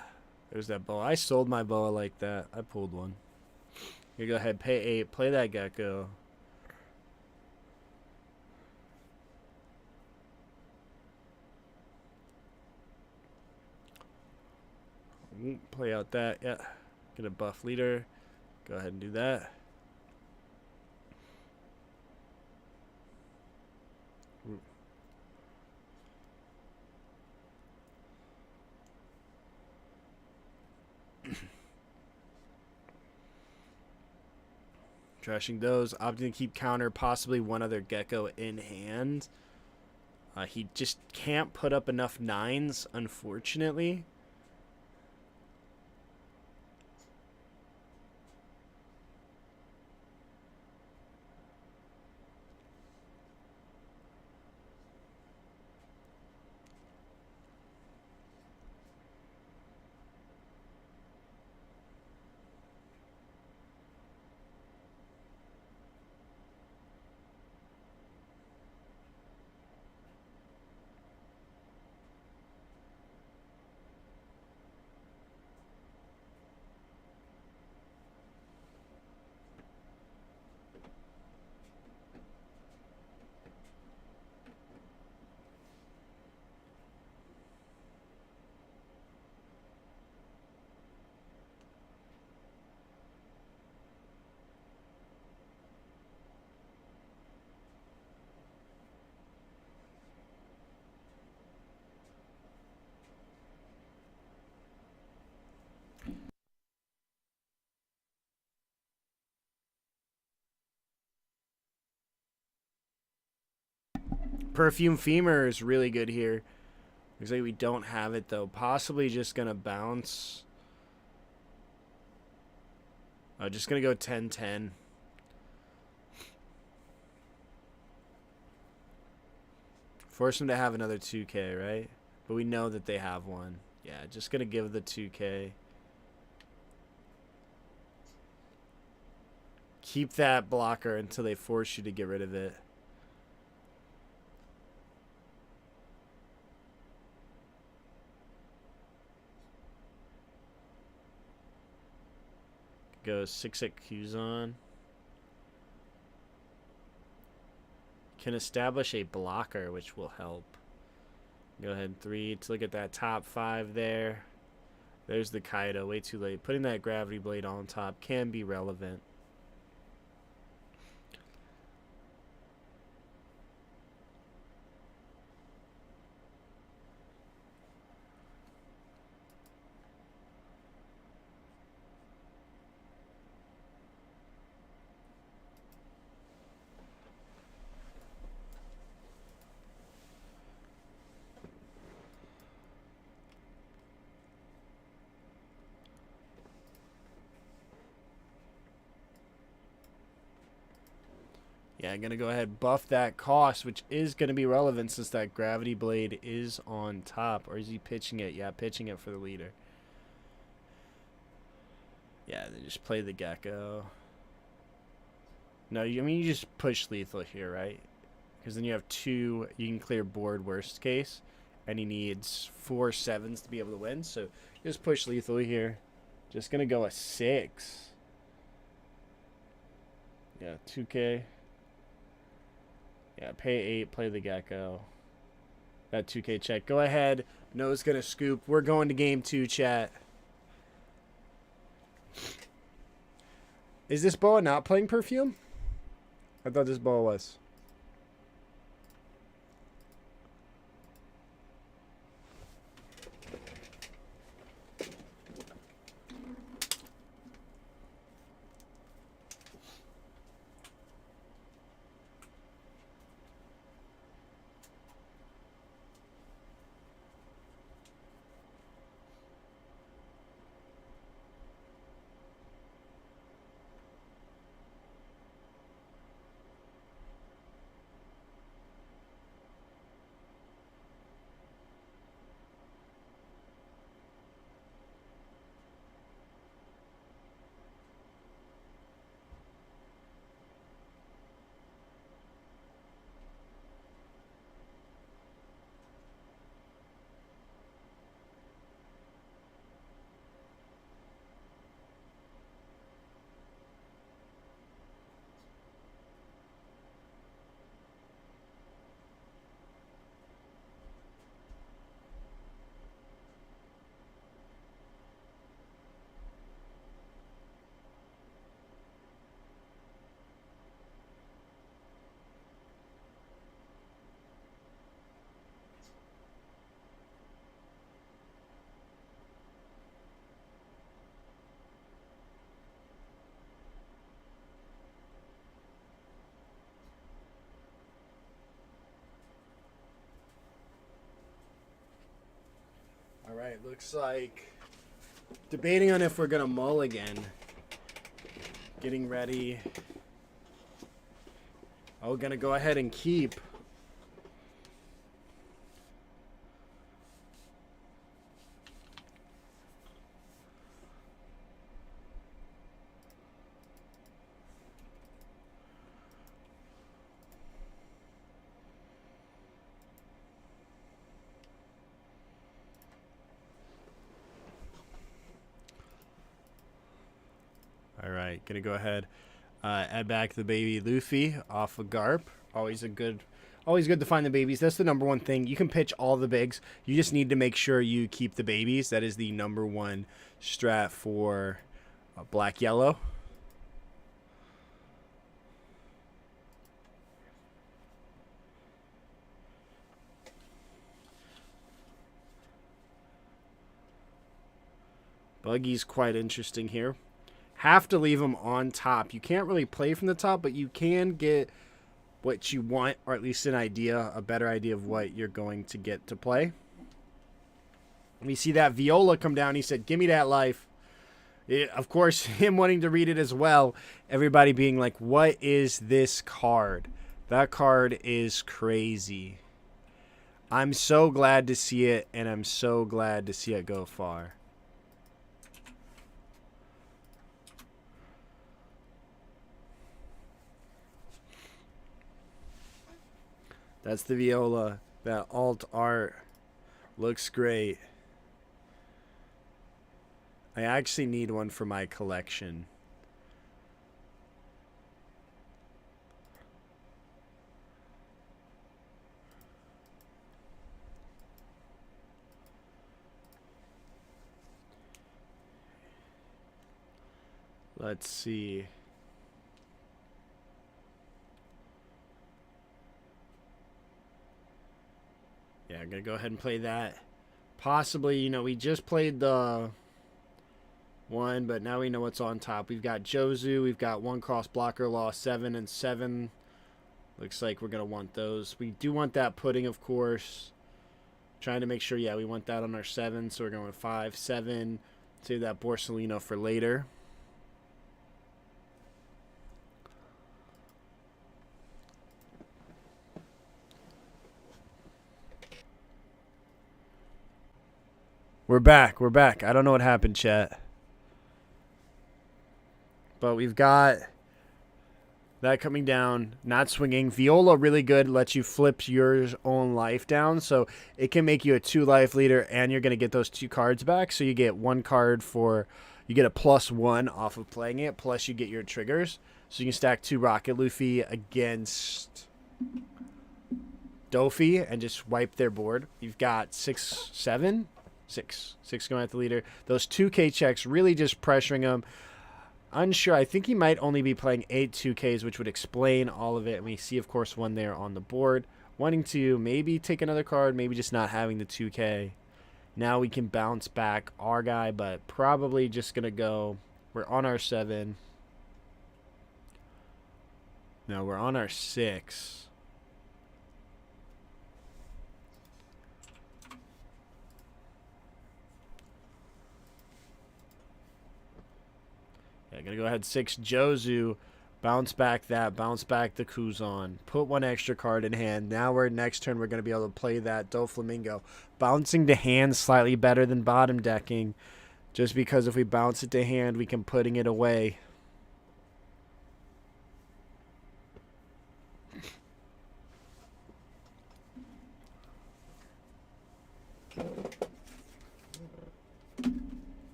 There's that Boa. I sold my Boa like that. I pulled one. You go ahead. Pay 8. Play that Gecko. Play out that, yeah. Get a buff leader. Go ahead and do that. Trashing those. Opting to keep counter, possibly one other Gecko in hand. He just can't put up enough 9s, unfortunately. Perfume Femur is really good here. Looks like we don't have it, though. Possibly just going to bounce. Just going to go 10-10. Force them to have another 2K, right? But we know that they have one. Yeah, just going to give the 2K. Keep that blocker until they force you to get rid of it. Go 6 at Qzon. Can establish a blocker, which will help. Go ahead, 3 to look at that top 5 there. There's the Kaido, way too late. Putting that Gravity Blade on top can be relevant. Yeah, I'm going to go ahead and buff that cost, which is going to be relevant since that Gravity Blade is on top. Or is he pitching it? Yeah, pitching it for the leader. Yeah, they just play the Gecko. No, I mean, you just push lethal here, right? Because then you have 2, you can clear board worst case. And he needs 4 7s to be able to win. So just push lethal here. Just going to go a 6. Yeah, 2K. Yeah, pay 8, play the Gecko. That 2K check. Go ahead. Noah's going to scoop. We're going to game 2, chat. Is this Boa not playing Perfume? I thought this Boa was. right, looks like debating on if we're gonna mull again. Getting ready. Oh, gonna go ahead and keep. All right, gonna go ahead, add back the baby Luffy off of Garp. Always good to find the babies. That's the number one thing. You can pitch all the bigs. You just need to make sure you keep the babies. That is the number one strat for black yellow. Buggy's quite interesting here. Have to leave them on top. You can't really play from the top, but you can get what you want, or at least an idea, a better idea of what you're going to get to play. We see that Viola come down. He said, "Give me that life." Of course, him wanting to read it as well. Everybody being like, what is this card? That card is crazy. I'm so glad to see it, and I'm so glad to see it go far. That's the Viola. That alt art looks great. I actually need one for my collection. Let's see. Yeah, I'm going to go ahead and play that. Possibly, you know, we just played the one, but now we know what's on top. We've got Jozu. We've got one cross blocker, law 7 and 7. Looks like we're going to want those. We do want that pudding, of course. Trying to make sure, yeah, we want that on our 7. So we're going with 5, 7. Save that Borsalino for later. We're back. We're back. I don't know what happened, chat. But we've got that coming down, not swinging. Viola really good, lets you flip your own life down. So it can make you a 2 life leader, and you're going to get those 2 cards back. So you get 1 card for, you get a +1 off of playing it, plus you get your triggers. So you can stack 2 Rocket Luffy against Dofi and just wipe their board. You've got 6, 7. 6 going at the leader. Those 2K checks really just pressuring him. Unsure. I think he might only be playing 8 2Ks, which would explain all of it. And we see, of course, one there on the board. Wanting to maybe take another card, maybe just not having the 2K. Now we can bounce back our guy, but probably just going to go. We're on our 7. No, we're on our 6. Yeah, gonna go ahead 6 Jozu, bounce back that, bounce back the Kuzan, put 1 extra card in hand. Now we're next turn we're gonna be able to play that Doflamingo, bouncing to hand slightly better than bottom decking, just because if we bounce it to hand we can putting it away.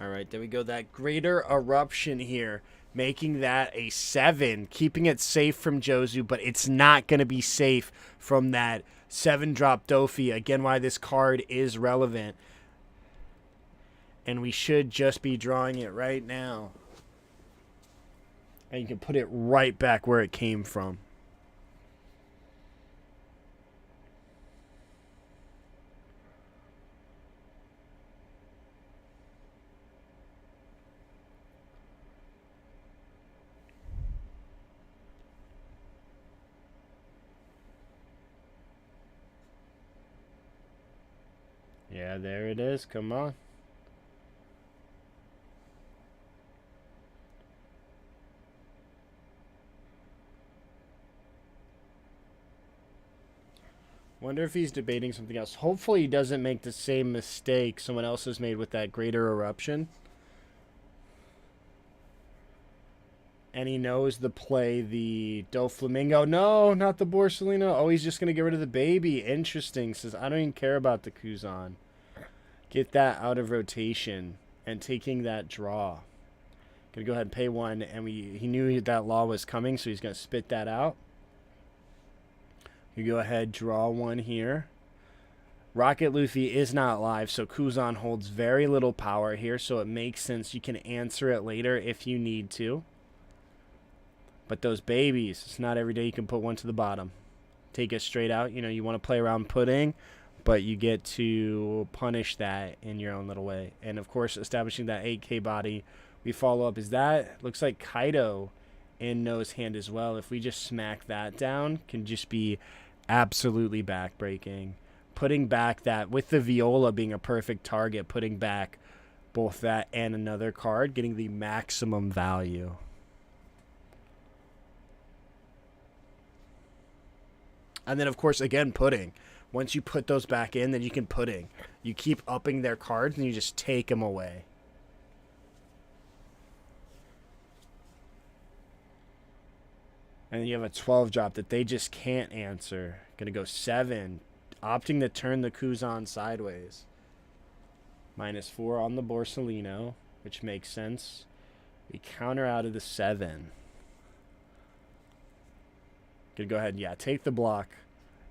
All right, there we go. That greater eruption here, making that a 7, keeping it safe from Jozu, but it's not going to be safe from that 7-drop Dofi. Again, why this card is relevant. And we should just be drawing it right now. And you can put it right back where it came from. Yeah, there it is. Come on. Wonder if he's debating something else. Hopefully he doesn't make the same mistake someone else has made with that greater eruption. And he knows the play, the Doflamingo. No, not the Borsalino. Oh, he's just going to get rid of the baby. Interesting. Says, I don't even care about the Kuzan. Get that out of rotation. And taking that draw. Going to go ahead and pay 1. And he knew that law was coming, so he's going to spit that out. You go ahead, draw 1 here. Rocket Luffy is not live, so Kuzan holds very little power here, so it makes sense. You can answer it later if you need to. But those babies, it's not every day you can put 1 to the bottom. Take it straight out. You know, you want to play around pudding, but you get to punish that in your own little way. And, of course, establishing that 8K body, we follow up. Is that, looks like Kaido in No's hand as well. If we just smack that down, can just be absolutely backbreaking. Putting back that, with the Viola being a perfect target, putting back both that and another card, getting the maximum value. And then, of course, again, pudding. Once you put those back in, then you can pudding. You keep upping their cards, and you just take them away. And then you have a 12 drop that they just can't answer. Going to go 7. Opting to turn the Kuzan sideways. -4 on the Borsalino, which makes sense. We counter out of the 7. Going to go ahead and, yeah, take the block.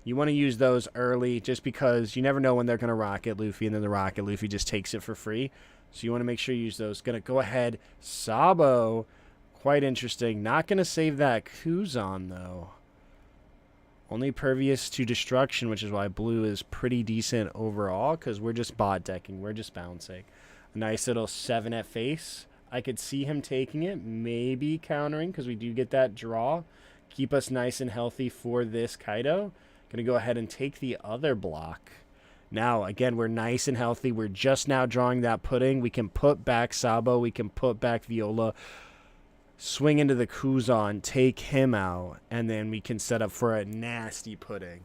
You want to use those early just because you never know when they're going to Rocket Luffy, and then the Rocket Luffy just takes it for free. So you want to make sure you use those. Going to go ahead. Sabo. Quite interesting. Not going to save that Kuzan, though. Only pervious to destruction, which is why blue is pretty decent overall, because we're just bot decking. We're just bouncing. A nice little 7 at face. I could see him taking it, maybe countering, because we do get that draw. Keep us nice and healthy for this Kaido. Going to go ahead and take the other block. Now, again, we're nice and healthy. We're just now drawing that pudding. We can put back Sabo. We can put back Viola. Swing into the Kuzan, take him out, and then we can set up for a nasty pudding.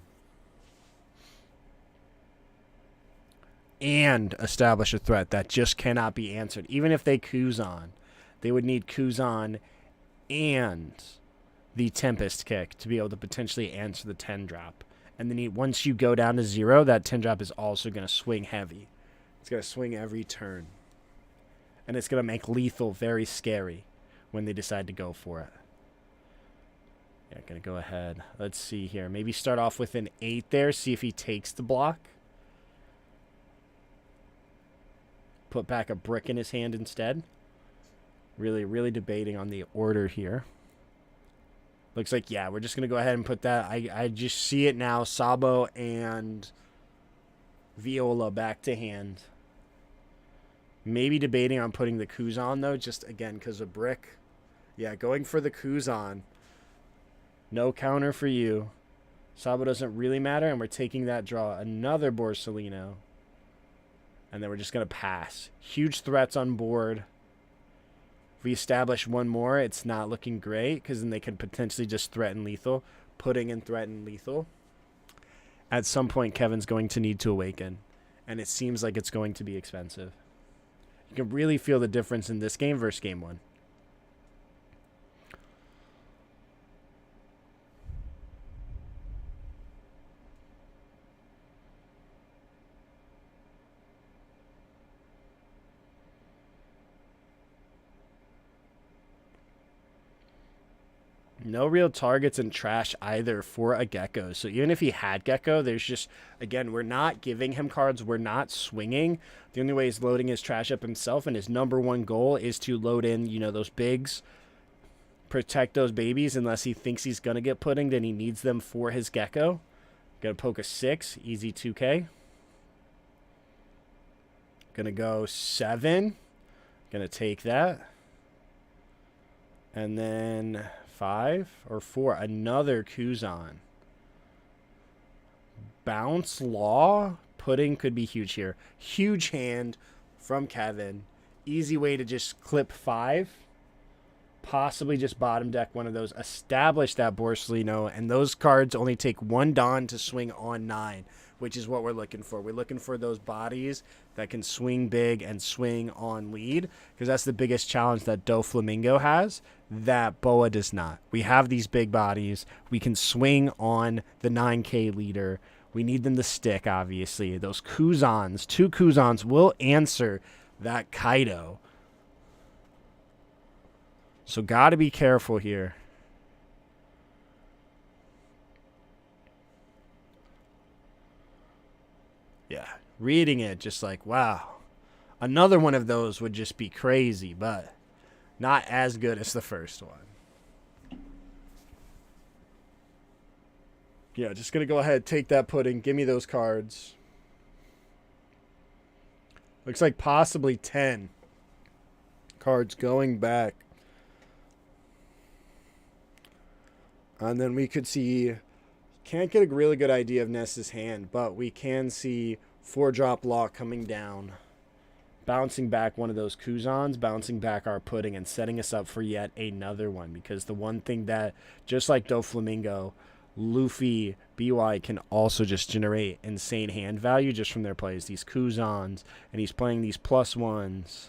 And establish a threat that just cannot be answered. Even if they Kuzan, they would need Kuzan and the Tempest Kick to be able to potentially answer the 10 drop. And then once you go down to 0, that 10 drop is also going to swing heavy. It's going to swing every turn. And it's going to make lethal very scary when they decide to go for it. Yeah, going to go ahead. Let's see here. Maybe start off with an 8 there. See if he takes the block. Put back a brick in his hand instead. Really, really debating on the order here. Looks like, yeah, we're just going to go ahead and put that. I just see it now. Sabo and Viola back to hand. Maybe debating on putting the Kuzan, though, just, again, because of brick. Yeah, going for the Kuzan. No counter for you. Sabo doesn't really matter, and we're taking that draw. Another Borsalino. And then we're just going to pass. Huge threats on board. If we establish one more, it's not looking great, because then they could potentially just threaten lethal. Pudding and threaten lethal. At some point, Kevin's going to need to awaken. And it seems like it's going to be expensive. You can really feel the difference in this game versus game 1. No real targets and trash either for a Gecko. So even if he had Gecko, there's just, again, we're not giving him cards. We're not swinging. The only way he's loading his trash up himself, and his #1 goal is to load in, you know, those bigs protect those babies unless he thinks he's going to get pudding, then he needs them for his gecko. Gonna poke a 6, easy 2K. Gonna go 7. Gonna take that. And then 5 or 4, another Kuzan. Bounce Law. Pudding could be huge here. Huge hand from Kevin. Easy way to just clip 5. Possibly just bottom deck one of those. Establish that Borsellino. And those cards only take 1 Dawn to swing on 9, which is what we're looking for. We're looking for those bodies that can swing big and swing on lead, because that's the biggest challenge that Doflamingo has that Boa does not. We have these big bodies. We can swing on the 9K leader. We need them to stick, obviously. Those Kuzans, 2 Kuzans will answer that Kaido. So got to be careful here. Yeah, reading it just like, wow. Another one of those would just be crazy, but not as good as the first one. Yeah, just going to go ahead, take that pudding, give me those cards. Looks like possibly 10 cards going back. And then we could see, can't get a really good idea of Ness's hand, but we can see 4-drop Law coming down, bouncing back one of those Kuzans, bouncing back our pudding, and setting us up for yet another one. Because the one thing that, just like Doflamingo, Luffy, BY can also just generate insane hand value just from their plays. These Kuzans, and he's playing these +1s.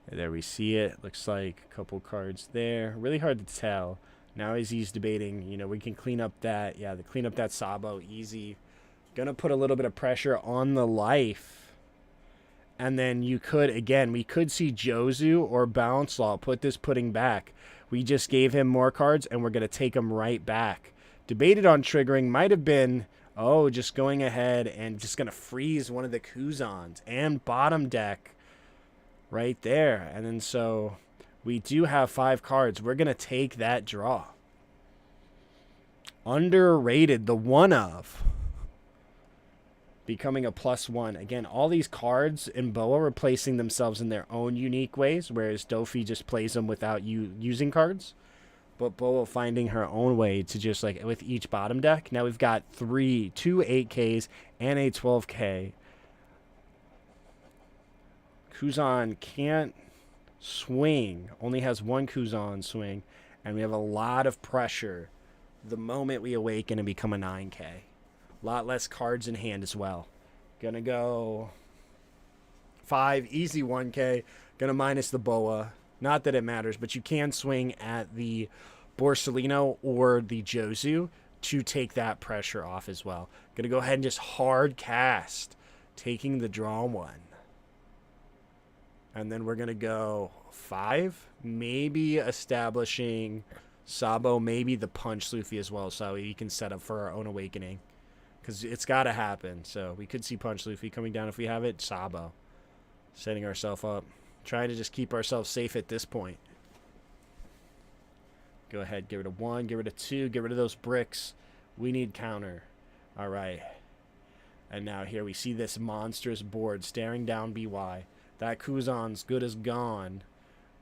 And there we see it. Looks like a couple cards there. Really hard to tell. Now as he's debating, you know, we can clean up that, yeah, the clean up that Sabo, easy. Gonna put a little bit of pressure on the life. And then you could, again, we could see Jozu or Bounce Law put this pudding back. We just gave him more cards, and we're gonna take him right back. Debated on triggering, might have been, oh, just going ahead and just gonna freeze one of the Kuzans and bottom deck right there. And then so we do have 5 cards. We're going to take that draw. Underrated, the one of becoming a +1. Again, all these cards in Boa replacing themselves in their own unique ways, whereas Dofi just plays them without using cards. But Boa finding her own way to just, like, with each bottom deck. Now we've got 2 8Ks and a 12K. Kuzan can't swing, only has 1 Kuzan swing, and we have a lot of pressure the moment we awaken and become a 9K. A lot less cards in hand as well. Gonna go 5, easy 1K. Gonna minus the Boa. Not that it matters, but you can swing at the Borsellino or the Jozu to take that pressure off as well. Gonna go ahead and just hard cast, taking the draw 1. And then we're going to go 5, maybe establishing Sabo, maybe the Punch Luffy as well, so we can set up for our own awakening. Because it's got to happen. So we could see Punch Luffy coming down if we have it. Sabo. Setting ourselves up. Trying to just keep ourselves safe at this point. Go ahead, get rid of 1, get rid of 2, get rid of those bricks. We need counter. All right. And now here we see this monstrous board staring down BY. That Kuzan's good as gone.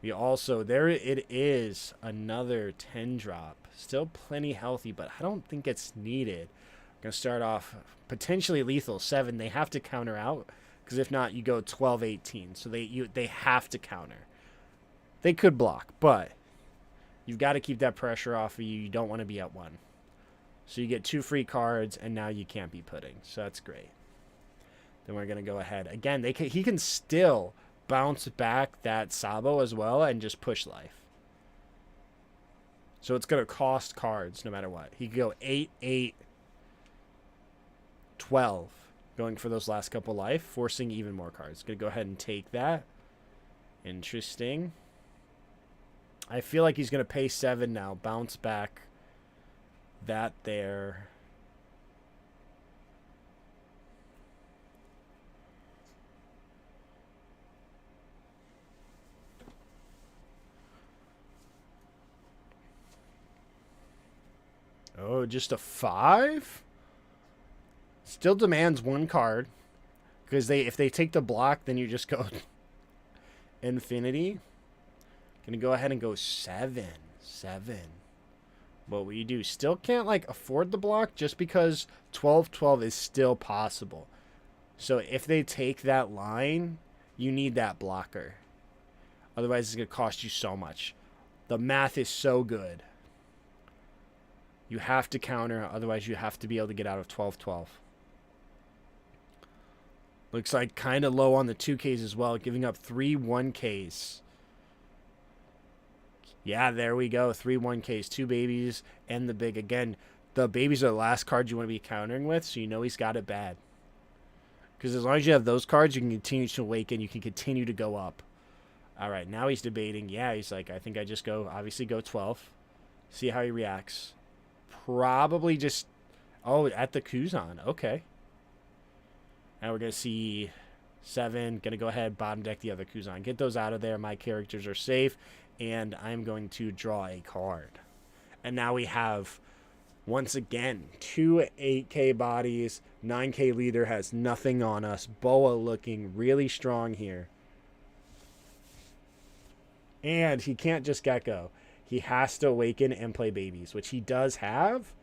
We also, there it is, another 10-drop. Still plenty healthy, but I don't think it's needed. I'm going to start off potentially lethal 7. They have to counter out, because if not, you go 12-18. So they have to counter. They could block, but you've got to keep that pressure off of you. You don't want to be at 1. So you get 2 free cards, and now you can't be pudding. So that's great. Then we're going to go ahead. Again, he can still bounce back that Sabo as well and just push life. So it's going to cost cards no matter what. He could go 8, 8, 12, going for those last couple life, forcing even more cards. Going to go ahead and take that. Interesting. I feel like he's going to pay 7 now. Bounce back that there. Oh, just a 5? Still demands 1 card. Because if they take the block, then you just go infinity. Gonna go ahead and go 7. 7. What will you do? Still can't, like, afford the block just because 12-12 is still possible. So if they take that line, you need that blocker. Otherwise, it's going to cost you so much. The math is so good. You have to counter, otherwise you have to be able to get out of 12-12. Looks like kind of low on the 2Ks as well, giving up 3 1Ks. Yeah, there we go. 3 1Ks, 2 babies, and the big. Again, the babies are the last card you want to be countering with, so you know he's got it bad. Because as long as you have those cards, you can continue to awaken. You can continue to go up. All right, now he's debating. Yeah, he's like, I think I just go, obviously go 12. See how he reacts. Probably just, oh, at the Kuzan. Okay. Now we're going to see 7. Going to go ahead, bottom deck the other Kuzan. Get those out of there. My characters are safe. And I'm going to draw a card. And now we have, once again, 2 8K bodies. 9K leader has nothing on us. Boa looking really strong here. And he can't just Gecko. He has to awaken and play babies, which he does have.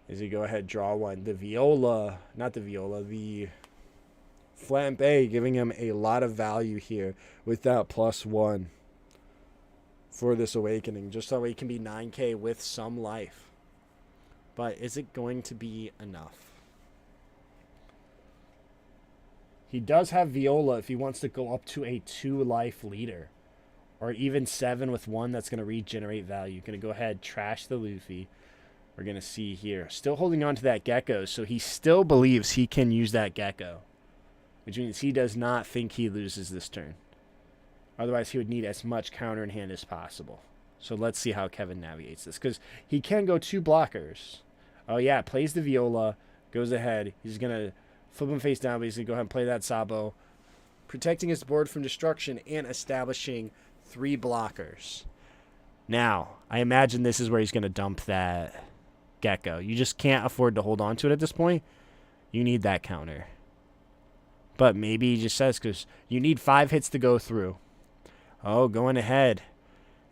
As he go ahead, draw 1. The Viola, not the Viola, the Flambe, giving him a lot of value here with that +1 for this awakening, just so he can be 9K with some life. But is it going to be enough? He does have Viola if he wants to go up to a 2-life leader. Or even 7 with 1 that's going to regenerate value. Going to go ahead, trash the Luffy. We're going to see here. Still holding on to that Gecko, so he still believes he can use that Gecko. Which means he does not think he loses this turn. Otherwise, he would need as much counter in hand as possible. So let's see how Kevin navigates this. Because he can go 2 blockers. Oh, yeah, plays the Viola. Goes ahead. He's going to flip him face down, but he's going to go ahead and play that Sabo. Protecting his board from destruction and establishing 3 blockers. Now, I imagine this is where he's going to dump that Gecko. You just can't afford to hold on to it at this point. You need that counter. But maybe he just says, because you need 5 hits to go through. Oh, going ahead.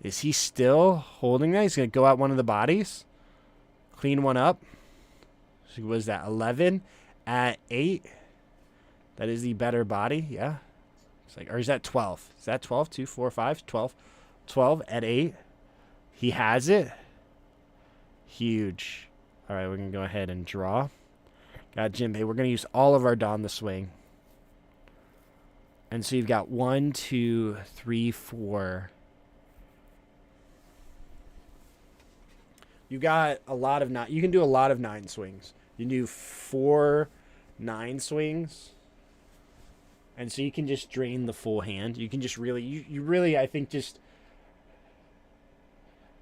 Is he still holding that? He's going to go out one of the bodies. Clean one up. So what is that? 11 at 8. That is the better body. Yeah. It's like, or is that 12? Is that 12? 2, 4, 5, 12. 12 at 8. He has it. Huge. All right, we're going to go ahead and draw. Got Jinbei. We're going to use all of our Don the Swing. And so you've got 1, 2, 3, 4. You got a lot of 9. You can do a lot of 9 swings. You can do 4 9 swings. And so you can just drain the full hand. You can just really, you really, I think, just,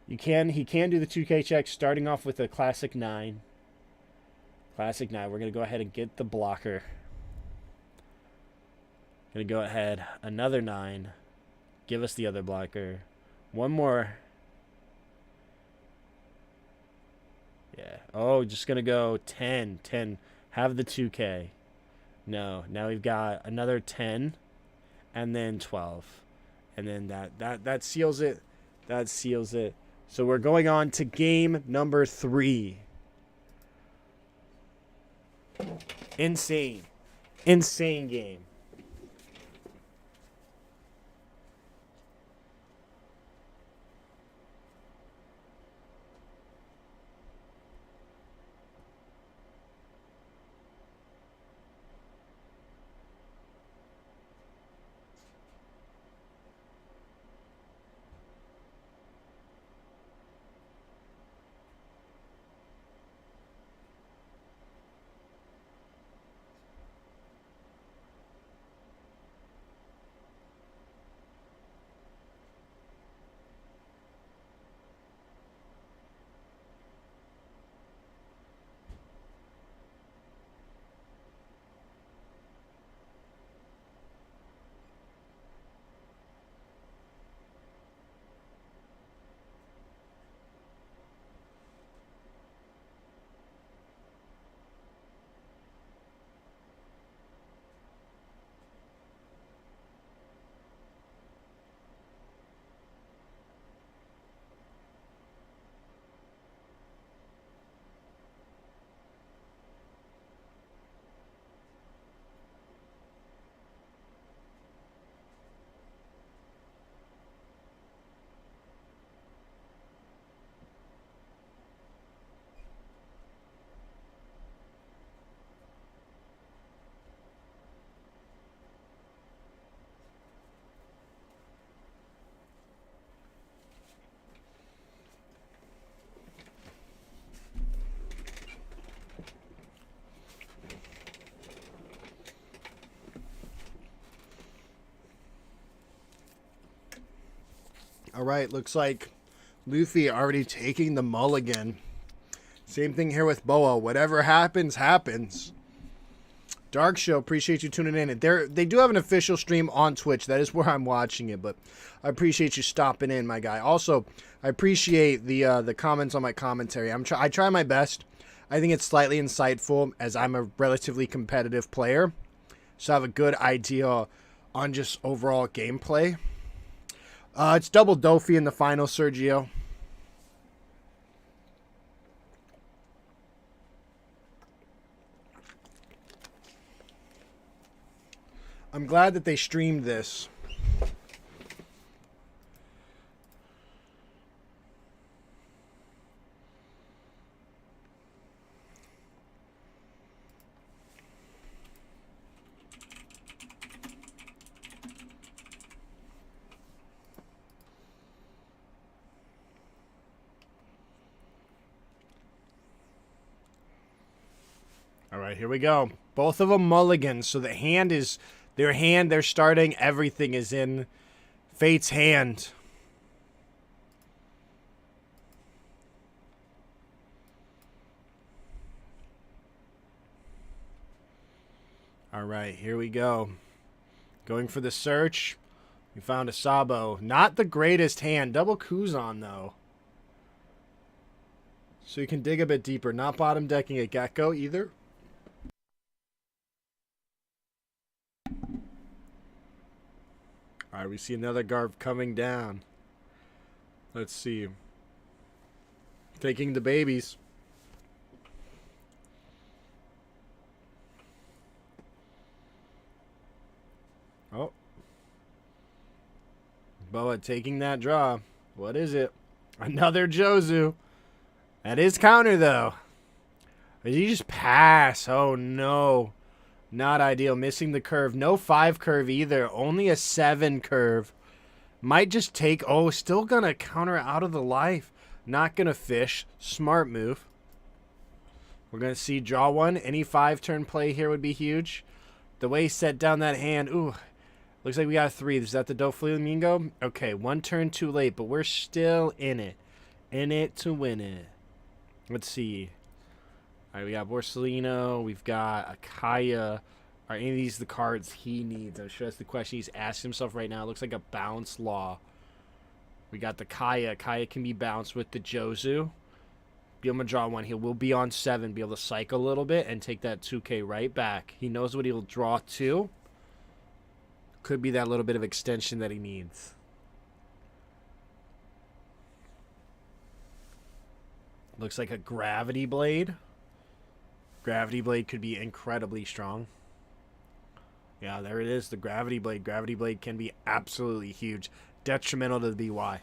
he can do the 2K check starting off with a classic 9. Classic 9. We're going to go ahead and get the blocker. Going to go ahead, another 9. Give us the other blocker. One more. Yeah. Oh, just going to go 10. 10. Have the 2K. No. Now we've got another 10 and then 12. And then that seals it. That seals it. So we're going on to game number 3. Insane. Insane game. All right, looks like Luffy already taking the mulligan. Same thing here with Boa. Whatever happens, happens. Dark Show, appreciate you tuning in. They do have an official stream on Twitch. That is where I'm watching it, but I appreciate you stopping in, my guy. Also, I appreciate the comments on my commentary. I try my best. I think it's slightly insightful as I'm a relatively competitive player, so I have a good idea on just overall gameplay. It's double Dofi in the final, Sergio. I'm glad that they streamed this. All right, here we go. Both of them mulligans, so the hand is... Their hand, they're starting, everything is in Fate's hand. All right, here we go. Going for the search. We found a Sabo. Not the greatest hand. Double Kuzan, though. So you can dig a bit deeper. Not bottom decking a Gecko either. All right, we see another Garb coming down. Let's see. Taking the babies. Oh. Boa taking that draw. What is it? Another Jozu. That is counter, though. Did he just pass? Oh, no. Not ideal. Missing the curve. No 5 curve either. Only a 7 curve. Might just take... Oh, still going to counter out of the life. Not going to fish. Smart move. We're going to see draw one. Any 5-turn play here would be huge. The way he set down that hand. Ooh. Looks like we got a 3. Is that the Doflamingo? Okay, 1 turn too late, but we're still in it. In it to win it. Let's see. All right, we got Borsellino. We've got Akaya. Are any of these the cards he needs? I'm sure that's the question he's asking himself right now. It looks like a bounce law. We got the Kaya. Kaya can be bounced with the Jozu. Be able to draw one. He will be on 7. Be able to cycle a little bit and take that 2K right back. He knows what he'll draw to. Could be that little bit of extension that he needs. Looks like a Gravity Blade. Gravity Blade could be incredibly strong. Yeah, there it is, the Gravity Blade. Gravity Blade can be absolutely huge. Detrimental to the BY.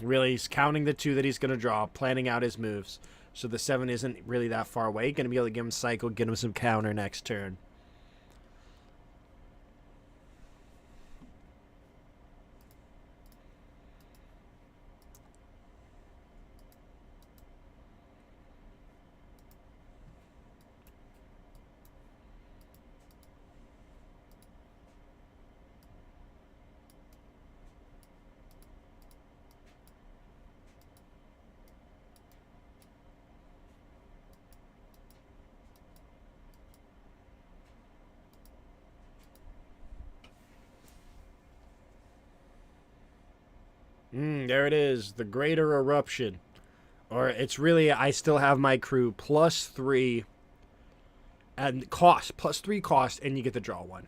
Really, he's counting the 2 that he's going to draw, planning out his moves. So the 7 isn't really that far away. Going to be able to give him cycle, get him some counter next turn. There it is, the Greater Eruption. Or it's really, I still have my crew +3 and cost, +3 cost, and you get to draw one.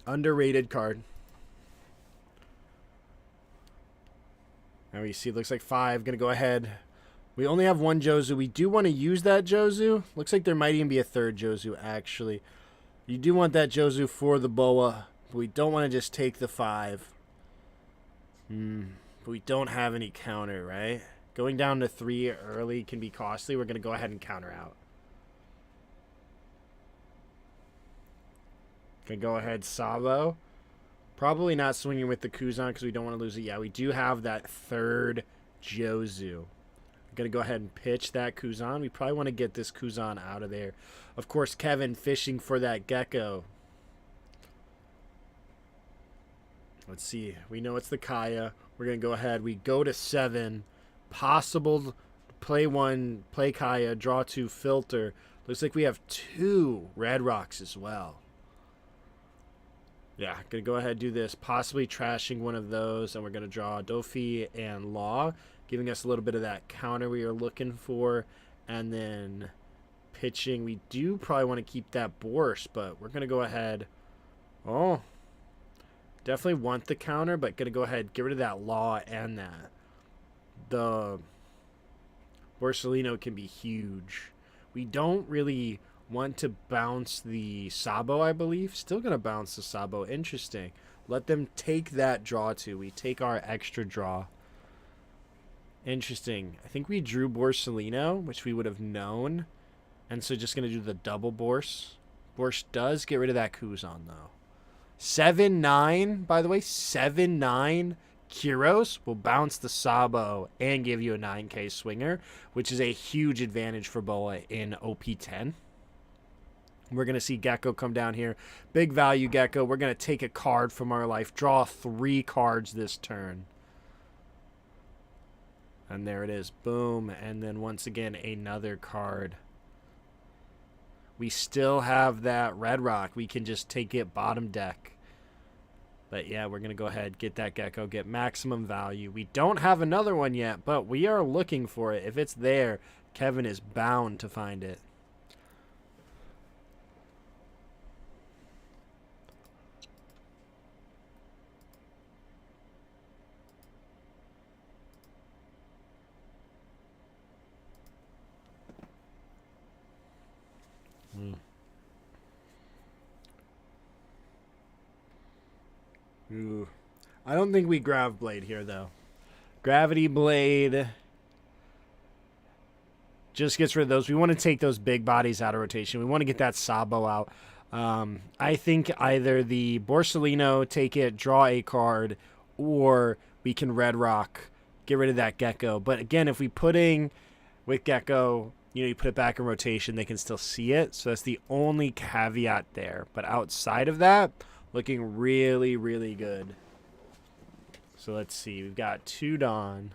Underrated card. Now you see, it looks like 5. Gonna go ahead. We only have 1 Jozu. We do want to use that Jozu. Looks like there might even be a 3rd Jozu, actually. You do want that Jozu for the Boa, but we don't want to just take the 5. But we don't have any counter, right? Going down to 3 early can be costly. We're going to go ahead and counter out. Gonna go ahead, Sabo. Probably not swinging with the Kuzan because we don't want to lose it. Yeah, we do have that 3rd Jozu. I'm going to go ahead and pitch that Kuzan. We probably want to get this Kuzan out of there. Of course, Kevin fishing for that Gecko. Let's see. We know it's the Kaya. We're going to go ahead. We go to 7. Possible play 1, play Kaya, draw 2, filter. Looks like we have 2 red rocks as well. Yeah, going to go ahead and do this. Possibly trashing one of those. And we're going to draw Dofi and Law, giving us a little bit of that counter we are looking for. And then pitching. We do probably want to keep that Bourse, but we're going to go ahead. Oh, definitely want the counter, but going to go ahead, get rid of that Law and that. The Borsellino can be huge. We don't really want to bounce the Sabo, I believe. Still going to bounce the Sabo. Interesting. Let them take that draw too. We take our extra draw. Interesting. I think we drew Borsellino, which we would have known. And so just going to do the double Bourse. Bourse does get rid of that Kuzan, though. 7-9, by the way. 7-9. Kyros will bounce the Sabo and give you a 9k swinger, which is a huge advantage for Boa in OP10. We're going to see Gecko come down here. Big value Gecko. We're going to take a card from our life. Draw 3 cards this turn. And there it is. Boom. And then once again, another card. We still have that red rock. We can just take it bottom deck. But yeah, we're going to go ahead, get that Gecko, get maximum value. We don't have another one yet, but we are looking for it. If it's there, Kevin is bound to find it. Ooh. I don't think we Grav Blade here, though. Gravity Blade just gets rid of those. We want to take those big bodies out of rotation. We want to get that Sabo out. I think either the Borsellino, take it, draw a card, or we can Red Rock, get rid of that Gecko. But again, if we putting with Gecko, you put it back in rotation, they can still see it. So that's the only caveat there. But outside of that, looking really, really good. So let's see. We've got 2 Dawn.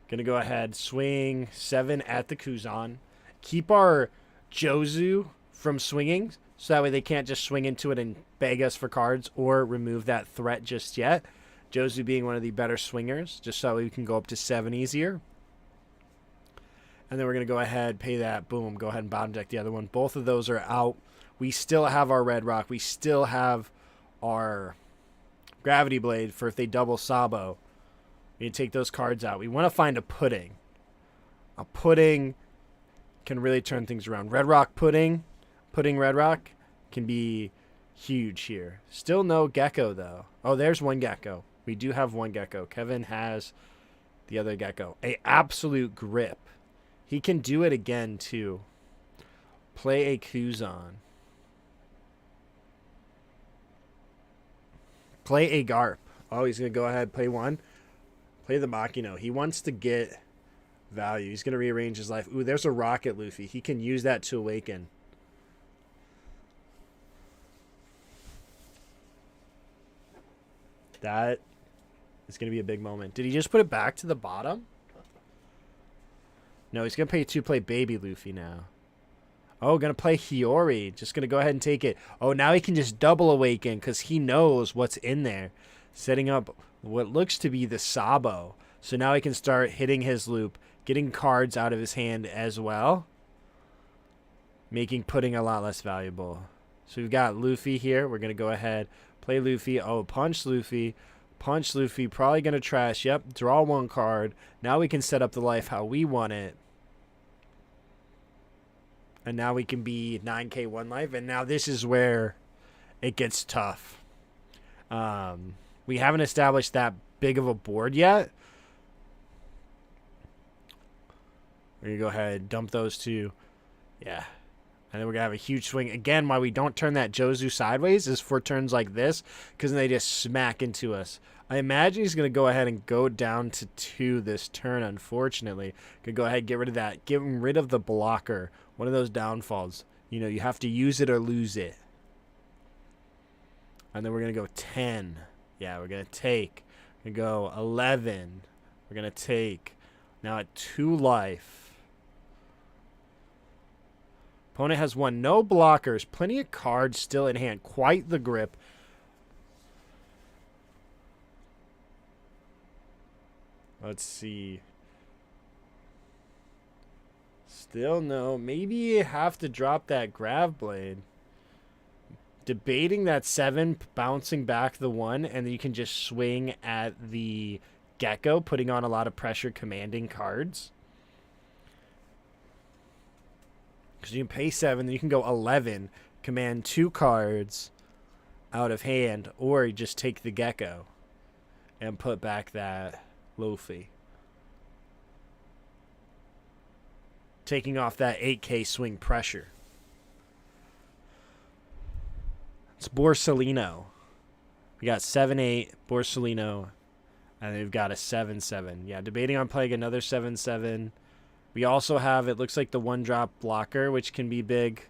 Going to go ahead, swing 7 at the Kuzan. Keep our Jozu from swinging, so that way they can't just swing into it and beg us for cards or remove that threat just yet. Jozu being one of the better swingers, just so we can go up to 7 easier. And then we're going to go ahead, pay that, boom, go ahead and bottom deck the other one. Both of those are out. We still have our Red Rock. We still have our Gravity Blade for if they double Sabo. We can take those cards out. We want to find a Pudding. A Pudding can really turn things around. Red Rock Pudding, Pudding Red Rock can be huge here. Still no Gecko, though. Oh, there's one Gecko. We do have one Gecko. Kevin has the other Gecko. A absolute grip. He can do it again, too. Play a Kuzan. Play a Garp. Oh, he's going to go ahead, play one. Play the Makino. He wants to get value. He's going to rearrange his life. Ooh, there's a Rocket Luffy. He can use that to awaken. That is going to be a big moment. Did he just put it back to the bottom? No, he's going to pay 2 play Baby Luffy now. Oh, going to play Hiyori. Just going to go ahead and take it. Oh, now he can just double awaken because he knows what's in there. Setting up what looks to be the Sabo. So now he can start hitting his loop, getting cards out of his hand as well, making Pudding a lot less valuable. So we've got Luffy here. We're going to go ahead, play Luffy. Oh, punch Luffy. Punch Luffy. Probably going to trash. Yep, draw 1 card. Now we can set up the life how we want it. And now we can be 9k 1 life. And now this is where it gets tough. We haven't established that big of a board yet. We're going to go ahead, dump those 2. Yeah. And then we're going to have a huge swing. Again, why we don't turn that Jozu sideways is for turns like this, because then they just smack into us. I imagine he's going to go ahead and go down to 2 this turn, unfortunately. Going to go ahead and get rid of that. Getting rid of the blocker. One of those downfalls. You have to use it or lose it. And then we're going to go 10. Yeah, we're going to take. We're going to go 11. We're going to take. Now at 2 life. Opponent has 1. No blockers. Plenty of cards still in hand. Quite the grip. Let's see. Still no. Maybe you have to drop that Grav Blade. Debating that 7, bouncing back the 1, and then you can just swing at the Gecko, putting on a lot of pressure, commanding cards. Because you can pay 7, then you can go 11, command 2 cards out of hand, or you just take the Gecko and put back that Luffy. Taking off that 8K swing pressure. It's Borsalino. We got 7-8, Borsalino, and we've got a 7-7. Yeah, debating on playing another 7-7. We also have, it looks like the 1-drop blocker, which can be big.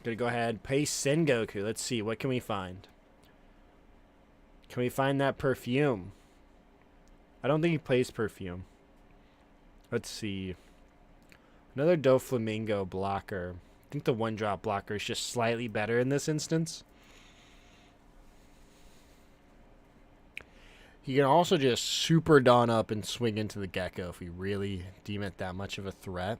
Gonna go ahead, pay Sengoku. Let's see, what can we find? Can we find that Perfume? I don't think he plays Perfume. Let's see. Another Doflamingo blocker. I think the 1-drop blocker is just slightly better in this instance. He can also just super dawn up and swing into the Gecko if we really deem it that much of a threat.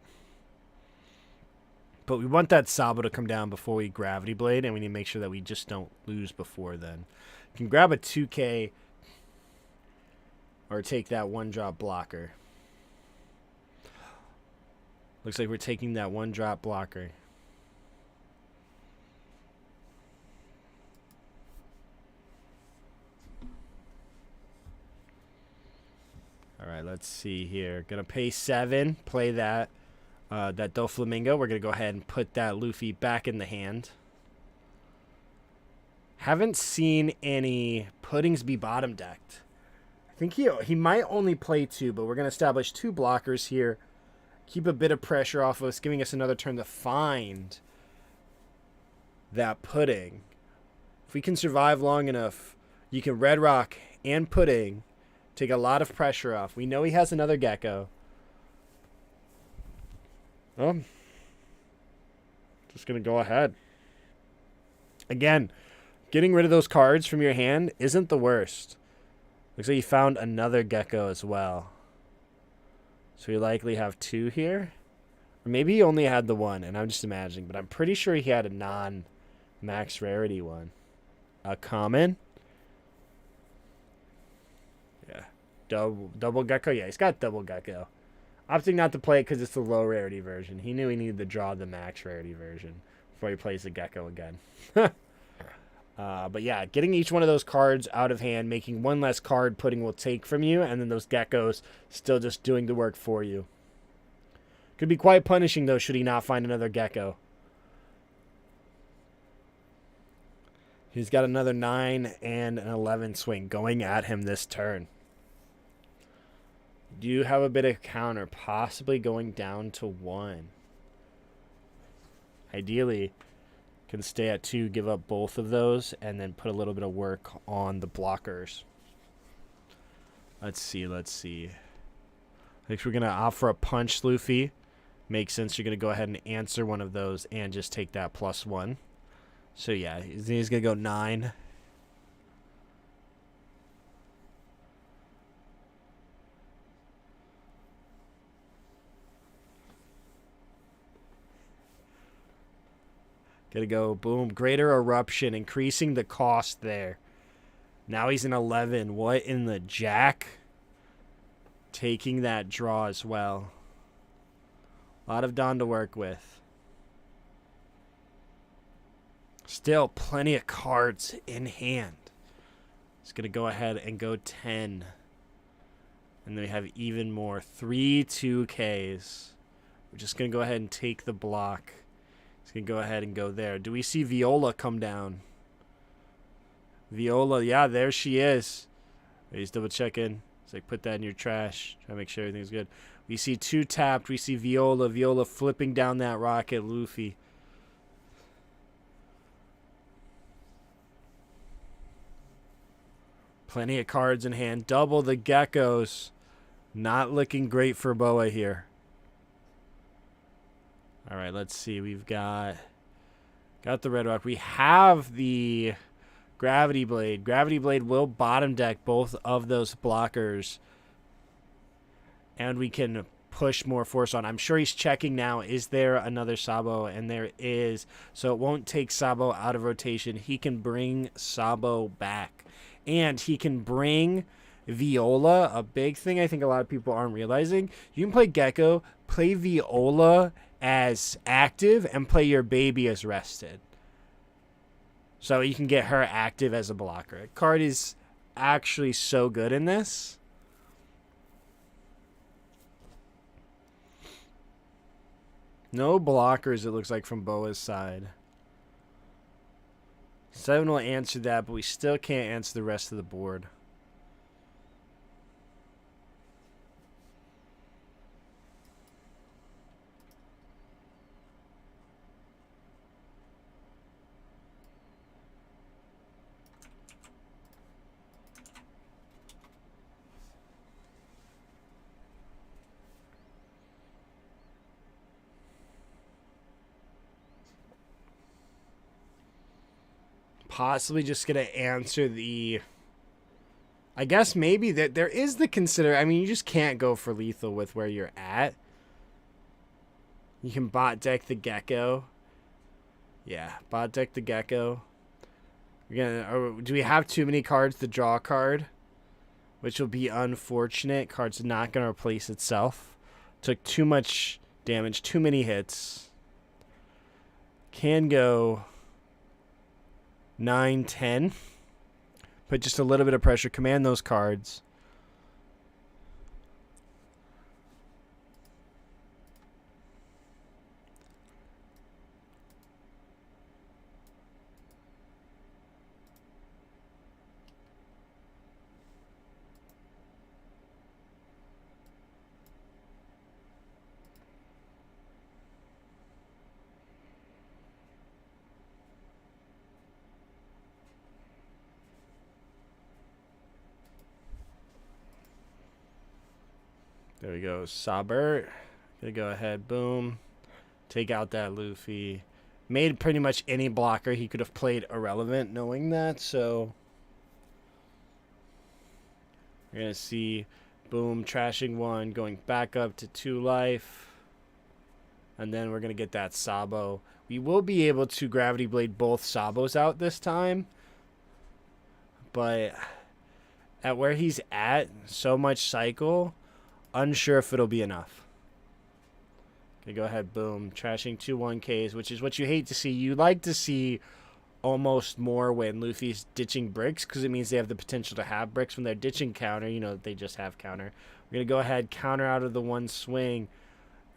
But we want that Sabo to come down before we Gravity Blade, and we need to make sure that we just don't lose before then. You can grab a 2K or take that 1-drop blocker. Looks like we're taking that 1-drop blocker. Alright, let's see here. Gonna pay 7, play that Doflamingo. We're gonna go ahead and put that Luffy back in the hand. Haven't seen any puddings be bottom decked. I think he might only play 2, but we're gonna establish 2 blockers here. Keep a bit of pressure off of us, giving us another turn to find that pudding. If we can survive long enough, you can Red Rock and pudding. Take a lot of pressure off. We know he has another Gecko. Well, just going to go ahead. Again, getting rid of those cards from your hand isn't the worst. Looks like you found another Gecko as well. So you likely have 2 here. Or maybe he only had the 1, and I'm just imagining. But I'm pretty sure he had a non-max rarity one. A common. Double Gecko? Yeah, he's got double Gecko. Opting not to play it because it's the low rarity version. He knew he needed to draw the max rarity version before he plays the Gecko again. But yeah, getting each one of those cards out of hand, making 1 less card pudding will take from you, and then those Geckos still just doing the work for you. Could be quite punishing, though, should he not find another Gecko. He's got another 9 and an 11 swing going at him this turn. Do you have a bit of counter, possibly going down to 1? Ideally, can stay at 2, give up both of those, and then put a little bit of work on the blockers. Let's see. I think we're going to opt for a punch, Luffy. Makes sense. You're going to go ahead and answer one of those and just take that +1. So, yeah, he's going to go 9. Gotta go, boom, greater eruption, increasing the cost there. Now he's an 11. What in the jack? Taking that draw as well. A lot of Dawn to work with. Still plenty of cards in hand. He's gonna go ahead and go 10. And then we have even more. 3 2Ks. We're just gonna go ahead and take the block. He's going to go ahead and go there. Do we see Viola come down? Viola, yeah, there she is. He's double checking. It's like, put that in your trash. Try to make sure everything's good. We see 2 tapped. We see Viola. Viola flipping down that rocket. Luffy. Plenty of cards in hand. Double the geckos. Not looking great for Boa here. All right, let's see. We've got the Red Rock. We have the Gravity Blade. Gravity Blade will bottom deck both of those blockers. And we can push more force on. I'm sure he's checking now. Is there another Sabo? And there is. So it won't take Sabo out of rotation. He can bring Sabo back. And he can bring Viola. A big thing I think a lot of people aren't realizing. You can play Gecko, play Viola as active, and play your baby as rested. So you can get her active as a blocker. Card is actually so good in this. No blockers, it looks like, from Boa's side. 7 will answer that, but we still can't answer the rest of the board. Possibly just going to answer the... I guess maybe that there is the consider... I mean, you just can't go for lethal with where you're at. You can bot deck the Gecko. Yeah, bot deck the Gecko. Do we have too many cards to draw a card? Which will be unfortunate. Card's not going to replace itself. Took too much damage, too many hits. Can go 9, 10. Put just a little bit of pressure. Command those cards. There we go. Saber. Gonna go ahead. Boom. Take out that Luffy. Made pretty much any blocker he could have played irrelevant knowing that, so we're gonna see boom, trashing 1, going back up to 2 life. And then we're gonna get that Sabo. We will be able to Gravity Blade both Sabos out this time. But at where he's at, so much cycle. Unsure if it'll be enough. Okay, go ahead, boom. Trashing 2 1Ks, which is what you hate to see. You like to see almost more when Luffy's ditching bricks, because it means they have the potential to have bricks. When they're ditching counter, you know, they just have counter. We're going to go ahead, counter out of the 1 swing,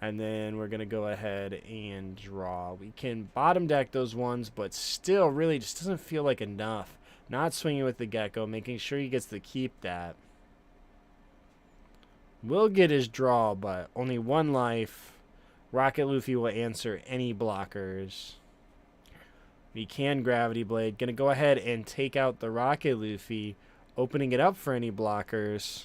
and then we're going to go ahead and draw. We can bottom deck those ones, but still really just doesn't feel like enough. Not swinging with the Gecko, making sure he gets to keep that. Will get his draw, but only 1 life. Rocket Luffy will answer any blockers. We can Gravity Blade. Gonna go ahead and take out the Rocket Luffy, opening it up for any blockers.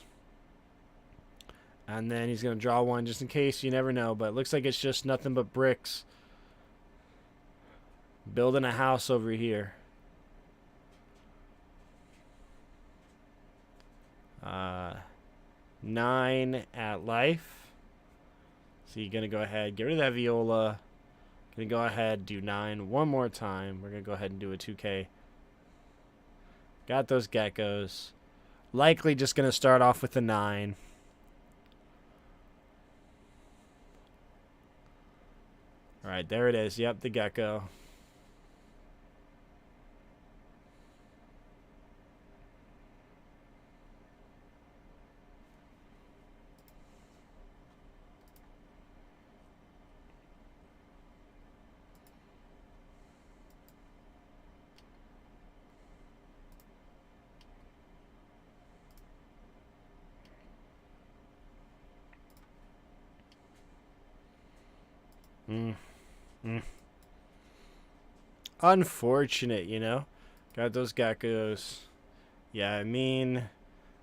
And then he's gonna draw 1 just in case. You never know, but it looks like it's just nothing but bricks. Building a house over here. 9 at life. So you're going to go ahead, get rid of that Viola. Going to go ahead, do 9 one more time. We're going to go ahead and do a 2K. Got those geckos. Likely just going to start off with a 9. Alright, there it is. Yep, the gecko. Unfortunate, you know. Got those geckos. Yeah, I mean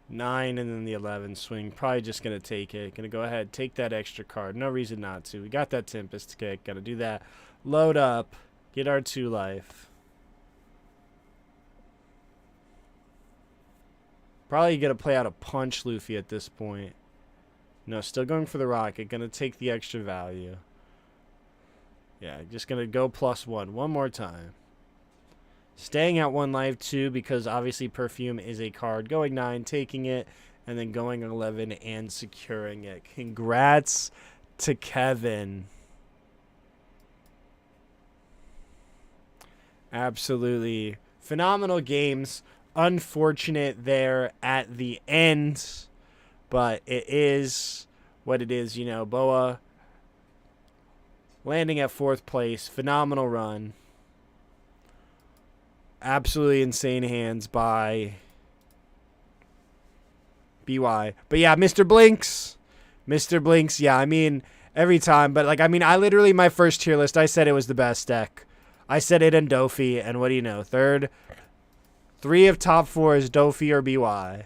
9 and then the 11 swing. Probably just going to take it. Going to go ahead, take that extra card. No reason not to. We got that Tempest kick. Got to do that. Load up. Get our 2 life. Probably going to play out a punch Luffy at this point. No, still going for the rocket. Going to take the extra value. Yeah, just going to go +1. One more time. Staying at 1 life, too, because obviously Perfume is a card. Going 9, taking it, and then going 11 and securing it. Congrats to Kevin. Absolutely phenomenal games. Unfortunate there at the end, but it is what it is. You know, Boa landing at 4th place. Phenomenal run. Absolutely insane hands by BY. But yeah, Mr. Blinks. Mr. Blinks, yeah, I mean, every time. But, like, I mean, I literally, my first tier list, I said it was the best deck. I said it in Dofi, and what do you know? 3 of top 4 is Dofi or BY.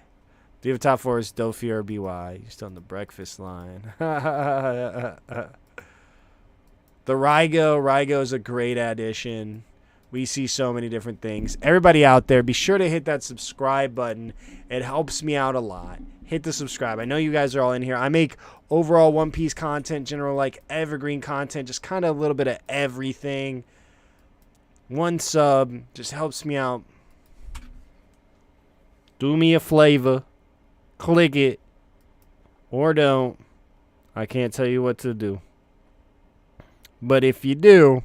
3 of top 4 is Dofi or BY. You're still on the breakfast line. The Rygo is a great addition. We see so many different things. Everybody out there, be sure to hit that subscribe button. It helps me out a lot. Hit the subscribe. I know you guys are all in here. I make overall One Piece content, general like evergreen content, just kind of a little bit of everything. 1 sub just helps me out. Do me a flavor. Click it. Or don't. I can't tell you what to do. But if you do,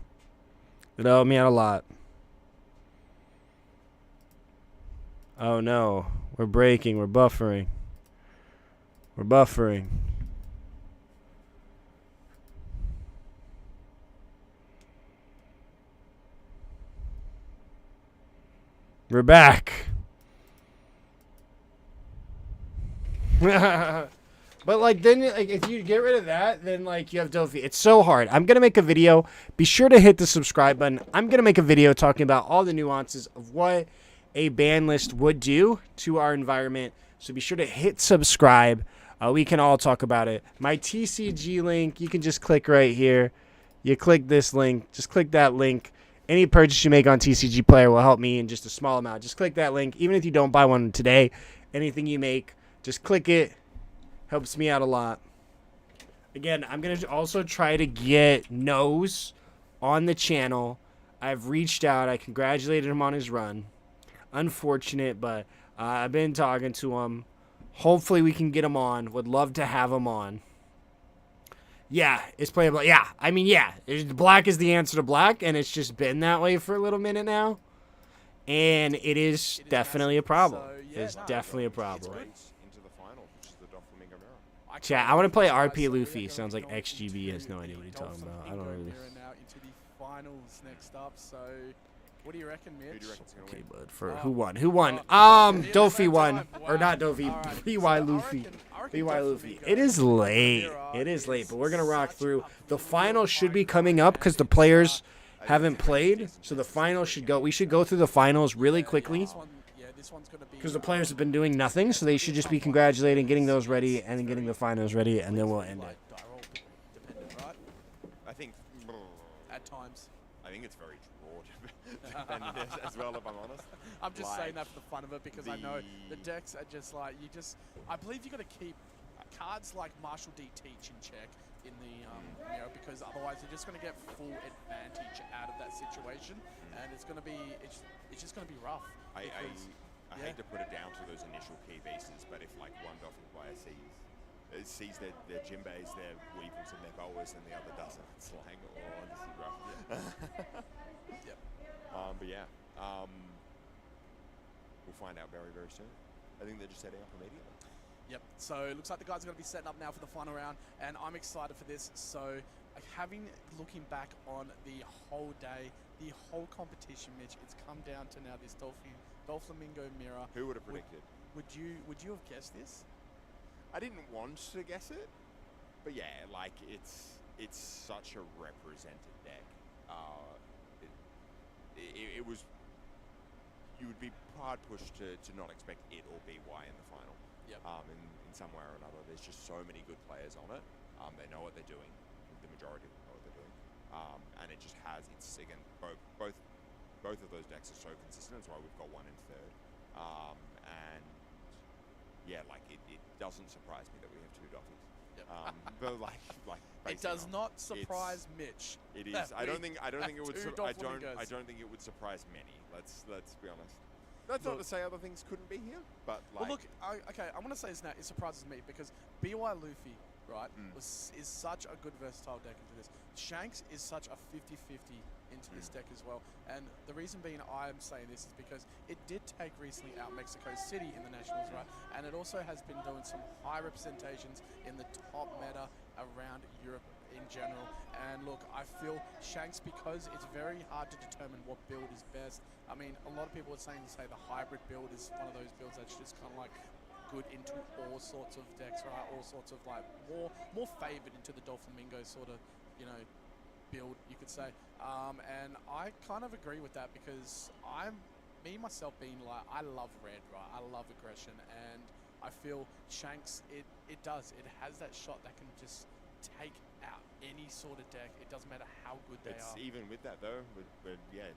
it'll help me out a lot. Oh no. We're breaking. We're buffering. We're buffering. We're back. But like then like if you get rid of that, then like you have Dofi. It's so hard. I'm gonna make a video. Be sure to hit the subscribe button. I'm gonna make a video talking about all the nuances of what a ban list would do to our environment. So be sure to hit subscribe. We can all talk about it. My TCG link, you can just click right here. You click this link. Just click that link. Any purchase you make on TCG Player will help me in just a small amount. Just click that link. Even if you don't buy one today, anything you make, just click it. Helps me out a lot. Again, I'm going to also try to get Nose on the channel. I've reached out. I congratulated him on his run. Unfortunate, but I've been talking to him. Hopefully we can get him on. Would love to have him on. Yeah, it's playable. Yeah, I mean, yeah. Black is the answer to black, and it's just been that way for a little minute now. And it is definitely a problem. It's definitely a problem. Chat, I want to play RP Luffy. Sounds like XGB has no idea what he's talking about. I don't really. Into the finals next up. So, what do you reckon, Mitch? Okay, bud. For who won? Who won? Dofi won, or not Dofi? BY Luffy. BY Luffy. It is late. It is late, but we're gonna rock through. The final should be coming up because the players haven't played, so the final should go. We should go through the finals really quickly. Because the players have been doing nothing, so they should just be congratulating, getting those ready, and then getting the finals ready, and then we'll end it. I think at times. I think it's very dependent as well, if I'm honest. I'm just saying that for the fun of it because I know the decks are just like I believe you got to keep cards like Marshall D Teach in check in the because otherwise you're just going to get full advantage out of that situation, and it's going to be it's just going to be rough. I hate to put it down to those initial key bases, but if like one Dolphin player sees their Jimbeis, their Weevils, and their Boas, and the other doesn't, it's like, oh, this is rough. Yep. But yeah, we'll find out very, very soon. I think they're just setting up immediately. Yep. So it looks like the guys are going to be setting up now for the final round, and I'm excited for this. So looking back on the whole day, the whole competition, Mitch, it's come down to now this Dolflamingo mirror. Who would have predicted? Would you have guessed this? I didn't want to guess it, but yeah, like it's such a represented deck. It was you would be hard pushed to not expect it or BY in the final. Yep. In some way or another, there's just so many good players on it. They know what they're doing. The majority know what they're doing. And it just has, it's again, both of those decks are so consistent. That's why we've got one in third. And yeah, like it doesn't surprise me that we have two Doffies. Yep. But like it does not surprise Mitch. It is. I don't think it would. I don't think it would surprise many. Let's be honest. That's not to say other things couldn't be here, but like. Well, look, okay, I'm gonna say this now. It surprises me because BY Luffy, right, is such a good versatile deck into this. Shanks is such a 50-50 into this deck as well. And the reason being I'm saying this is because it did take recently out Mexico City in the Nationals, right? And it also has been doing some high representations in the top meta around Europe in general. And look, I feel Shanks, because it's very hard to determine what build is best. I mean, a lot of people are say the hybrid build is one of those builds that's just kind of like good into all sorts of decks, right? All sorts of like more favored into the Doflamingo sort of, you know, build, you could say. And I kind of agree with that because myself being like, I love red, right? I love aggression, and I feel Shanks, it has that shot that can just take out any sort of deck. It doesn't matter how good they are. Even with that though, but yeah,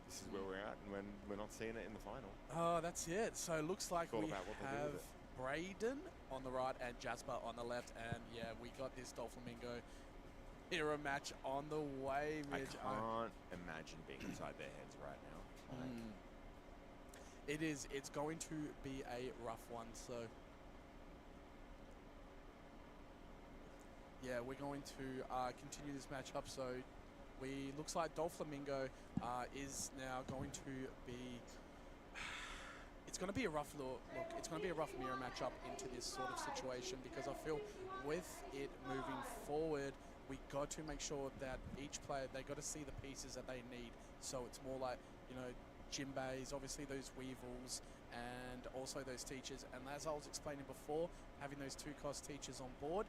this is where we're at, and when we're not seeing it in the final. Oh, that's it. So it looks like we have it. Braden on the right and Jasper on the left, and yeah, we got this Doflamingo hero match on the way, Mitch. I can't imagine being inside their heads right now. It is. It's going to be a rough one. So yeah, we're going to continue this matchup. So looks like Doflamingo is now going to be. It's going to be a rough look. It's going to be a rough mirror matchup into this sort of situation because I feel with it moving forward, we got to make sure that each player, they got to see the pieces that they need. So it's more like, you know, Jinbeis, obviously those Weevils, and also those teachers. And as I was explaining before, having those 2-cost teachers on board,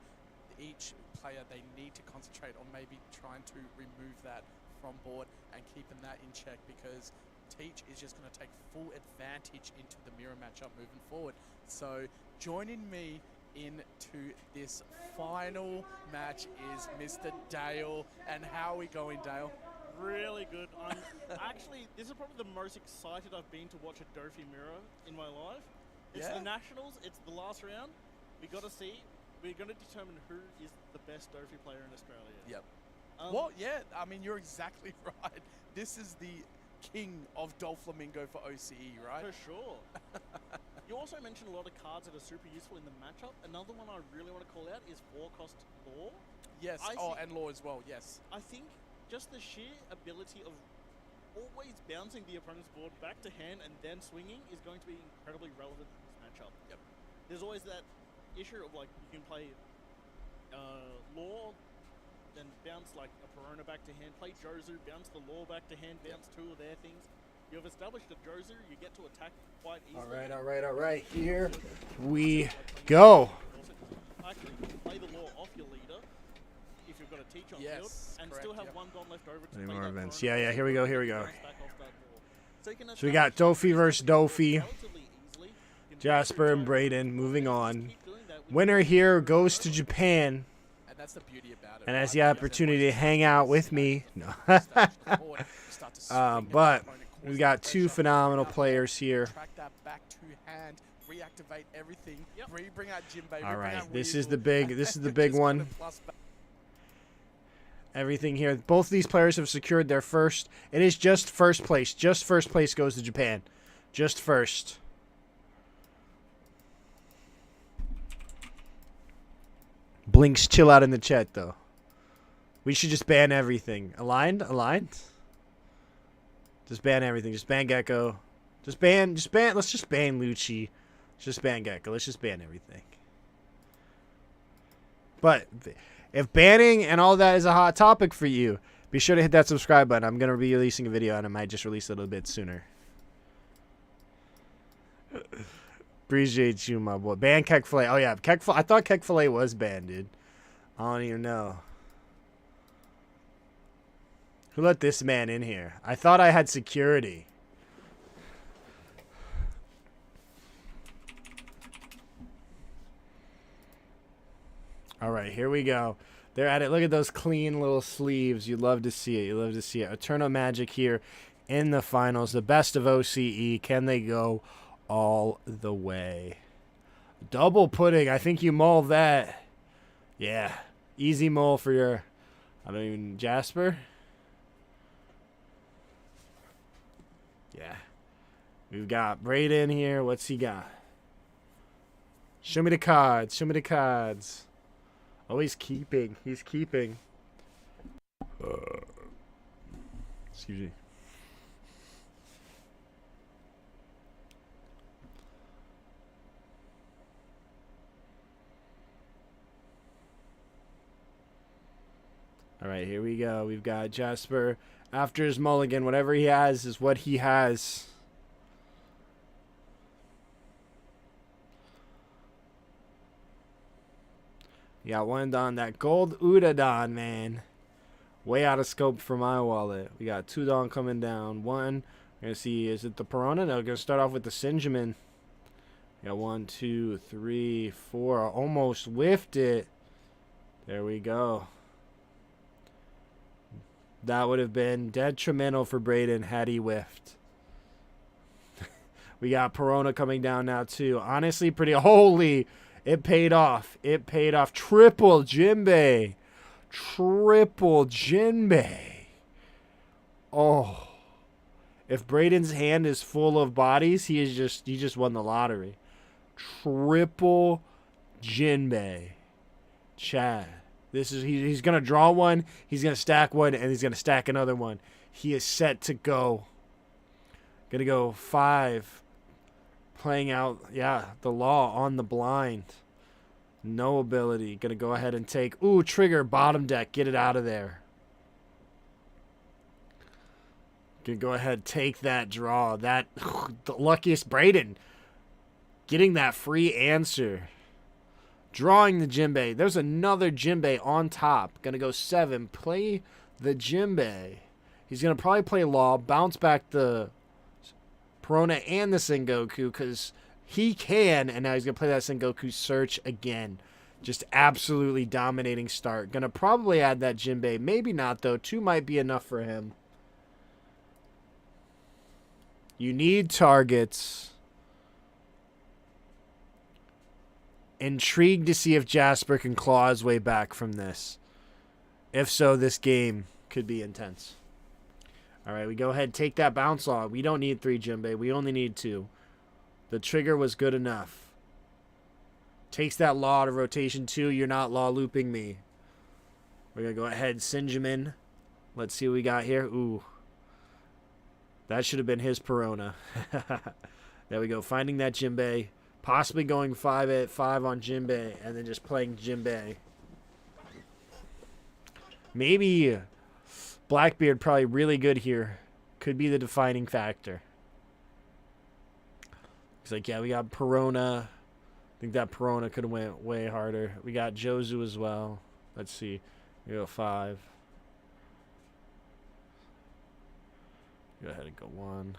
each player, they need to concentrate on maybe trying to remove that from board and keeping that in check, because Teach is just going to take full advantage into the mirror matchup moving forward. So joining me into this final match is Mr. Dale. And how are we going, Dale? Really good. I'm actually, this is probably the most excited I've been to watch a Dofi mirror in my life. It's the Nationals, it's the last round. We got to see. We're going to determine who is the best Dofi player in Australia. Yep. Well, yeah, I mean, you're exactly right. This is the king of Doflamingo for OCE, right? For sure. You also mentioned a lot of cards that are super useful in the matchup. Another one I really want to call out is 4-cost Law. Yes, and Law as well, yes. I think just the sheer ability of always bouncing the opponent's board back to hand and then swinging is going to be incredibly relevant in this matchup. Yep. There's always that issue of like, you can play Law, then bounce like a Perona back to hand, play Jozu, bounce the Law back to hand, bounce 2 of their things. You've established a Jozu, you get to attack quite easily. All right. Here we go. Actually, play the Law off your leader if you've got a Teach on field, and still have one Don left over to play more that events. Perona. Yeah, here we go. So we got Dofi versus Dofi. Jasper and Braden moving on. Winner here goes to Japan. And that's the beauty about it. And has the opportunity to hang out with me. No. But we got 2 phenomenal players here. Track that back to hand, reactivate everything. Bring out Jinbei. All right, this is the big one. Everything here. Both of these players have secured their first. It is just first place. Just first place goes to Japan. Just first. Blinks, chill out in the chat, though. We should just ban everything. Aligned? Just ban everything. Just ban Gecko. Let's just ban Lucci. Just ban Gecko. Let's just ban everything. But if banning and all that is a hot topic for you, be sure to hit that subscribe button. I'm going to be releasing a video, and I might just release it a little bit sooner. Appreciate you, my boy. Ban Kekfilet. Oh, yeah. I thought Kekfilet was banned, dude. I don't even know. Who let this man in here? I thought I had security. here we go. They're at it. Look at those clean little sleeves. You'd love to see it. You love to see it. Eternal Magic here in the finals. The best of OCE. Can they go all the way? Double pudding. I think you mull that. Yeah. Easy mull for your, I don't even, Jasper? Yeah. We've got Brayden here. What's he got? Show me the cards. Show me the cards. Oh, he's keeping. He's keeping. Excuse me. All right, here we go. We've got Jasper. After his mulligan, whatever he has is what he has. You got one Don. That gold Udadon, man. Way out of scope for my wallet. We got 2 Don coming down. One. We're going to see, is it the Piranha? No, we're going to start off with the Sinjamin. We got 1, 2, 3, 4. Almost whiffed it. There we go. That would have been detrimental for Brayden had he whiffed. We got Perona coming down now, too. Honestly, pretty... Holy... It paid off. It paid off. Triple Jinbei. Triple Jinbei. Oh. If Brayden's hand is full of bodies, he just won the lottery. Triple Jinbei. Chad. He's gonna draw one, he's gonna stack one, and he's gonna stack another one. He is set to go. Gonna go 5. Playing out, yeah, the law on the blind. No ability. Gonna go ahead and take. Ooh, trigger, bottom deck. Get it out of there. Gonna go ahead, take that draw. That, the luckiest Brayden. Getting that free answer. Drawing the Jinbei. There's another Jinbei on top. Gonna go 7. Play the Jinbei. He's gonna probably play Law. Bounce back the Perona and the Sengoku because he can, and now he's going to play that Sengoku Search again. Just absolutely dominating start. Going to probably add that Jinbei. Maybe not, though. 2 might be enough for him. You need targets. Intrigued to see if Jasper can claw his way back from this. If so, this game could be intense. All right, we go ahead, take that bounce law. We don't need 3 Jinbei. We only need 2. The trigger was good enough. Takes that law to rotation 2. You're not law looping me. We're going to go ahead, Sinjamin. Let's see what we got here. Ooh. That should have been his Perona. There we go, finding that Jinbei. Possibly going 5 at 5 on Jinbei, and then just playing Jinbei. Maybe... Blackbeard probably really good here. Could be the defining factor. He's like, yeah, we got Perona. I think that Perona could have went way harder. We got Jozu as well. Let's see. We go 5. Go ahead and go 1.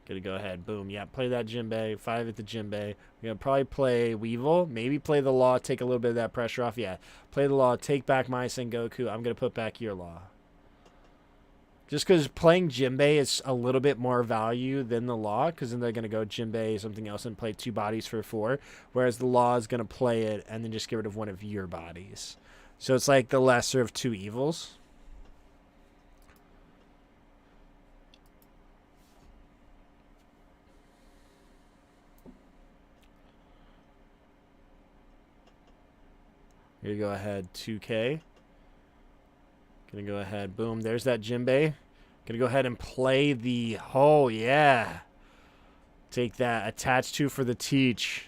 Gonna go ahead. Boom. Yeah, play that Jinbei. 5 at the Jinbei. We're gonna probably play Weevil. Maybe play the Law. Take a little bit of that pressure off. Yeah. Play the Law. Take back my Sengoku. I'm gonna put back your Law. Just because playing Jinbei is a little bit more value than the Law, because then they're gonna go Jinbei, something else, and play 2 bodies for 4. Whereas the Law is gonna play it and then just get rid of one of your bodies. So it's like the lesser of 2 evils. Here you go ahead, 2K. Gonna go ahead, boom, there's that Jinbei. Gonna go ahead and play the, oh yeah. Take that, attach 2 for the teach.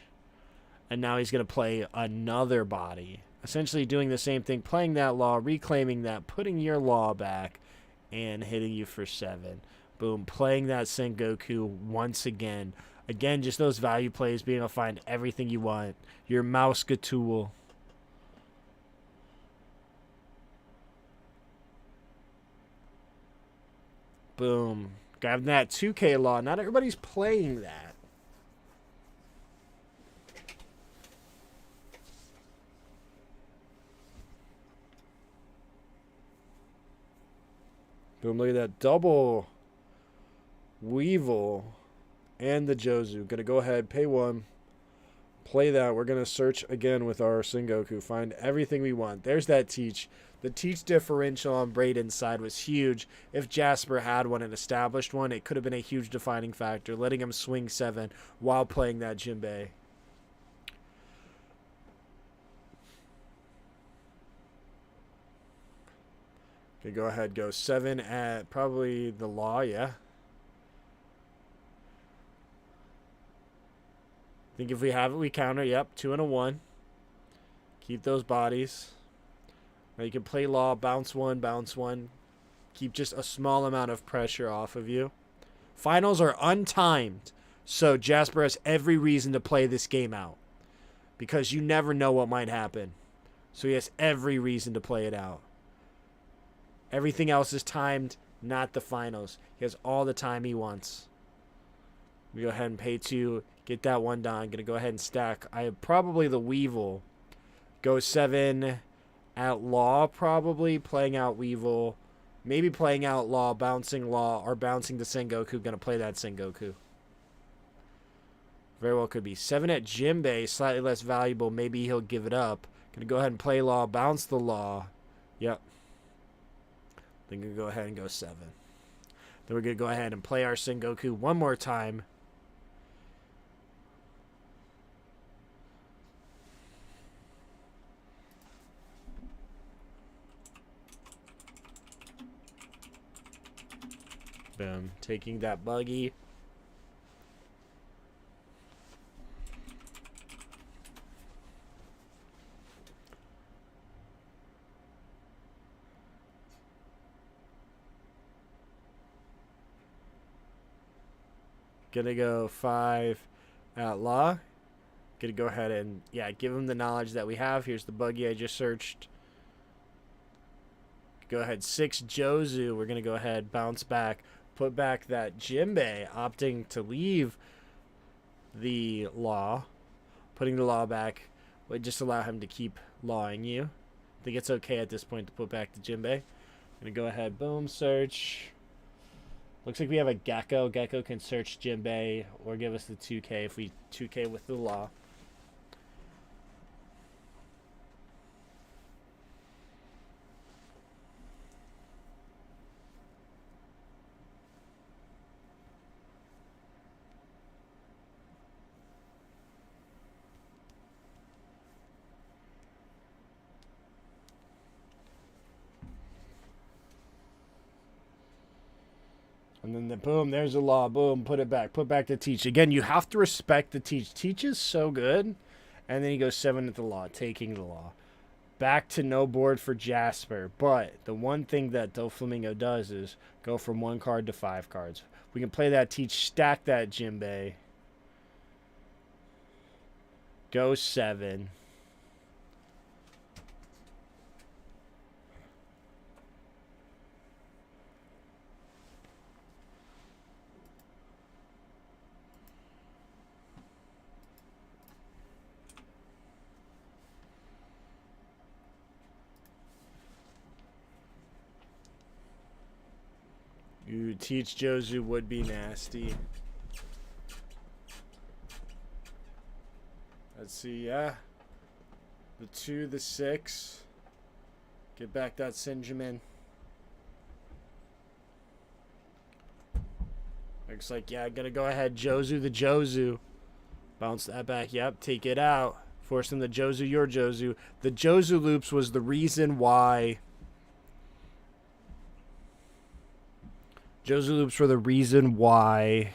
And now he's gonna play another body. Essentially doing the same thing, playing that Law, reclaiming that, putting your Law back, and hitting you for 7. Boom, playing that Sengoku once again. Again, just those value plays, being able to find everything you want. Your mouse tool. Boom. Grabbing that 2K Law. Not everybody's playing that. Boom, look at that. Double Weevil and the Jozu. Gonna go ahead, pay 1. Play that. We're going to search again with our Sengoku. Find everything we want. There's that teach. The teach differential on Brayden's side was huge. If Jasper had one and established one, it could have been a huge defining factor, letting him swing 7 while playing that Jinbei. Okay, go ahead. Go 7 at probably the Law, yeah. I think if we have it, we counter. Yep, 2 and a 1. Keep those bodies. Now you can play Law, bounce 1, bounce 1. Keep just a small amount of pressure off of you. Finals are untimed, so Jasper has every reason to play this game out because you never know what might happen. So he has every reason to play it out. Everything else is timed, not the finals. He has all the time he wants. We go ahead and pay 2. Get that 1 down. Gonna go ahead and stack. I have probably the Weevil. Go 7 at Law, probably. Playing out Weevil. Maybe playing out Law, bouncing Law, or bouncing the Sengoku. Gonna play that Sengoku. Very well could be. 7 at Jinbei, slightly less valuable. Maybe he'll give it up. Gonna go ahead and play Law, bounce the Law. Yep. Then gonna go ahead and go 7. Then we're gonna go ahead and play our Sengoku one more time. Boom. Taking that buggy. Gonna go 5 Outlaw. Gonna go ahead and, yeah, give him the knowledge that we have. Here's the buggy I just searched. Go ahead, 6 Jozu. We're gonna go ahead, bounce back. Put back that Jinbei, opting to leave the Law. Putting the Law back would just allow him to keep lawing you. I think it's okay at this point to put back the Jinbei. Gonna go ahead, boom, search. Looks like we have a Gecko. Gecko can search Jinbei or give us the 2K if we 2K with the Law. And then the boom, there's the Law. Boom, put it back. Put back the teach. Again, you have to respect the teach. Teach is so good. And then he goes 7 at the Law, taking the Law. Back to no board for Jasper. But the one thing that Doflamingo does is go from 1 card to 5 cards. We can play that teach, stack that Jinbei. Go 7. You teach Jozu would be nasty. Let's see, yeah. The 2, the 6. Get back that Sinjamin. Looks like, yeah, gonna go ahead. Jozu the Jozu. Bounce that back. Yep, take it out. Force him to Jozu your Jozu. The Jozu loops was the reason why. Jozu loops were the reason why.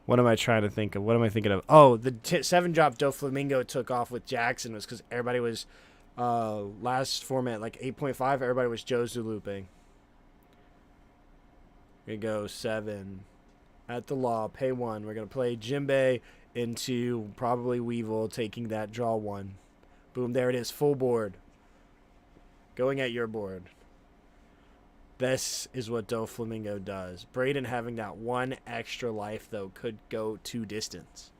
What am I trying to think of? What am I thinking of? Oh, the 7-drop Doflamingo took off with Jackson was because everybody was, last format, like 8.5, everybody was Jozu looping. We're going to go 7 at the Law, pay 1. We're going to play Jinbei into probably Weevil, taking that draw 1. Boom, there it is, full board. Going at your board. This is what Doflamingo does. Brayden having that 1 extra life, though, could go to distance.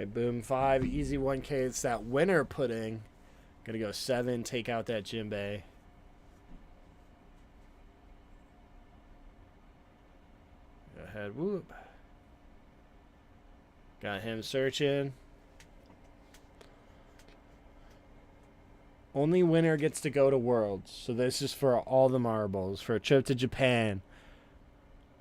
right, boom, 5. Easy 1K. It's that winner pudding. Gonna go 7. Take out that Jinbei. Go ahead. Whoop. Got him searching. Only winner gets to go to Worlds. So this is for all the marbles. For a trip to Japan.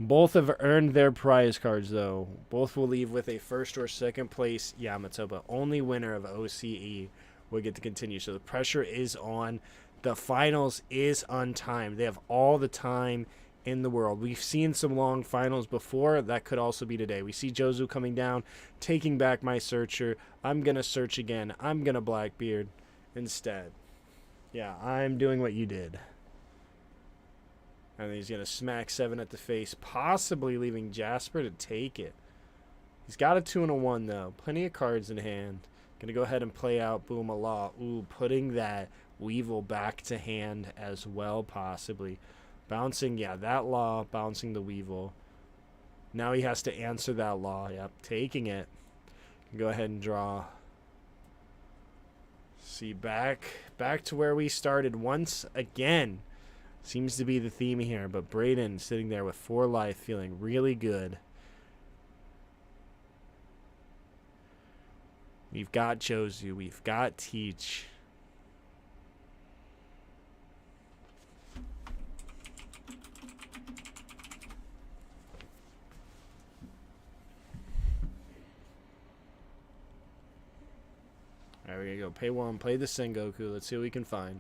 Both have earned their prize cards, though. Both will leave with a first or second place Yamato, but only winner of OCE will get to continue. So the pressure is on. The finals is untimed. They have all the time in the world. We've seen some long finals before. That could also be today. We see Jozu coming down, taking back my searcher. I'm going to search again. I'm going to Blackbeard instead. Yeah, I'm doing what you did. And he's going to smack 7 at the face, possibly leaving Jasper to take it. He's got a 2 and a 1, though. Plenty of cards in hand. Going to go ahead and play out Boom a Law. Ooh, putting that Weevil back to hand as well, possibly. Bouncing, yeah, that Law, bouncing the Weevil. Now he has to answer that Law. Yep, taking it. Go ahead and draw. See, back to where we started once again. Seems to be the theme here, but Brayden sitting there with 4 life, feeling really good. We've got Jozu. We've got Teach. All right, we're going to go pay 1, play the Sengoku. Let's see what we can find.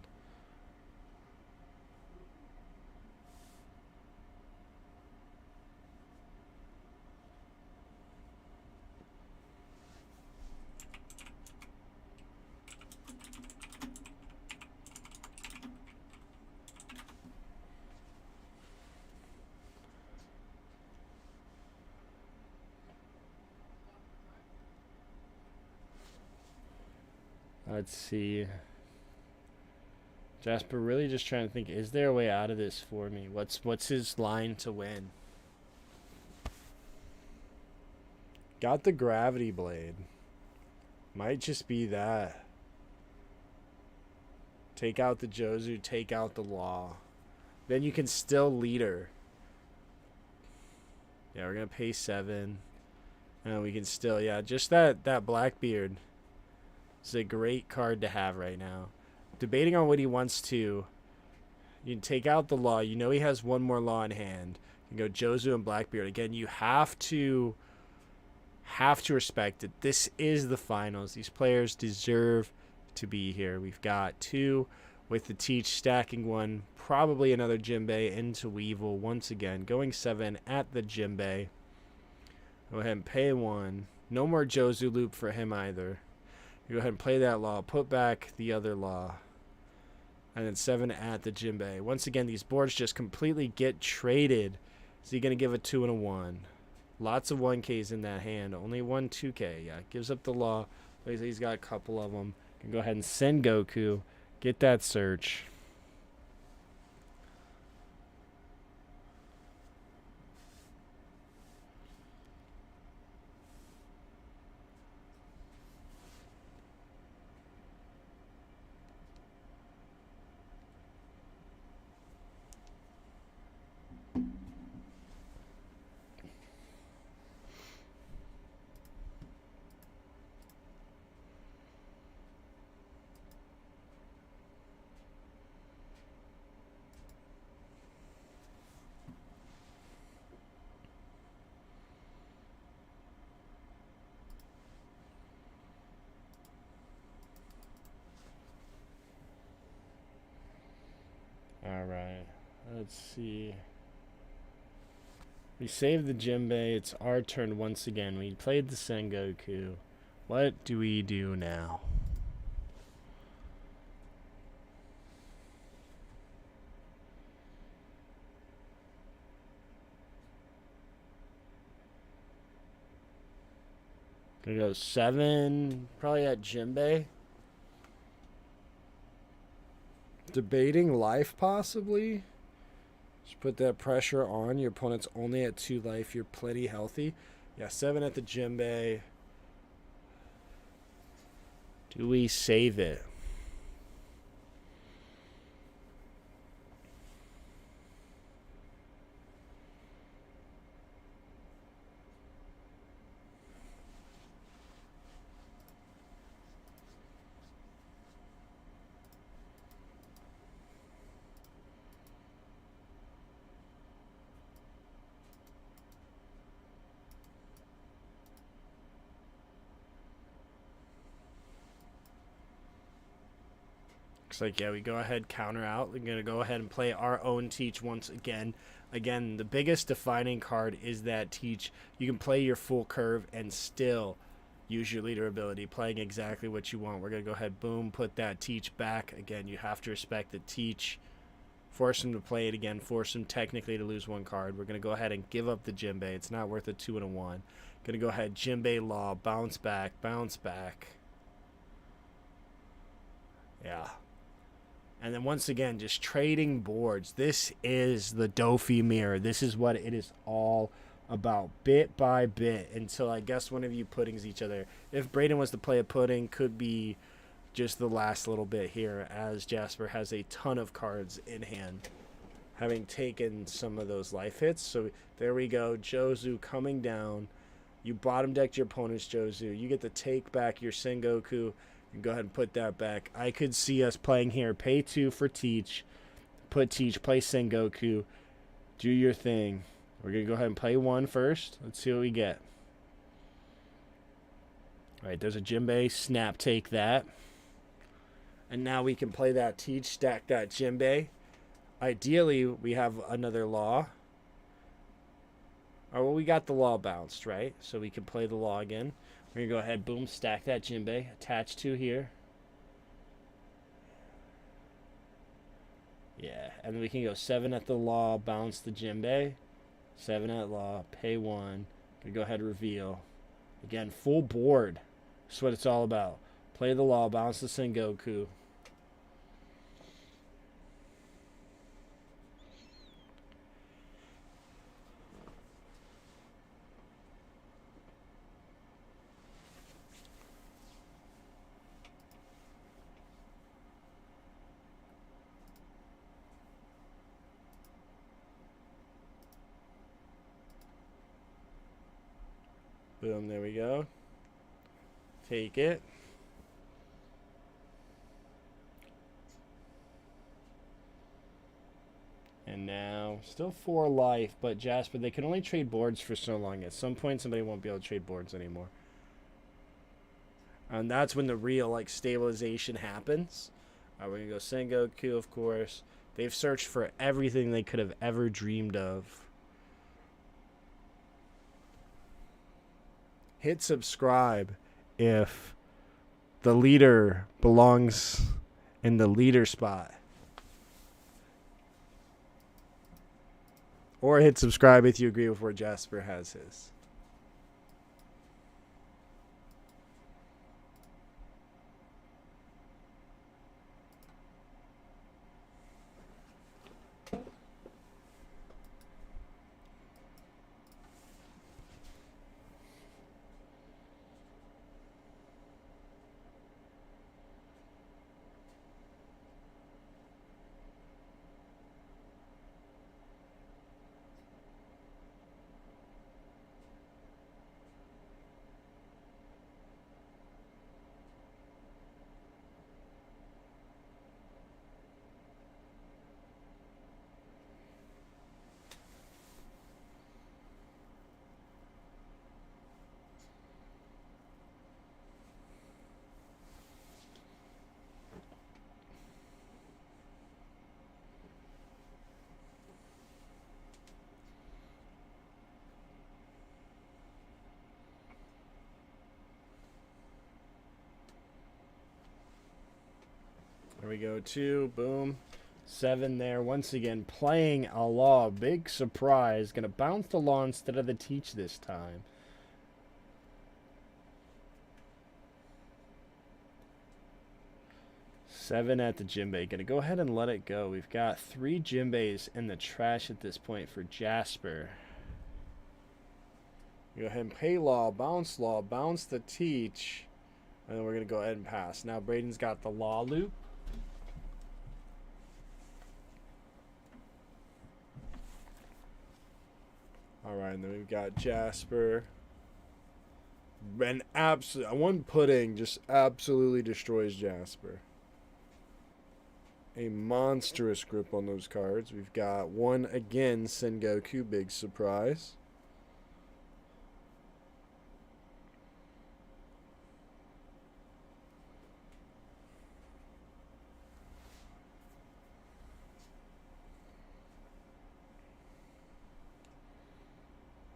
Let's see. Jasper really just trying to think, is there a way out of this for me? What's his line to win? Got the Gravity Blade. Might just be that. Take out the Jozu, take out the Law. Then you can still leader. Yeah, we're going to pay 7. And we can still, yeah, just that Blackbeard. It's a great card to have right now. Debating on what he wants to. You can take out the Law. You know he has 1 more Law in hand. You can go Jozu and Blackbeard. Again, you have to respect it. This is the finals. These players deserve to be here. We've got 2 with the Teach stacking 1. Probably another Jinbei into Weevil once again. Going 7 at the Jinbei. Go ahead and pay 1. No more Jozu loop for him either. Go ahead and play that Law. Put back the other Law. And then 7 at the Jinbei. Once again, these boards just completely get traded. So you're going to give a 2 and a 1. Lots of 1Ks in that hand. Only 1 2K. Yeah, gives up the Law. He's got a couple of them. Can go ahead and send Goku. Get that search. Alright, let's see. We saved the Jinbei. It's our turn once again. We played the Sengoku. What do we do now? Gonna go 7, probably at Jinbei. Debating life, possibly. Just put that pressure on. Your opponent's only at 2 life. You're plenty healthy. Yeah, 7 at the Jinbei. Do we save it? Looks like, yeah, we go ahead, counter out. We're going to go ahead and play our own Teach once again. Again, the biggest defining card is that Teach. You can play your full curve and still use your leader ability, playing exactly what you want. We're going to go ahead, boom, put that Teach back. Again, you have to respect the Teach. Force him to play it again. Force him technically to lose one card. We're going to go ahead and give up the Jinbei. It's not worth a 2 and a 1. Going to go ahead, Jinbei Law, bounce back, bounce back. Yeah. And then once again, just trading boards. This is the Dofi mirror. This is what it is all about, bit by bit, until I guess one of you puddings each other. If Braden was to play a pudding, could be just the last little bit here, as Jasper has a ton of cards in hand, having taken some of those life hits. So there we go, Jozu coming down. You bottom decked your opponent's Jozu. You get to take back your Sengoku. And go ahead and put that back. I could see us playing here. Pay 2 for Teach. Put Teach. Play Sengoku. Do your thing. We're going to go ahead and play 1 first. Let's see what we get. Alright, there's a Jinbei. Snap, take that. And now we can play that Teach. Stack that Jinbei. Ideally, we have another Law. Oh, well, we got the Law bounced, right? So we can play the Law again. We're going to go ahead, boom, stack that Jinbei. Attach 2 here. Yeah, and we can go 7 at the Law, bounce the Jinbei. 7 at Law, pay 1. Gonna go ahead, reveal. Again, full board. That's what it's all about. Play the Law, bounce the Sengoku. Boom, there we go. Take it. And now, still 4 life, but Jasper, they can only trade boards for so long. At some point, somebody won't be able to trade boards anymore. And that's when the real, like, stabilization happens. We're going to go Sengoku, of course. They've searched for everything they could have ever dreamed of. Hit subscribe if the leader belongs in the leader spot. Or hit subscribe if you agree with where Jasper has his. There we go, 2, boom. 7 there. Once again, playing a Law. Big surprise. Going to bounce the Law instead of the Teach this time. Seven at the Jinbei. Going to go ahead and let it go. We've got 3 Jinbeis in the trash at this point for Jasper. Go ahead and pay Law, bounce the Teach. And then we're going to go ahead and pass. Now Braden's got the law loop. Alright, and then we've got Jasper. And one pudding just absolutely destroys Jasper. A monstrous grip on those cards. We've got one again, Sengoku, big surprise.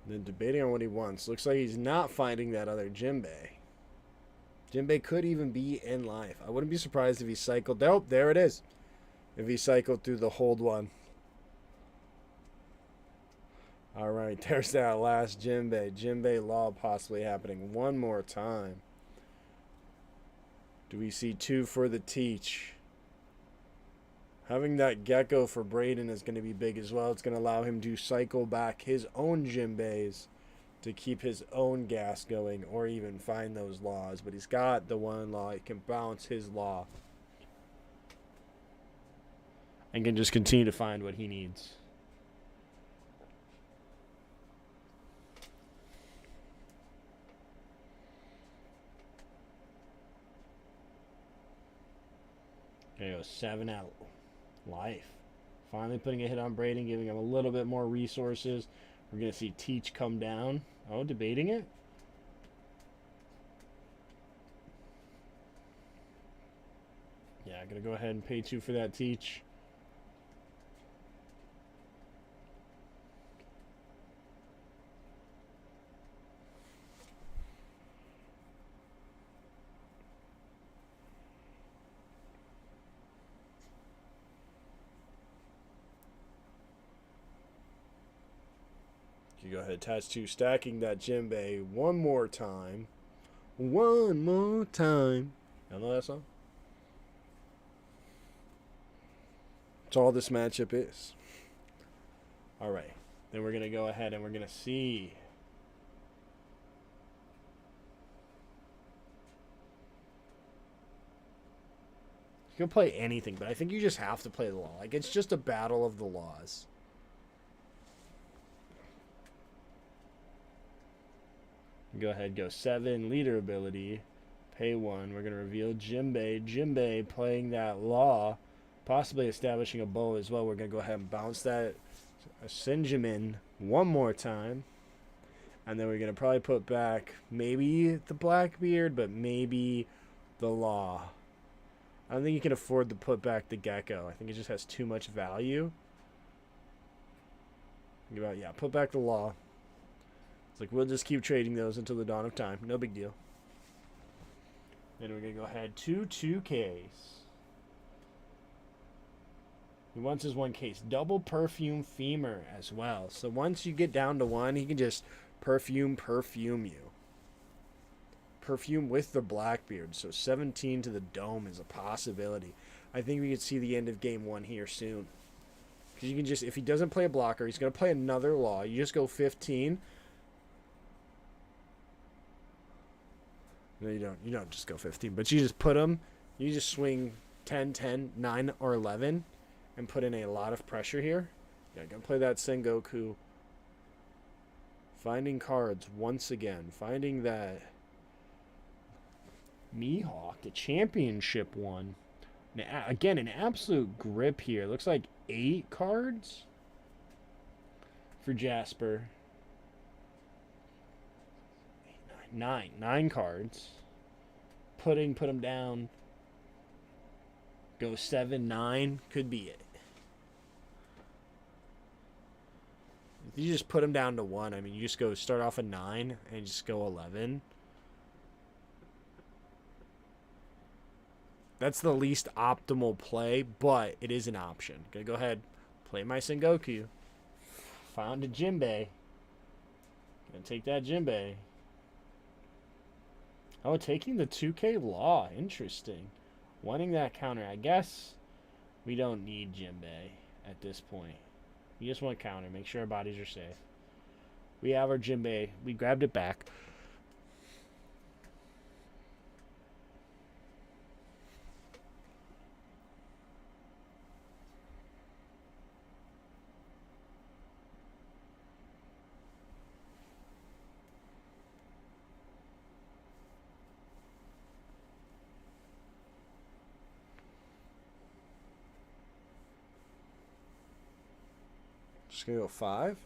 Then debating on what he wants. Looks like he's not finding that other Jinbei. Jinbei could even be in life. I wouldn't be surprised if he cycled. Oh, there it is. If he cycled through the hold one. Alright, there's that last Jinbei. Jinbei Law possibly happening one more time. Do we see 2 for the teach? Having that Gecko for Braden is going to be big as well. It's going to allow him to cycle back his own Jinbeis to keep his own gas going or even find those laws. But he's got the one law. He can bounce his law. And can just continue to find what he needs. There you go, 7 out. Life. Finally putting a hit on Braden, giving him a little bit more resources. We're going to see Teach come down. Oh, debating it? Yeah, I'm going to go ahead and pay 2 for that Teach. You go ahead, attach to stacking that Jinbei one more time. One more time. Y'all know that song? That's all this matchup is. Alright. Then we're going to go ahead and we're going to see. You can play anything, but I think you just have to play the law. Like, it's just a battle of the laws. Go ahead, go 7, leader ability, pay 1. We're going to reveal Jinbei. Jinbei playing that law, possibly establishing a bow as well. We're going to go ahead and bounce that Sinjamin one more time. And then we're going to probably put back maybe the Blackbeard, but maybe the law. I don't think you can afford to put back the Gecko. I think it just has too much value. Yeah, put back the law. It's like, we'll just keep trading those until the dawn of time. No big deal. Then we're going to go ahead to 2Ks. He wants his 1 case. Double perfume femur as well. So once you get down to 1, he can just perfume you. Perfume with the Blackbeard. So 17 to the dome is a possibility. I think we could see the end of game 1 here soon. Because you can just, if he doesn't play a blocker, he's going to play another law. You just go 15. No, you don't. You don't just go 15. But you just put them. You just swing 10, 10, 9, or 11. And put in a lot of pressure here. Yeah, gonna play that Sengoku. Finding cards once again. Finding that Mihawk, the championship one. Now, again, an absolute grip here. Looks like 8 cards for Jasper. 9 cards. Put him down. Go 7, 9. Could be it. If you just put him down to 1, I mean, you just go start off a 9 and just go 11. That's the least optimal play, but it is an option. Gonna go ahead, play my Sengoku. Found a Jinbei. Gonna take that Jinbei. Oh, taking the 2K Law. Interesting. Wanting that counter. I guess we don't need Jinbei at this point. We just want counter. Make sure our bodies are safe. We have our Jinbei. We grabbed it back. Just gonna go 5.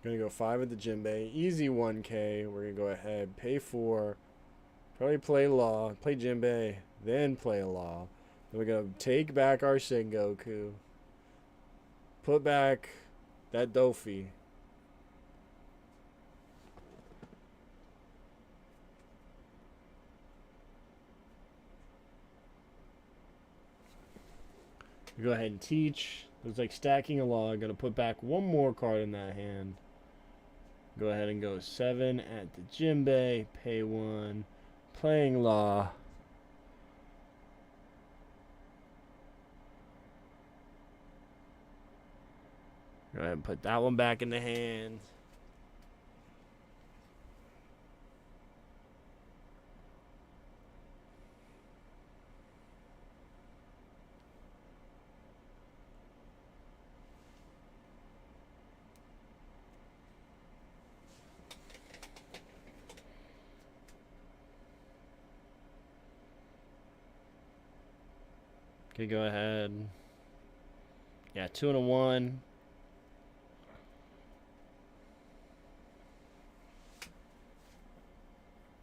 Gonna go 5 at the Jinbei. Easy 1K. We're gonna go ahead, pay 4. Probably play Law, play Jinbei, then play Law. Then we're gonna take back our Sengoku. Put back that Dofi. Go ahead and teach. Looks like stacking a Law. Gonna put back one more card in that hand. Go ahead and go 7 at the Jinbei. Pay 1. Playing Law. Go ahead and put that one back in the hand. Okay, go ahead. Yeah, 2 and a 1.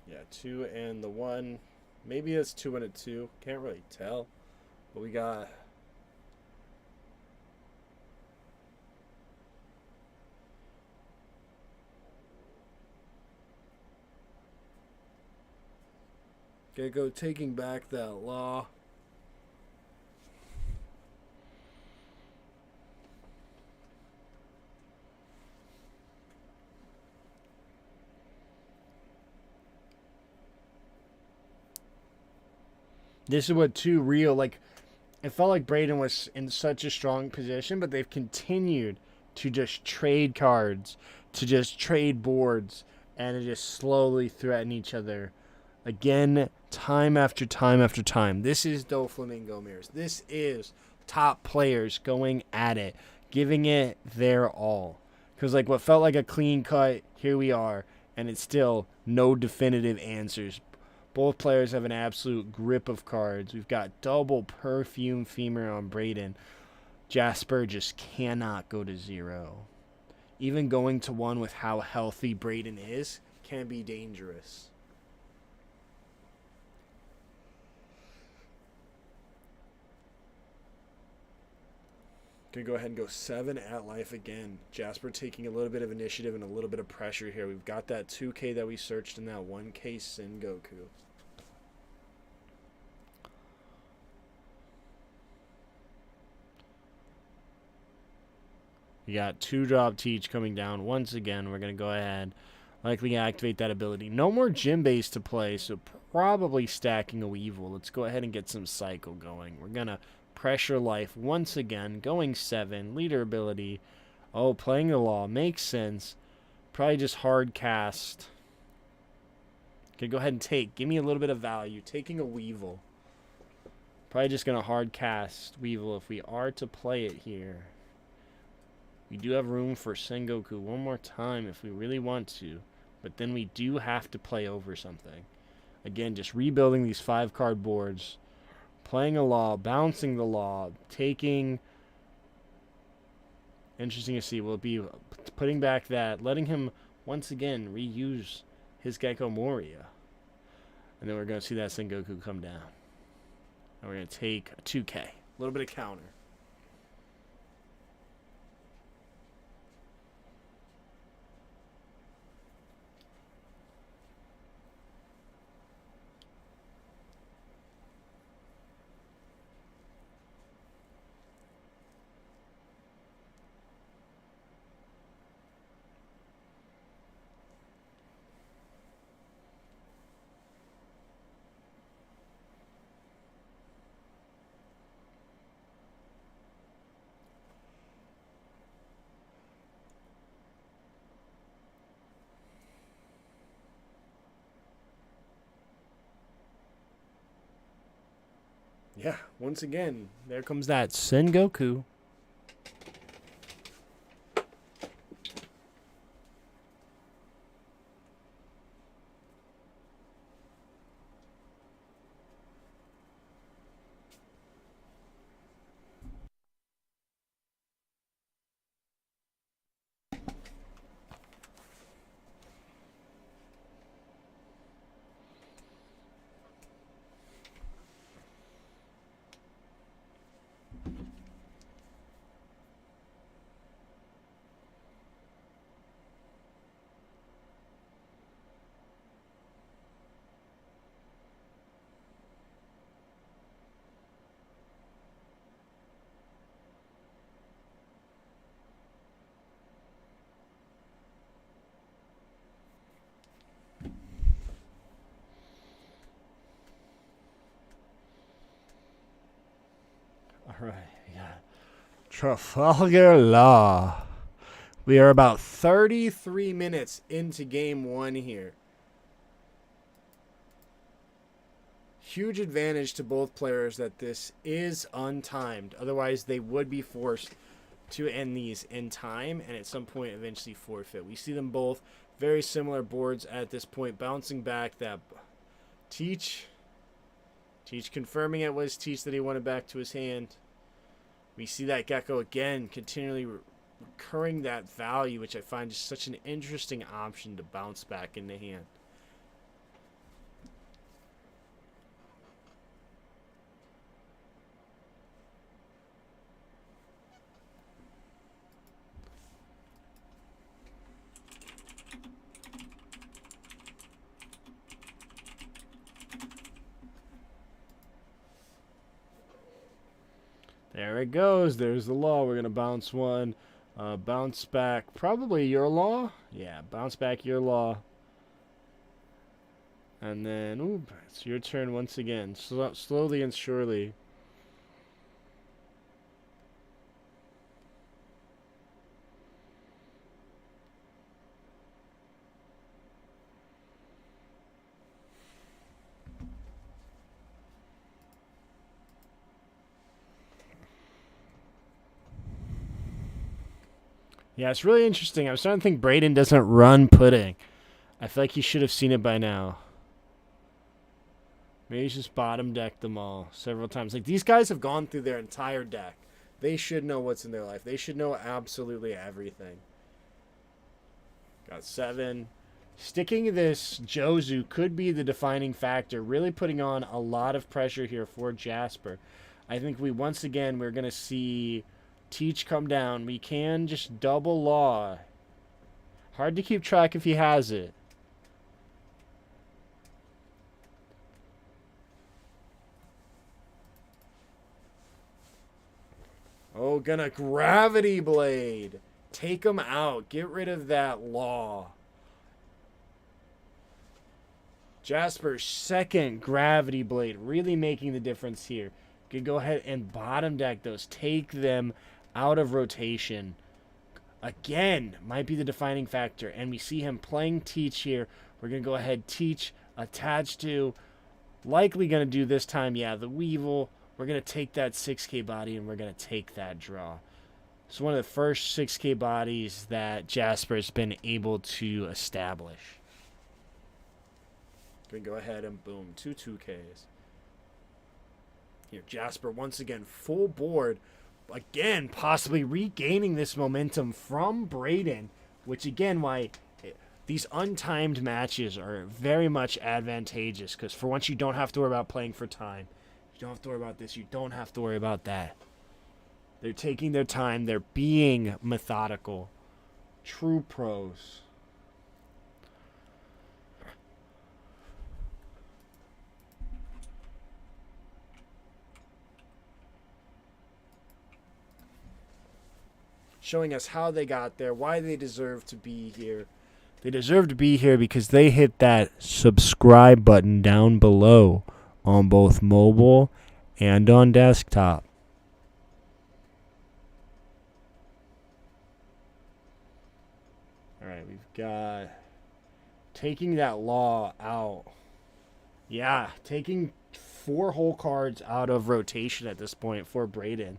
Yeah, 2 and the 1. Maybe it's 2 and a 2. Can't really tell. But we got... Okay, go taking back that Law. This is what two real, like, it felt like Braden was in such a strong position, but they've continued to just trade cards, to just trade boards, and to just slowly threaten each other. Again, time after time after time. This is Doflamingo Mirrors. This is top players going at it, giving it their all. Because, like, what felt like a clean cut, here we are, and it's still no definitive answers. Both players have an absolute grip of cards. We've got double Perfume Femur on Braden. Jasper just cannot go to 0. Even going to 1 with how healthy Braden is can be dangerous. Gonna go ahead and go 7 at life again. Jasper taking a little bit of initiative and a little bit of pressure here. We've got that 2K that we searched and that 1K Sengoku. We got 2-drop Teach coming down once again. We're going to go ahead, likely activate that ability. No more Jinbeis to play, so probably stacking a Weevil. Let's go ahead and get some Cycle going. We're going to pressure life once again, going 7, leader ability. Oh, playing the Law makes sense. Probably just hard cast. Okay, go ahead and take. Give me a little bit of value. Taking a Weevil. Probably just going to hard cast Weevil if we are to play it here. We do have room for Sengoku one more time if we really want to. But then we do have to play over something. Again, just rebuilding these 5-card boards. Playing a Law, bouncing the Law, taking... Interesting to see. Will it be putting back that, letting him once again reuse his Gecko Moria. And then we're going to see that Sengoku come down. And we're going to take a 2K. A little bit of counter. Yeah, once again, there comes that Sengoku. All right, yeah. Trafalgar Law. We are about 33 minutes into game 1 here. Huge advantage to both players that this is untimed. Otherwise, they would be forced to end these in time and at some point eventually forfeit. We see them both very similar boards at this point, bouncing back that Teach confirming it was Teach that he wanted back to his hand. We see that Gecko again continually recurring that value, which I find just such an interesting option to bounce back into hand. There it goes. There's the law. We're going to bounce one. Bounce back. Probably your law. Yeah, bounce back your law. And then, ooh, it's your turn once again. Slowly and surely. Yeah, it's really interesting. I was starting to think Braden doesn't run pudding. I feel like he should have seen it by now. Maybe he's just bottom decked them all several times. Like, these guys have gone through their entire deck. They should know what's in their life. They should know absolutely everything. Got 7. Sticking this Jozu could be the defining factor, really putting on a lot of pressure here for Jasper. I think we're going to see Teach come down. We can just double law. Hard to keep track if he has it. Oh, gonna Gravity Blade. Take him out. Get rid of that law. Jasper's second Gravity Blade. Really making the difference here. Could go ahead and bottom deck those. Take them out of rotation. Again, might be the defining factor. And we see him playing Teach here. We're going to go ahead, Teach, attached to. Likely going to do this time, yeah, the Weevil. We're going to take that 6K body and we're going to take that draw. It's one of the first 6K bodies that Jasper's been able to establish. Going to go ahead and boom, 2 2Ks. Here, Jasper once again full board. Again, possibly regaining this momentum from Braden, which again, why these untimed matches are very much advantageous, because for once you don't have to worry about playing for time. You don't have to worry about this. You don't have to worry about that. They're taking their time. They're being methodical. True pros. Showing us how they got there, why they deserve to be here. They deserve to be here because they hit that subscribe button down below on both mobile and on desktop. All right, we've got taking that law out. Yeah, taking 4 whole cards out of rotation at this point for Braden.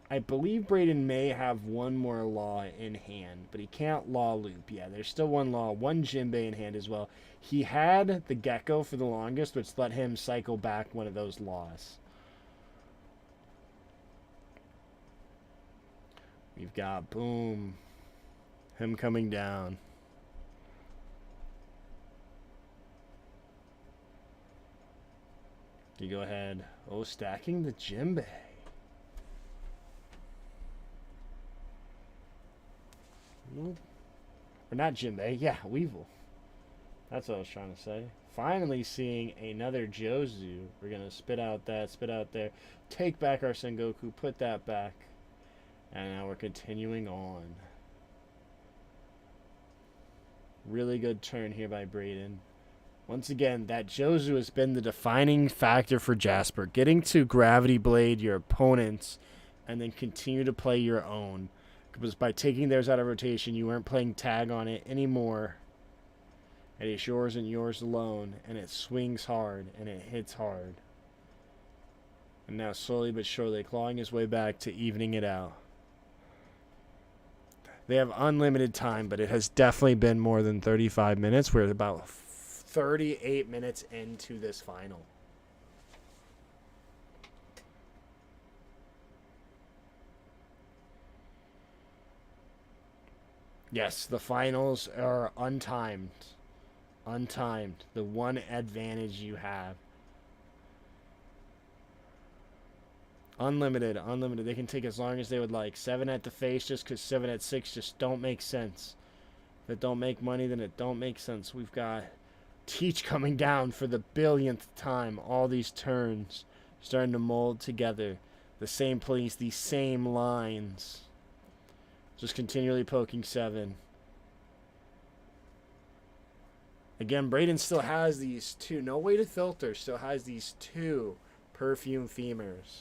I believe Braden may have one more law in hand, but he can't law loop. Yeah, there's still one law, one Jinbei in hand as well. He had the Gecko for the longest, which let him cycle back one of those laws. We've got, boom, him coming down. You go ahead. Oh, stacking the Jinbei. Or not Jinbei, yeah, Weevil. That's what I was trying to say. Finally seeing another Jozu. We're going to spit out that, spit out there. Take back our Sengoku, put that back. And now we're continuing on. Really good turn here by Braden. Once again, that Jozu has been the defining factor for Jasper. Getting to Gravity Blade your opponents and then continue to play your own. Because by taking theirs out of rotation, you weren't playing tag on it anymore. It is yours and yours alone. And it swings hard and it hits hard. And now slowly but surely clawing his way back to evening it out. They have unlimited time, but it has definitely been more than 35 minutes. We're about 38 minutes into this final. Yes, the finals are untimed. Untimed. The one advantage you have. Unlimited. Unlimited. They can take as long as they would like. 7 at the face just because 7 at 6 just don't make sense. If it don't make money, then it don't make sense. We've got Teach coming down for the billionth time. All these turns starting to mold together. The same place, the same lines. Just continually poking 7. Again, Braden still has these 2. No way to filter. Still has these 2 perfume femurs.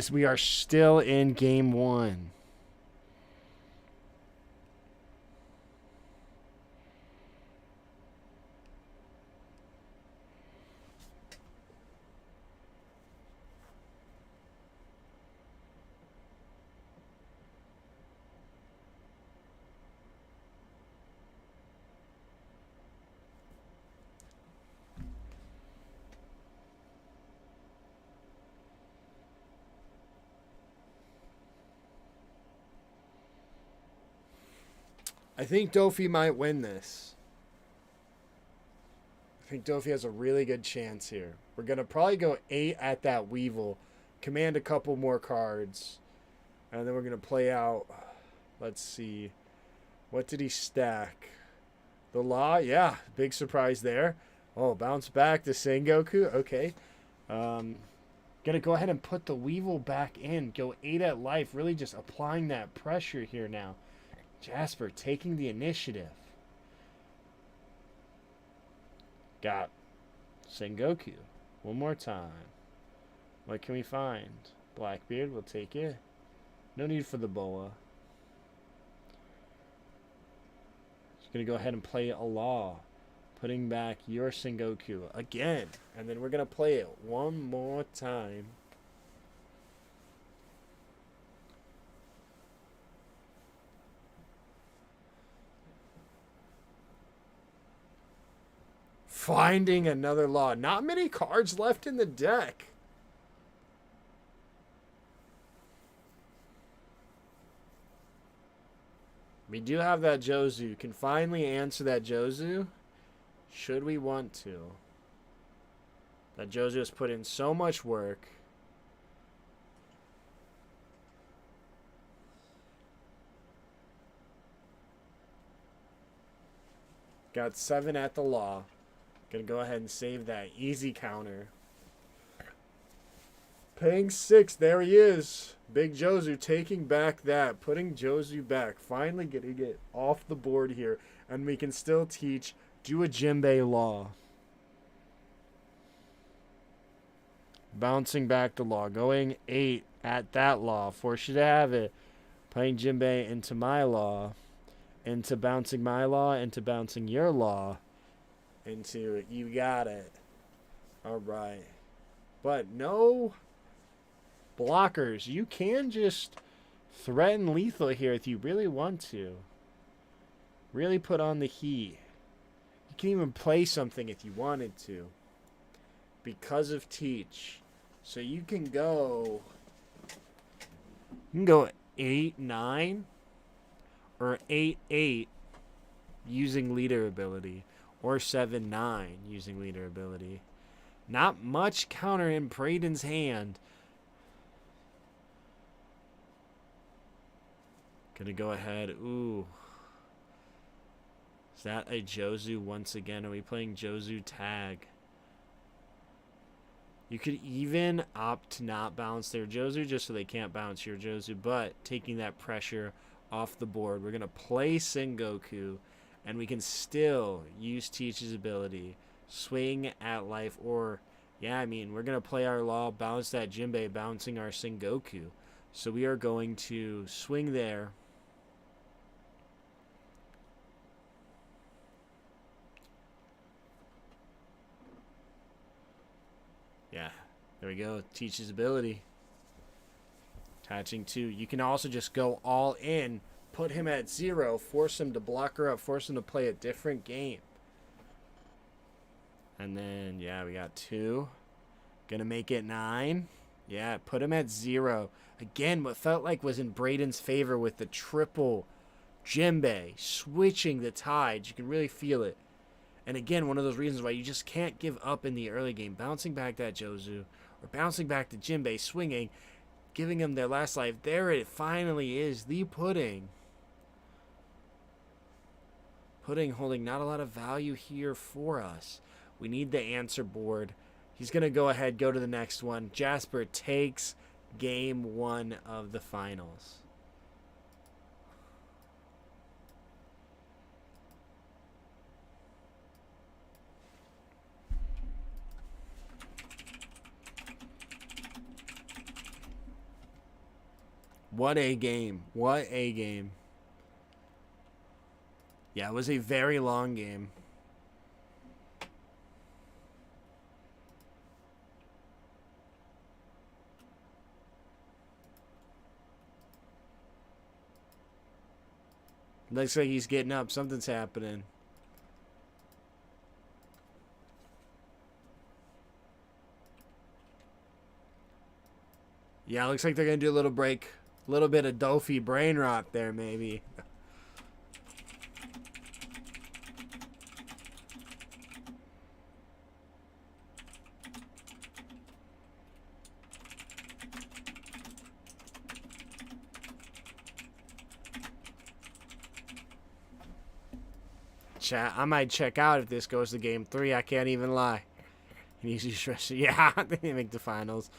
We are still in game 1. I think Dofi might win this. I think Dofi has a really good chance here. We're going to probably go 8 at that Weevil. Command a couple more cards. And then we're going to play out. Let's see. What did he stack? The Law? Yeah. Big surprise there. Oh, bounce back to Sengoku. Okay. Going to go ahead and put the Weevil back in. Go 8 at life. Really just applying that pressure here now. Jasper taking the initiative. Got Sengoku. One more time. What can we find? Blackbeard, we'll take it. No need for the Boa. Just going to go ahead and play a Law. Putting back your Sengoku again. And then we're going to play it one more time. Finding another Law. Not many cards left in the deck. We do have that Jozu. Can finally answer that Jozu. Should we want to. That Jozu has put in so much work. Got 7 at the Law. Gonna go ahead and save that easy counter. Paying 6. There he is. Big Jozu taking back that. Putting Jozu back. Finally getting it off the board here. And we can still teach. Do a Jinbei Law. Bouncing back the Law. Going 8 at that Law. Force you to have it. Playing Jinbei into my Law. into bouncing my law, into bouncing your law, into you got it. All right. But no blockers. You can just threaten lethal here if you really want to. Really put on the heat. You can even play something if you wanted to. Because of Teach. So you can go 8-9 or 8-8 using leader ability, or 7-9 using leader ability. Not much counter in Braden's hand. Gonna go ahead. Ooh. Is that a Jozu once again? Are we playing Jozu tag? You could even opt to not bounce their Jozu just so they can't bounce your Jozu, but taking that pressure off the board. We're going to play Sengoku, and we can still use Teach's ability, swing at life, or, yeah, I mean, we're going to play our law, bounce that Jinbei, bouncing our Sengoku. So we are going to swing there. Yeah, there we go. Teach his ability. Attaching 2. You can also just go all in, put him at 0, force him to block her up, force him to play a different game. And then, yeah, we got 2. Gonna make it 9. Yeah, put him at 0. Again, what felt like was in Braden's favor with the triple Jinbei, switching the tides. You can really feel it. And again, one of those reasons why you just can't give up in the early game. Bouncing back that Jozu, or bouncing back to Jinbei, swinging, giving them their last life. There it finally is, the pudding. Pudding holding not a lot of value here for us. We need the answer board. He's going to go ahead, go to the next one. Jasper takes game 1 of the finals. What a game. What a game. Yeah, it was a very long game. Looks like he's getting up. Something's happening. Yeah, looks like they're going to do a little break. A little bit of Dofi brain rot there, maybe. Chat, I might check out if this goes to game 3. I can't even lie. Easy stress. Yeah, they didn't make the finals.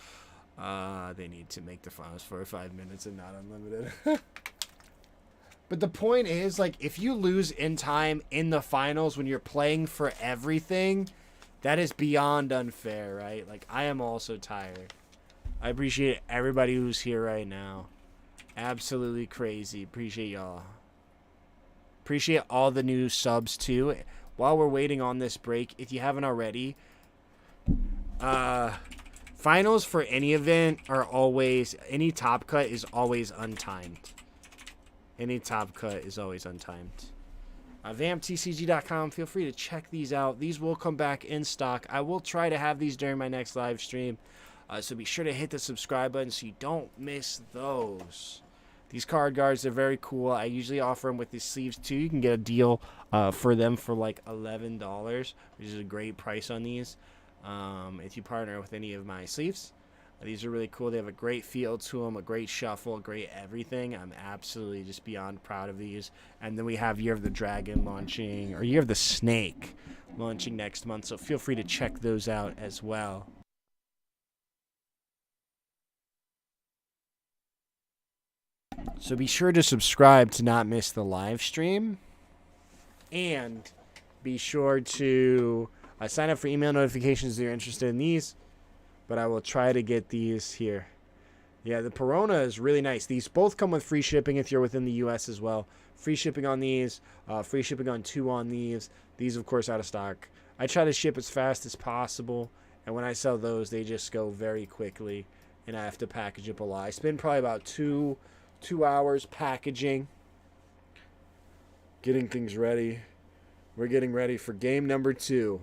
They need to make the finals for 5 minutes and not unlimited. But the point is, like, if you lose in time in the finals when you're playing for everything, that is beyond unfair, right? Like, I am also tired. I appreciate everybody who's here right now. Absolutely crazy. Appreciate y'all. Appreciate all the new subs, too. While we're waiting on this break, if you haven't already, finals for any event are always, any top cut is always untimed. Any top cut is always untimed. VampTCG.com, feel free to check these out. These will come back in stock. I will try to have these during my next live stream. So be sure to hit the subscribe button so you don't miss those. These card guards are very cool. I usually offer them with the sleeves too. You can get a deal for them for like $11, which is a great price on these. If you partner with any of my sleeves. These are really cool. They have a great feel to them, a great shuffle, a great everything. I'm absolutely just beyond proud of these. And then we have Year of the Dragon launching, or Year of the Snake launching next month. So feel free to check those out as well. So be sure to subscribe to not miss the live stream. And be sure to sign up for email notifications if you're interested in these. But I will try to get these here. Yeah, the Perona is really nice. These both come with free shipping if you're within the U.S. as well. Free shipping on these, free shipping on 2 on these. These, of course, out of stock. I try to ship as fast as possible, and when I sell those, they just go very quickly, and I have to package up a lot. I spend probably about two hours packaging, getting things ready. We're getting ready for game number 2.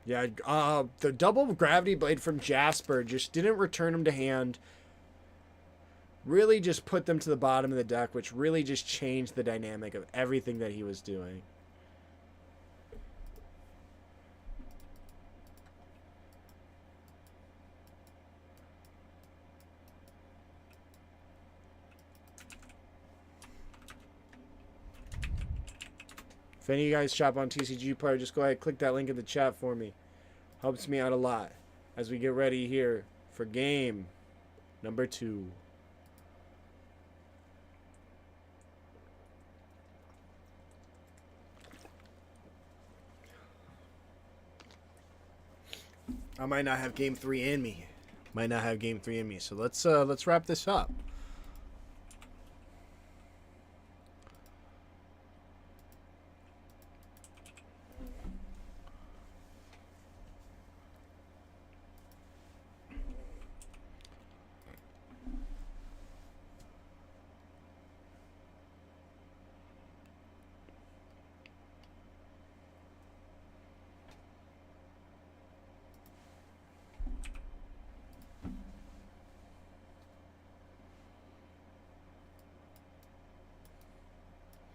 Yeah, the double gravity blade from Jasper just didn't return them to hand. Really just put them to the bottom of the deck, which really just changed the dynamic of everything that he was doing. If any of you guys shop on TCG Player, just go ahead and click that link in the chat for me. Helps me out a lot as we get ready here for game number 2. I might not have game 3 in me. So let's wrap this up.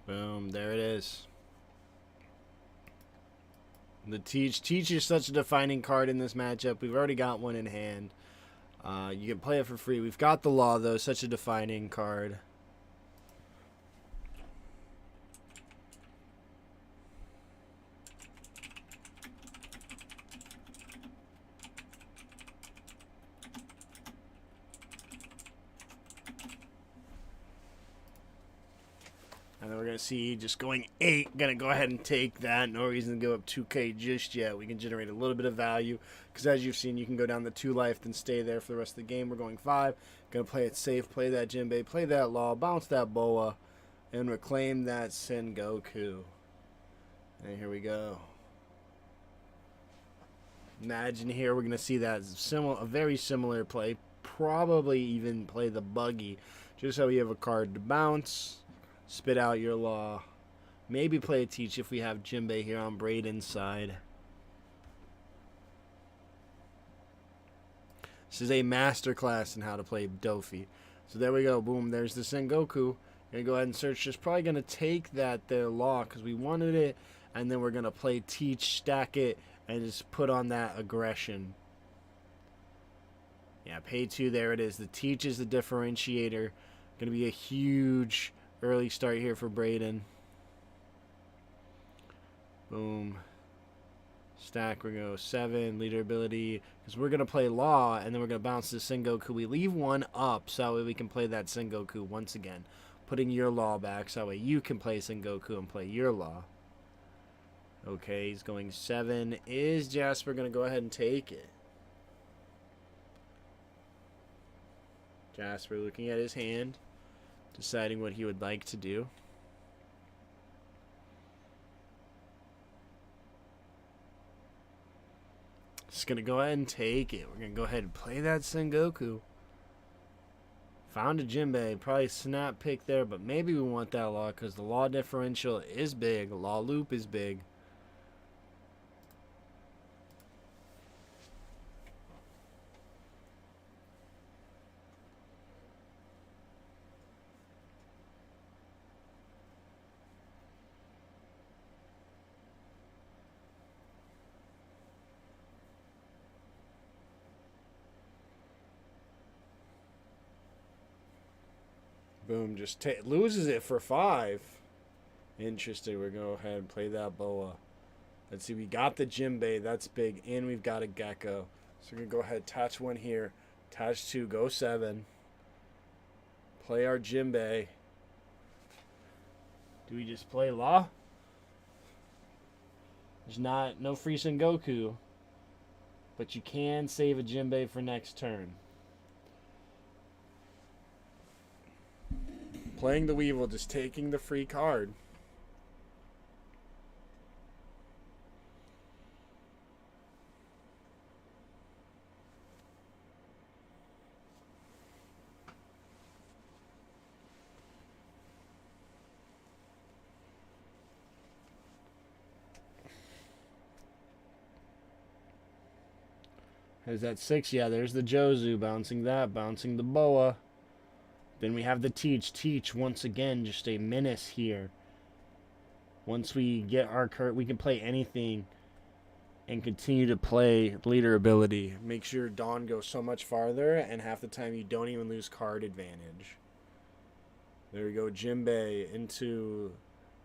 Boom, there it is. The Teach is such a defining card in this matchup. We've already got one in hand. You can play it for free. We've got the Law, though, such a defining card. And then we're going to see just going 8. Going to go ahead and take that. No reason to go up 2K just yet. We can generate a little bit of value. Because as you've seen, you can go down the 2 life and stay there for the rest of the game. We're going 5. Going to play it safe. Play that Jinbei. Play that Law. Bounce that Boa. And reclaim that Sengoku. And here we go. Imagine here we're going to see that a very similar play. Probably even play the Buggy. Just so you have a card to bounce. Spit out your Law. Maybe play a Teach if we have Jinbei here on Braden's side. This is a masterclass in how to play Dofi. So there we go. Boom. There's the Sengoku. Gonna go ahead and search. Just probably gonna take that there Law because we wanted it, and then we're gonna play Teach, stack it, and just put on that aggression. Yeah, pay 2. There it is. The Teach is the differentiator. Gonna be a huge early start here for Braden. Boom. Stack, we're going to go 7. Leader ability. Because we're going to play Law, and then we're going to bounce the Sengoku. We leave 1 up, so that way we can play that Sengoku once again. Putting your Law back, so that way you can play Sengoku and play your Law. Okay, he's going 7. Is Jasper going to go ahead and take it? Jasper looking at his hand. Deciding what he would like to do. Just going to go ahead and take it. We're going to go ahead and play that Sengoku. Found a Jinbei. Probably snap pick there, but maybe we want that Law because the Law differential is big. Law loop is big. Boom, just loses it for 5. Interesting. We're going to go ahead and play that Boa. Let's see. We got the Jinbei. That's big. And we've got a Gecko. So we're going to go ahead, attach 1 here. Attach 2. Go 7. Play our Jinbei. Do we just play Law? There's no free Sengoku. But you can save a Jinbei for next turn. Playing the Weevil, just taking the free card. There's that 6. Yeah, there's the Jozu. Bouncing that. Bouncing the Boa. Then we have the Teach. Teach, once again, just a menace here. Once we get our card, we can play anything and continue to play leader ability. Makes your Dawn go so much farther, and half the time you don't even lose card advantage. There we go. Jinbei into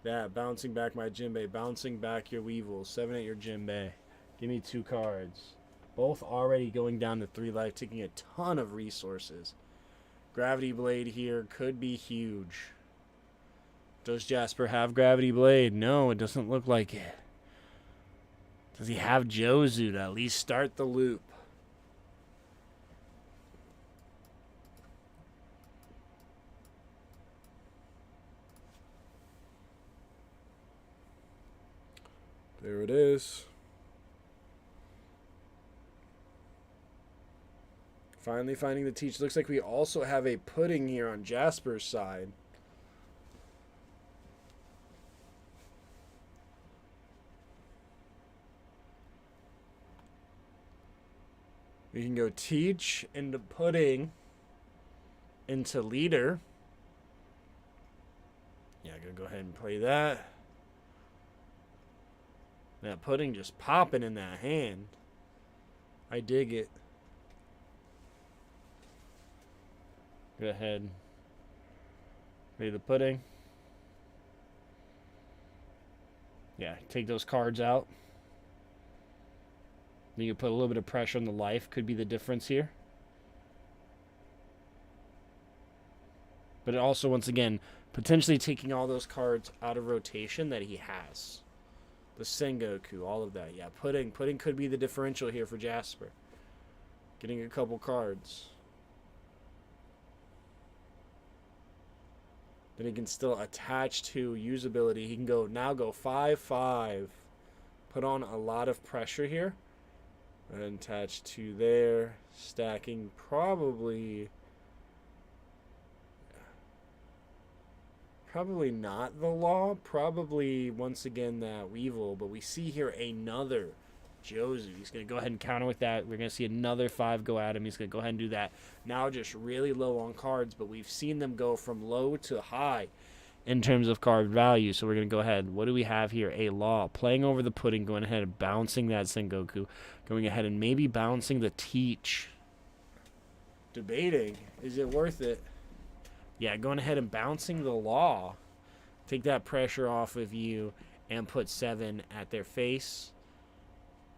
that. Bouncing back my Jinbei. Bouncing back your Weevil. 7 at your Jinbei. Give me 2 cards. Both already going down to 3 life, taking a ton of resources. Gravity Blade here could be huge. Does Jasper have Gravity Blade? No, it doesn't look like it. Does he have Jozu to at least start the loop? There it is. Finally finding the Teach. Looks like we also have a Pudding here on Jasper's side. We can go Teach into Pudding into Leader. Yeah, I'm going to go ahead and play that. That Pudding just popping in that hand. I dig it. Go ahead. Play the Pudding. Yeah, take those cards out. You can put a little bit of pressure on the life. Could be the difference here. But it also, once again, potentially taking all those cards out of rotation that he has. The Sengoku, all of that. Yeah, Pudding. Pudding could be the differential here for Jasper. Getting a couple cards. Then he can still attach to usability. He can now go 5-5. Put on a lot of pressure here. And attach to there. Stacking probably not the Law. Probably, once again, that Weevil. But we see here another Jozu. He's going to go ahead and counter with that. We're going to see another 5 go at him. He's going to go ahead and do that. Now just really low on cards, but we've seen them go from low to high in terms of card value. So we're going to go ahead. What do we have here? A Law. Playing over the Pudding, going ahead and bouncing that Sengoku. Going ahead and maybe bouncing the Teach. Debating. Is it worth it? Yeah, going ahead and bouncing the Law. Take that pressure off of you and put 7 at their face.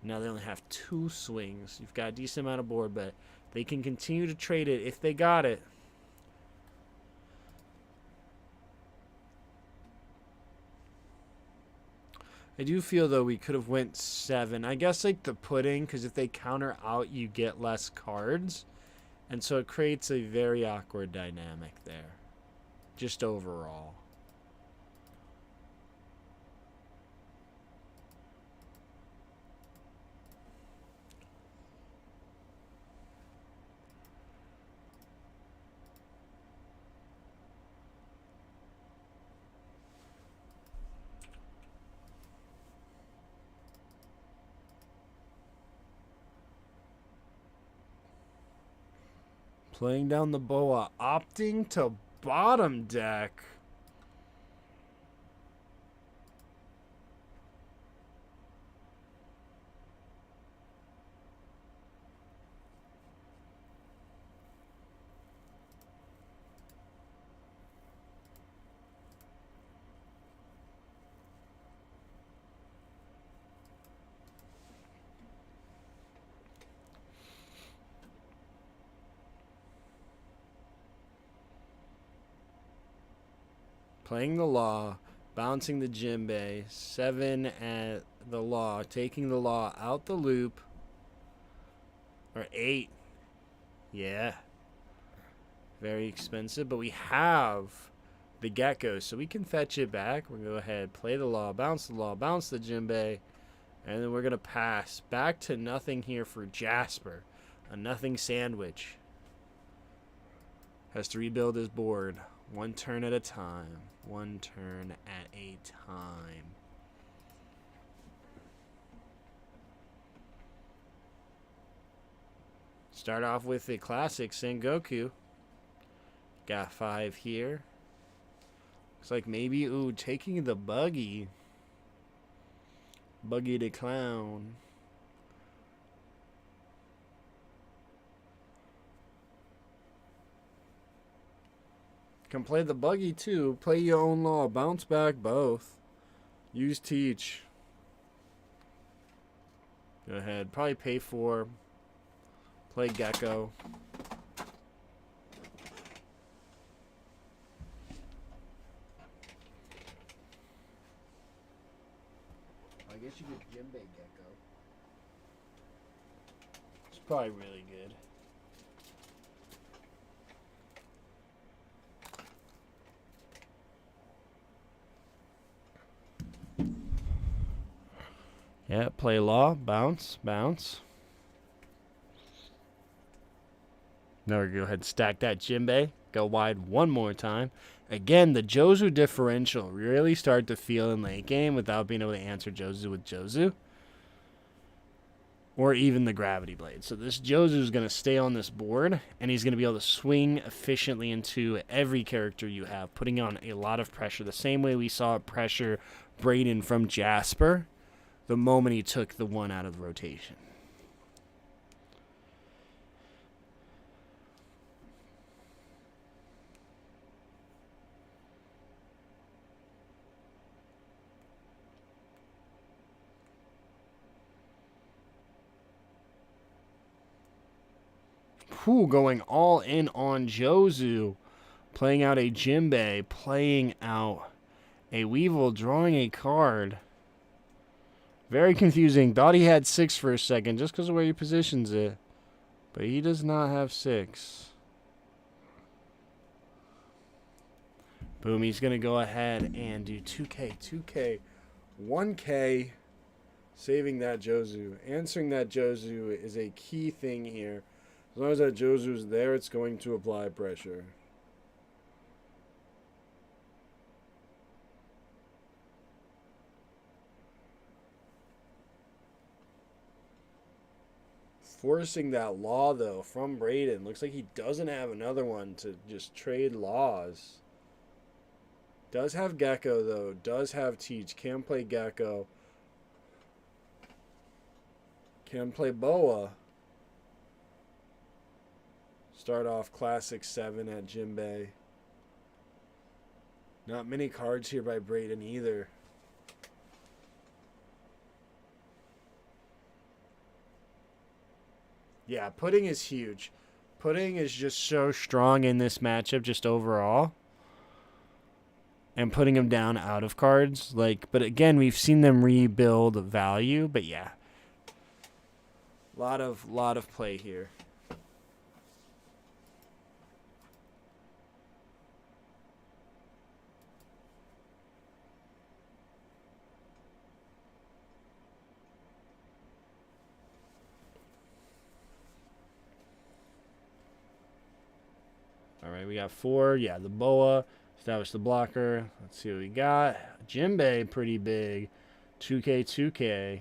Now they only have 2 swings. You've got a decent amount of board, but they can continue to trade it if they got it. I do feel, though, we could have went 7. I guess, like, the Pudding, because if they counter out, you get less cards. And so it creates a very awkward dynamic there. Just overall. Playing down the Boa, opting to bottom deck. Playing the Law, bouncing the Jinbei, 7 at the Law, taking the Law out the loop, or 8. Yeah. Very expensive, but we have the Gecko, so we can fetch it back. We're going to go ahead, play the Law, bounce the Jinbei, and then we're going to pass back to nothing here for Jasper. A nothing sandwich. Has to rebuild his board. One turn at a time. One turn at a time. Start off with the classic Sengoku. Got 5 here. Looks like maybe, ooh, taking the Buggy. Buggy the Clown. Can play the Buggy too. Play your own Law. Bounce back both. Use Teach. Go ahead. Probably pay 4. Play Gecko. I guess you get Jinbei Gecko. It's probably really good. Yeah, play Law, bounce, bounce. Now we're going to go ahead and stack that Jinbei. Go wide one more time. Again, the Jozu differential really start to feel in late game without being able to answer Jozu with Jozu. Or even the Gravity Blade. So this Jozu is going to stay on this board, and he's going to be able to swing efficiently into every character you have, putting on a lot of pressure. The same way we saw it pressure Brayden from Jasper the moment he took the 1 out of the rotation. Whew, going all in on Jozu, playing out a Jinbei, playing out a Weevil, drawing a card. Very confusing. Thought he had 6 for a second just because of where he positions it. But he does not have 6. Boom, he's going to go ahead and do 2K, 2K, 1K, saving that Jozu. Answering that Jozu is a key thing here. As long as that Jozu is there, it's going to apply pressure. Forcing that Law, though, from Brayden. Looks like he doesn't have another one to just trade Laws. Does have Gecko, though. Does have Teach. Can play Gecko. Can play Boa. Start off classic 7 at Jinbei. Not many cards here by Brayden either. Yeah, Pudding is huge. Pudding is just so strong in this matchup just overall. And putting him down out of cards. But again, we've seen them rebuild value. But yeah. Lot of play here. All right, we got 4. Yeah, the Boa. Establish the blocker. Let's see what we got. Jinbei, pretty big. 2K, 2K.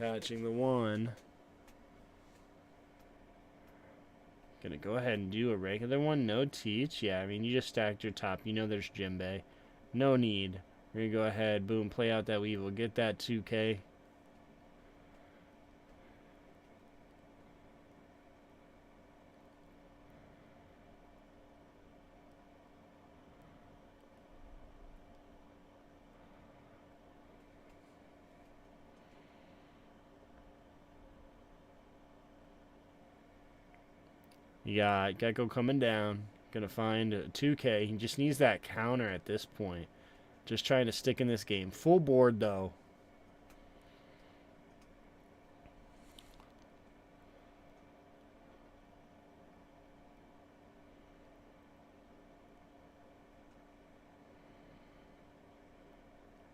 Attaching the 1. Gonna go ahead and do a regular one. No Teach. Yeah, I mean, you just stacked your top. You know there's Jinbei. No need. We're gonna go ahead. Boom. Play out that Weevil. Get that 2K. You got Gecko coming down. Gonna find a 2K. He just needs that counter at this point. Just trying to stick in this game. Full board, though.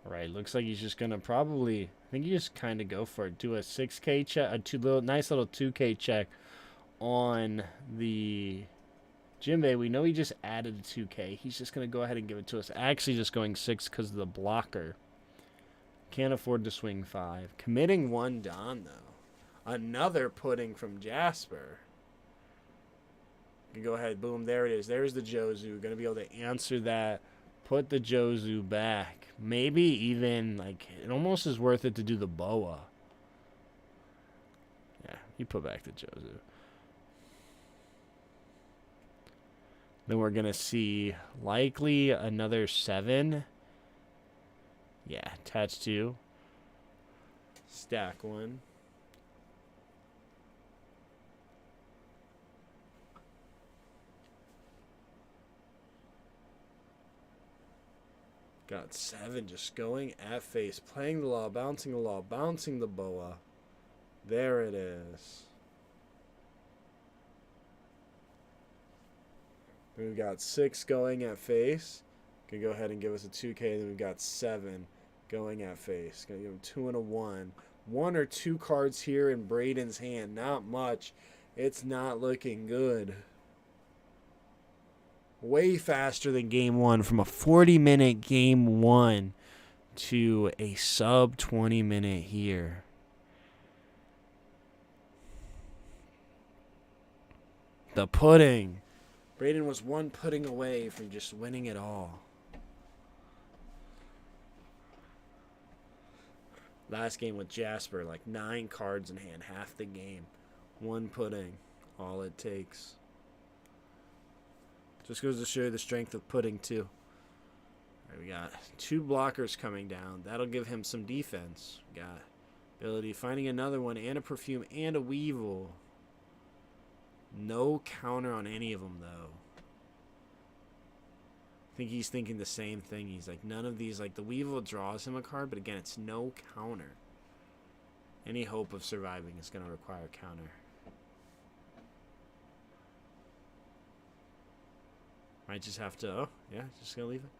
Right, looks like he's just gonna probably, I think he just kind of go for it. Do a 6K check, nice little 2K check on the Jinbei. We know he just added a 2K. He's just gonna go ahead and give it to us. Actually, just going 6 because of the blocker. Can't afford to swing 5. Committing 1 Don though. Another pudding from Jasper. You can go ahead, boom, there it is. There's the Jozu. Gonna be able to answer that. Put the Jozu back. Maybe even, like, it almost is worth it to do the Boa. Yeah, you put back the Jozu. Then we're going to see likely another 7. Yeah, attach 2. Stack 1. Got 7 just going at face. Playing the law, bouncing the law, bouncing the Boa. There it is. Then we've got 6 going at face. Can go ahead and give us a 2K. Then we've got 7 going at face. Gonna give him 2 and a 1. 1 or 2 cards here in Braden's hand. Not much. It's not looking good. Way faster than game 1, from a 40-minute game 1 to a sub 20-minute here. The pudding. Braden was 1 pudding away from just winning it all. Last game with Jasper, like 9 cards in hand, half the game. 1 pudding, all it takes. Just goes to show you the strength of pudding, too. All right, we got 2 blockers coming down. That'll give him some defense. We got ability, finding another one, and a perfume, and a Weevil. No counter on any of them, though. I think he's thinking the same thing. He's like, none of these, like, the Weevil draws him a card, but again, it's no counter. Any hope of surviving is going to require a counter. Might just have to, oh, yeah, just going to leave it.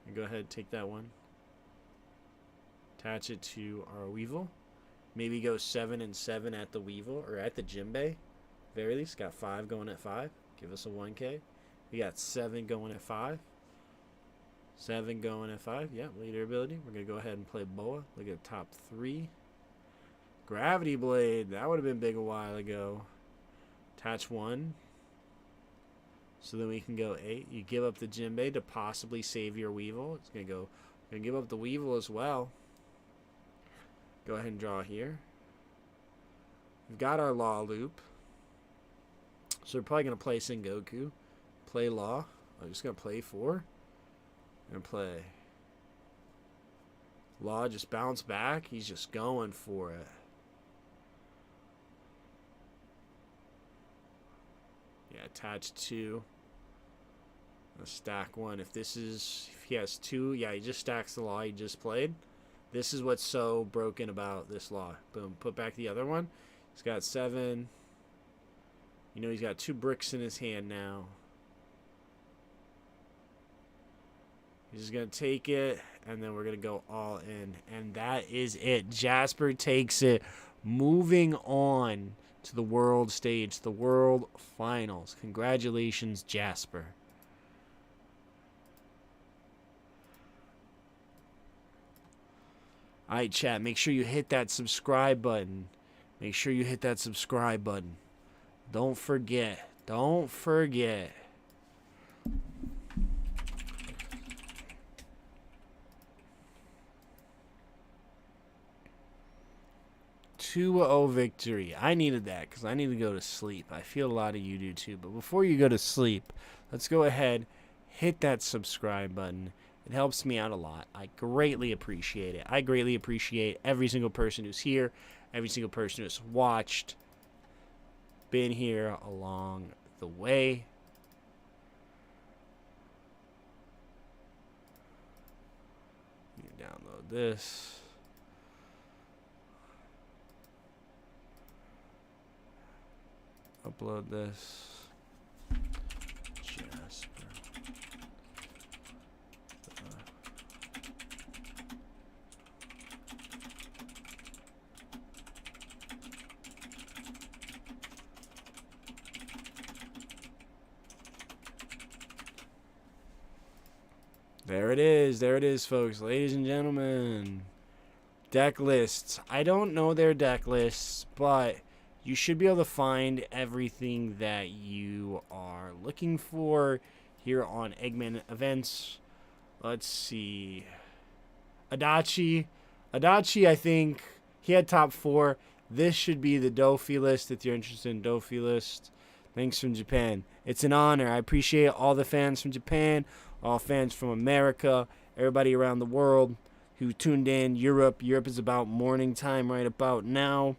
And go ahead, take that one. Attach it to our Weevil. Maybe go 7 and 7 at the Weevil, or at the Jinbei. Very least, got 5 going at 5. Give us a 1K. We got 7 going at 5. 7 going at 5. Yeah, leader ability. We're going to go ahead and play Boa. Look at the top 3. Gravity Blade. That would have been big a while ago. Attach 1. So then we can go 8. You give up the Jinbei to possibly save your Weevil. It's going to go. Going to give up the Weevil as well. Go ahead and draw here. We've got our Law Loop. So we're probably going to play Sengoku. Play Law. I'm just going to play 4. And play Law. Just bounce back. He's just going for it. Yeah, attach 2. Stack 1. If he has 2, yeah, he just stacks the Law he just played. This is what's so broken about this Law. Boom, put back the other one. He's got 7. You know, he's got 2 bricks in his hand now. He's just going to take it, and then we're going to go all in. And that is it. Jasper takes it. Moving on to the world stage, the world finals. Congratulations, Jasper. All right, chat, make sure you hit that subscribe button. Make sure you hit that subscribe button. Don't forget. Don't forget. (2-0) victory. I needed that because I need to go to sleep. I feel a lot of you do too. But before you go to sleep, let's go ahead, hit that subscribe button. It helps me out a lot. I greatly appreciate it. I greatly appreciate every single person who's here, every single person who's watched, been here along the way. Download this. Upload this. Jasper. There it is. There it is, folks. Ladies and gentlemen. Deck lists. I don't know their deck lists, but you should be able to find everything that you are looking for here on Eggman Events. Let's see. Adachi, I think he had top 4. This should be the Dofi list if you're interested in Dofi list. Thanks from Japan. It's an honor. I appreciate all the fans from Japan, all fans from America, everybody around the world who tuned in. Europe is about morning time right about now.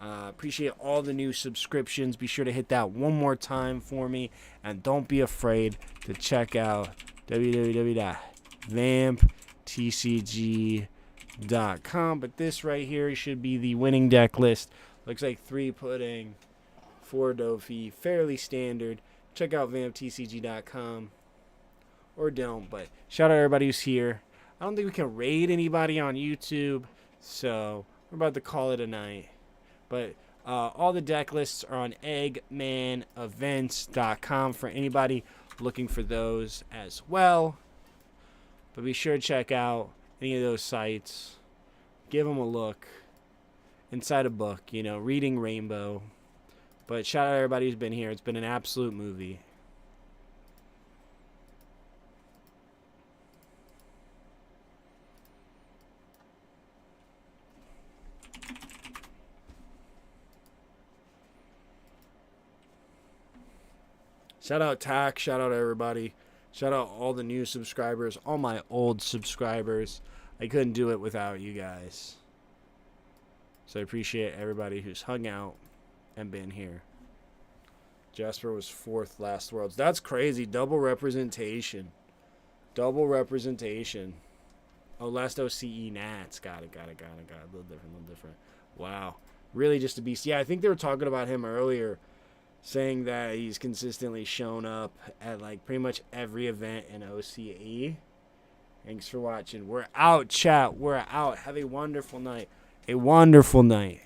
Appreciate all the new subscriptions. Be sure to hit that one more time for me. And don't be afraid to check out www.vamptcg.com. But this right here should be the winning deck list. Looks like 3 pudding, 4 Dofi. Fairly standard. Check out vamptcg.com. Or don't. But shout out everybody who's here. I don't think we can raid anybody on YouTube. So we're about to call it a night. But all the deck lists are on eggmanevents.com for anybody looking for those as well. But be sure to check out any of those sites. Give them a look. Inside a book, you know, reading Rainbow. But shout out everybody who's been here. It's been an absolute movie. Shout out TAK, shout out everybody. Shout out all the new subscribers, all my old subscribers. I couldn't do it without you guys. So I appreciate everybody who's hung out and been here. Jasper was 4th last Worlds. That's crazy. Double representation. Double representation. Oh, last OCE Nats. Got it. A little different. Wow. Really just a beast. Yeah, I think they were talking about him earlier, saying that he's consistently shown up at like pretty much every event in OCE. Thanks for watching. We're out, chat. We're out. Have a wonderful night. A wonderful night.